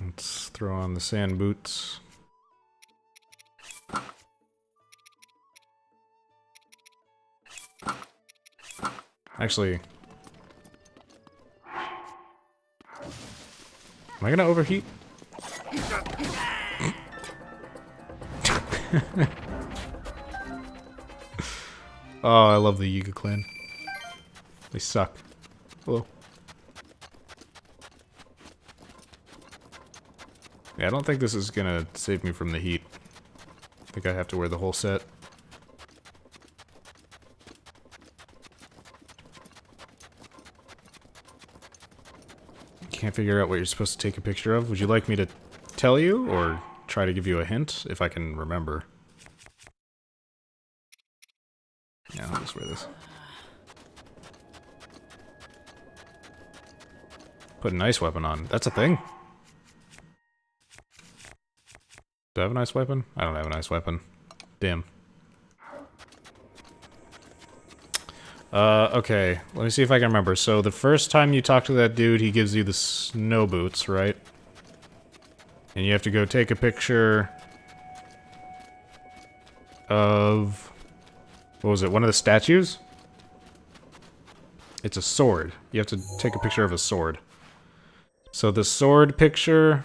Let's throw on the sand boots. Actually, am I gonna overheat? Oh, I love the Yiga clan. They suck. Hello. Yeah, I don't think this is gonna save me from the heat. I think I have to wear the whole set. Can't figure out what you're supposed to take a picture of. Would you like me to tell you, or try to give you a hint, if I can remember? Yeah, I'll just wear this. Put an ice weapon on. That's a thing? Do I have an ice weapon? I don't have an ice weapon. Damn. Okay. Let me see if I can remember. So the first time you talk to that dude, he gives you the snow boots, right? And you have to go take a picture of... What was it? One of the statues? It's a sword. You have to take a picture of a sword. So the sword picture...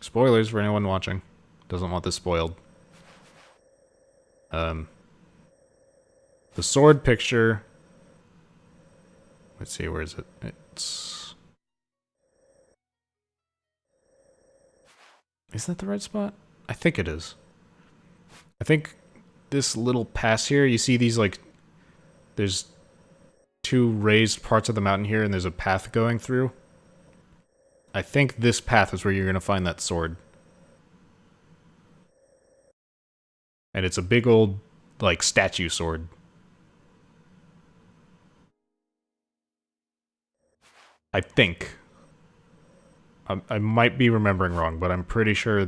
Spoilers for anyone watching. Doesn't want this spoiled. The sword picture... Let's see, where is it? It's... Is that the right spot? I think it is. I think this little pass here, you see these, like... There's two raised parts of the mountain here, and there's a path going through. I think this path is where you're going to find that sword. And it's a big old, like, statue sword. I think. I might be remembering wrong, but I'm pretty sure...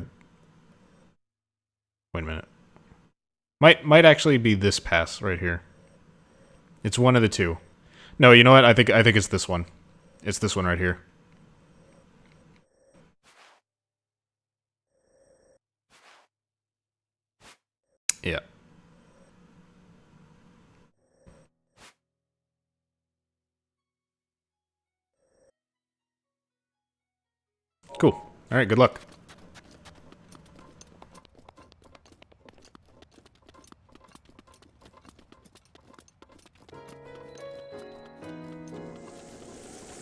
Wait a minute. Might actually be this pass right here. It's one of the two. No, you know what? I think it's this one. It's this one right here. Yeah. Cool. Alright, good luck.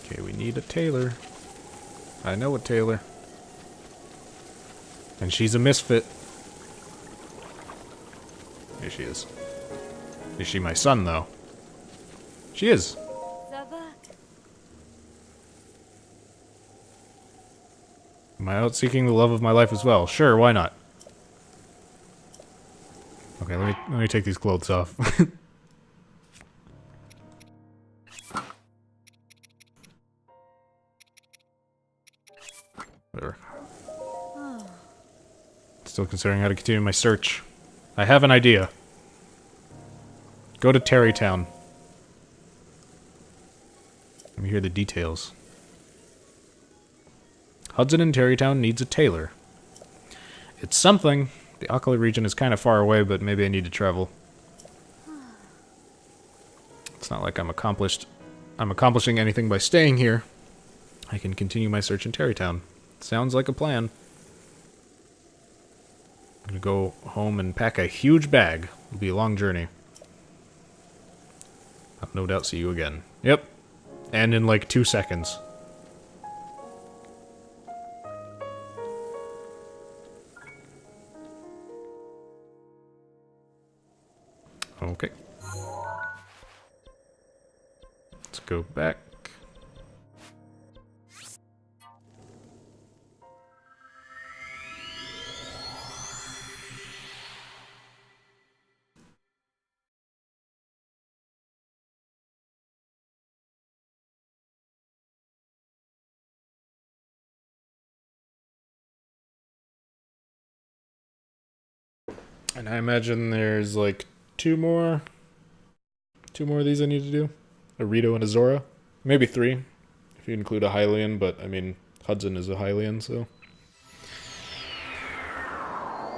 Okay, we need a tailor. I know a tailor. And she's a misfit. Here she is. Is she my son, though? She is. Am I out seeking the love of my life as well? Sure, why not? Okay, let me take these clothes off. Whatever. Still considering how to continue my search. I have an idea. Go to Terrytown. Let me hear the details. Hudson in Terrytown needs a tailor. It's something. The Akali region is kind of far away, but maybe I need to travel. It's not like I'm accomplishing anything by staying here. I can continue my search in Terrytown. Sounds like a plan. I'm gonna go home and pack a huge bag. It'll be a long journey. I'll no doubt see you again. Yep. And in like 2 seconds. Okay. Let's go back. And I imagine there's like two more of these I need to do. A Rito and a Zora. Maybe 3, if you include a Hylian, but I mean, Hudson is a Hylian, so...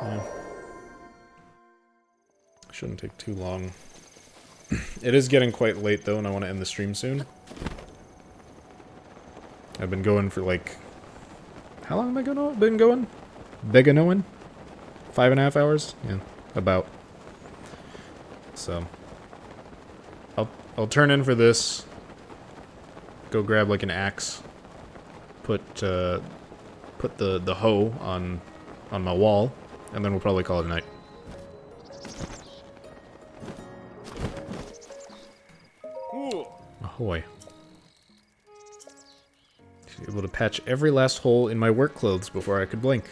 Yeah. Shouldn't take too long. It is getting quite late though, and I want to end the stream soon. I've been going for like... How long have I been going? Beganoing? 5.5 hours? Yeah, about. So... I'll turn in for this. Go grab like an axe. Put the hoe on my wall, and then we'll probably call it a night. Ahoy. She's able to patch every last hole in my work clothes before I could blink.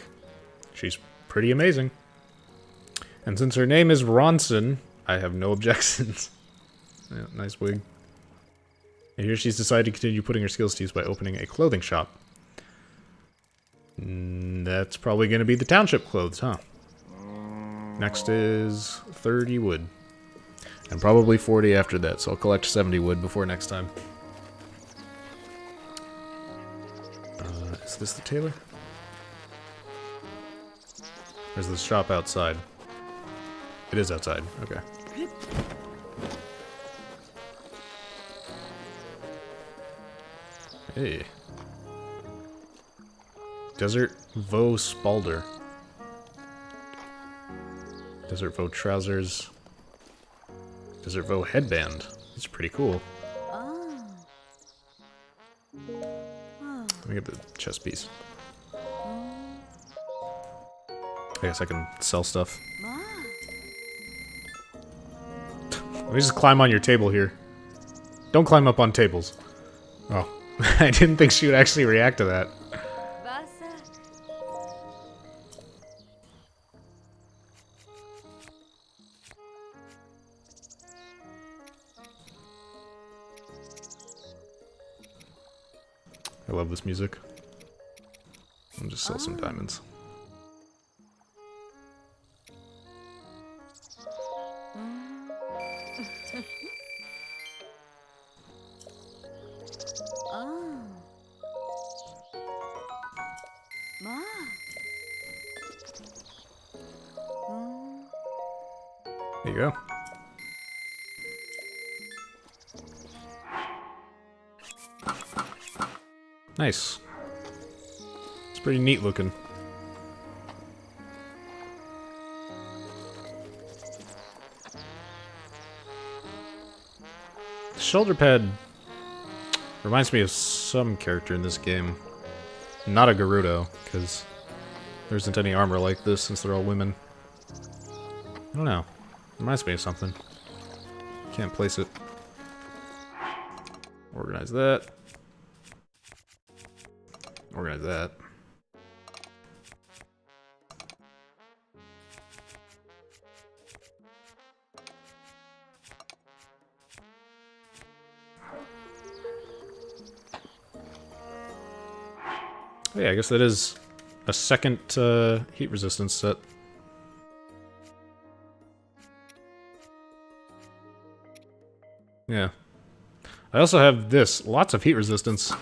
She's pretty amazing. And since her name is Ronson, I have no objections. Yeah, nice wig. And here she's decided to continue putting her skills to use by opening a clothing shop. That's probably going to be the township clothes, huh? Next is 30 wood. And probably 40 after that, so I'll collect 70 wood before next time. Is this the tailor? Or is the shop outside? It is outside, okay. Hey. Desert Vo Spalder. Desert Vo trousers. Desert Vo headband. It's pretty cool. Let me get the chest piece. I guess I can sell stuff. Let me just climb on your table here. Don't climb up on tables. Oh. I didn't think she would actually react to that. I love this music. I'll just sell some diamonds. There you go. Nice. It's pretty neat looking. The shoulder pad reminds me of some character in this game. Not a Gerudo, because there isn't any armor like this since they're all women. I don't know. Reminds me of something. Can't place it. Organize that. Organize that. Oh yeah, I guess that is a second heat resistance set. Yeah. I also have this. Lots of heat resistance.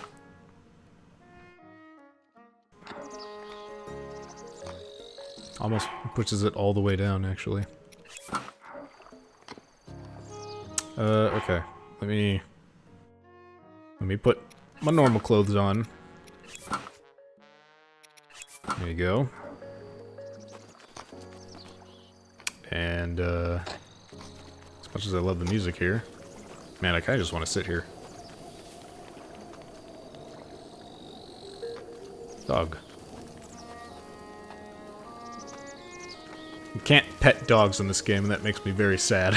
Almost pushes it all the way down, actually. Okay. Let me put my normal clothes on. There you go. And, as much as I love the music here, man, I kinda just want to sit here. Dog. You can't pet dogs in this game, and that makes me very sad.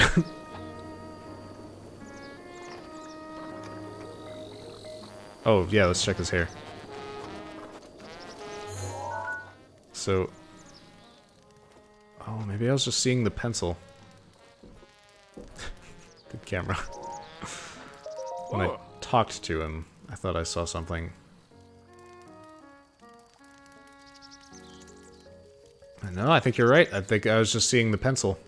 Oh, yeah, let's check his hair. So... oh, maybe I was just seeing the pencil. Good camera. When I talked to him, I thought I saw something. No, I think you're right. I think I was just seeing the pencil.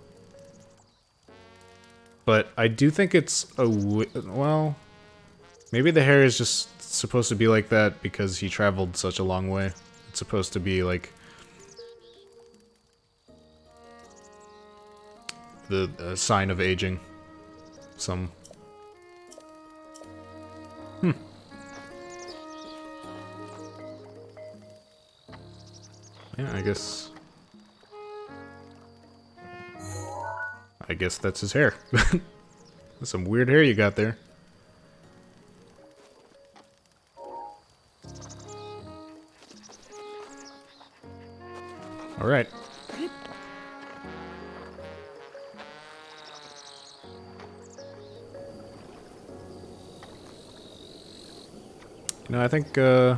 But I do think it's a well... maybe the hair is just supposed to be like that because he traveled such a long way. It's supposed to be like... the sign of aging. Some... yeah, I guess that's his hair. That's some weird hair you got there. Alright. No, I think, I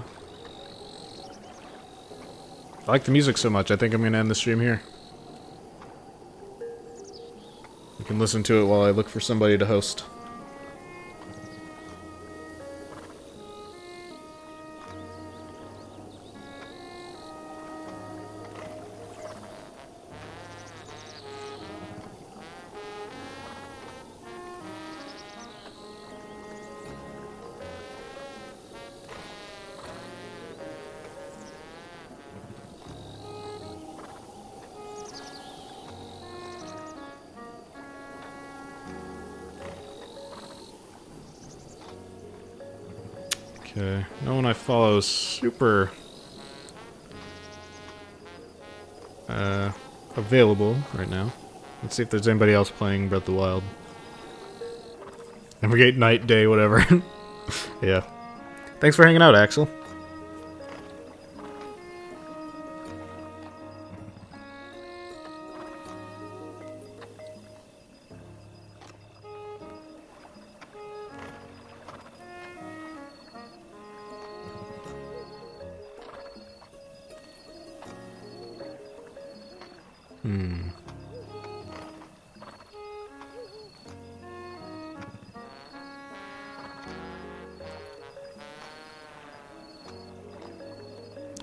like the music so much, I think I'm gonna end the stream here. You can listen to it while I look for somebody to host. Okay, no one I follow is super available right now. Let's see if there's anybody else playing Breath of the Wild. Navigate night, day, whatever. Yeah. Thanks for hanging out, Axel.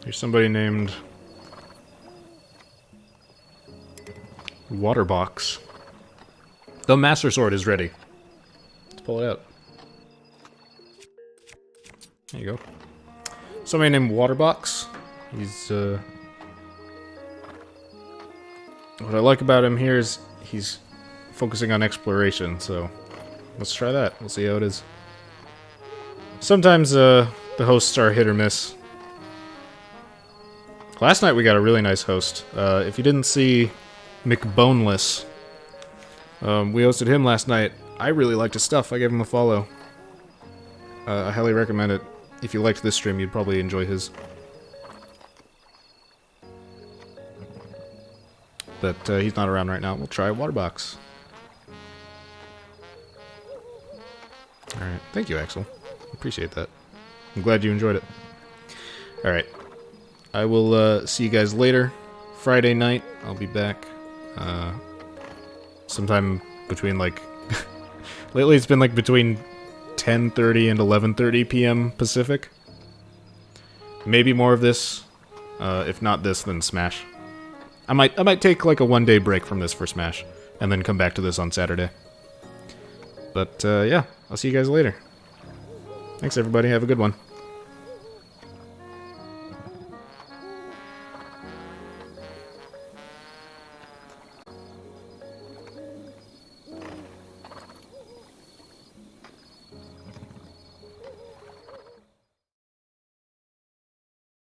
There's somebody named Waterbox. The Master Sword is ready. Let's pull it out. There you go. Somebody named Waterbox. He's, what I like about him here is he's focusing on exploration, so let's try that. We'll see how it is. Sometimes, the hosts are hit or miss. Last night we got a really nice host. If you didn't see McBoneless, we hosted him last night. I really liked his stuff. I gave him a follow. I highly recommend it. If you liked this stream, you'd probably enjoy his. But he's not around right now. We'll try Waterbox. Alright. Thank you, Axel. Appreciate that. I'm glad you enjoyed it. Alright. I will see you guys later. Friday night, I'll be back. Sometime between, like... lately it's been, like, between 10:30 and 11:30 p.m. Pacific. Maybe more of this. If not this, then Smash. I might take, like, a one-day break from this for Smash, and then come back to this on Saturday. But, yeah, I'll see you guys later. Thanks, everybody. Have a good one.